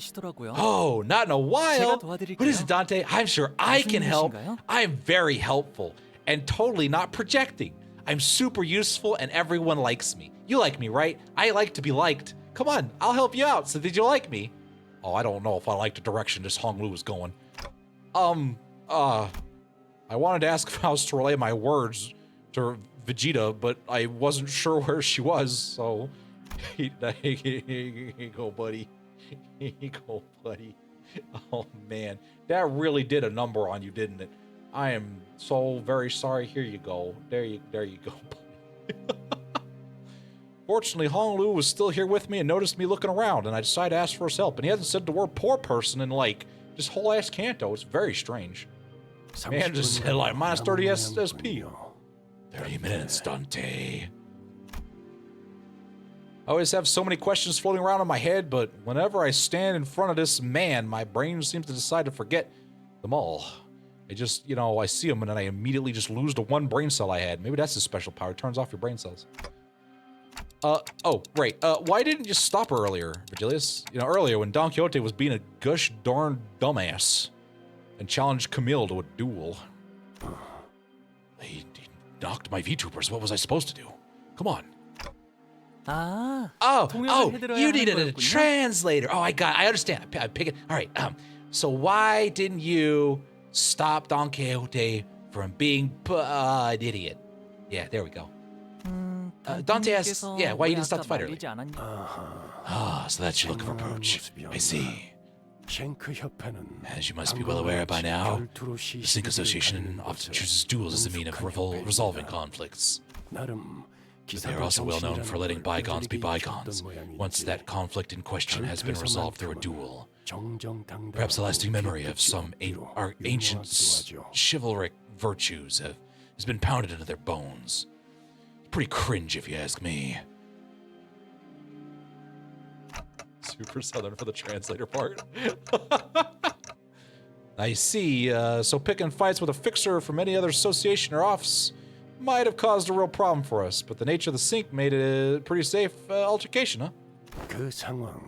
Oh, not in a while. What is it, Dante? I'm sure I can help. I am very helpful and totally not projecting. I'm super useful and everyone likes me. You like me, right? I like to be liked. Come on, I'll help you out. So did you like me? Oh, I don't know if I like the direction this Hong Lu was going. I wanted to ask Faust to relay my words to Vegeta, but I wasn't sure where she was, so... Here you go, buddy. Here you go, buddy. Oh, man. That really did a number on you, didn't it? I am so very sorry. Here you go. There you go, buddy. Fortunately, Hong Lu was still here with me and noticed me looking around, and I decided to ask for his help. And he hasn't said the word poor person in, like, this whole ass Canto. It's very strange. Man just said, like, minus 30 SP. 30 minutes, Dante. I always have so many questions floating around in my head, but whenever I stand in front of this man, my brain seems to decide to forget them all. I just, I see him and then I immediately just lose the one brain cell I had. Maybe that's his special power. It turns off your brain cells. Oh, right. Why didn't you stop her earlier, Virgilius? Earlier when Don Quixote was being a gosh darn dumbass and challenged Camille to a duel. He knocked my VTubers. What was I supposed to do? Come on. You needed a translator. Oh, I understand. I pick it. All right. So why didn't you stop Don Quixote from being an idiot? Yeah, there we go. Dante asks, why you didn't stop the fight earlier? So that's your look of approach. I see. As you must be well aware by now, the Sync Association often chooses duels as a means of resolving conflicts. But they are also well known for letting bygones be bygones, once that conflict in question has been resolved through a duel. Perhaps a lasting memory of some our ancient chivalric virtues has been pounded into their bones. Pretty cringe, if you ask me. Super Southern for the translator part. I see. So picking fights with a fixer from any other association or office might have caused a real problem for us, but the nature of the sync made it a pretty safe altercation, huh?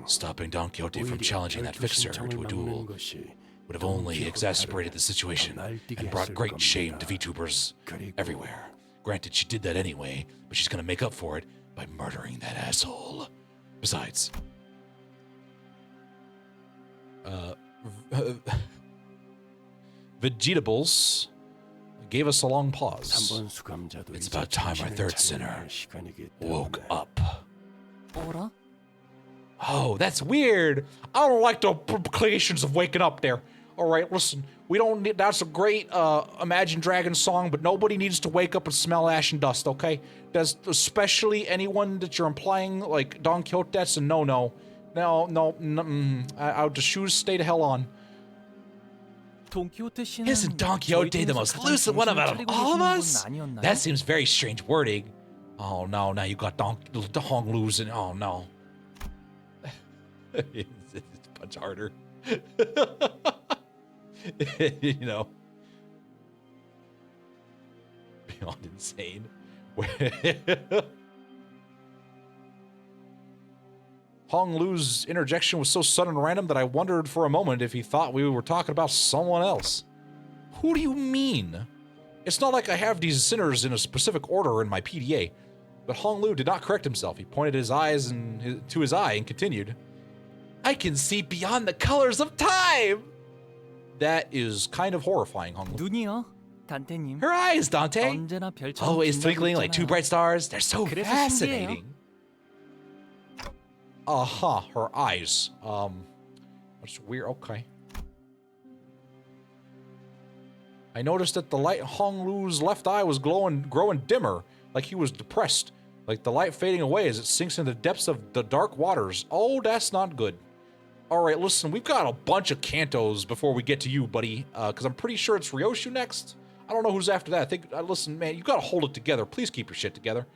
Stopping Don Quixote from challenging that fixer to a duel would have only exacerbated the situation and brought great shame to VTubers everywhere. Granted, she did that anyway, but she's gonna make up for it by murdering that asshole. Besides... Vegetables gave us a long pause. It's about time our third sinner woke up. Oh, that's weird. I don't like the implications of waking up there. All right, listen, we don't need, that's a great Imagine Dragons song, but nobody needs to wake up and smell ash and dust, okay? That's especially anyone that you're implying, like Don Quixote, that's a no-no. No, the shoes stay the hell on. Isn't Don Quixote the most lucid one out of all of us? That seems very strange wording. Oh no, now you got Hong losing. Oh no. It's much harder. You know. Beyond insane. Hong Lu's interjection was so sudden and random that I wondered for a moment if he thought we were talking about someone else. Who do you mean? It's not like I have these sinners in a specific order in my PDA. But Hong Lu did not correct himself. He pointed his eyes to his eye and continued, I can see beyond the colors of time! That is kind of horrifying, Hong Lu. Her eyes, Dante! Always twinkling like two bright stars. They're so fascinating. Her eyes. That's weird. Okay. I noticed that the light in Hong Lu's left eye was growing dimmer, like he was depressed, like the light fading away as it sinks into the depths of the dark waters. Oh, that's not good. All right, listen, we've got a bunch of Cantos before we get to you, buddy, because I'm pretty sure it's Ryoshu next. I don't know who's after that. I think, listen, man, you got to hold it together. Please keep your shit together.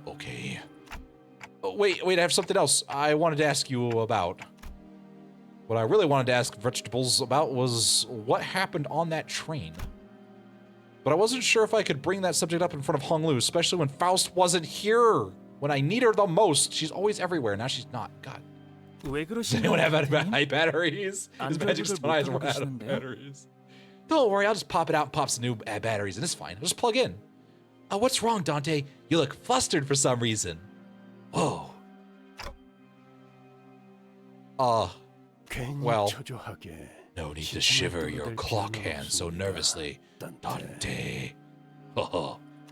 Okay. Oh, wait, I have something else I wanted to ask you about. What I really wanted to ask Vegetables about was what happened on that train. But I wasn't sure if I could bring that subject up in front of Hong Lu, especially when Faust wasn't here. When I need her the most, she's always everywhere. Now she's not. God. Does anyone have high batteries? His magic stone eyes were out of batteries. Don't worry, I'll just pop it out and pop some new batteries, and it's fine. I'll just plug in. What's wrong, Dante? You look flustered for some reason. Whoa. Well, no need to shiver your clock hands so nervously, Dante.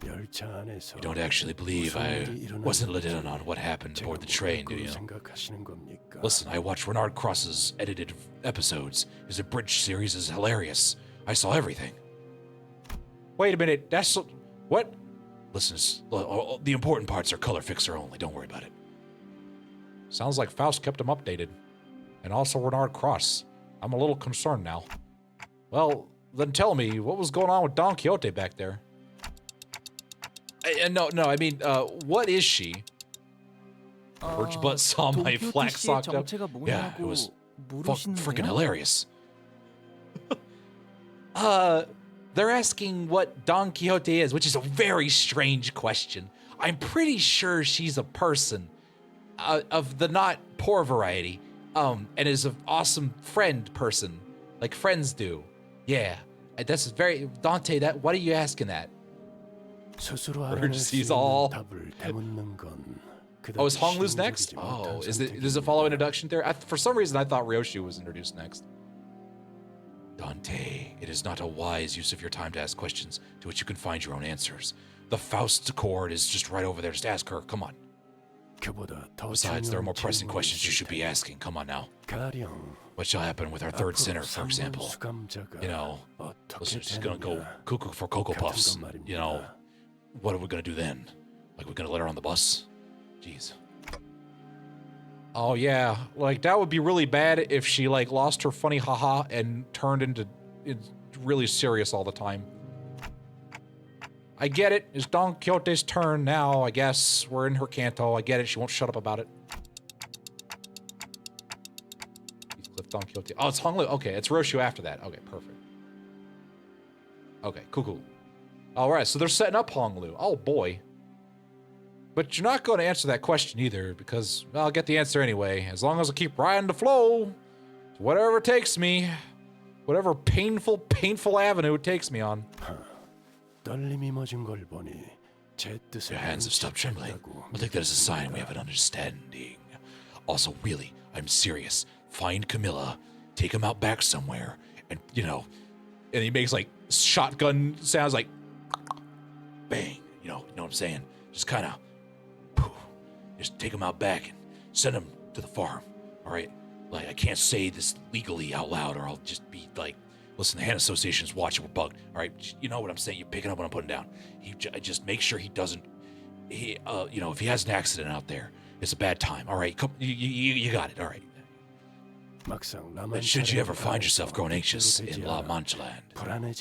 You don't actually believe I wasn't let in on what happened aboard the train, do you? Listen, I watched Renard Cross's edited episodes. His abridged series is hilarious. I saw everything. Wait a minute, that's... What? Listen, the important parts are color fixer only. Don't worry about it. Sounds like Faust kept him updated. And also Renard Cross. I'm a little concerned now. Well, then tell me, what was going on with Don Quixote back there? No, I mean, what is she? Birch Butt saw my flax socked up. Yeah, it was freaking hilarious. They're asking what Don Quixote is, which is a very strange question. I'm pretty sure she's a person of the not poor variety, and is an awesome friend person, like friends do. Yeah, that's very Dante. What are you asking that? Urgency's all. Oh, is Hong Lu's next? Oh, does it follow introduction there? For some reason, I thought Ryoshu was introduced next. Dante, it is not a wise use of your time to ask questions to which you can find your own answers. The Faust Accord is just right over there. Just ask her. Come on. Besides, there are more pressing questions you should be asking. Come on now. What shall happen with our third sinner, for example? You know, listen, she's gonna go cuckoo for Cocoa Puffs. You know, what are we gonna do then? Like, we're gonna let her on the bus? Jeez. Oh yeah, like that would be really bad if she like lost her funny haha and turned into really serious all the time. I get it. It's Don Quixote's turn now, I guess. We're in her canto. I get it. She won't shut up about it. Don Quixote. Oh, it's Hong Lu. Okay, it's Roshu after that. Okay, perfect. Okay, cool. All right, so they're setting up Hong Lu. Oh boy. But you're not going to answer that question either, because well, I'll get the answer anyway. As long as I keep riding the flow, whatever it takes me, whatever painful avenue it takes me on. Your hands have stopped trembling. I think that is a sign we have an understanding. Also, really, I'm serious. Find Camilla, take him out back somewhere, and, you know, and he makes, like, shotgun sounds like, bang, you know what I'm saying? Just kind of, just take him out back and send him to the farm, all right? Like, I can't say this legally out loud, or I'll just be like, listen, the hand association's watching, we're bugged, all right? You know what I'm saying? You're picking up what I'm putting down. Just make sure he doesn't, you know, if he has an accident out there, it's a bad time, all right? Come, you got it, all right? But should you ever find yourself growing anxious in La Mancha Land,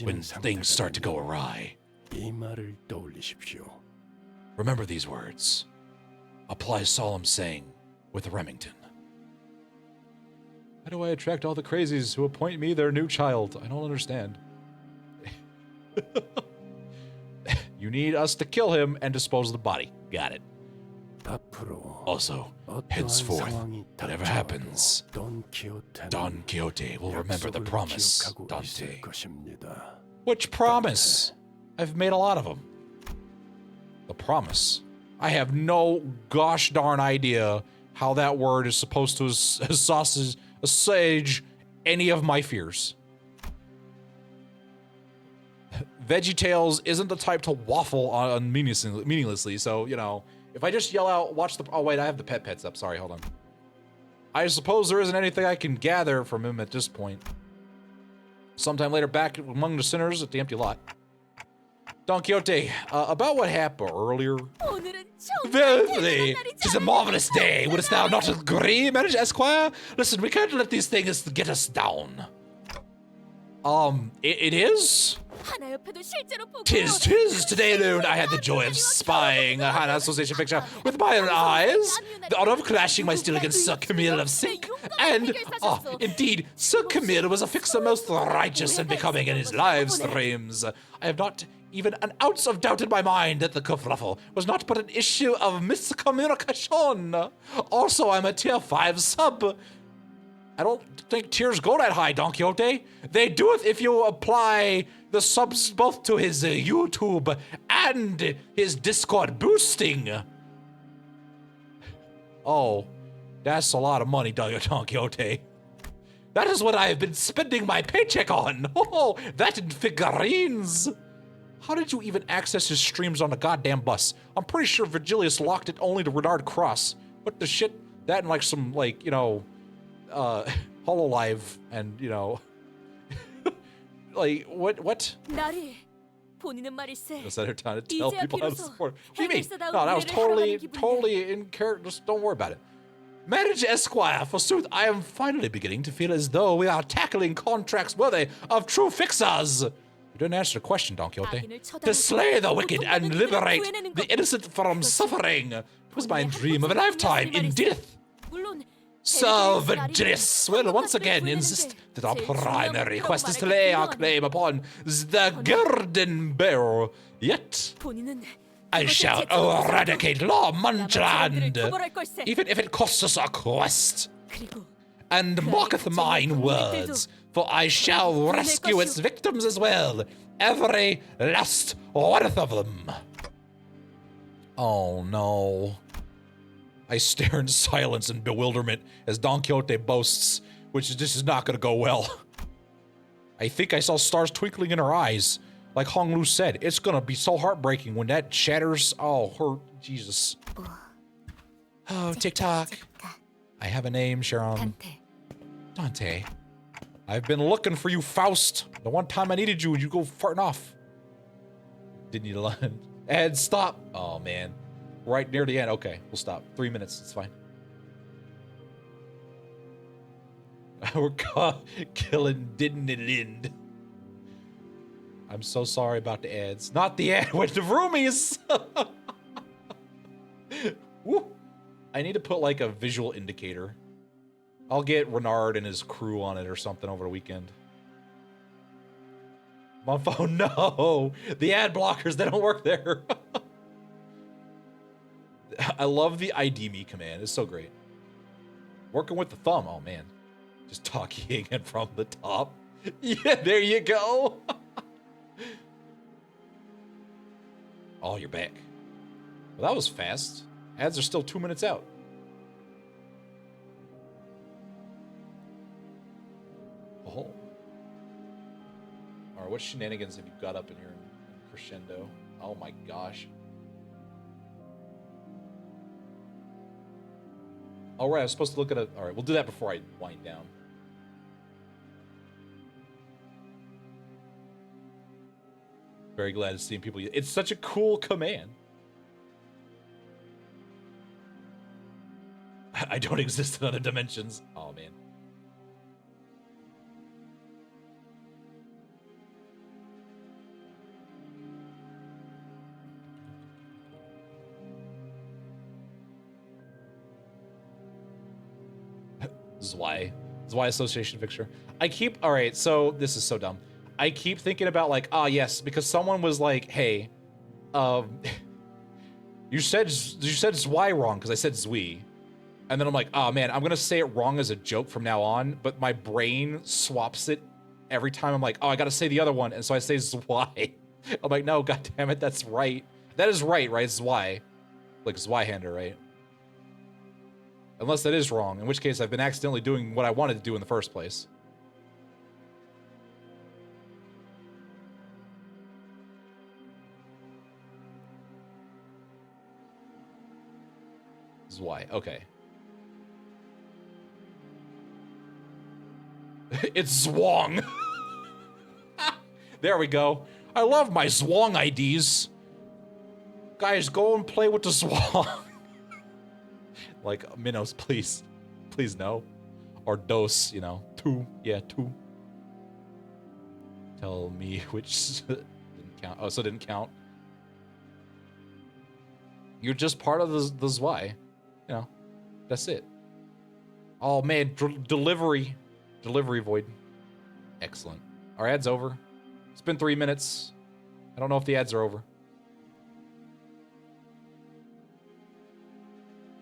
when things start to go awry, remember these words. Apply solemn saying with Remington. How do I attract all the crazies who appoint me their new child? I don't understand. You need us to kill him and dispose of the body. Got it. Also, henceforth, whatever happens, Don Quixote will remember the promise, Dante. Which promise? I've made a lot of them. The promise. I have no gosh darn idea how that word is supposed to assuage any of my fears. VeggieTales isn't the type to waffle on meaninglessly, so, you know, if I just yell out, watch the... Oh, wait, I have the pets up. Sorry, hold on. I suppose there isn't anything I can gather from him at this point. Sometime later, back among the sinners at the empty lot. Don Quixote, about what happened earlier. Verily, 'tis a marvelous day. Wouldst thou not agree, marriage esquire? Listen, we can't let these things get us down. It is? Tis. Today alone I had the joy of spying a Hana Association picture with my own eyes, the honor of clashing my steel against Sir Camille of Sink, and, indeed, Sir Camille was a fixer most righteous and becoming in his live streams. I have not even an ounce of doubt in my mind that the kerfluffle was not but an issue of miscommunication. Also, I'm a tier 5 sub. I don't think tiers go that high, Don Quixote. They do it if you apply the subs both to his YouTube and his Discord boosting. Oh, that's a lot of money, Don Quixote. That is what I have been spending my paycheck on. Oh, that and figurines. How did you even access his streams on the goddamn bus? I'm pretty sure Virgilius locked it only to Renard Cross. What the shit? That and like some, like, you know, HoloLive and, you know, like, what? Was that her time to tell people how to support? What do you mean? No, that was totally in character. Just don't worry about it. Marriage Esquire, forsooth, I am finally beginning to feel as though we are tackling contracts worthy of true fixers. You didn't answer the question, Don Quixote. To slay the wicked and liberate the innocent from suffering. It was my dream of a lifetime, indeed. Sir Virgilius will once again insist that our primary quest is to lay our claim upon the Garden Bear. Yet, I shall eradicate La Mancha Land, even if it costs us our quest. And marketh mine words, for I shall rescue its victims as well, every last one of them. Oh no. I stare in silence and bewilderment as Don Quixote boasts, which is this is not gonna go well. I think I saw stars twinkling in her eyes. Like Hong Lu said, it's gonna be so heartbreaking when that shatters. Oh, her, Jesus. Oh, TikTok. I have a name, Sharon. Dante. I've been looking for you, Faust. The one time I needed you, you go farting off. Didn't need a line. And stop. Oh, man. Right near the end. Okay, we'll stop. 3 minutes. It's fine. We're killing didn't it end. I'm so sorry about the ads. Not the ad with the roomies. Woo. I need to put like a visual indicator. I'll get Renard and his crew on it or something over the weekend. My phone, no. The ad blockers, they don't work there. I love the ID me command. It's so great. Working with the thumb. Oh, man. Just talking it from the top. Yeah, there you go. Oh, you're back. Well, that was fast. Ads are still 2 minutes out. Oh. All right, what shenanigans have you got up in here in Crescendo? Oh my gosh. All right, I was supposed to look at it. All right, we'll do that before I wind down. Very glad to see people. It's such a cool command. I don't exist in other dimensions. Oh, man. Zwei association picture. All right, so this is so dumb. I keep thinking about like, yes, because someone was like, hey, you said Zwei wrong because I said Zwi. And then I'm like, oh man, I'm gonna say it wrong as a joke from now on, but my brain swaps it every time. I'm like, oh, I gotta say the other one, and so I say Zwei. I'm like, no, god damn it, that's right. That is right, Zwei. Like Zweihander, right? Unless that is wrong, in which case I've been accidentally doing what I wanted to do in the first place. Zwei, okay. It's Zwong. There we go. I love my Zwong IDs. Guys, go and play with the Zwong. Like, Minos, please. Please, no. Or Dos, you know. Two. Yeah, two. Tell me which didn't count. Oh, so it didn't count. You're just part of the Zwei. You know, that's it. Oh, man, delivery. Delivery void. Excellent. Our ad's over. It's been 3 minutes. I don't know if the ads are over.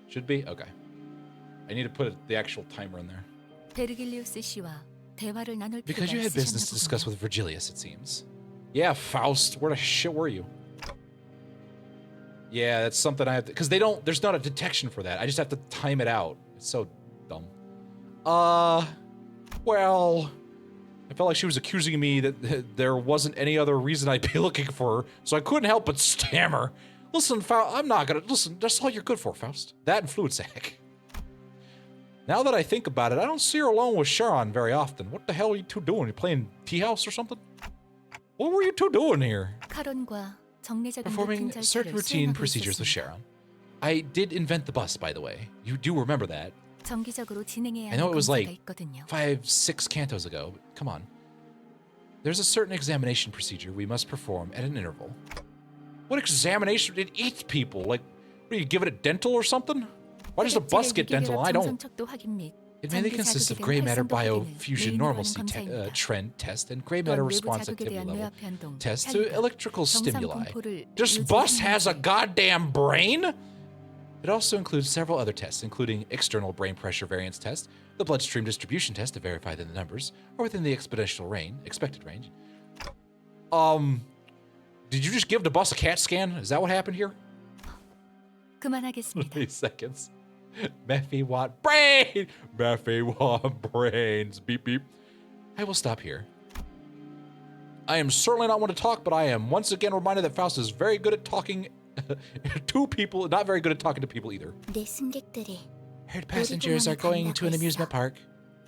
Should be? Okay. I need to put the actual timer in there. Because you had business to discuss with Virgilius, it seems. Yeah, Faust. Where the shit were you? Yeah, that's something I have to... Because they don't... There's not a detection for that. I just have to time it out. It's so dumb. Well... I felt like she was accusing me that there wasn't any other reason I'd be looking for her, so I couldn't help but stammer. Listen, Faust, I'm not gonna... Listen, that's all you're good for, Faust. That and fluid sac. Now that I think about it, I don't see her alone with Charon very often. What the hell are you two doing? You playing tea house or something? What were you two doing here? Performing certain routine procedures with Charon. I did invent the bus, by the way. You do remember that. I know it was like 5-6 cantos ago, but come on. There's a certain examination procedure we must perform at an interval. What examination? It eats people. Like, what, are you giving it dental or something? Why does the bus get dental? I don't. It mainly consists of gray matter biofusion normalcy trend test and gray matter response activity level test to electrical stimuli. This bus has a goddamn brain? It also includes several other tests, including external brain pressure variance test, the bloodstream distribution test to verify that the numbers are within the expected range. Did you just give the bus a CAT scan? Is that what happened here? 8 seconds. Mephi want brain! Mephi want brains. Beep, beep. I will stop here. I am certainly not one to talk, but I am once again reminded that Faust is very good at talking to people, not very good at talking to people either. Heard passengers are going to an amusement park.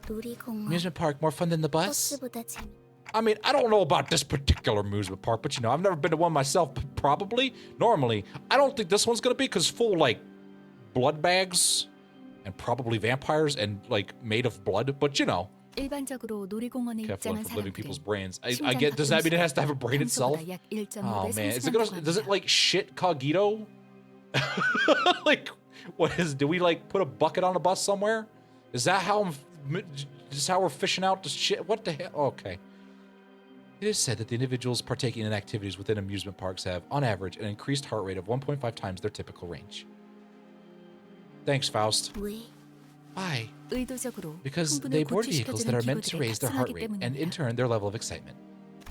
Amusement park more fun than the bus? I mean, I don't know about this particular amusement park, but you know, I've never been to one myself, but probably, normally. I don't think this one's gonna be, because full, like, blood bags and probably vampires and, like, made of blood, but you know. Careful with living people's brains. I get, does that mean it has to have a brain itself? Oh man, is it gonna, does it like shit Cogito? Like, what is, do we like put a bucket on a bus somewhere? Is that how, is how we're fishing out the shit? What the hell? Okay. It is said that the individuals partaking in activities within amusement parks have, on average, an increased heart rate of 1.5 times their typical range. Thanks, Faust. Why? Because they board vehicles that are meant to raise their heart rate and, in turn, their level of excitement.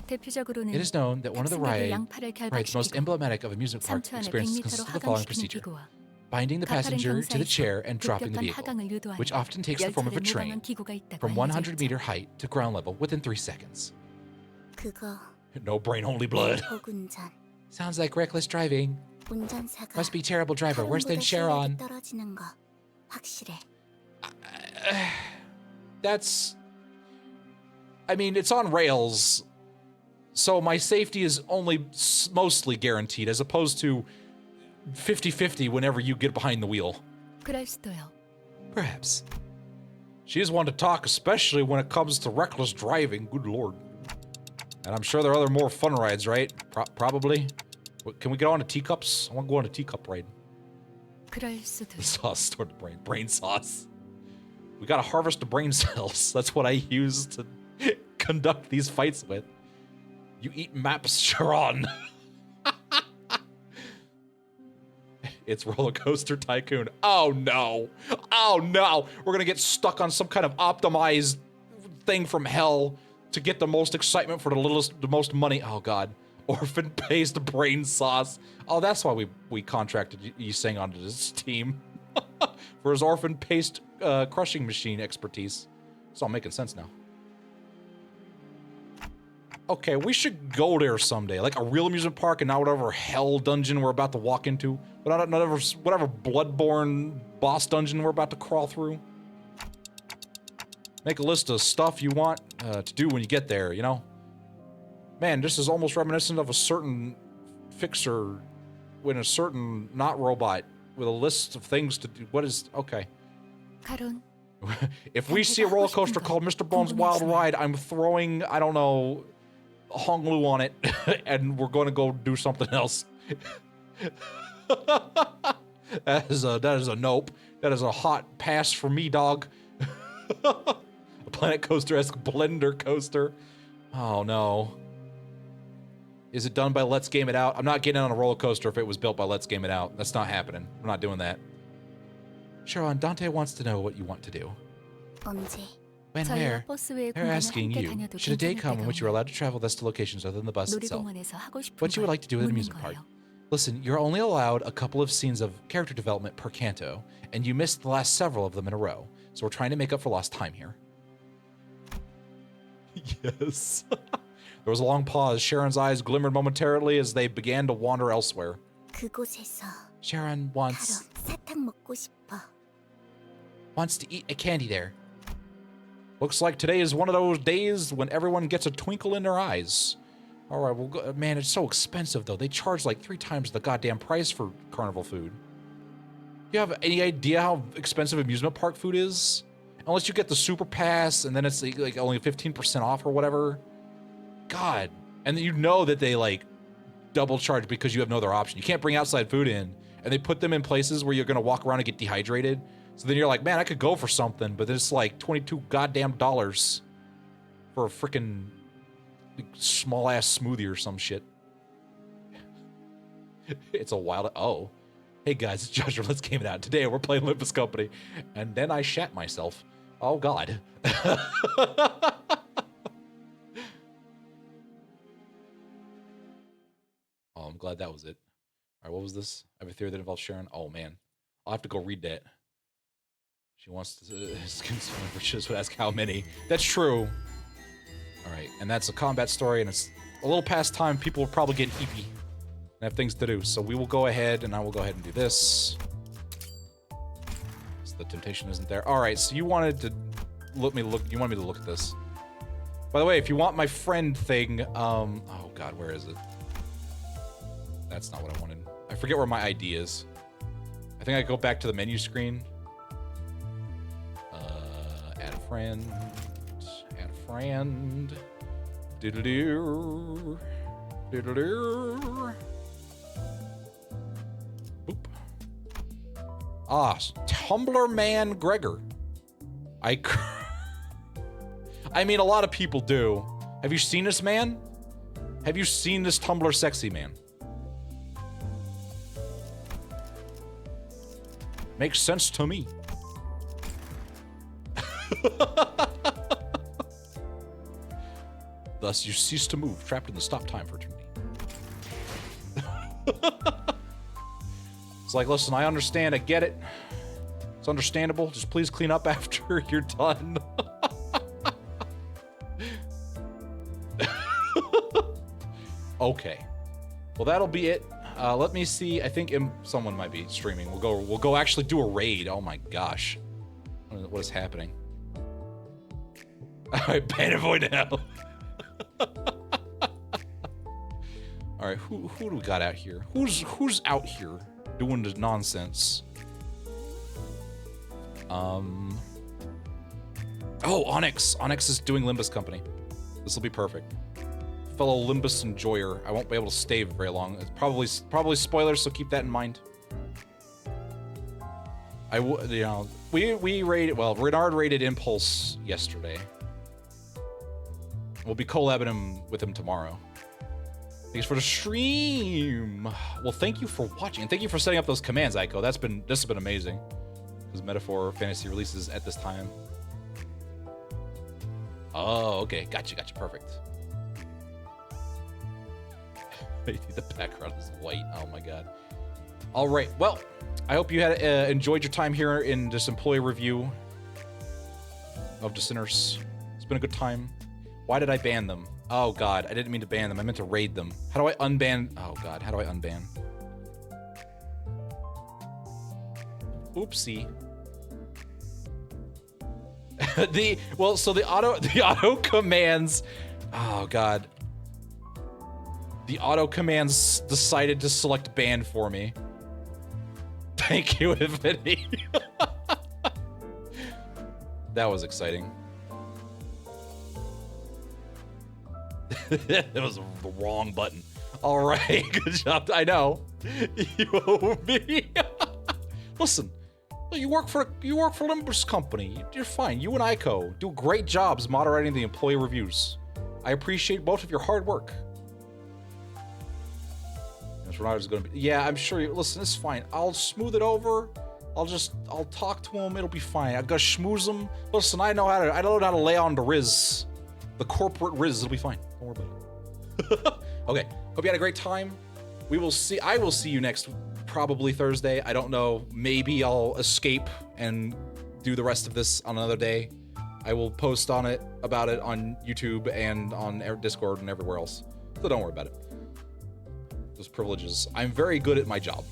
It is known that one of the rides most emblematic of amusement park experiences consists of the following procedure. Binding the passenger to the chair and dropping the vehicle, which often takes the form of a train, from 100-meter height to ground level within 3 seconds. No brain, only blood. Sounds like reckless driving. Must be terrible driver, worse than Charon. That's... I mean, it's on rails, so my safety is only mostly guaranteed, as opposed to 50-50 whenever you get behind the wheel. Perhaps. She is one to talk, especially when it comes to reckless driving, good lord. And I'm sure there are other more fun rides, right? Probably. Can we get on to teacups? I want to go on a teacup ride. The sauce toward the brain. Brain sauce. We gotta harvest the brain cells. That's what I use to conduct these fights with. You eat maps, Sharon. It's Roller Coaster Tycoon. Oh no. Oh no. We're gonna get stuck on some kind of optimized thing from hell to get the most excitement for the most money. Oh god. Orphan paste brain sauce. Oh, that's why we contracted Yiseng onto this team. For his orphan paste crushing machine expertise. It's all making sense now. Okay, we should go there someday. Like a real amusement park and not whatever hell dungeon we're about to walk into. But not whatever bloodborne boss dungeon we're about to crawl through. Make a list of stuff you want to do when you get there, you know? Man, this is almost reminiscent of a certain fixer when a certain not robot with a list of things to do. What is... Okay. If we see a roller coaster called Mr. Bones Wild Ride, I'm throwing, I don't know, Honglu on it, and we're going to go do something else. That is a nope. That is a hot pass for me, dog. A Planet Coaster-esque blender coaster. Oh no. Is it done by Let's Game It Out? I'm not getting on a roller coaster if it was built by Let's Game It Out. That's not happening. I'm not doing that. Sharon, Dante wants to know what you want to do. When, where? They're asking you, should a day come in which you're allowed to travel thus to locations other than the bus itself? What you would like to do with an amusement park? Listen, you're only allowed a couple of scenes of character development per canto, and you missed the last several of them in a row. So we're trying to make up for lost time here. Yes. There was a long pause. Sharon's eyes glimmered momentarily as they began to wander elsewhere. Sharon wants to eat a candy there. Looks like today is one of those days when everyone gets a twinkle in their eyes. All right, well, go, man, it's so expensive, though. They charge like 3 times the goddamn price for carnival food. You have any idea how expensive amusement park food is? Unless you get the super pass, and then it's like only 15% off or whatever. God. And you know that they, like, double charge because you have no other option. You can't bring outside food in, and they put them in places where you're going to walk around and get dehydrated. So then you're like, man, I could go for something, but it's like $22 goddamn dollars for a freaking small ass smoothie or some shit. It's a wild. Oh, hey guys, it's Joshua. Let's Game It Out. Today we're playing Limbus Company, and then I shat myself. Oh god. Oh, I'm glad that was it. All right, what was this? I have a theory that involves Sharon. Oh man, I'll have to go read that. She wants to just ask how many. That's true. All right, and that's a combat story, and it's a little past time. People will probably get heepy and have things to do. So we will go ahead, and I will go ahead and do this. So the temptation isn't there. All right, so you wanted to you wanted me to look at this. By the way, if you want my friend thing, oh god, where is it? That's not what I wanted. I forget where my ID is. I think I go back to the menu screen. Add a friend. Add a friend. Doodle-doo. Doodle-doo. Boop. Ah, Tumblr Man Gregor. I mean, a lot of people do. Have you seen this man? Have you seen this Tumblr sexy man? Makes sense to me. Thus, you cease to move, trapped in the stop time for eternity. It's like, listen, I understand, I get it. It's understandable. Just please clean up after you're done. Okay. Well, that'll be it. Let me see. I think someone might be streaming. We'll go actually do a raid. Oh my gosh. What is happening? All right, ban avoid now. All right, who do we got out here? Who's out here doing the nonsense? Oh, Onyx. Onyx is doing Limbus Company. This will be perfect. Fellow Limbus enjoyer. I won't be able to stay very long. It's probably spoilers, so keep that in mind. You know, we rated, well, Renard rated Impulse yesterday. We'll be collabing with him tomorrow. Thanks for the stream. Well, thank you for watching, and thank you for setting up those commands, Aiko. This has been amazing. Because Metaphor Fantasy releases at this time. Oh, okay, gotcha, perfect. The background is white. Oh my god. All right, well, I hope you had enjoyed your time here in this employee review of Dissenters. It's been a good time. Why did I ban them? Oh god, I didn't mean to ban them. I meant to raid them. How do I unban? Oh god, how do I unban? Oopsie. The auto commands. Oh god. The auto commands decided to select ban for me. Thank you, Infinity. That was exciting. That was the wrong button. All right, good job. I know. You owe me. Listen, you work for Limbus company. You're fine. You and Aiko do great jobs moderating the employee reviews. I appreciate both of your hard work. Renard is going to be. Yeah, I'm sure. Listen, it's fine. I'll smooth it over. I'll talk to him. It'll be fine. I gotta schmooze him. Listen, I know how to lay on the Riz, the corporate Riz. It'll be fine. Don't worry about it. Okay. Hope you had a great time. I will see you next, probably Thursday. I don't know. Maybe I'll escape and do the rest of this on another day. I will post about it on YouTube and on Discord and everywhere else. So don't worry about it. Those privileges. I'm very good at my job.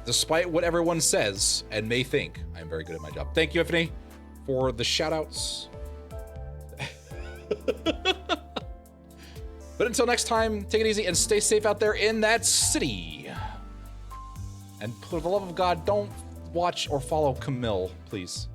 Despite what everyone says and may think, I'm very good at my job. Thank you, Infinity, for the shout-outs. But until next time, take it easy and stay safe out there in that city. And for the love of God, don't watch or follow Camille, please.